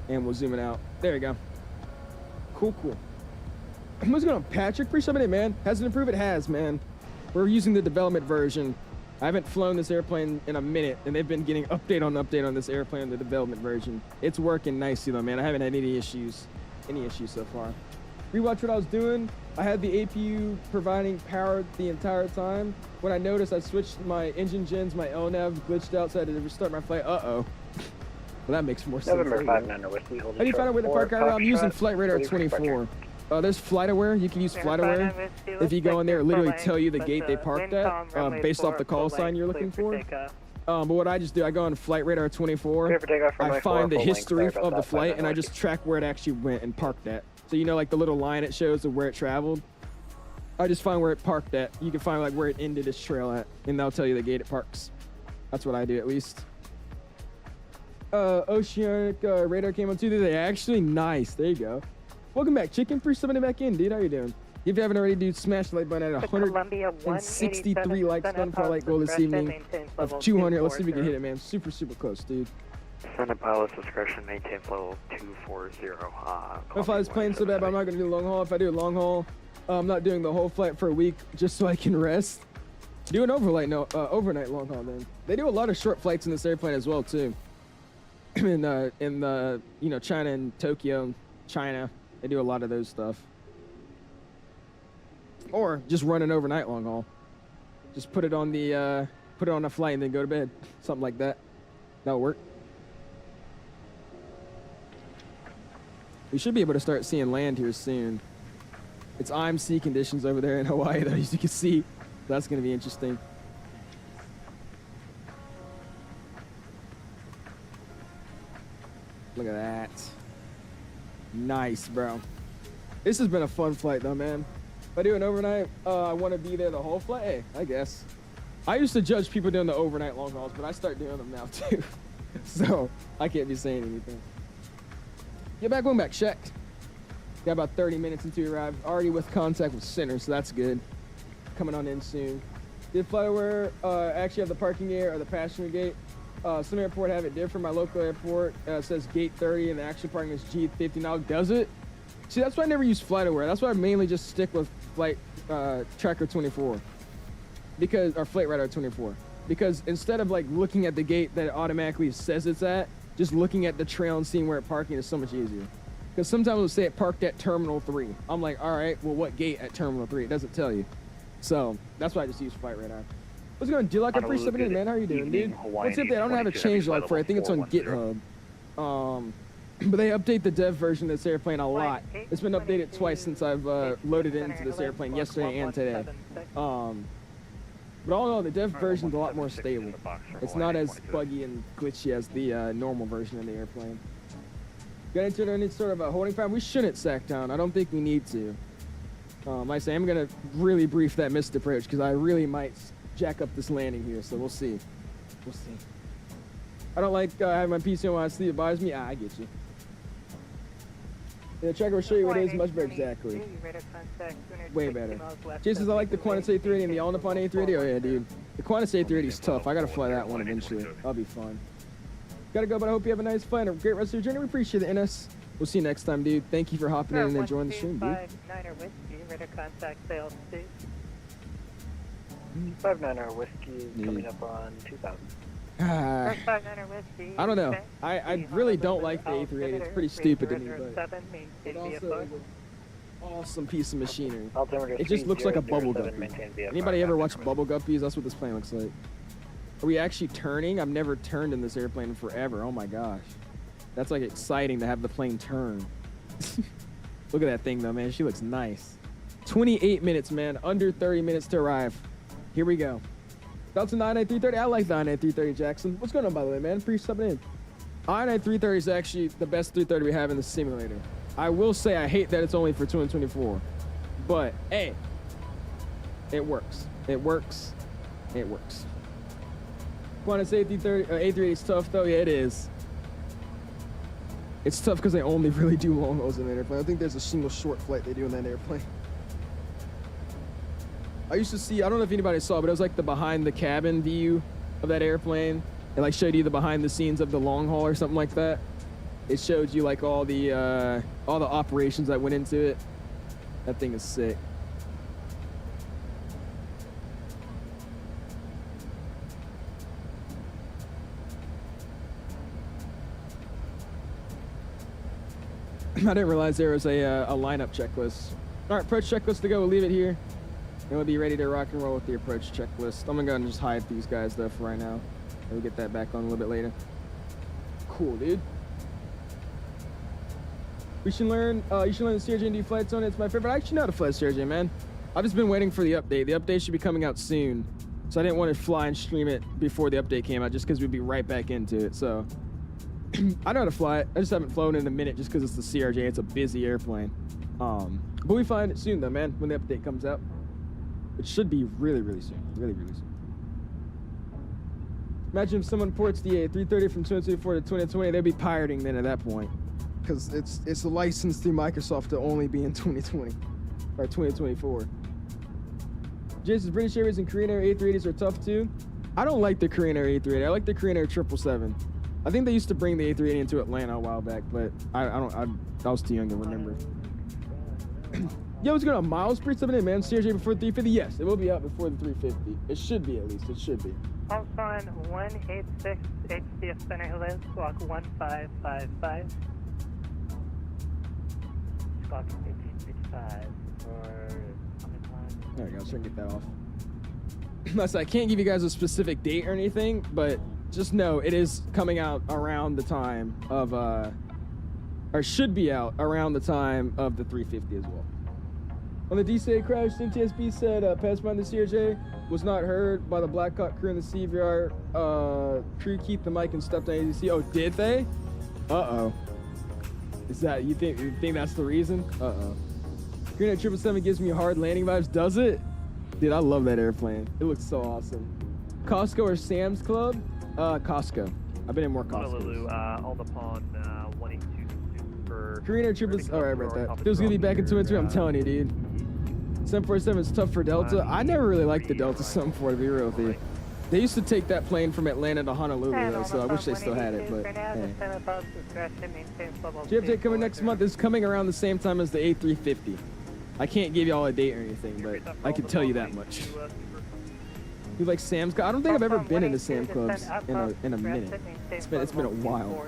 and we'll zoom it out. There we go. Cool. What's going on, Patrick? Appreciate it, man. Has it improved? It has, man. We're using the development version. I haven't flown this airplane in a minute, and they've been getting update on this airplane, the development version. It's working nicely, though, man. I haven't had any issues so far. Rewatch what I was doing. I had the APU providing power the entire time. When I noticed I switched my engine gens, my LNAV glitched out, so I had to restart my flight. Well, that makes more sense. November 59 Whiskey, hold How do you find out where the park are? I'm using Flight Radar 24. There's FlightAware. You can use FlightAware. If you go in there, it literally tell you the gate they parked at, based off the call sign you're looking for. But what I just do, I go on Flight Radar 24. I find the history of the flight, and I just track where it actually went and parked at. So you know, like the little line it shows of where it traveled. I just find where it parked at. You can find like where it ended its trail at, and they'll tell you the gate it parks. That's what I do, at least. Oceanic radar came on too. They're actually nice. There you go. Welcome back, Chicken. Appreciate somebody back in, dude. How you doing? If you haven't already, dude, smash the like button at 163 likes done for our like goal this evening of 200. Let's see if we can hit it, man. Super close, dude. Send pilot's discretion, maintain flow 240. If I was playing so bad, but I'm not gonna do long haul. If I do a long haul, I'm not doing the whole flight for a week just so I can rest. Do an overnight long haul, then. They do a lot of short flights in this airplane as well, too. in the China and Tokyo, China. They do a lot of those stuff. Or just run an overnight long haul. Just put it on a flight and then go to bed. Something like that. That'll work. We should be able to start seeing land here soon. It's IMC conditions over there in Hawaii, though, as you can see. That's going to be interesting. Look at that. Nice, bro. This has been a fun flight, though, man. If I do an overnight, I want to be there the whole flight. Hey, I guess. I used to judge people doing the overnight long hauls, but I start doing them now, too. So, I can't be saying anything. Get back, going back, checked. Got about 30 minutes until we arrive. Already with contact with center, so that's good. Coming on in soon. Did FlightAware actually have the parking area or the passenger gate? Some airport have it different. My local airport says gate 30 and the actual parking is G50. Now, does it? See, that's why I never use FlightAware. That's why I mainly just stick with Flight Tracker 24. Or Flight Radar 24. Because instead of like looking at the gate that it automatically says it's at, just looking at the trail and seeing where it's parking is so much easier. Because sometimes it'll say it parked at Terminal 3. I'm like, all right, well, what gate at Terminal 3? It doesn't tell you. So that's why I just use Flight Radar. What's going on, G-Lock? I'm pretty stepping in, man. How are you doing, dude? What's up there? I don't have a changelog for it. I think it's on GitHub. But they update the dev version of this airplane a lot. It's been updated twice since I've loaded into this airplane yesterday and today. But all in all, the dev version's a lot more stable. It's not as buggy and glitchy as the normal version of the airplane. Got into any sort of a holding pattern? We shouldn't sack down. I don't think we need to. Like I say, I'm going to really brief that missed approach because I really might jack up this landing here, so we'll see. We'll see. I don't like having my PC on while I sleep. Advise me. I get you. Yeah, tracker will show you what it is much better. Exactly. Way better. Jason, I like the Qantas A380 and the All Nippon A380. Oh yeah, dude. The Qantas A380 is tough. I gotta fly that one eventually. That'll be fun. Gotta go, but I hope you have a nice flight and a great rest of your journey. We appreciate the NS. We'll see you next time, dude. Thank you for hopping in and enjoying the stream, dude. 59er Whiskey, radar contact sales, please. 59er Whiskey coming up on 2000. I don't know. I really don't like the A380. It's pretty stupid to me, but it's also an awesome piece of machinery. It just looks like a bubble guppy. Anybody ever watch bubble guppies? That's what this plane looks like. Are we actually turning? I've never turned in this airplane forever. Oh my gosh. That's like exciting to have the plane turn. Look at that thing though, man. She looks nice. 28 minutes, man. Under 30 minutes to arrive. Here we go. Delta 99330. I like the 99330, Jackson. What's going on, by the way, man? Appreciate stepping in. 99330 is actually the best 330 we have in the simulator. I will say I hate that it's only for 2024. But, hey, it works. It works. It works. Qantas A380 is tough, though. Yeah, it is. It's tough because they only really do long hauls in that airplane. I think there's a single short flight they do in that airplane. I used to see, I don't know if anybody saw, but it was like the behind the cabin view of that airplane. It like showed you the behind the scenes of the long haul or something like that. It showed you like all the operations that went into it. That thing is sick. I didn't realize there was a lineup checklist. All right, approach checklist to go. We'll leave it here. And we'll be ready to rock and roll with the approach checklist. I'm gonna go and just hide these guys though for right now. And we'll get that back on a little bit later. Cool, dude. You should learn the CRJ&D flight zone. It's my favorite. I actually know how to fly CRJ, man. I've just been waiting for the update. The update should be coming out soon. So I didn't want to fly and stream it before the update came out just because we'd be right back into it. So I know how to fly it. I just haven't flown in a minute just because it's the CRJ. It's a busy airplane. But we find it soon though, man, when the update comes out. It should be really, really soon. Really, really soon. Imagine if someone ports the A330 from 2024 to 2020, they'd be pirating then at that point. Because it's a license through Microsoft to only be in 2020 or 2024. Jason's British Airways and Korean Air A380s are tough too. I don't like the Korean Air A380. I like the Korean Air 777. I think they used to bring the A380 into Atlanta a while back, but I was too young to remember. Yo, what's going on? Miles, pretty stepping in, man. CRJ before 350? Yes, it will be out before the 350. It should be, at least. It should be. Pulse on 186 HCF Center Hills, squawk 1555. Squawk 1855 for... There we go. Let's try and get that off. Plus, I can't give you guys a specific date or anything, but just know it is coming out around the time of, or should be out around the time of the 350 as well. On the DCA crash, NTSB said passed by the CRJ was not heard by the Blackhawk crew and the CVR crew. Keep the mic and stepped on ADC. Oh, did they? Uh-oh. Is that, you think that's the reason? Uh-oh. Green Air 777 gives me hard landing vibes, does it? Dude, I love that airplane. It looks so awesome. Costco or Sam's Club? Costco. I've been in more Costco. Honolulu, all upon 182 for... Korean Air 777, all right, about that. Feels good to be back in 2 I'm telling you, dude. 747 is tough for Delta. I never really liked the Delta 74, to be real with you. They used to take that plane from Atlanta to Honolulu, though, so I wish they still had it, but hey. JFJ coming next month is coming around the same time as the A350. I can't give you all a date or anything, but I can tell you that much. You like Sam's Club? I don't think I've ever been into Sam Clubs in a minute. It's been a while.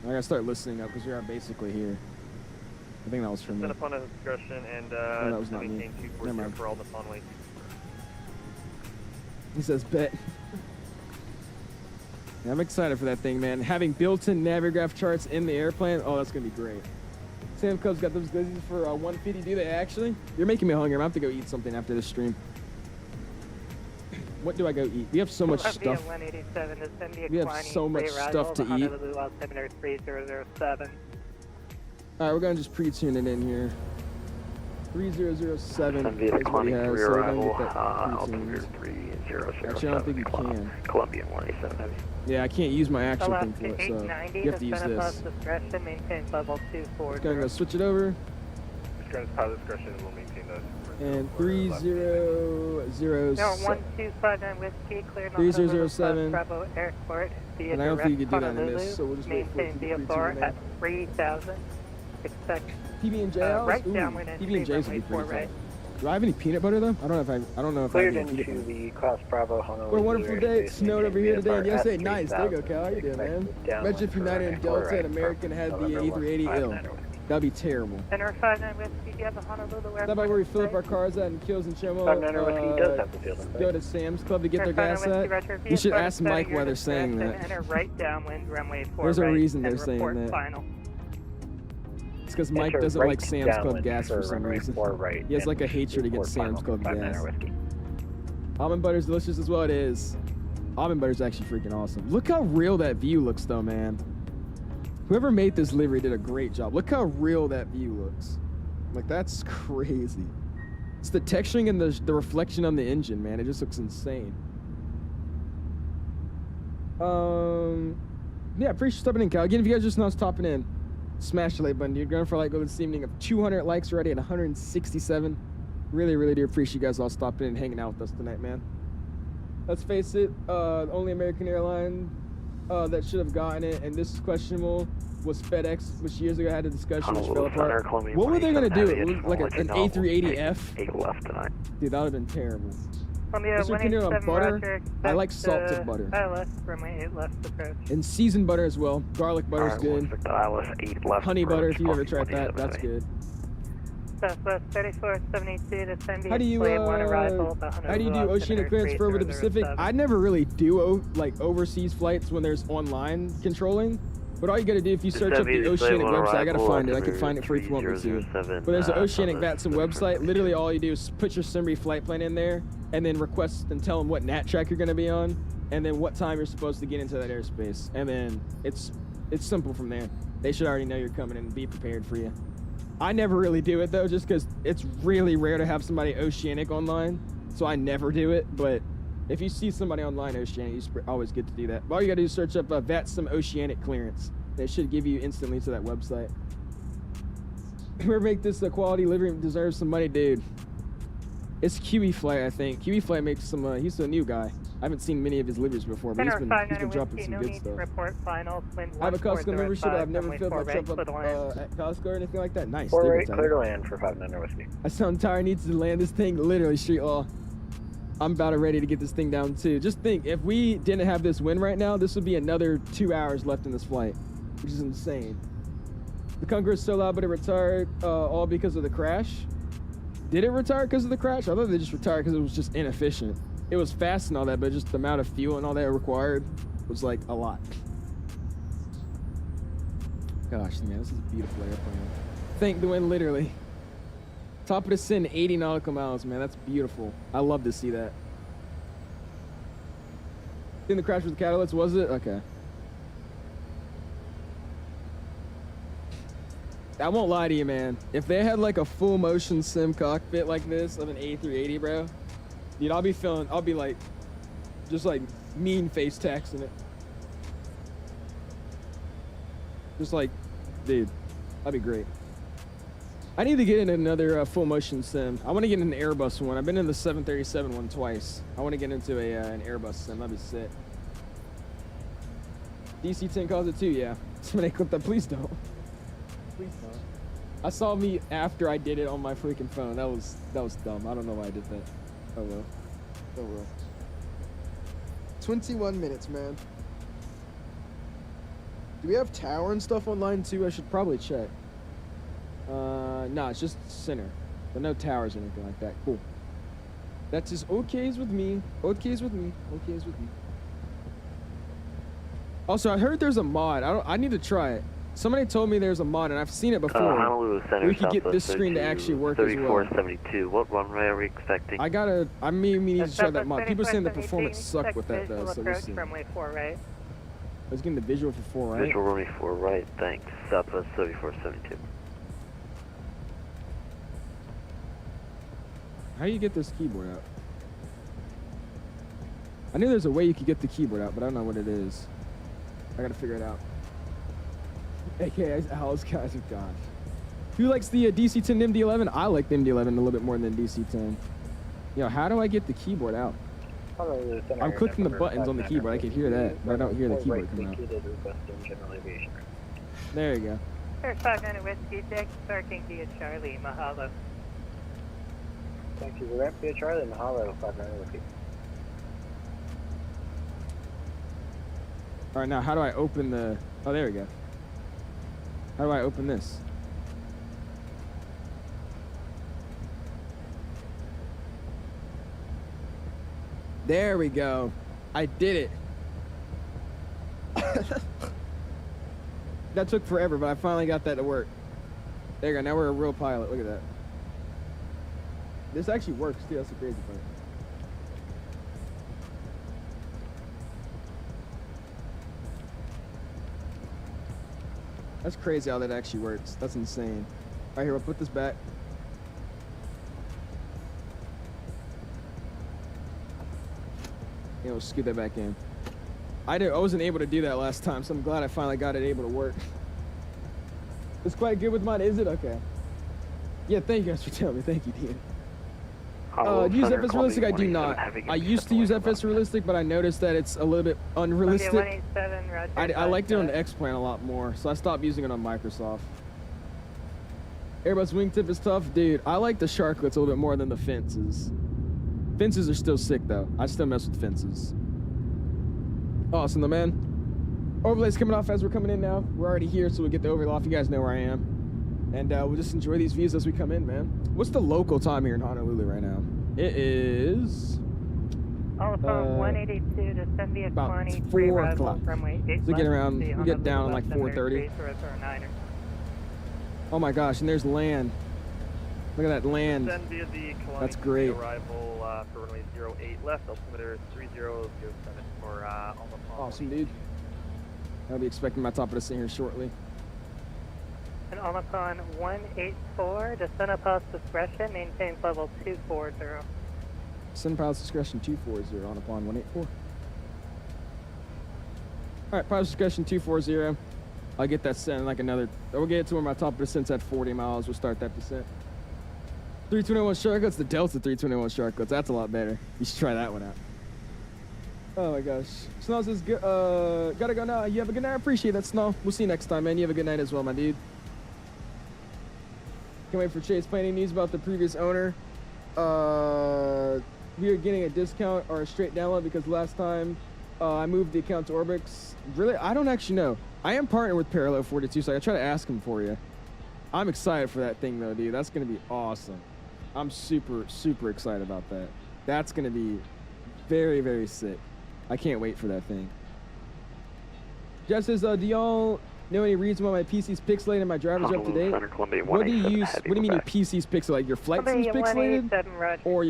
I gotta start listening up because we are basically here. I think that was from me. Upon a discretion and No, that was not me. maintain Never mind. for all the on-way. He says bet. Yeah, I'm excited for that thing, man. Having built-in Navigraph charts in the airplane, oh, that's gonna be great. Sam Cubs got those glizzies for 150. Do they actually? You're making me hungry. I'm gonna have to go eat something after this stream. What do I go eat? We have so much stuff. We have so much stuff to eat. All right, we're gonna just pre-tune it in here. 3007 is what he has, so we're gonna get that pre-tuned. Actually, I don't think you can. Columbia 187 Heavy. Yeah, I can't use my actual thing for it, so you have to use this. Just gonna go switch it over. Pilot discretion will maintain those. And 3006. No, 1259 Whiskey, cleared on 3007. Bravo Airport. And I don't think you can do that in this, so we'll just wait for it to be VFR at 3000. Expect PB&J hours? right Ooh, downwind and PB&J's would be pretty right. cool. Do I have any peanut butter though? I don't know if I have any peanut butter. The Cross Bravo Honolulu. What a wonderful day. It snowed over here today. And yes, hey, nice. There you go, Cal. How you doing, man? Imagine if United and Delta and American had the A380 ill. That'd be terrible. Center 59 Whiskey, do you have the Honolulu Airport? Is that about where we fill up our cars at in 𝐂𝐨𝐧𝐭? Go to Sam's Club to get their gas at? You should ask Mike why they're saying that. Enter right downwind, runway 4 There's a right, reason they're and saying report that. Final. It's because Mike doesn't like Sam's Club gas for some reason. He has like a hatred against Sam's Club gas. Almond butter's delicious as well. It is. Almond butter's actually freaking awesome. Look how real that view looks though, man. Whoever made this livery did a great job. Look how real that view looks. Like, that's crazy. It's the texturing and the reflection on the engine, man. It just looks insane. Yeah, appreciate you stopping in, Cal. Again, if you guys just now stopping in, smash the like button, dude. Going for a like goal this evening of 200 likes already at 167. Really, really do appreciate you guys all stopping in and hanging out with us tonight, man. Let's face it, the only American airline that should have gotten it, and this is questionable, was FedEx, which years ago had a discussion which fell apart. What were they going to do? Like an A380F? Dude, that would have been terrible. Mr. Canoe on butter. I like salted butter. And seasoned butter as well. Garlic butter is good. Honey butter, if you ever tried that, that's good. Southwest 3472 to send How do you do oceanic clearance for over the Pacific? I never really do like overseas flights when there's online controlling. But all you gotta do if you search up the Oceanic website, I gotta find it. I can find it for you if you want me to. But there's an Oceanic VATSIM website. Literally all you do is put your Simri flight plan in there and then request and tell them what NAT track you're gonna be on and then what time you're supposed to get into that airspace. And then it's simple from there. They should already know you're coming and be prepared for you. I never really do it though, just because it's really rare to have somebody Oceanic online, so I never do it. But if you see somebody online Oceanic, it's always good to do that. But all you gotta do is search up VATSIM Oceanic clearance. It should give you instantly to that website. Whoever make this a quality livery deserves some money, dude. It's 𝐕𝐲FLY, I think. 𝐕𝐲FLY makes some. He's a new guy. I haven't seen many of his liveries before, but he's been dropping some good stuff. I have a Costco membership. I've never filled my truck up at Costco or anything like that. Nice. 48, clear to land for 59 Whiskey. I sound tired. Needs to land this thing literally street law. I'm about ready to get this thing down too. Just think, if we didn't have this win right now, this would be another 2 hours left in this flight, which is insane. The Conqueror is so loud, but it retired all because of the crash. Did it retire because of the crash? I thought they just retired because it was just inefficient. It was fast and all that, but just the amount of fuel and all that required was like a lot. Gosh, man, this is a beautiful airplane. Thank the wind, literally. Top of the sin, 80 nautical miles, man. That's beautiful. I love to see that. In the crash with the catalyst, was it? Okay. I won't lie to you, man. If they had like a full motion sim cockpit like this of an A380, bro, dude, I'll be like, just like mean face taxing it. Just like, dude, that'd be great. I need to get in another full motion sim. I want to get in an Airbus one. I've been in the 737 one twice. I want to get into an Airbus sim. That'd be sick. DC-10 calls it too, yeah. Somebody clip that. Please don't. Please don't. I saw me after I did it on my freaking phone. That was dumb. I don't know why I did that. Oh well. Oh well. 21 minutes, man. Do we have tower and stuff online too? I should probably check. No, it's just center. But no towers or anything like that. Cool. That's just okays with me. Okays with me. Okays with me. Also, I heard there's a mod. I need to try it. Somebody told me there's a mod, and I've seen it before. Honolulu Center, we could get this screen to actually work as well. 3472. What runway are we expecting? I may need to try that mod. People are saying the performance sucked with that though, so we'll see. Runway 4 right. I was getting the visual for 4 right. Visual runway 4 right, thanks. Southwest 3472. How do you get this keyboard out? I knew there's a way you could get the keyboard out, but I don't know what it is. I gotta figure it out. AKA 𝐓𝐿𝐼𝐿 𝐿𝐼𝐿, gosh. Who likes the DC-10 MD-11? I like the MD-11 a little bit more than DC-10. Yo, how do I get the keyboard out? I'm clicking the buttons on the keyboard. I can hear that, but I don't hear the keyboard coming out. There you go. Air 59 Whiskey, Jack, Starking via Charlie, mahalo. Thank you. The ramp via Charlie, mahalo, 59 Whiskey. All right, now how do I open the? Oh, there we go. How do I open this? There we go. I did it. That took forever, but I finally got that to work. There you go. Now we're a real pilot. Look at that. This actually works too. That's the crazy part. That's crazy how that actually works. That's insane. All right, here, we'll put this back. Yeah, we'll scoot that back in. I wasn't able to do that last time, so I'm glad I finally got it able to work. It's quite good with mine, is it? Okay. Yeah, thank you guys for telling me. Thank you, Dean. Use FS Realistic? I do not. I used to use FS Realistic, but I noticed that it's a little bit unrealistic. I liked it on the X-Plan a lot more, so I stopped using it on Microsoft. Airbus wingtip is tough. Dude, I like the sharklets a little bit more than the fences. Fences are still sick, though. I still mess with fences. Awesome, though, man. Overlay's coming off as we're coming in now. We're already here, so we'll get the overlay off. You guys know where I am. And we'll just enjoy these views as we come in, man. What's the local time here in Honolulu right now? It is... Telephone 182 to send via about 20, 4 o'clock. So get around, we get down like 4:30. Oh my gosh, and there's land. Look at that land. Send via the That's great. Arrival for runway 08 left, altimeter 3007 for on the phone. Awesome, dude. I'll be expecting my top of the scene here shortly. And Omicron 184, descend at pilot's discretion, maintains level 240. Send pilot's discretion 240 on upon 184. Alright, pilot's discretion 240. I'll get that sent in like another. We'll get it to where my top of descent's at 40 miles. We'll start that descent. 321 Sharklets, the Delta 321 Sharklets. That's a lot better. You should try that one out. Oh my gosh. Snow says, gotta go now. You have a good night. I appreciate that, Snow. We'll see you next time, man. You have a good night as well, my dude. Can't wait for Chase. Planning news about the previous owner. We are getting a discount or a straight download because last time I moved the account to Orbix. Really, I don't actually know. I am partnered with Parallel 42, so I try to ask him for you. I'm excited for that thing though, dude. That's gonna be awesome. I'm super, super excited about that. That's gonna be very, very sick. I can't wait for that thing. Jeff says, do y'all know any reason why my PC's pixelated and my driver's up to date? What do you use? What do you mean your PC's pixelated? Your flight sim's pixelated? Or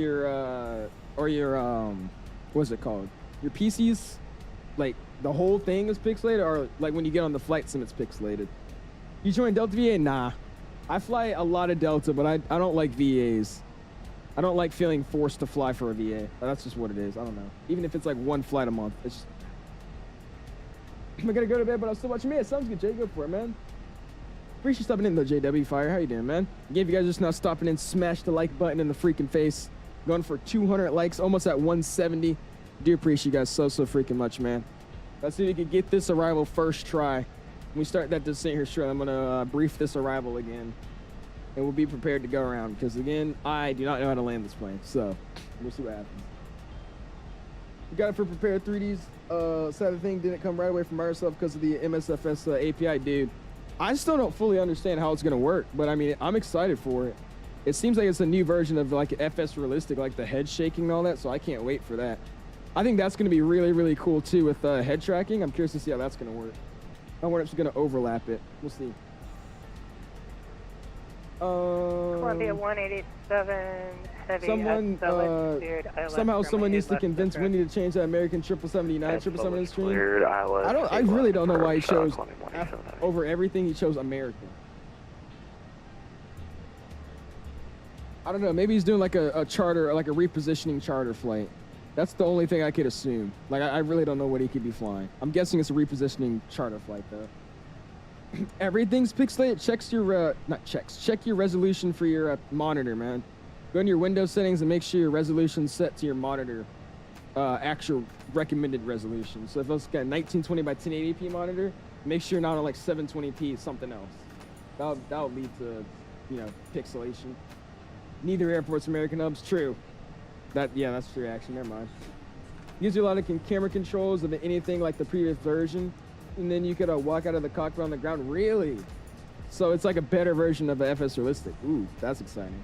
your what's it called? Your PC's, like, the whole thing is pixelated? Or, like, when you get on the flight sim, it's pixelated? You join Delta VA? Nah. I fly a lot of Delta, but I don't like VAs. I don't like feeling forced to fly for a VA. That's just what it is. I don't know. Even if it's like one flight a month, it's just... I gotta go to bed, but I'll still watch me. It sounds good, Jay. Go for it, man. Appreciate you stopping in, though, JW Fire. How you doing, man? Again, if you guys are just now stopping in, smash the like button in the freaking face. Going for 200 likes, almost at 170. Do appreciate you guys so freaking much, man. Let's see if we can get this arrival first try. When we start that descent here shortly, I'm gonna brief this arrival again. And we'll be prepared to go around, because again, I do not know how to land this plane, so... We'll see what happens. We got it for prepared 3Ds. Sad the thing didn't come right away from Microsoft because of the MSFS API, dude. I still don't fully understand how it's gonna work, but I mean, I'm excited for it. It seems like it's a new version of like FS realistic, like the head shaking and all that, so I can't wait for that. I think that's gonna be really, really cool too with head tracking. I'm curious to see how that's gonna work. I wonder if it's gonna overlap it. We'll see. Columbia 187 heavy. Somehow someone needs to convince Winnie to change that American 779 777 stream. I really don't know why he chose over everything. He chose American. I don't know. Maybe he's doing like a charter, like a repositioning charter flight. That's the only thing I could assume. Like I really don't know what he could be flying. I'm guessing it's a repositioning charter flight though. Everything's pixelated. Check your resolution for your monitor, man. Go into your Windows settings and make sure your resolution's set to your monitor actual recommended resolution. So if it's got a 1920 by 1080p monitor, make sure you're not on like 720p something else. That'll lead to, you know, pixelation. Neither airport's American hubs. True. That's true. Actually, never mind. Gives you a lot of camera controls of anything like the previous version. And then you could walk out of the cockpit on the ground. Really? So it's like a better version of the FS Realistic. Ooh, that's exciting.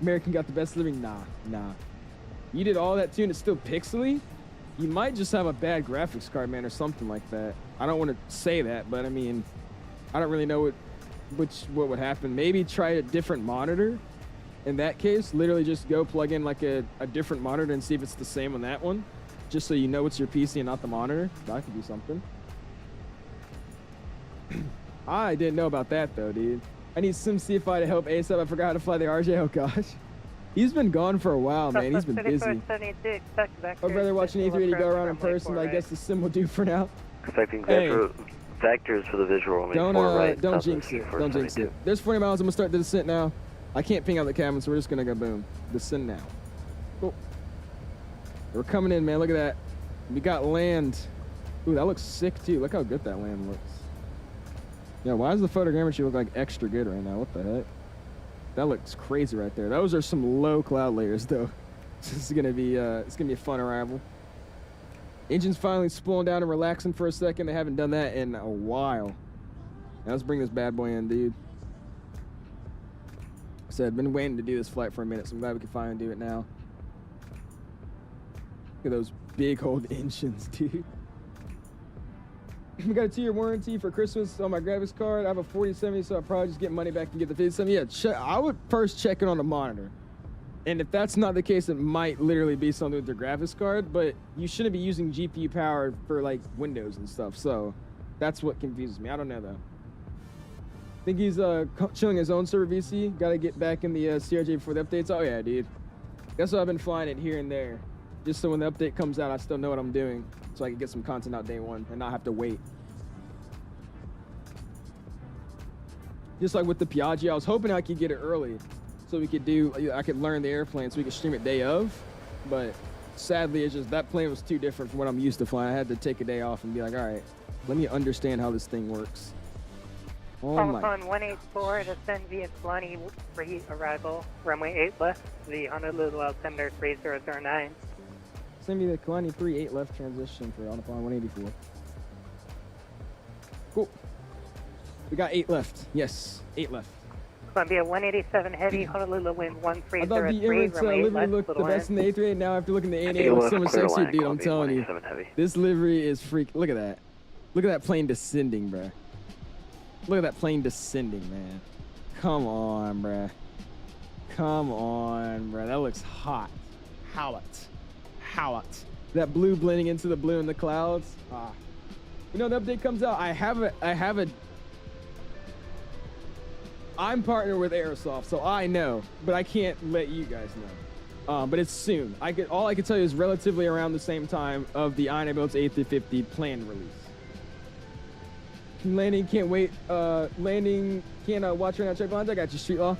American got the best living? Nah. You did all that too and it's still pixely? You might just have a bad graphics card, man, or something like that. I don't want to say that, but I mean, I don't really know what would happen. Maybe try a different monitor. In that case, literally just go plug in like a different monitor and see if it's the same on that one. Just so you know it's your PC and not the monitor. That could be something. I didn't know about that though, dude. I need SimCFI to help ASAP. I forgot how to fly the RJ. Oh gosh. He's been gone for a while, man. He's been busy. I'd rather watch an A380 go around in person, but I guess the sim will do for now. Expecting vectors for the visual. Don't jinx it. Don't jinx it. There's 40 miles. I'm gonna start the descent now. I can't ping out the cabin, so we're just gonna go boom. Descend now. Cool. We're coming in, man. Look at that. We got land. Ooh, that looks sick too. Look how good that land looks. Yeah, why does the photogrammetry look like extra good right now? What the heck? That looks crazy right there. Those are some low cloud layers though. This is gonna be it's gonna be a fun arrival. Engine's finally spooling down and relaxing for a second. They haven't done that in a while. Now let's bring this bad boy in, dude. So I've been waiting to do this flight for a minute, so I'm glad we can finally do it now. Look at those big old engines, dude. We got a 2-year warranty for Christmas on my graphics card. I have a 4070, so I'll probably just get money back and get the 5070. Yeah, I would first check it on the monitor. And if that's not the case, it might literally be something with your graphics card, but you shouldn't be using GPU power for like Windows and stuff. So that's what confuses me. I don't know though. I think he's chilling his own server VC. Got to get back in the CRJ before the updates. Oh yeah, dude. That's why I've been flying it here and there. Just so when the update comes out, I still know what I'm doing. So I can get some content out day one and not have to wait. Just like with the Piaggi, I was hoping I could get it early. So we could I could learn the airplane so we could stream it day of. But sadly, it's just that plane was too different from what I'm used to flying. I had to take a day off and be like, all right, let me understand how this thing works. Oh my. On 184 to send via Kalani arrival, runway 8 left, the Honolulu altimeter 3009. Send me the Kalani 38 left transition for Autopilot 184. Cool. We got 8 left. Yes, 8 left. Columbia 187 heavy, Honolulu wind 1303. I thought the Emirates livery looked the best in the A380. Now after looking at the A8, it looks so much sexier, dude. I'm telling you, this livery is freak. Look at that. Look at that plane descending, bruh. Look at that plane descending, man. Come on, bruh. Come on, bruh. That looks hot. How it? That blue blending into the blue in the clouds. Ah. You know, the update comes out. I'm partnered with Aerosoft, so I know, but I can't let you guys know. But it's soon. All I can tell you is relatively around the same time of the 𝐼𝐈 A350 planned release. Landing, can't wait. Landing, can't watch right now. Check lines. I got you, Street Law.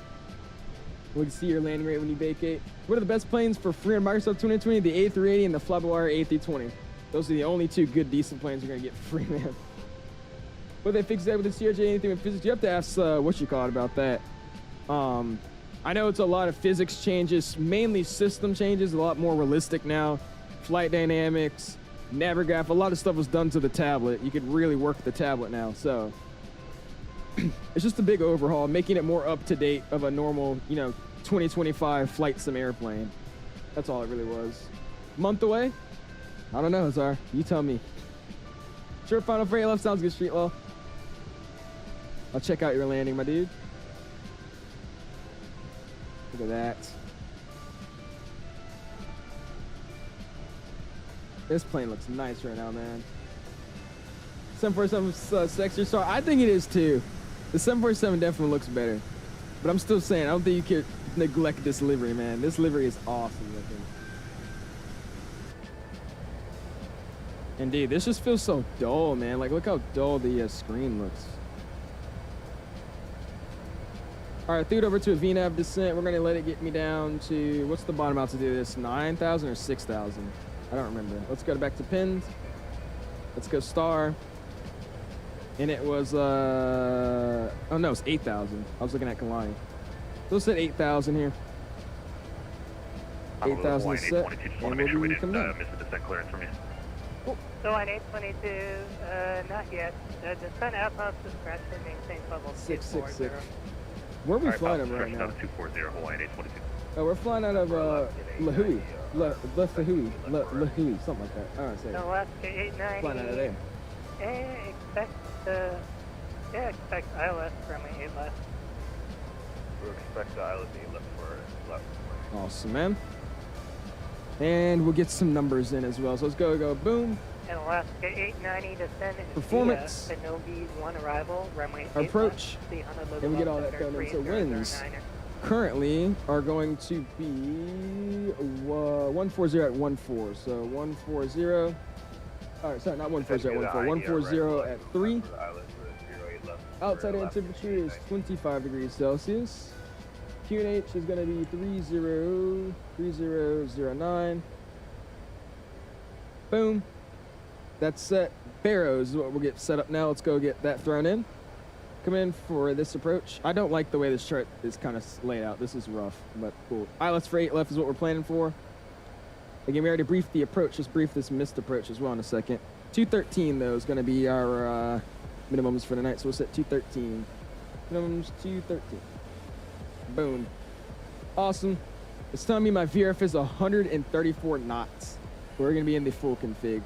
We can see your landing rate when you vacate. What are the best planes for free on Microsoft 2020? The A380 and the FLYBYWIRE A320. Those are the only two good, decent planes you're gonna get for free, man. But they fix that with the CRJ, anything with physics. You have to ask about that. I know it's a lot of physics changes, mainly system changes, a lot more realistic now. Flight dynamics, Navigraph, a lot of stuff was done to the tablet. You could really work the tablet now, so. It's just a big overhaul, making it more up to date of a normal, 2025 flight sim airplane. That's all it really was. Month away? I don't know, Zar. You tell me. Sure, final freight left sounds good, Street Law. I'll check out your landing, my dude. Look at that. This plane looks nice right now, man. 747 sexier star. I think it is too. The 747 definitely looks better. But I'm still saying, I don't think you can neglect this livery, man. This livery is awesome looking. Indeed, this just feels so dull, man. Like, look how dull the screen looks. All right, threw it over to a VNAV descent. We're gonna let it get me down to, what's the bottom altitude of this? 9,000 or 6,000? I don't remember. Let's go back to pins. Let's go star. And it was, oh no, it's 8,000. I was looking at Kalani. So let's set 8,000 here. 8,000 is set, and we'll be coming down. Miss the descent clearance from you. So on 822, not yet. Descent outpost discretion, maintain level 666. Where are we flying over right now? 240, Hawaiian 822. Oh, we're flying out of 𝐓𝐿𝐼. 𝐓𝐿𝐼, something like that. I don't know how to say it. Alaska 890. Flying out of there. Expect ILS from 8 left. We expect ILS 8 left for left. Awesome, man. And we'll get some numbers in as well. So let's go, boom. And Alaska 890 descend Performance. via Shinobi 1 arrival, runway 8 Approach. left, the Honolulu And we get all that Center done in. So 3009er. winds currently are going to be 140 at 14. So 140. All right, sorry, not 140 at 14. 140 at 3. Outside air temperature is 25 degrees Celsius. QNH is going to be 3009. Boom. That's set. Barrows is what we'll get set up now. Let's go get that thrown in. Come in for this approach. I don't like the way this chart is kind of laid out. This is rough, but cool. ILS for 8 left is what we're planning for. Again, we already briefed the approach. Just brief this missed approach as well in a second. 213, though, is going to be our minimums for the night. So we'll set 213. Minimums 213. Boom. Awesome. It's telling me my VRF is 134 knots. We're going to be in the full config.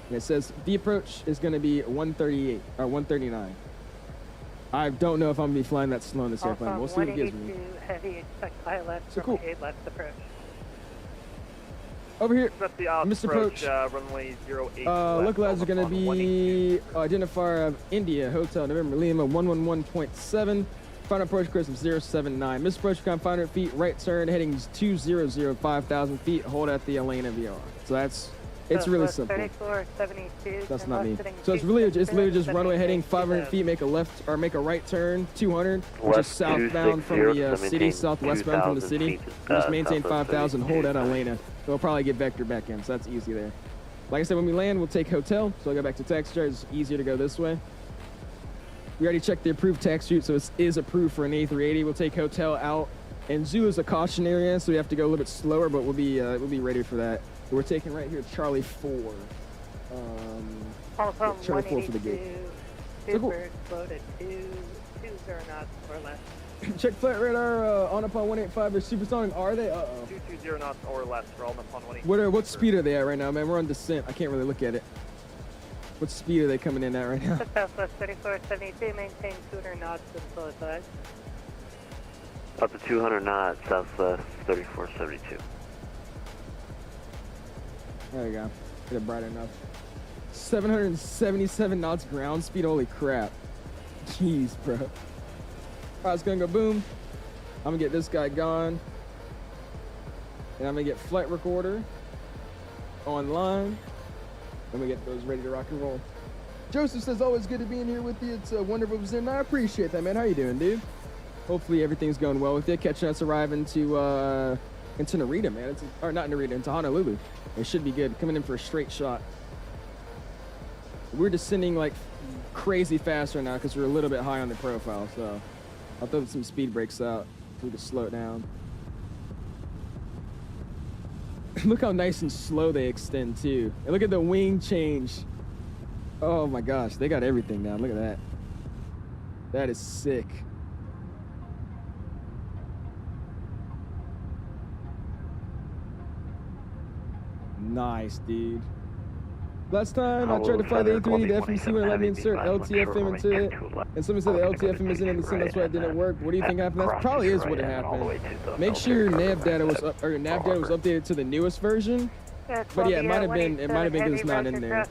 And it says the approach is going to be 138 or 139. I don't know if I'm going to be flying that slow in this airplane. We'll see what it gives me. Heavy, expect ILS So from cool. 8 left approach. Over here, That's the ILS Mr. Approach. Runway 08 Local ads are going to be identifier of India, Hotel, November, Lima, 111.7. Final approach course of 079. Missed approach from 500 feet, right turn, heading 200, 5,000 feet. Hold at the Elena VR. So it's really simple. 3472. That's not me. So it's literally just runway heading 500 feet, make a left or make a right turn, 200, which is southbound from the city, southwestbound from the city. We just maintain 5,000, hold at Elena. So we'll probably get vector back in, so that's easy there. Like I said, when we land, we'll take hotel. So I'll go back to taxi chart. It's easier to go this way. We already checked the approved tax route, so it is approved for an A380. We'll take hotel out, and zoo is a caution area, so we have to go a little bit slower, but we'll be ready for that. So we're taking right here Charlie 4. Charlie 4 for the gate. So cool. Exploded 20 knots or less. Check flight radar on upon 185. They're supersonic. Are they? 220 knots or less for all upon 185. What speed are they at right now, man? We're on descent. I can't really look at it. What speed are they coming in at right now? Southwest 3472, maintain 200 knots until it's high. Up to 200 knots, Southwest 3472. There we go. Get it bright enough. 777 knots ground speed. Holy crap. Jeez, bro. All right, it's going to go boom. I'm going to get this guy gone. And I'm going to get flight recorder online. And we get those ready to rock and roll. Joseph says, always good to be in here with you. It's wonderful to be in. I appreciate that, man. How you doing, dude? Hopefully everything's going well with you. Catching us arriving to Narita, man. Or not Narita, into Honolulu. It should be good. Coming in for a straight shot. We're descending like crazy fast right now because we're a little bit high on the profile. So I'll throw some speed brakes out. We can slow it down. Look how nice and slow they extend too. And look at the wing change. Oh my gosh, they got everything down. Look at that. That is sick. Nice, dude. Last time I tried to fly the A380, the FMC wouldn't let me insert LTFM into it, and somebody said the LTFM isn't in the sim, that's why it didn't work. What do you think happened? That probably is what happened. Make sure your nav data was updated to the newest version. But yeah, it might have been because it's not in there.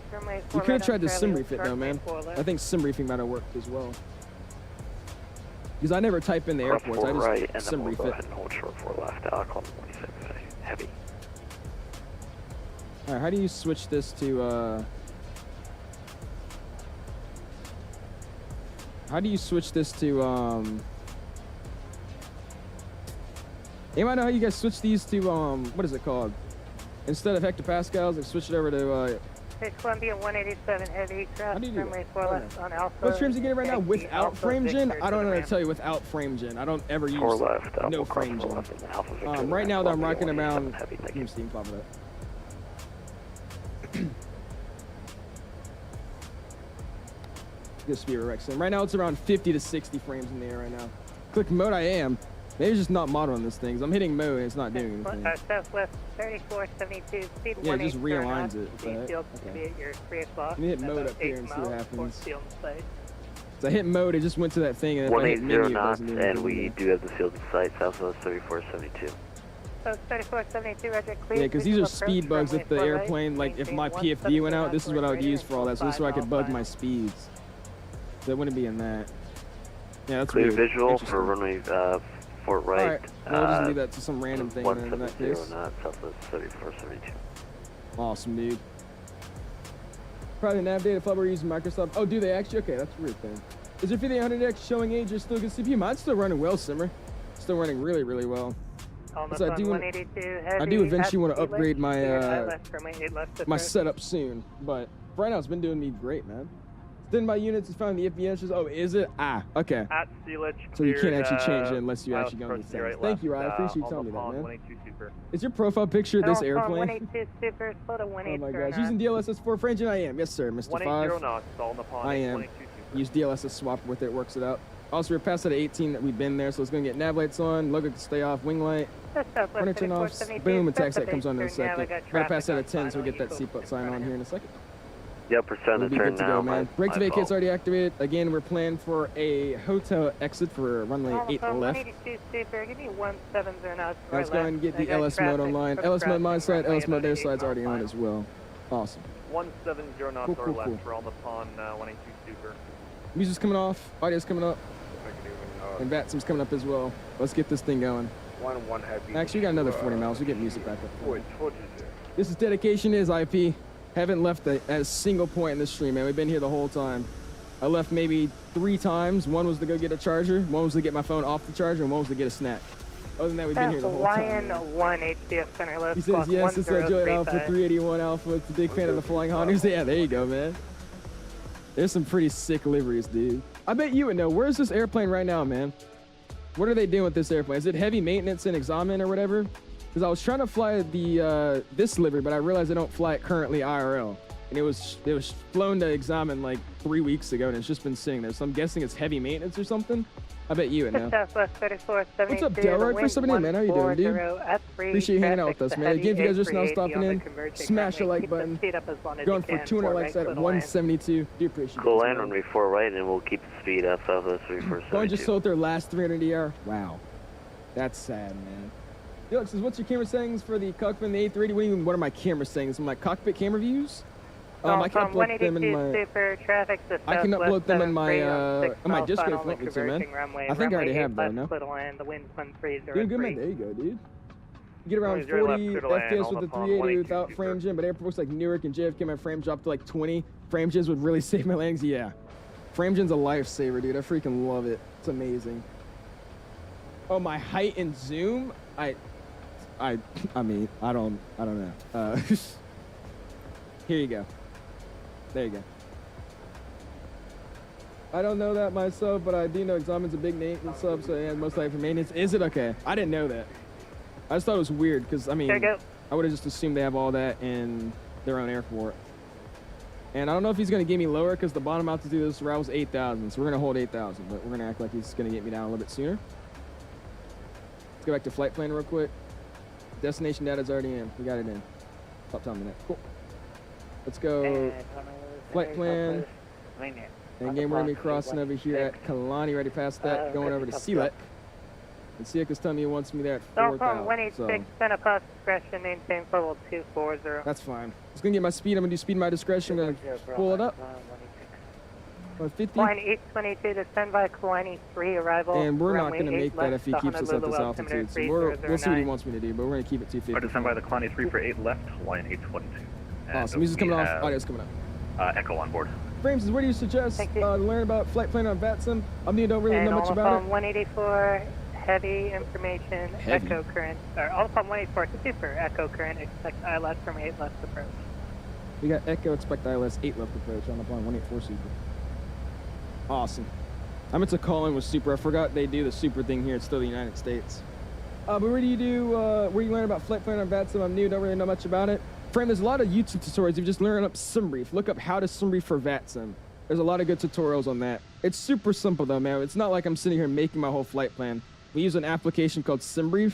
You could have tried the sim refit though, man. I think sim refit might have worked as well. Because I never type in the airports, I just sim refit. Hold short 4 left, Alcon 26, heavy. Alright, how do you switch this to, Anybody know how you guys switch these to, what is it called? Instead of hectopascals, like switch it over to, Columbia 187 heavy, cross runway 4 left on Alpha. what trims you getting right now? Without frame gen? I don't know how to tell you without frame gen. I don't ever use no frame gen. Right now, I'm rocking around, let me see, pop it up. This speed Rexon. Right now it's around 50 to 60 frames in the air right now. Click mode I am. Maybe it's just not modeling this thing. I'm hitting mode and it's not doing anything. Southwest 3472, speed yeah, it just realigns it. Okay. Let me hit mode up here and see what happens. So I hit mode, it just went to that thing, and if I hit menu, knots, and we do have the field in sight, Southwest 3472. So 3472, Roger, clear. Yeah, because these are speed bugs. If the airplane, like if my PFD went out, this is what I would use for all that. So this is where I could bug my speeds. That wouldn't be in that. Yeah, that's clear weird. visual for runway Fort right. Alright, we'll just leave that to some random thing then in that case. 170 knots, Southwest 3472. Awesome, dude. Probably nav data FLYBYWIRE using Microsoft. Oh, do they actually? Okay, that's a weird thing. Is your 5800X showing age or still good CPU? Mine's still running well, Simmer. Still running really, really well. So I do eventually want to upgrade my my setup soon, but right now it's been doing me great, man. Then my units is found the FBS. Oh, is it? Ah, okay. At Sealedge, so you can't actually change it unless you actually go into the settings. Thank you, Ryan. I appreciate you telling me that, man. Is your profile picture this airplane? Oh my gosh, using DLSS 4 French, and I am. Yes, sir, Mr. 5. I am. Use DLSS swap with it, works it out. Also, we're past at 18 that we've been there, so it's going to get nav lights on, logo can stay off, wing light, runner turn off, boom, and taxi light comes on in a second. We're past out of 10, so we get that seatbelt sign on here in a second. Yep, percent We'll be good to go, man. Brake to vacate's already activated. Again, we're planning for a hotel exit for runway 8 left. Let's go ahead and get the LS mode online. LS mode my side, LS mode their side's already on as well. Awesome. 170 knots or left for on the pond 182 Super. Music's coming off, audio's coming up, and VATSIM's coming up as well. Let's get this thing going. Actually, we got another 40 miles. We get music back up. This is dedication is IP. Haven't left a single point in this stream, man. We've been here the whole time. I left maybe 3 times. One was to go get a charger, one was to get my phone off the charger, and one was to get a snack. Other than that, we've been here the whole time. Lion 1 HDF center left. He says, yes, it's a Joy Alpha 381 Alpha. It's a big fan of the flying Honors. Yeah, there you go, man. There's some pretty sick liveries, dude. I bet you would know. Where's this airplane right now, man? What are they doing with this airplane? Is it heavy maintenance and examen or whatever? Because I was trying to fly the this livery, but I realized I don't fly it currently IRL. And it was flown to examen like 3 weeks ago, and it's just been sitting there. So I'm guessing it's heavy maintenance or something. I bet you would know. What's up, Delroy? For somebody, man, how you doing, dude? Appreciate you hanging out with us, man. Again, if you guys are just now stopping in, smash the like button. Going for 200 likes at 172. Do appreciate it. Go land runway 4 right, and we'll keep the speed up Southwest 3472. Going just sold their last 300 ER. Wow, that's sad, man. Felix says, what's your camera settings for the cockpit and the A380? What are my camera settings? My cockpit camera views? I can upload them in my. I can upload them in my Discord if you want me to, man. I think I already have though, no? Doing good, man. There you go, dude. You get around 40 FPS with the 380 without frame gen, but airports like Newark and JFK, my frame dropped to like 20. Frame gens would really save my landings. Yeah, frame gen's a lifesaver, dude. I freaking love it. It's amazing. Oh, my height and zoom. I mean, I don't know. Here you go. There you go. I don't know that myself, but I do know Examen's a big maintenance sub, so yeah, most likely for maintenance. Is it okay? I didn't know that. I just thought it was weird because I mean, I would have just assumed they have all that in their own airport. And I don't know if he's going to get me lower because the bottom altitude of this route was 8,000, so we're going to hold 8,000, but we're going to act like he's going to get me down a little bit sooner. Let's go back to flight plan real quick. Destination data is already in. We got it in. Stop telling me that. Cool. Let's go. Flight plan. And again, we're going to be crossing over here at Kalani, ready past that, going over to Sealek. And Sealek is telling me he wants me there at 4,000. 186, send a post discretion, maintain level 240. That's fine. Just going to get my speed. I'm going to do speed my discretion. I'm going to pull it up. 150. Line 822 to stand by Kalani 3 arrival. And we're not going to make that if he keeps us at this altitude. So we'll see what he wants me to do, but we're going to keep it 250. Descend by the Kalani 3 for 8 left, line 822. Awesome. Music's coming off. Audio's coming up. Echo on board. Frames, what do you suggest to learn about flight plan on VATSIM? Don't really know much about it. 184, heavy information, echo current, or Alpha 184, super echo current, expect ILS from 8 left approach. We got echo, expect ILS 8 left approach on the plan 184 super. Awesome. I meant to call in with super. I forgot they do the super thing here. It's still the United States. But where do you learn about flight plan on VATSIM? I'm new, don't really know much about it. Frame, there's a lot of YouTube tutorials. You just learn up SimBrief. Look up how to SimBrief for VATSIM. There's a lot of good tutorials on that. It's super simple though, man. It's not like I'm sitting here making my whole flight plan. We use an application called SimBrief,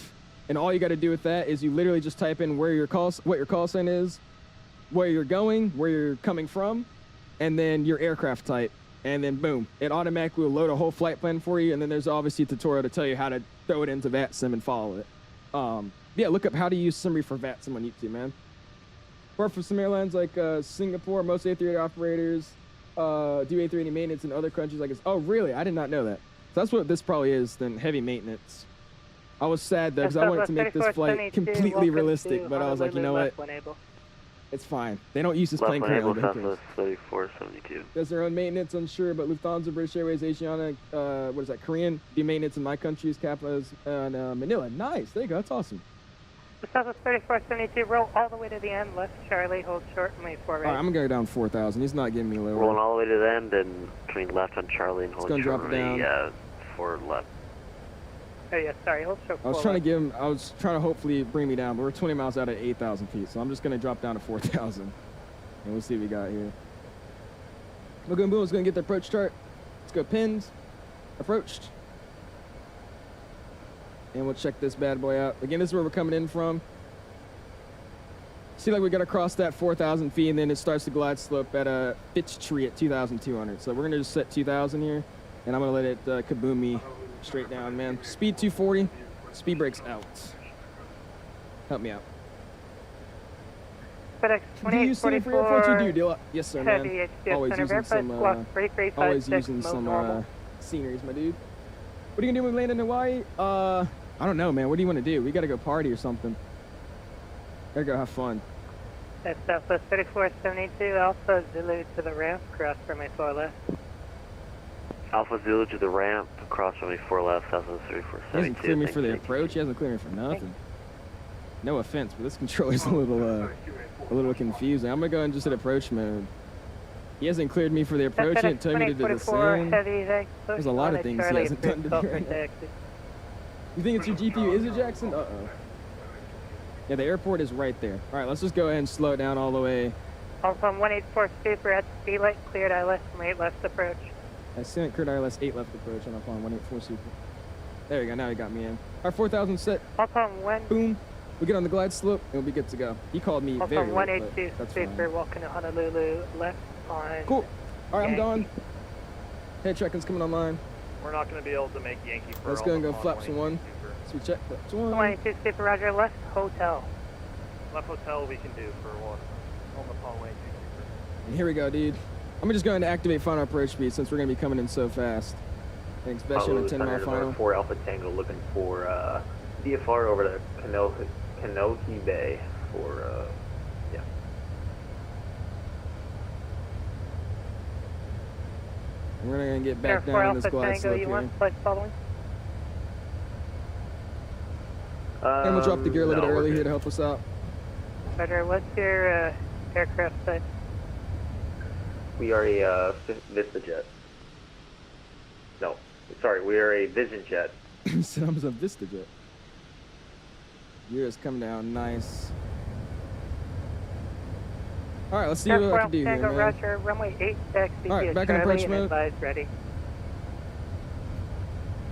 and all you got to do with that is you literally just type in what your call sign is, where you're going, where you're coming from, and then your aircraft type. And then boom, it automatically will load a whole flight plan for you. And then there's obviously a tutorial to tell you how to throw it into VATSIM and follow it. Yeah, look up how to use SimBrief for VATSIM on YouTube, man. Or for some airlines like Singapore, most A380 operators do A380 maintenance in other countries. Like, oh, really? I did not know that. So that's what this probably is, then heavy maintenance. I was sad, though, because I wanted to make this flight completely realistic, but I was like, you know what? It's fine. They don't use this plane currently. Southwest 3472. Does their own maintenance, unsure, but Lufthansa, British Airways, Asiana, what is that, Korean, do maintenance in my countries, Kappa's, and Manila. Nice. There you go. That's awesome. Southwest 3472, roll all the way to the end, left Charlie, hold short and wait forward. All right, I'm going to go down 4,000. He's not giving me lower. Rolling all the way to the end and between left on Charlie and hold short. Drop it down. 4 left. Oh yeah, sorry, hold short. I was trying to hopefully bring me down, but we're 20 miles out at 8,000 feet, so I'm just going to drop down to 4,000. And we'll see what we got here. Lagoon Boom is going to get the approach chart. Let's go pins. Approached. And we'll check this bad boy out. Again, this is where we're coming in from. See, like we got to cross that 4,000 feet, and then it starts to glide slope at a pitch tree at 2,200. So we're going to just set 2,000 here, and I'm going to let it kaboom me straight down, man. Speed 240. Speed brakes out. Help me out. FedEx Do you see for airports you do? Yes, sir, man. Always using some sceneries, my dude. What are you going to do when we land in Hawaii? I don't know, man. What do you want to do? We got to go party or something. Gotta go have fun. That's Southwest 3472, Alpha Zulu to the ramp, cross for my 4 left. Alpha Zulu to the ramp, cross from me 4 left, Southwest 3472. He hasn't cleared me for the approach. He hasn't cleared me for nothing. No offense, but this controller's a little confusing. I'm gonna go in just at approach mode. He hasn't cleared me for the approach. He didn't tell me to do the same. There's a lot of things he hasn't done to me right now. You think it's your GPU? Is it, Jackson? Uh-oh. Yeah, the airport is right there. All right, let's just go ahead and slow it down all the way. Alpha 184 super at speed light, cleared ILS from 8 left approach. I see cleared ILS 8 left approach on Alpha 184 super. There we go, now he got me in. All right, 4,000 set. Alpha 1. Boom. We get on the glide slope, and we'll be good to go. He called me Alpha very late, 182 super, walking to Honolulu, left on. Cool. All right, I'm gone. Head check-in's coming online. We're not going to be able to make Yankee for let's go and go flaps 1. So we check flaps 1. 182 super, roger, left hotel. Left hotel we can do for one. On the Paul Wayne super. And here we go, dude. I'm just going to activate final approach speed since we're going to be coming in so fast. Thanks, especially on a 10-mile final. 4 Alpha Tango looking for DFR over to 𝐂𝐾𝐁𝐢𝐿 Bay for, yeah. We're going to get back down on this glide slope here. And we'll drop the gear a little bit early here to help us out. Roger, what's your aircraft type? We are a Vista jet. No, sorry, we are a Vision jet. So I'm a Vista jet. Gears coming down nice. All right, let's see what I can do here, man. Roger, runway 86, All right, back in approach mode. Ready.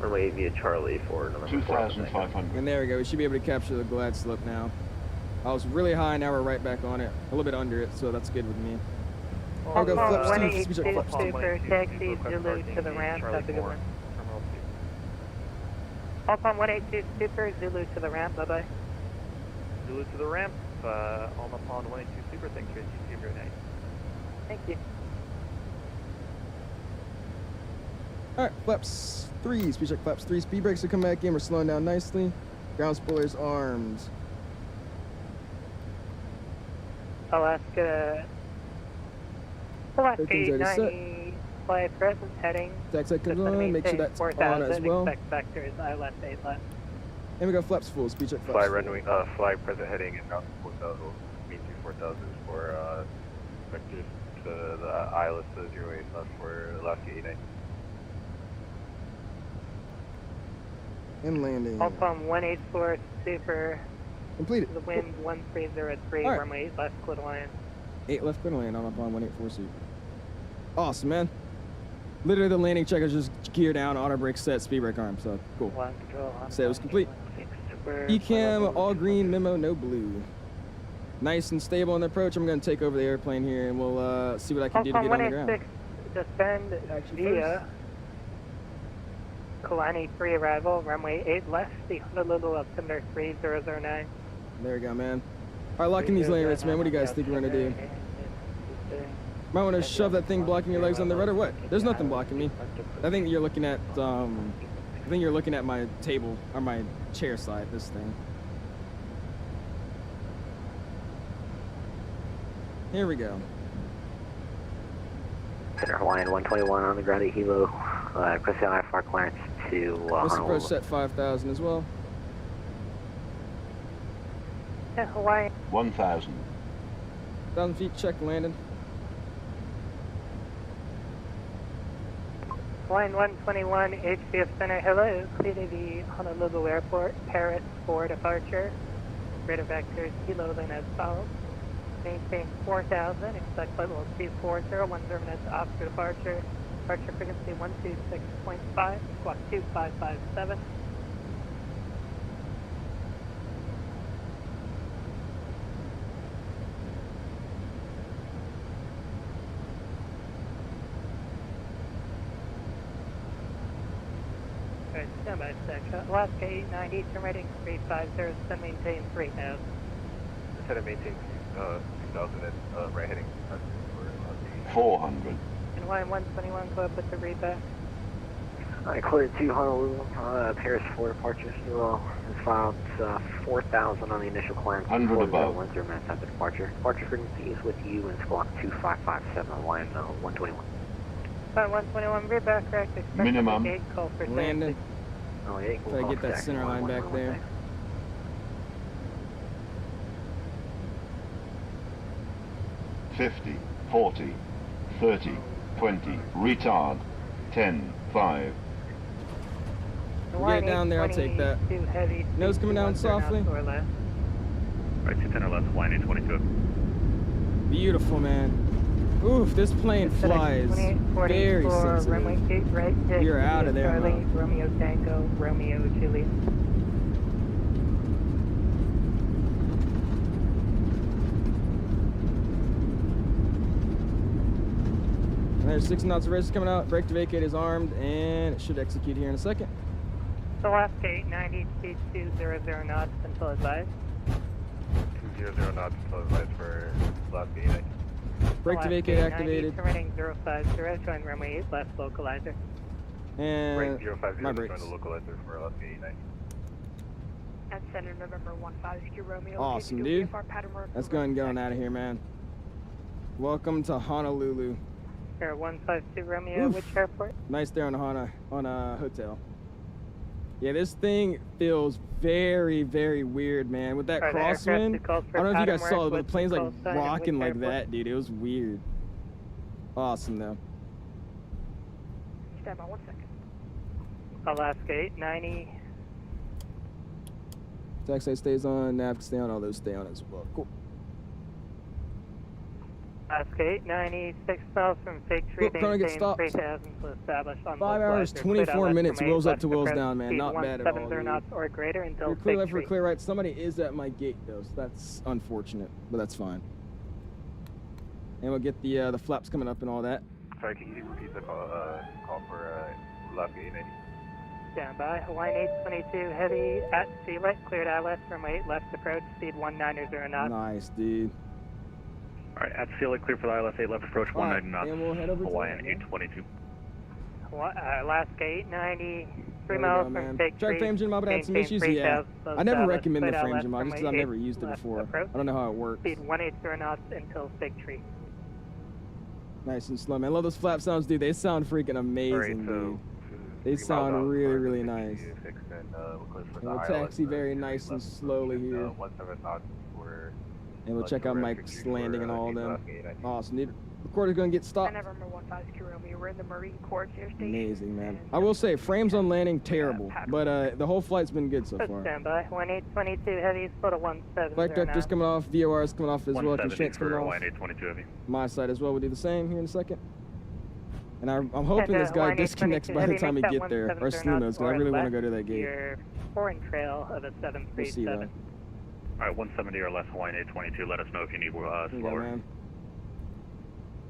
Runway 8 via Charlie for November 2,500. And there we go. We should be able to capture the glide slope now. I was really high, now we're right back on it. A little bit under it, so that's good with me. I'll go flips 2, speed check, flips 2. Super, taxi, Zulu to the ramp, that's a good one. Alpine 182 Super, Zulu to the ramp, bye-bye. Zulu to the ramp, on the pond 182 Super, thanks for your very nice. Thank you. All right, flaps 3, speed check flaps 3. Speed brakes are coming back in, we're slowing down nicely. Ground spoilers armed. Alaska 890, fly present heading. Taxi comes on, make sure that's on as well. Expect vectors, I left 8 left. And we go flaps full, speed check flaps Fly full. runway, fly present heading and route 4000, mean 4000 for vectors to the ILS 08 left for Alaska 890. And landing. Alpine 184 Super. Completed. The wind 1303, right. runway 8 left, clear to land. 8 left, clear to land on up on 184 Super. Awesome, man. Literally the landing check is just gear down, auto brake set, speed brake arm, so cool. Say it was complete. ECAM, all green, memo, no blue. Nice and stable on the approach. I'm going to take over the airplane here and we'll see what I can do to get on the ground. 186, descend via Kalani 3 arrival, runway 8 left, the Honolulu altimeter 3009. There we go, man. All right, lock in these landing rates, man. What do you guys think we're going to do? Might want to shove that thing blocking your legs on the rudder. What? There's nothing blocking me. I think you're looking at my table or my chair side. This thing. Here we go. Center Hawaiian 121 on the ground at Hilo. Requesting IFR clearance to Let's Honolulu. approach set 5,000 as well. Hawaii. 1,000. 1,000 feet. Check landing. Line 121, HCF Center, hello. Clear to the Honolulu Airport, Paris for departure. Radar vectors, Kilo, then as follows. Maintain 4,000, expect flight level 240, 10 minutes after departure. Departure frequency 126.5, squawk 2557. Alright, standby section. Alaska 890, turn rating 350, then maintain 3,000. Instead of maintain 2,000 and right heading. 400. And line 121, go up with the readback. Alright, clear to Honolulu, Paris for departure. Hilo has filed 4,000 on the initial clearance. 100 above. 10 minutes after departure. Departure frequency is with you in squawk 2557, line 121. Line 121, readback, correct. Minimum. Call for Landing. Oh, yeah, Try to get that center line back there. $50, 40, 30, 20, retard, 10, 5. Get down there, I'll take that. Nose coming down softly. Right, 210 or less, flying 822. Beautiful, man. Oof, this plane flies very sensitive. You're out of there, Charlie, man. Romeo Tango, Romeo Juliet. There's 6 knots of race coming out. Brake to vacate is armed, and it should execute here in a second. Alaska 890, 220 knots until advised. 200 knots until advised for Alaska 890. Brake to vacate activated. Turning 050, join runway 8 left localizer. And Right, 050, my join brakes. the localizer for Alaska 890. At Center November 15 Romeo. Awesome, dude. Let's go ahead and get on out of here, man. Welcome to Honolulu. Air 152 Romeo, Oof. which airport? Nice there on a hotel. Yeah, this thing feels very, very weird, man. With that crosswind, I don't know if you guys saw it, but the plane's like rocking like that, dude. It was weird. Awesome, though. Stand by 1 second. Alaska 890. Taxi stays on, nav stay on, all those stay on as well. Cool. Alaska 890, 6 miles from Fig Tree, Chrono gets stopped. 3000 to establish on 5 hours, 24 minutes, wheels up to wheels down, man. Not bad at all. 17 knots or greater until You're clear Fig left for Tree. clear right. Somebody is at my gate though, so that's unfortunate, but that's fine. And we'll get the flaps coming up and all that. Sorry, can you repeat the call for Alaska 890? Stand by. Hawaiian 822 heavy at Sealit, cleared ILS from 8 left approach, speed 190 knots. Nice, dude. Alright, at Sealit, clear for the ILS 8 left approach, 190 knots. And we'll head over Hawaiian to 822. Alaska 890, 3 There we miles go, from man. Fig Tree. Check frame engine mod, but I had some issues. Yeah, I never recommend the frame engine mod just because I've never used it before. I don't know how it works. Speed 180 knots until Fig Tree. Nice and slow, man. Love those flap sounds, dude. They sound freaking amazing, dude. They sound really, really nice. And we'll taxi very nice and slowly here. 17 knots for. And we'll check out Mike's landing and all of them. Awesome, dude. Recorder's gonna get stopped. November 15 Romeo. We're in the Marine Corps Air Station. Amazing, man. I will say, frames on landing, terrible. But the whole flight's been good so far. Stand by. 1822 heavy, split a 170. Flight director's coming off, VOR's coming off as well, 170 constraints coming for off. Hawaiian 822 heavy. My side as well, we'll do the same here in a second. And I'm hoping this guy disconnects by the time we get there, or Slumo's, because I really want to go to that gate. Your foreign trail of a We'll see 737. Alright, 170 or less Hawaiian 822. Let us know if you need There you go, slower. man.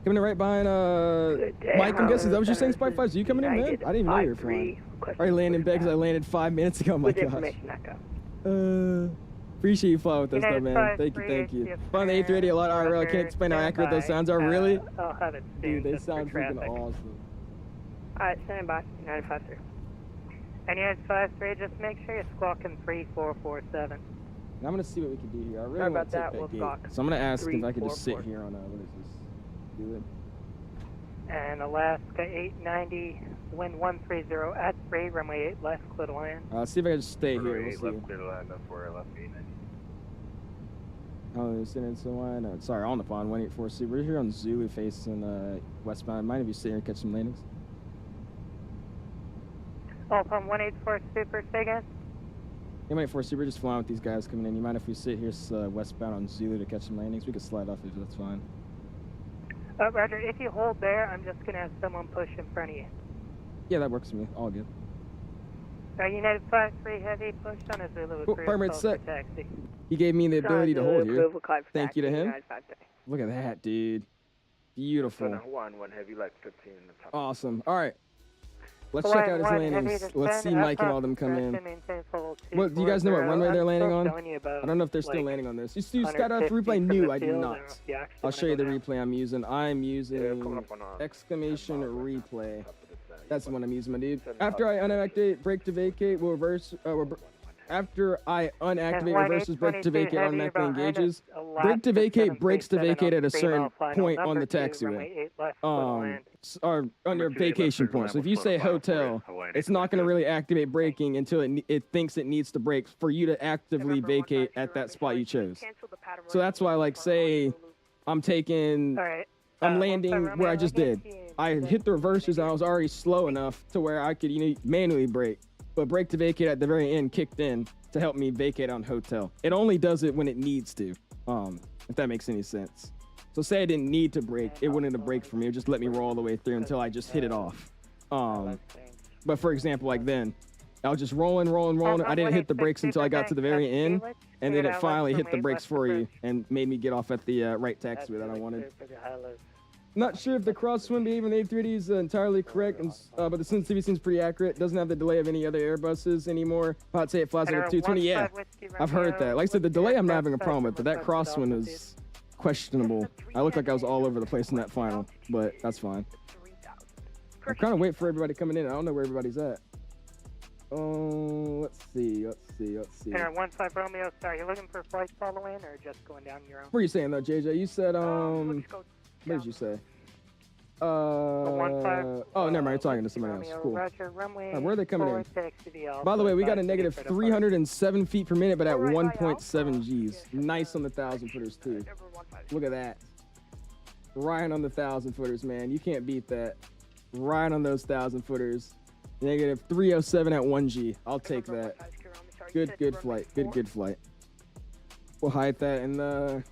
Coming in right behind Mike, I'm guessing. Is that what you're saying, Spike 5? Are you coming in, man? I didn't even know you were flying. I already landed in bed because I landed 5 minutes ago. Oh my gosh. Appreciate you flying with us, though, man. Thank you, thank you. Flying the A380 a lot IRL. Can't explain how accurate those sounds are. Really? I'll have it Dude, they sound freaking awesome. Alright, standing by. 953. And 953, just make sure you're squawking 3447. And I'm gonna see what we can do here. I really Sorry want about to that, take we'll that gate. talk. So I'm gonna ask if I could just sit 344. here on what is this? Do it. And Alaska 890, wind 130 at 3, runway 8 left, clear to land. See if I can just stay here. Runway We'll 8 see. left, clear to land up for Alaska 890. Oh, it's in someone. No, sorry, on the pond. 184C. We're here on Zulu facing westbound. Mind if you sit here and catch some landings? All from 184 Super, say again. Yeah, 184C. We're just flying with these guys coming in. You mind if we sit here westbound on Zulu to catch some landings? We could slide off if that's fine. Roger, if you hold there, I'm just going to have someone push in front of you. Yeah, that works for me. All good. United 53 heavy, push on a Zulu. Cool, permit set. Taxi. He gave me the ability to hold here. Approval card for Thank you to taxi, him. 953. Look at that, dude. Beautiful. 1 heavy, like 15 in the top. Awesome. All right. Let's check out his landings. Let's see Mike and all them come in. What, do you guys know what runway they're landing on? I don't know if they're still landing on this. You got a replay new. I do not. I'll show you the replay I'm using. I'm using exclamation replay. That's the one I'm using, my dude. After I unactivate brake to vacate, we'll reverse. After I unactivate reverses brake to vacate automatically engages. Brake to vacate brakes to vacate at a certain point on the taxiway. Or on your vacation point. So if you say hotel, it's not going to really activate braking until it thinks it needs to brake for you to actively vacate at that spot you chose. So that's why, like, say I'm landing where I just did. I hit the reversers and I was already slow enough to where I could manually brake. But brake to vacate at the very end kicked in to help me vacate on hotel. It only does it when it needs to, if that makes any sense. So say I didn't need to brake, it wouldn't have braked for me. It would just let me roll all the way through until I just hit it off. But for example, like then, I was just rolling. I didn't hit the brakes until I got to the very end, and then it finally hit the brakes for you and made me get off at the right taxiway that I wanted. Not sure if the crosswind behavior in the A380 is entirely correct, but the sensitivity seems pretty accurate. Doesn't have the delay of any other Airbuses anymore. I'd say it flies like a 220. Yeah, I've heard that. Like I said, the delay I'm not having a problem with, but that crosswind is questionable. I look like I was all over the place in that final, but that's fine. I'm kind of waiting for everybody coming in. I don't know where everybody's at. Let's see. And 15 Romeo, sorry, you looking for flights following or just going down your own? What are you saying though, JJ? You said what did you say? Oh, never mind. You're talking to somebody else. Cool. Where are they coming in? By the way, we got a negative 307 feet per minute, but at 1.7 Gs. Nice on the 1,000-footers too. Look at that. Right on the 1,000-footers, man. You can't beat that. Right on those 1,000-footers. Negative 307 at 1G. I'll take that. Good flight. Good flight. We'll hide that in the...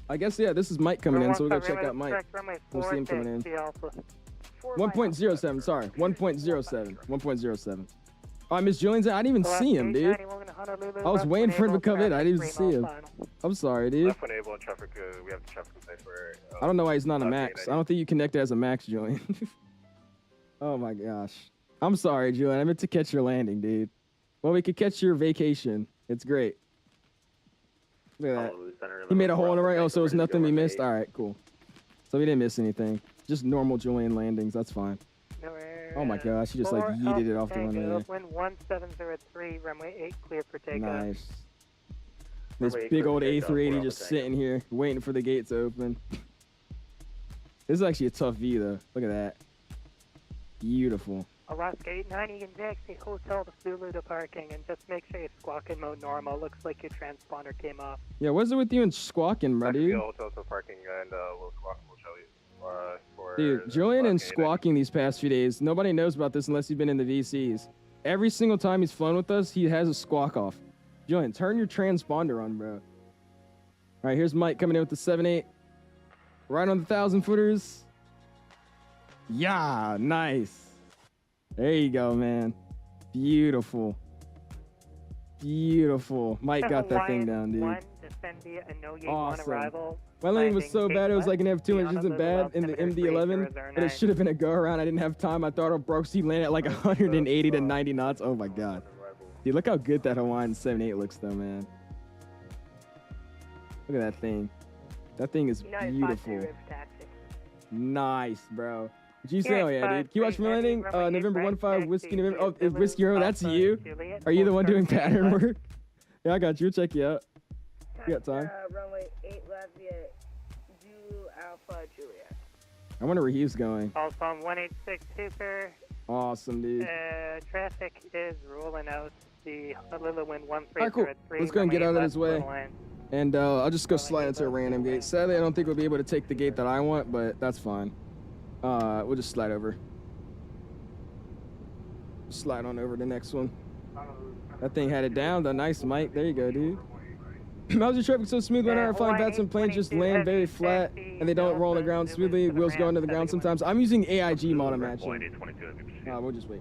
I guess, yeah, this is Mike coming in, so we'll go check out Mike. We'll see him coming in. 1.07, sorry. 1.07. 1.07. Oh, Miss Julian's, I didn't even see him, dude. I was waiting for him to come in. I didn't even see him. I'm sorry, dude. Left enable in traffic, we have the traffic in for... I don't know why he's not a max. I don't think you connected as a max, Julian. Oh my gosh. I'm sorry, Julian. I meant to catch your landing, dude. Well, we could catch your vacation. It's great. Look at that. He made a hole in the right. Oh, so it was nothing we missed? All right, cool. So we didn't miss anything. Just normal Julian landings. That's fine. Oh my gosh, he just like yeeted it off the runway. Wind 1703, runway 8 clear for takeoff. Nice. This big old A380 just sitting here waiting for the gate to open. This is actually a tough V though. Look at that. Beautiful. Alaska 890 and taxi hotel to Zulu to parking, and just make sure you squawk in mode normal. Looks like your transponder came off. Yeah, what's it with you and squawking, bro, dude? Hotel to parking, and we'll squawk, we'll show you. Dude, Julian and squawking these past few days, nobody knows about this unless you've been in the VCs. Every single time he's flown with us, he has a squawk off. Julian, turn your transponder on, bro. All right, here's Mike coming in with the 7.8. Right on the 1,000 footers. Yeah, nice. There you go, man. Beautiful. Beautiful. Mike got that thing down, dude. Awesome. My landing was so bad, it was like an F2, which isn't bad in the MD-11, but it should have been a go-around. I didn't have time. I thought it broke, so he landed at like 180 to 90 knots. Oh, my God. Dude, look how good that Hawaiian 7.8 looks, though, man. Look at that thing. That thing is beautiful. Nice, bro. Did you say, oh, yeah, dude. Can you watch me landing? November 15, Whiskey November. Oh, is Whiskey Romeo, that's you? Are you the one doing pattern work? Yeah, I got you. We'll check you out. You got time? Runway 8 left via Zulu Alpha Juliet. I wonder where he's going. Also on 186 Super. Awesome, dude. Traffic is rolling out the Honolulu wind 1303. All right, cool. Let's go and get out of his way. And I'll just go slide into a random gate. Sadly, I don't think we'll be able to take the gate that I want, but that's fine. We'll just slide over. Slide on over to the next one. That thing had it down, though. Nice, Mike. There you go, dude. How's your traffic so smooth when our flying VATSIM planes just land very flat and they don't roll on the ground smoothly? Wheels go into the ground sometimes. I'm using AIG model matching. We'll just wait.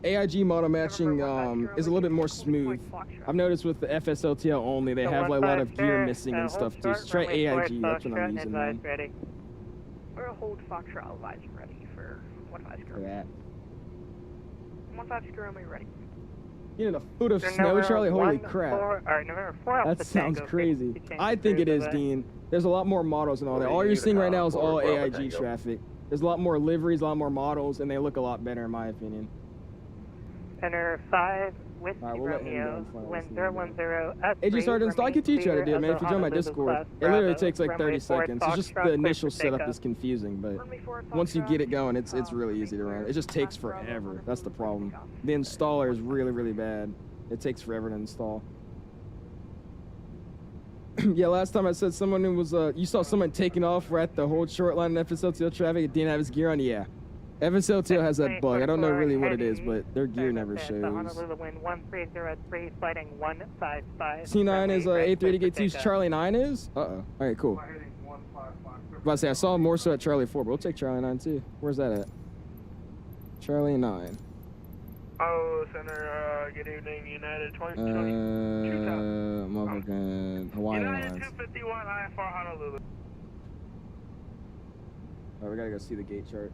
AIG model matching is a little bit more smooth. I've noticed with the FSLTL only, they have like a lot of gear missing and stuff too. So try AIG. That's what I'm using, man. We're a hold Foxtrot advisor ready for 15 Skirmish. That. 15 Skirmish ready. You know, a foot of snow, Charlie? Holy crap. That sounds crazy. I think it is, Dean. There's a lot more models and all that. All you're seeing right now is all AIG traffic. There's a lot more liveries, a lot more models, and they look a lot better in my opinion. Center 5, Whiskey Romeo, wind 010. AG Sergeant, I can teach you how to do it, man, if you join my Discord. It literally takes like 30 seconds. It's just the initial setup is confusing, but once you get it going, it's really easy to run. It just takes forever. That's the problem. The installer is really, really bad. It takes forever to install. Yeah, last time I said someone who was, you saw someone taking off right at the whole short line in FSLTL traffic. It didn't have his gear on. Yeah. FSLTL has that bug. I don't know really what it is, but their gear never shows. Honolulu wind 1303, fighting 155. C9 is A380 gate 2's Charlie 9 is? Uh-oh. All right, cool. About to say, I saw more so at Charlie 4, but we'll take Charlie 9 too. Where's that at? Charlie 9. Oh, Center, good evening, United 20, motherfucking Hawaiian United Airlines. 251 IFR Honolulu. Alright, we gotta go see the gate chart.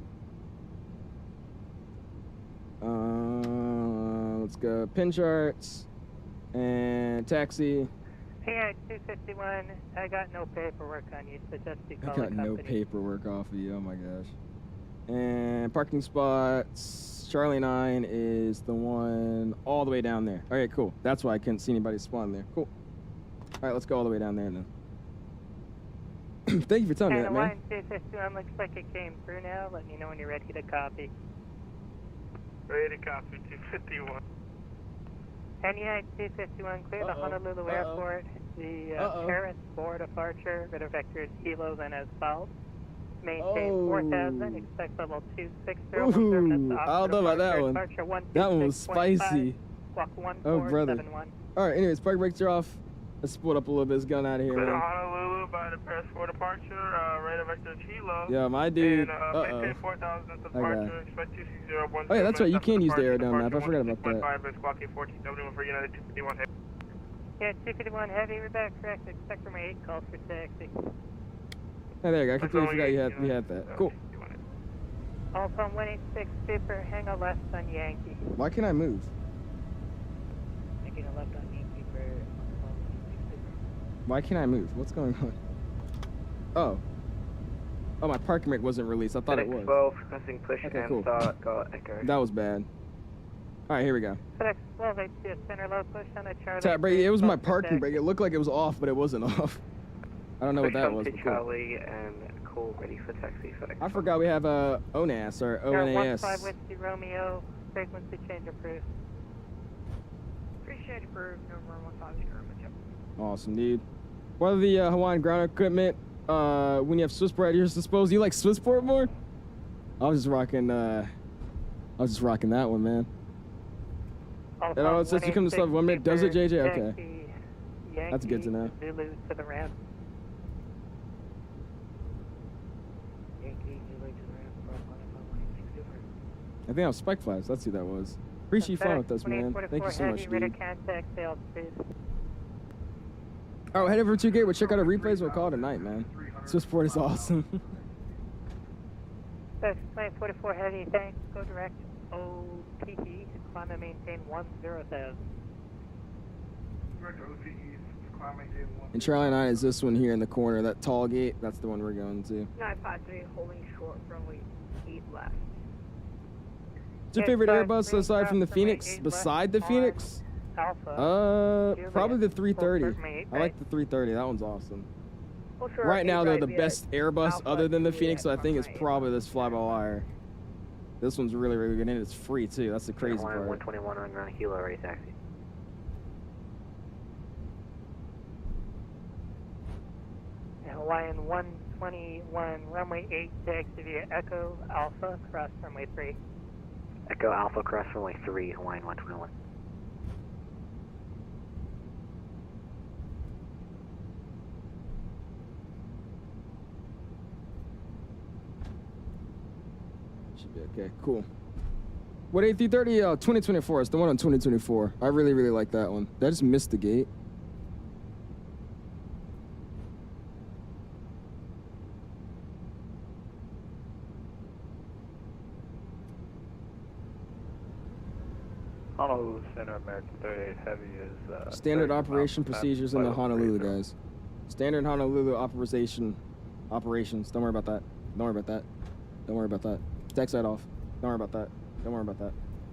Let's go pin charts and taxi. Hey, 251, I got no paperwork on you, so just be calling I got no paperwork off of you, oh my gosh. And parking spots, Charlie 9 is the one all the way down there. Alright, cool. That's why I couldn't see anybody spawn there. Cool. Alright, let's go all the way down there then. Thank you for telling me that, man. 251 looks like it came through now. Let me know when you're ready to copy. Ready to copy, 251. NEI 251, clear the Honolulu Airport. The Paris 4 departure, better vectors kilos and as follows. Maintain 4000, expect level 260 on Ooh, terminus. I don't know about that one. That one was spicy. Squawk Oh, brother. 1471. All right, anyways, park brakes are off. Let's split up a little bit. Let's get out of here, Clear to man. Honolulu by the Paris 4 departure, radar vector Kilo. Yeah, my dude. And, maintain 4000 at departure, expect 260 Oh, yeah, that's right. You can use the aerodome map. I forgot about that. 5 squawk 1471 for United 251 heavy. Yeah, 251 heavy, we're back correct. Expect from 8 calls for taxi. Hey, there you go. I completely forgot you had that. Cool. Alpha 186 super, hang a left on Yankee. Why can't I move? Making a left on Yankee for 186 super. Why can't I move? What's going on? Oh. Oh, my parking brake wasn't released. I thought it was. 12, pressing push Okay, and cool. start, go echo. That was bad. All right, here we go. FedEx 12 HCS center low push on a Charlie. Tap brake. It was my parking brake. It looked like it was off, but it wasn't off. I don't know what that was. But cool. Charlie and call ready for taxi FedEx. I forgot we have ONAS or ONAS. 15 Whiskey Romeo, frequency change approved. Appreciate approved, number 15 Grumman. Awesome, dude. What are the Hawaiian ground equipment? When you have Swissport at your disposal, you like Swissport more? I was just rocking that one, man. And all it says you come to stuff 1 minute. Does it, JJ? Okay. That's good to know. Zulu to the ramp. I think that was Spike Flash. That's who that was. Appreciate you flying with us, man. Thank you so much, dude. Oh, head over to Gate. We'll check out our replays. We'll call it a night, man. Swissport is awesome. 2044 heavy, thanks. Go direct. OTE, climb and maintain 10,000. And Charlie 9 is this one here in the corner. That tall gate. That's the one we're going to. 953, holding short, runway 8 left. What's your favorite Airbus aside from the Phoenix? Beside the Phoenix? Probably the 330. I like the 330. That one's awesome. Right now, they're the best Airbus other than the Phoenix, so I think it's probably this fly-by-wire. This one's really, really good, and it's free, too. That's the crazy part. 121 on ground, Kilo ready taxi. Hawaiian 121, runway 8, taxi via Echo Alpha, cross runway 3. Echo Alpha, cross runway 3, Hawaiian 121. Should be okay, cool. What A330? 2024. It's the one on 2024. I really, really like that one. I just missed the gate. Honolulu Center, American 38 Heavy is Standard operation procedures in the Honolulu, guys. Standard Honolulu operations. Don't worry about that. Don't worry about that. Don't worry about that. Text that off. Don't worry about that. Don't worry about that.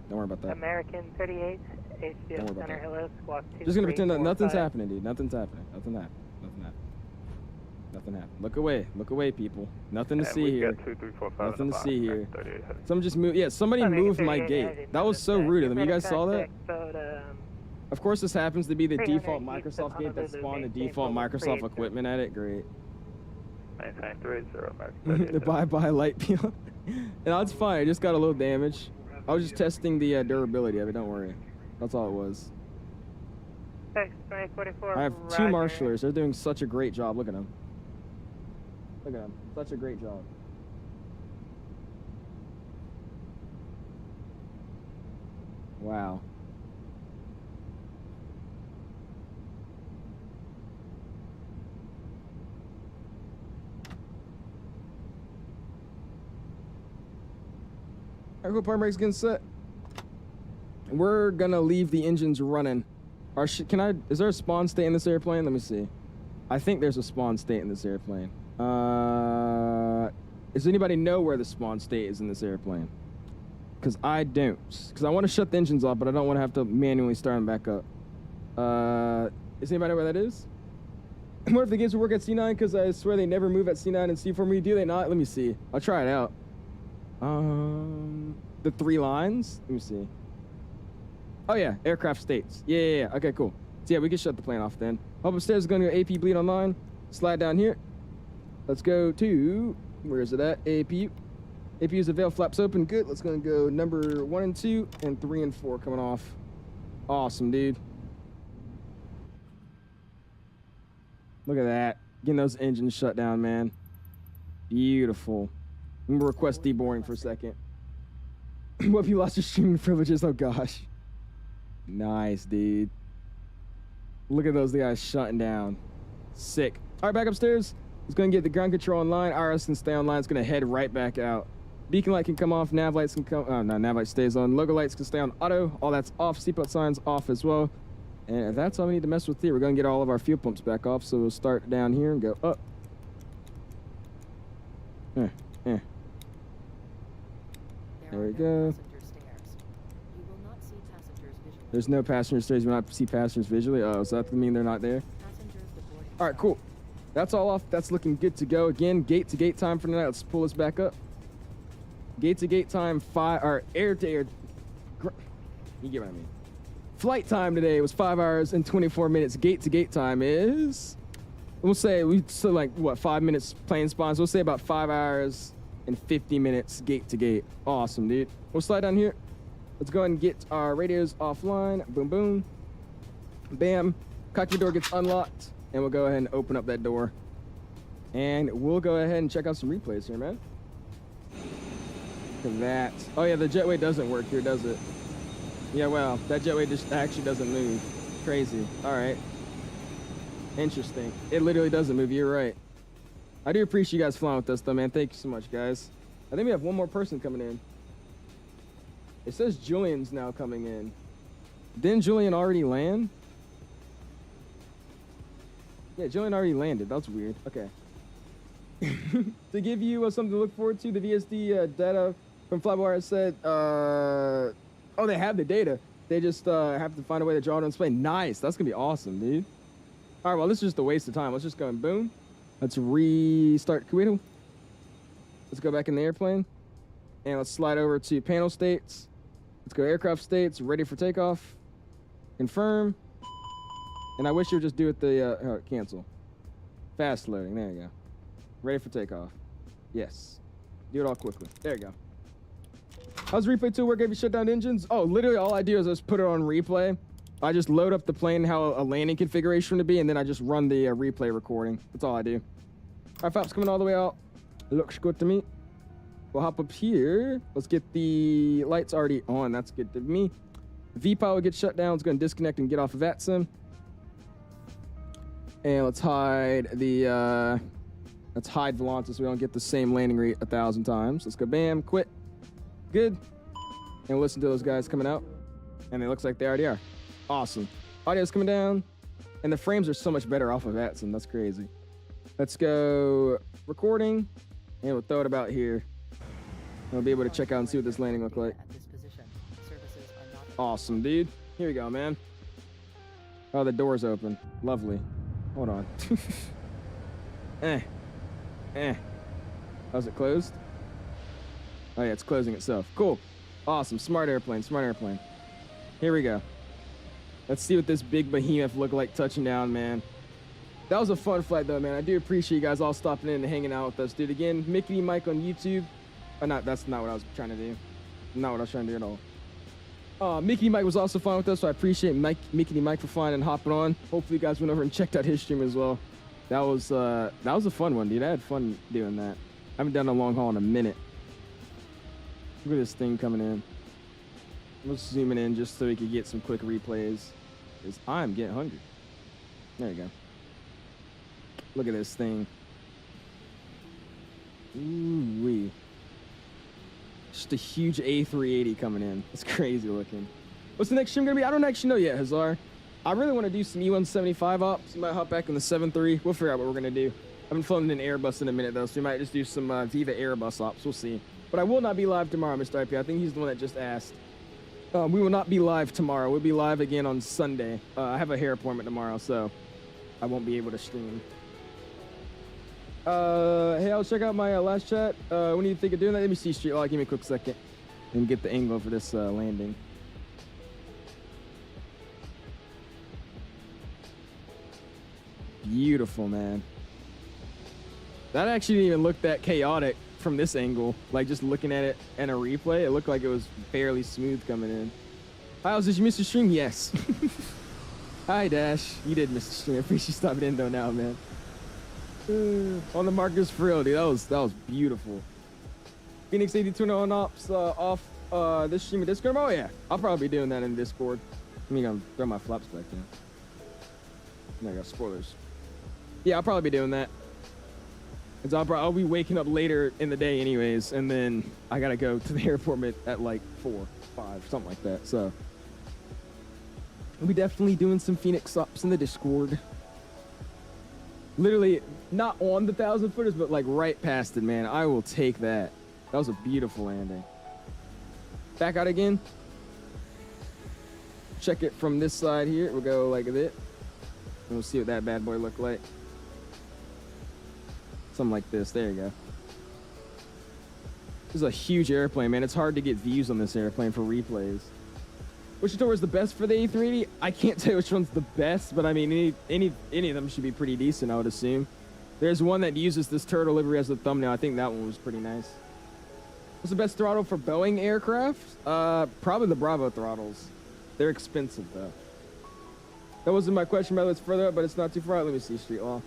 Don't worry about that. American 38, HCS Center Hillis, squawk 2. Just gonna pretend that nothing's happening, dude. Nothing's happening. Nothing happened. Nothing happened. Nothing happened. Look away. Look away, people. Nothing to see here. Nothing to see here. Someone just moved. Yeah, somebody moved my gate. That was so rude of them. You guys saw that? Of course, this happens to be the default Microsoft gate that spawned the default Microsoft equipment at it. Great. The bye-bye light peel. No, it's fine. I just got a little damage. I was just testing the durability of it. Don't worry. That's all it was. I have two marshalers. They're doing such a great job. Look at them. Look at them. Such a great job. Wow. Alright, cool. Part brake's getting set. We're gonna leave the engines running. Is there a spawn state in this airplane? Let me see. I think there's a spawn state in this airplane. Does anybody know where the spawn state is in this airplane? Because I don't. Because I want to shut the engines off, but I don't want to have to manually start them back up. Does anybody know where that is? What if the gates will work at C9? Because I swear they never move at C9 and C4 me. Do they not? Let me see. I'll try it out. The 3 lines? Let me see. Oh yeah, aircraft states. Yeah. Okay, cool. So yeah, we can shut the plane off then. Up upstairs is going to go AP bleed online. Slide down here. Let's go to Where is it at? APU. APU's the veil flaps open. Good. Let's go number 1 and 2 and 3 and 4 coming off. Awesome, dude. Look at that. Getting those engines shut down, man. Beautiful. I'm gonna request deboarding for a second. What if you lost your streaming privileges? Oh gosh. Nice, dude. Look at those guys shutting down. Sick. All right, back upstairs. It's gonna get the ground control online. RS can stay online. It's gonna head right back out. Beacon light can come off. Nav lights can come. Oh no, nav light stays on. Logo lights can stay on auto. All that's off. Seatbelt signs off as well. And that's all we need to mess with here. We're gonna get all of our fuel pumps back off. So we'll start down here and go up. There we go. There's no passenger stairs. You will not see passengers visually. Oh, so that mean they're not there? All right, cool. That's all off. That's looking good to go. Again, gate to gate time for tonight. Let's pull this back up. Gate to gate time, air to air. You get what I mean. Flight time today was 5 hours and 24 minutes. Gate to gate time is, we'll say, like what, 5 minutes plane spawns. We'll say about 5 hours and 50 minutes gate to gate. Awesome, dude. We'll slide down here. Let's go ahead and get our radios offline. Boom, boom. Bam. Cockpit door gets unlocked. And we'll go ahead and open up that door. And we'll go ahead and check out some replays here, man. Look at that. Oh, yeah, the jetway doesn't work here, does it? Yeah, well, that jetway just actually doesn't move. Crazy. All right. Interesting. It literally doesn't move. You're right. I do appreciate you guys flying with us, though, man. Thank you so much, guys. I think we have one more person coming in. It says Julian's now coming in. Didn't Julian already land? Yeah, Julian already landed. That's weird. Okay. To give you something to look forward to, the VSD data from FLYBYWIRE said, oh, they have the data. They just have to find a way to draw it on display. Nice. That's going to be awesome, dude. All right, well, this is just a waste of time. Let's just go and boom. Let's restart Kuwait. Let's go back in the airplane. And let's slide over to panel states. Let's go aircraft states, ready for takeoff. Confirm. And I wish you would just do it the, cancel. Fast loading, there you go. Ready for takeoff. Yes. Do it all quickly. There you go. How's replay tool work if you shut down engines? Oh, literally all I do is just put it on replay. I just load up the plane, how a landing configuration to be, and then I just run the replay recording. That's all I do. All right, Fap's coming all the way out. Looks good to me. We'll hop up here. Let's get the lights already on. That's good to me. VPOW will get shut down. It's going to disconnect and get off of VATSIM. And let's hide the, let's hide Volanta so we don't get the same landing rate 1,000 times. Let's go bam, quit. Good. And listen to those guys coming out. And it looks like they already are. Awesome. Audio's coming down. And the frames are so much better off of VATSIM. That's crazy. Let's go recording. And we'll throw it about here. And we'll be able to check out and see what this landing looks like. Awesome, dude. Here we go, man. Oh, the door's open. Lovely. Hold on. How's it closed? Oh, yeah, it's closing itself. Cool. Awesome. Smart airplane. Smart airplane. Here we go. Let's see what this big behemoth look like touching down, man. That was a fun flight, though, man. I do appreciate you guys all stopping in and hanging out with us, dude. Again, Mickey Mike on YouTube. Oh, that's not what I was trying to do. Not what I was trying to do at all. Mickey Mike was also flying with us, so I appreciate Mickey Mike for flying and hopping on. Hopefully, you guys went over and checked out his stream as well. That was a fun one, dude. I had fun doing that. I haven't done a long haul in a minute. Look at this thing coming in. Let's zoom it in just so we can get some quick replays. Because I'm getting hungry. There you go. Look at this thing. Ooh-wee. Just a huge A380 coming in. It's crazy looking. What's the next stream gonna be? I don't actually know yet, Hazar. I really want to do some E175 ops. We might hop back in the 7.3. We'll figure out what we're gonna do. I haven't flown an Airbus in a minute though, so we might just do some Viva Airbus ops. We'll see. But I will not be live tomorrow, Mr. IP. I think he's the one that just asked. We will not be live tomorrow. We'll be live again on Sunday. I have a hair appointment tomorrow, so I won't be able to stream. Hey, I'll check out my last chat. When do you think of doing that? Let me see, Street Law. Give me a quick second and get the angle for this landing. Beautiful, man. That actually didn't even look that chaotic from this angle. Like just looking at it in a replay, it looked like it was fairly smooth coming in. Hi, did you miss the stream? Yes. Hi, Dash. You did miss the stream. I appreciate you stopping in though now, man. On the markers for real, dude. That was beautiful. Phoenix 82 on ops off this stream of Discord. Oh yeah, I'll probably be doing that in Discord. I'm gonna throw my flaps back in. No, I got spoilers. Yeah, I'll probably be doing that. Cause I'll be waking up later in the day anyways, and then I gotta go to the airport at like 4, 5, something like that. So we'll be definitely doing some Phoenix ops in the Discord. Literally not on the 1,000-footers, but like right past it, man. I will take that. That was a beautiful landing. Back out again. Check it from this side here. We'll go like this. And we'll see what that bad boy look like. Something like this. There you go. This is a huge airplane, man. It's hard to get views on this airplane for replays. Which tour is the best for the A380? I can't tell you which one's the best, but I mean, any of them should be pretty decent, I would assume. There's one that uses this turtle livery as the thumbnail. I think that one was pretty nice. What's the best throttle for Boeing aircraft? Probably the Bravo throttles. They're expensive, though. That wasn't my question, by the way. It's further up, but it's not too far out. Let me see, Street Law.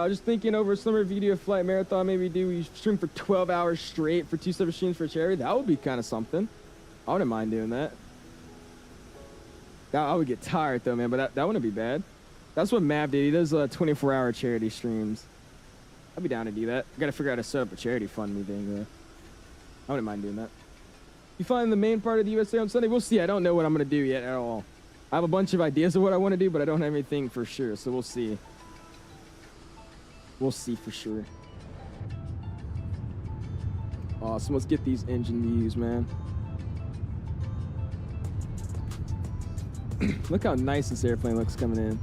Just thinking over summer video of flight marathon, maybe we stream for 12 hours straight for 2 separate streams for charity. That would be kind of something. I wouldn't mind doing that. I would get tired though, man, but that wouldn't be bad. That's what Mav did. He does 24-hour charity streams. I'd be down to do that. I gotta figure out how to set up a charity fund me thing though. I wouldn't mind doing that. You find the main part of the USA on Sunday? We'll see. I don't know what I'm gonna do yet at all. I have a bunch of ideas of what I want to do, but I don't have anything for sure, so we'll see. We'll see for sure. Awesome. Let's get these engine views, man. Look how nice this airplane looks coming in.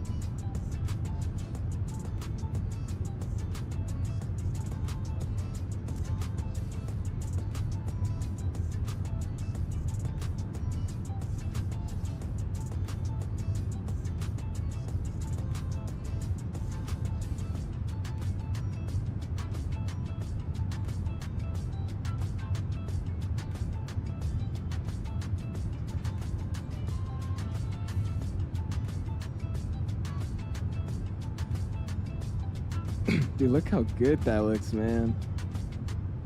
Dude, look how good that looks, man.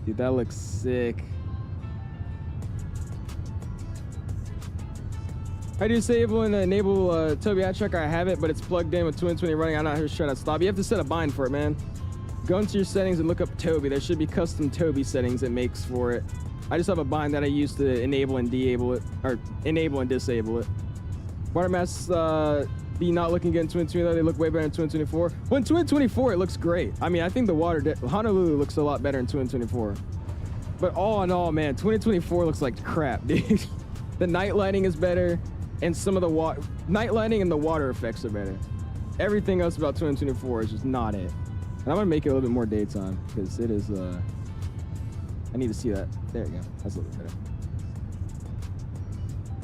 Dude, that looks sick. I do disable and enable Toby ad tracker. I have it, but it's plugged in with 2020 running. I'm not sure how to stop. You have to set a bind for it, man. Go into your settings and look up Toby. There should be custom Toby settings it makes for it. I just have a bind that I use to enable and disable it, or enable and disable it. Water mass be not looking good in 2020 though. They look way better in 2024. Well, in 2024 it looks great. I mean, I think the Honolulu looks a lot better in 2024. But all in all, man, 2024 looks like crap, dude. The night lighting is better, and some of the night lighting and the water effects are better. Everything else about 2024 is just not it. And I'm gonna make it a little bit more daytime because it is. I need to see that. There you go. That's a little bit better.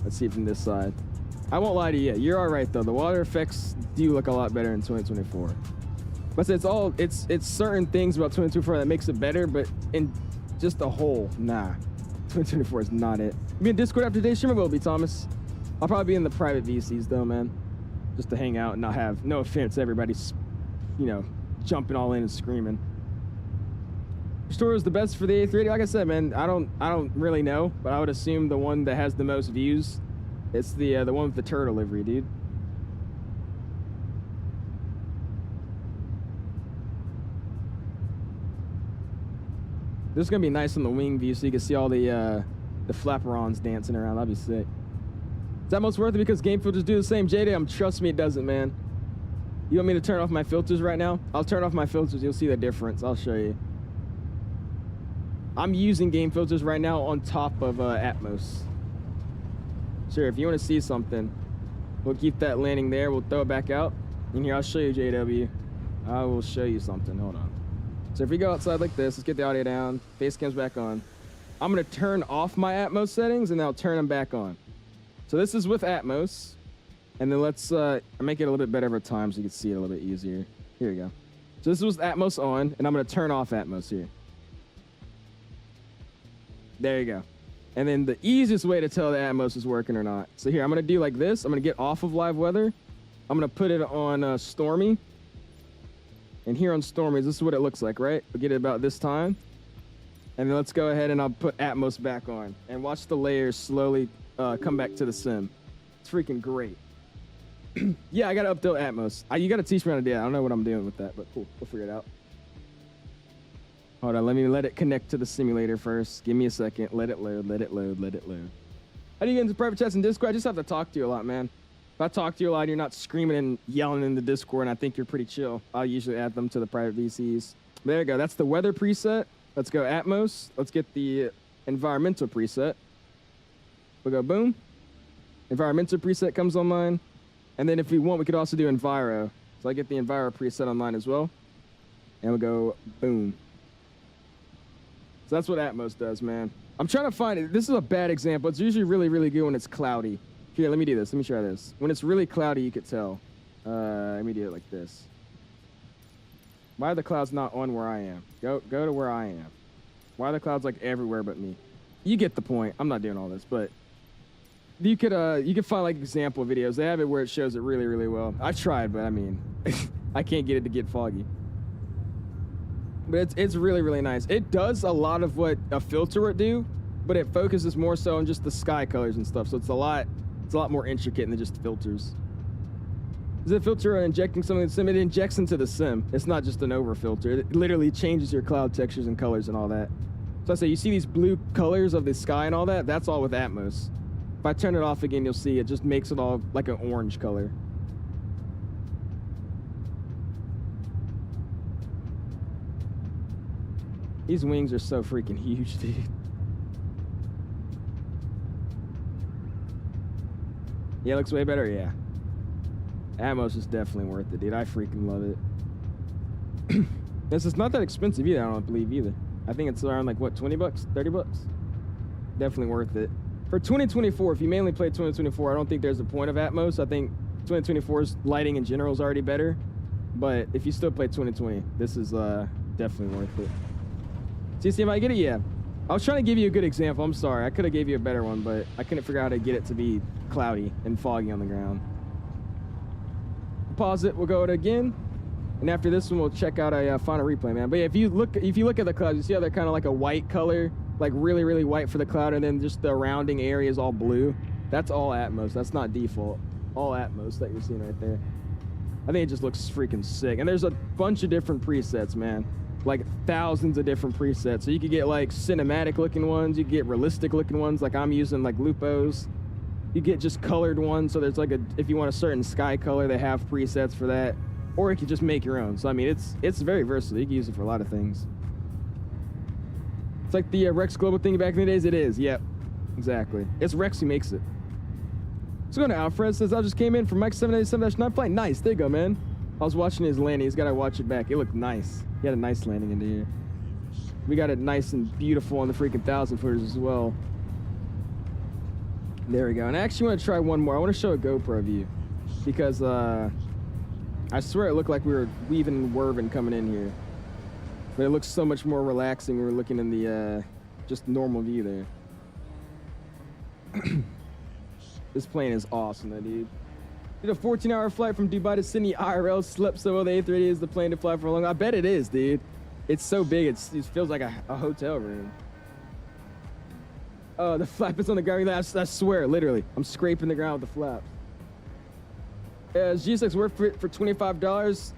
Let's see it from this side. I won't lie to you. You're all right though. The water effects do look a lot better in 2024. But it's certain things about 2024 that makes it better, but in just the whole, nah. 2024 is not it. Be in Discord after today's stream, will be Thomas. I'll probably be in the private VCs though, man. Just to hang out and not have, no offense, everybody's, you know, jumping all in and screaming. Which store is the best for the A380? Like I said, man, I don't really know, but I would assume the one that has the most views. It's the one with the turtle livery, dude. This is gonna be nice on the wing view, so you can see all the flaperons dancing around. That'd be sick. Is that most worth it because game filters do the same? JD, trust me, it doesn't, man. You want me to turn off my filters right now? I'll turn off my filters. You'll see the difference. I'll show you. I'm using game filters right now on top of Atmos. Sure, if you want to see something, we'll keep that landing there. We'll throw it back out. And here, I'll show you, JW. I will show you something. Hold on. So if we go outside like this, let's get the audio down. Face cam's back on. I'm going to turn off my Atmos settings, and then I'll turn them back on. So this is with Atmos. And then let's make it a little bit better over time so you can see it a little bit easier. Here we go. So this was Atmos on, and I'm gonna turn off Atmos here. There you go. And then the easiest way to tell the Atmos is working or not. So here, I'm gonna do like this. I'm gonna get off of live weather. I'm gonna put it on stormy. And here on stormy, this is what it looks like, right? We'll get it about this time. And then let's go ahead and I'll put Atmos back on. And watch the layers slowly come back to the sim. It's freaking great. Yeah, I gotta update Atmos. You gotta teach me how to do that. I don't know what I'm doing with that, but cool. We'll figure it out. Hold on, let it connect to the simulator first. Give me a second. Let it load, let it load, let it load. How do you get into private chats in Discord? I just have to talk to you a lot, man. If I talk to you a lot, you're not screaming and yelling in the Discord, and I think you're pretty chill. I'll usually add them to the private VCs. There you go. That's the weather preset. Let's go Atmos. Let's get the environmental preset. We'll go boom. Environmental preset comes online. And then if we want, we could also do Enviro. So I get the Enviro preset online as well. And we'll go boom. So that's what Atmos does, man. I'm trying to find it. This is a bad example. It's usually really, really good when it's cloudy. Here, let me do this. Let me try this. When it's really cloudy, you could tell. Let me do it like this. Why are the clouds not on where I am? Go to where I am. Why are the clouds like everywhere but me? You get the point. I'm not doing all this, but you could find like example videos. They have it where it shows it really, really well. I tried, but I mean, I can't get it to get foggy. But it's really, really nice. It does a lot of what a filter would do, but it focuses more so on just the sky colors and stuff. So it's a lot more intricate than just filters. Is it a filter or injecting something in the sim? It injects into the sim. It's not just an over filter. It literally changes your cloud textures and colors and all that. So I say, you see these blue colors of the sky and all that? That's all with Atmos. If I turn it off again, you'll see it just makes it all like an orange color. These wings are so freaking huge, dude. Yeah, it looks way better, yeah. Atmos is definitely worth it, dude. I freaking love it. This is not that expensive either, I don't believe either. I think it's around like, what, 20 bucks, 30 bucks? Definitely worth it. For 2024, if you mainly play 2024, I don't think there's a point of Atmos. I think 2024's lighting in general is already better. But if you still play 2020, this is definitely worth it. See if I get it? Yeah. I was trying to give you a good example. I'm sorry. I could have gave you a better one, but I couldn't figure out how to get it to be cloudy and foggy on the ground. Pause it. We'll go it again. And after this one, we'll check out a final replay, man. But yeah, if you look at the clouds, you see how they're kind of like a white color, like really, really white for the cloud, and then just the surrounding area is all blue. That's all Atmos. That's not default. All Atmos that you're seeing right there. I think it just looks freaking sick. And there's a bunch of different presets, man. Like thousands of different presets. So you could get like cinematic looking ones. You could get realistic looking ones. Like I'm using like Lupos. You get just colored ones. So there's like if you want a certain sky color, they have presets for that. Or you can just make your own. So I mean, it's very versatile. You can use it for a lot of things. It's like the Rex Global thing back in the days. It is. Yep. Exactly. It's Rex who makes it. Let's go to Alfred. Says, I just came in from Mike 787-9 flight. Nice. There you go, man. I was watching his landing. He's got to watch it back. It looked nice. He had a nice landing into here. We got it nice and beautiful on the freaking 1,000 footers as well. There we go. And I actually want to try one more. I want to show a GoPro view because I swear it looked like we were weaving and whirving coming in here. But it looks so much more relaxing when we're looking in the just normal view there. This plane is awesome though, dude. Did a 14-hour flight from Dubai to Sydney IRL. Slept so well. The A380 is the plane to fly for long. I bet it is, dude. It's so big. It feels like a hotel room. Oh, the flap is on the ground. I swear, literally. I'm scraping the ground with the flaps. GSX worth for $25.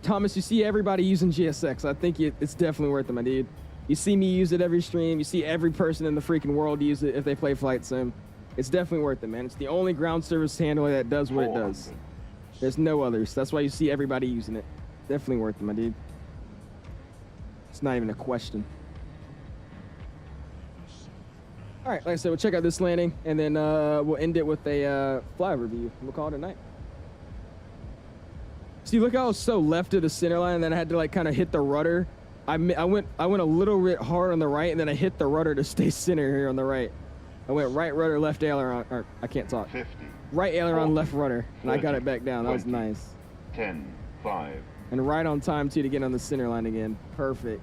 Thomas, you see everybody using GSX. I think it's definitely worth it, my dude. You see me use it every stream. You see every person in the freaking world use it if they play Flight Sim. It's definitely worth it, man. It's the only ground service handler that does what it does. There's no others. That's why you see everybody using it. Definitely worth it, my dude. It's not even a question. All right, like I said, we'll check out this landing, and then we'll end it with a fly review. We'll call it a night. See, look how I was so left of the center line, and then I had to like kind of hit the rudder. I went a little bit hard on the right, and then I hit the rudder to stay center here on the right. I went right rudder, left aileron, or I can't talk. 50. Right aileron, 40, left rudder, and 30, I got it back down. 20, that was nice. 10, 5, And right on time, too, to get on the center line again. Perfect.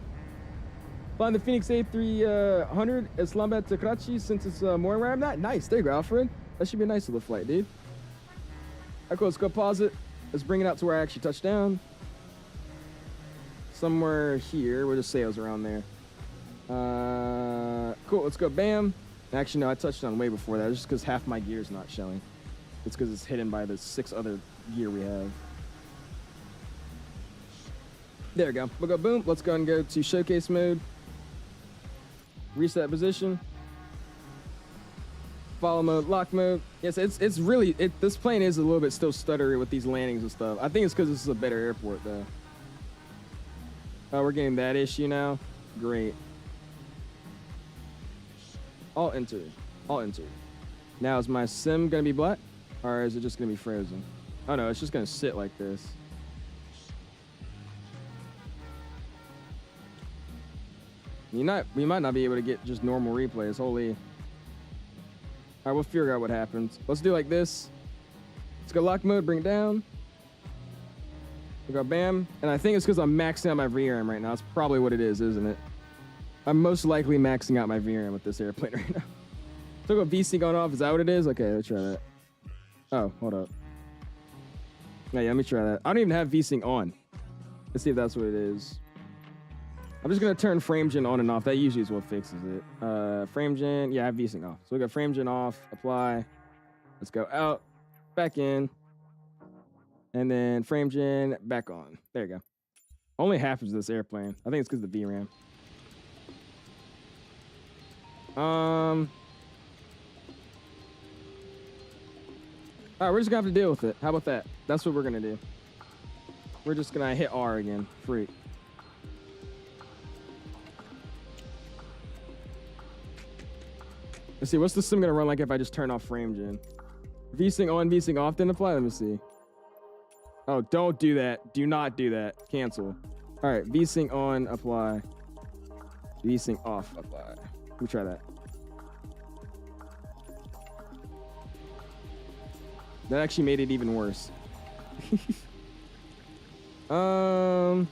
Flying the Phoenix A300 Islamabad to Karachi since it's morning where I'm at. Nice. There you go, Alfred. That should be a nice little flight, dude. All right, cool. Let's go pause it. Let's bring it out to where I actually touched down. Somewhere here. We'll just say it was around there. Cool. Let's go. Bam. Actually, no, I touched down way before that. It's just because half my gear is not showing. It's because it's hidden by the 6 other gear we have. There we go. We'll go boom. Let's go and go to showcase mode. Reset position. Follow mode, lock mode. Yes, it's really, this plane is a little bit still stuttery with these landings and stuff. I think it's because this is a better airport though. Oh, we're getting that issue now. Great. All entered. All entered. Now is my sim gonna be black? Or is it just gonna be frozen? Oh no, it's just gonna sit like this. We might not be able to get just normal replays. Holy. All right, we'll figure out what happens. Let's do like this. Let's go lock mode, bring it down. We'll go bam. And I think it's because I'm maxing out my VRAM right now. That's probably what it is, isn't it? I'm most likely maxing out my VRAM with this airplane right now. So go VC going off. Is that what it is? Okay, let's try that. Oh, hold up. Yeah, let me try that. I don't even have VSync on. Let's see if that's what it is. I'm just gonna turn frame gen on and off. That usually is what fixes it. Frame gen, yeah, I have VSync off. So we got frame gen off, apply. Let's go out, back in, and then frame gen back on. There you go. Only half of this airplane. I think it's because of the VRAM. All right, we're just gonna have to deal with it. How about that? That's what we're gonna do. We're just gonna hit R again. Freak. Let's see, what's the sim gonna run like if I just turn off frame gen? VSync on, VSync off, then apply. Let me see. Oh, don't do that. Do not do that. Cancel. All right, VSync on, apply. VSync off, apply. Let me try that. That actually made it even worse. I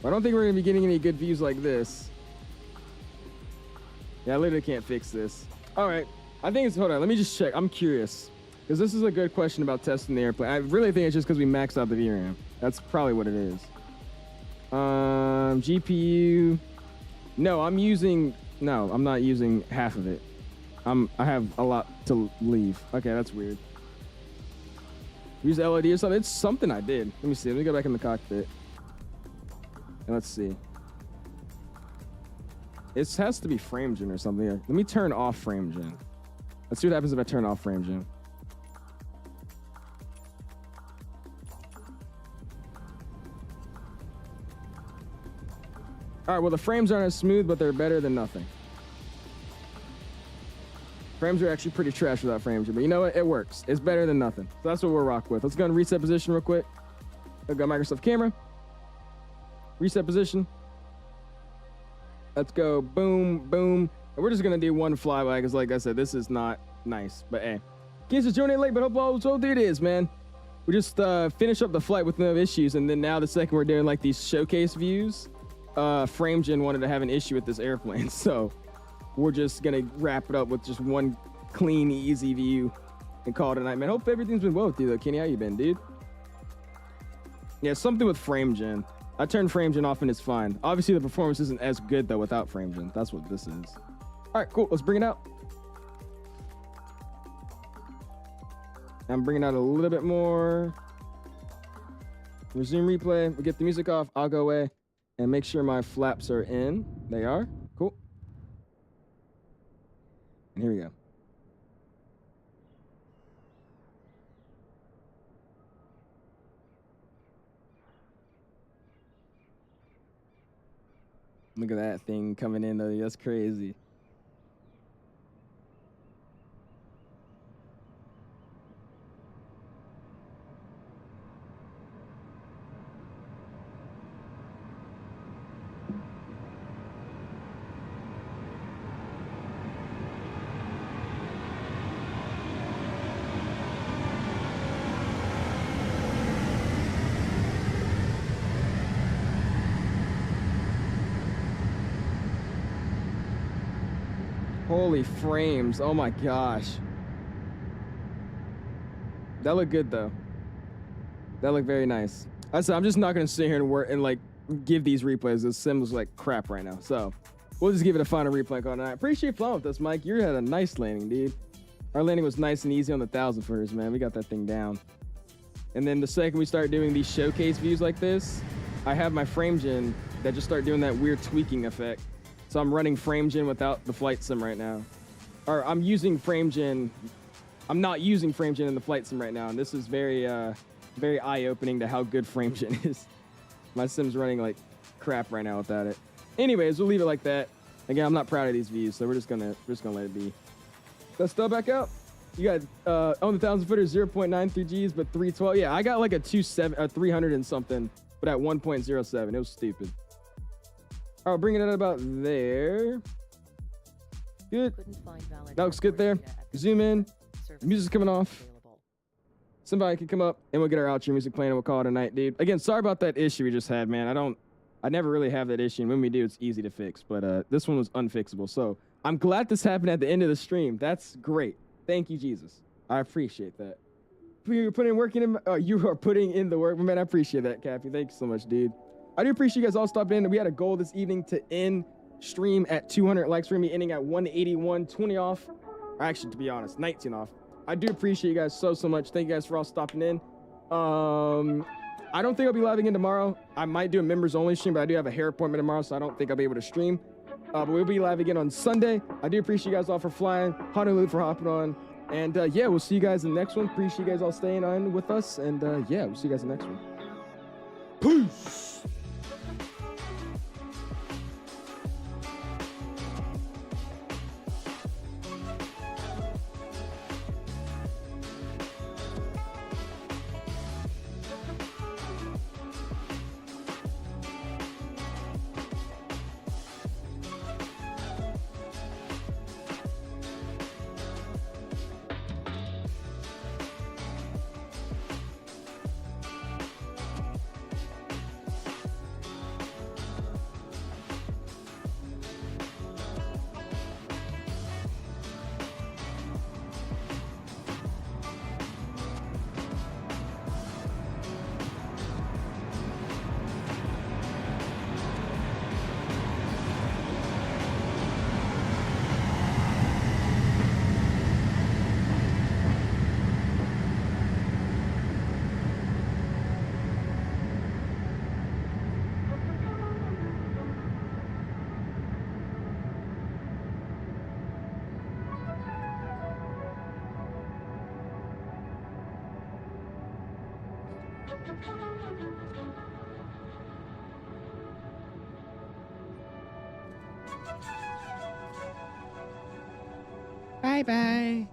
don't think we're gonna be getting any good views like this. Yeah, I literally can't fix this. All right, I think it's, hold on, let me just check. I'm curious, because this is a good question about testing the airplane. I really think it's just because we maxed out the VRAM. That's probably what it is. GPU. No, I'm not using half of it. I have a lot to leave. Okay, that's weird. Use LED or something. It's something I did. Let me see. Let me go back in the cockpit. And let's see. It has to be frame gen or something. Let me turn off frame gen. Let's see what happens if I turn off frame gen. All right, well, the frames aren't as smooth, but they're better than nothing. Frames are actually pretty trash without frame gen, but you know what? It works. It's better than nothing. So that's what we'll rock with. Let's go and reset position real quick. I've got Microsoft camera. Reset position. Let's go boom, boom. And we're just going to do one flyby because, like I said, this is not nice. But, hey, kids are joining late, but hope all it is, man. We just finished up the flight with no issues, and then now the second we're doing, like, these showcase views, frame gen wanted to have an issue with this airplane. So we're just going to wrap it up with just one clean, easy view and call it a night, man. Hope everything's been well with you, though. Kenny, how you been, dude? Yeah, something with frame gen. I turned frame gen off and it's fine. Obviously, the performance isn't as good, though, without frame gen. That's what this is. All right, cool. Let's bring it out. I'm bringing out a little bit more. Resume replay. We'll get the music off. I'll go away and make sure my flaps are in. They are. Cool. And here we go. Look at that thing coming in, though. That's crazy. Holy frames. Oh my gosh. That looked good though. That looked very nice. I said I'm just not gonna sit here and work and like give these replays. This sim was like crap right now. So we'll just give it a final replay on tonight. Appreciate flying with us, Mike. You had a nice landing, dude. Our landing was nice and easy on the 1,000 footers, man. We got that thing down. And then the second we start doing these showcase views like this, I have my frame gen that just start doing that weird tweaking effect. So I'm running frame gen without the flight sim right now. Or I'm using frame gen. I'm not using frame gen in the flight sim right now. And this is very, very eye-opening to how good frame gen is. My sim's running like crap right now without it. Anyways, we'll leave it like that. Again, I'm not proud of these views, so we're just gonna let it be. Let's still back out. You got on the 1,000 footers 0.93 Gs, but 312. Yeah, I got like a 300 and something, but at 1.07. It was stupid. All right, bringing it about there. Good. That looks good there. Zoom in. The music's coming off. Somebody can come up and we'll get our outro music playing and we'll call it a night, dude. Again, sorry about that issue we just had, man. I never really have that issue, and when we do, it's easy to fix. But this one was unfixable, so I'm glad this happened at the end of the stream. That's great. Thank you, Jesus. I appreciate that. You're putting work in. You are putting in the work, man. I appreciate that, Cappy. Thank you so much, dude. I do appreciate you guys all stopping in. We had a goal this evening to end stream at 200 likes. We're gonna be ending at 181, 20 off. Or actually, to be honest, 19 off. I do appreciate you guys so much. Thank you guys for all stopping in. I don't think I'll be live again tomorrow. I might do a members only stream, but I do have a hair appointment tomorrow, so I don't think I'll be able to stream. But we'll be live again on Sunday. I do appreciate you guys all for flying. Honolulu for hopping on. And yeah, we'll see you guys in the next one. Appreciate you guys all staying on with us. And yeah, we'll see you guys in the next one. Peace. Bye-bye.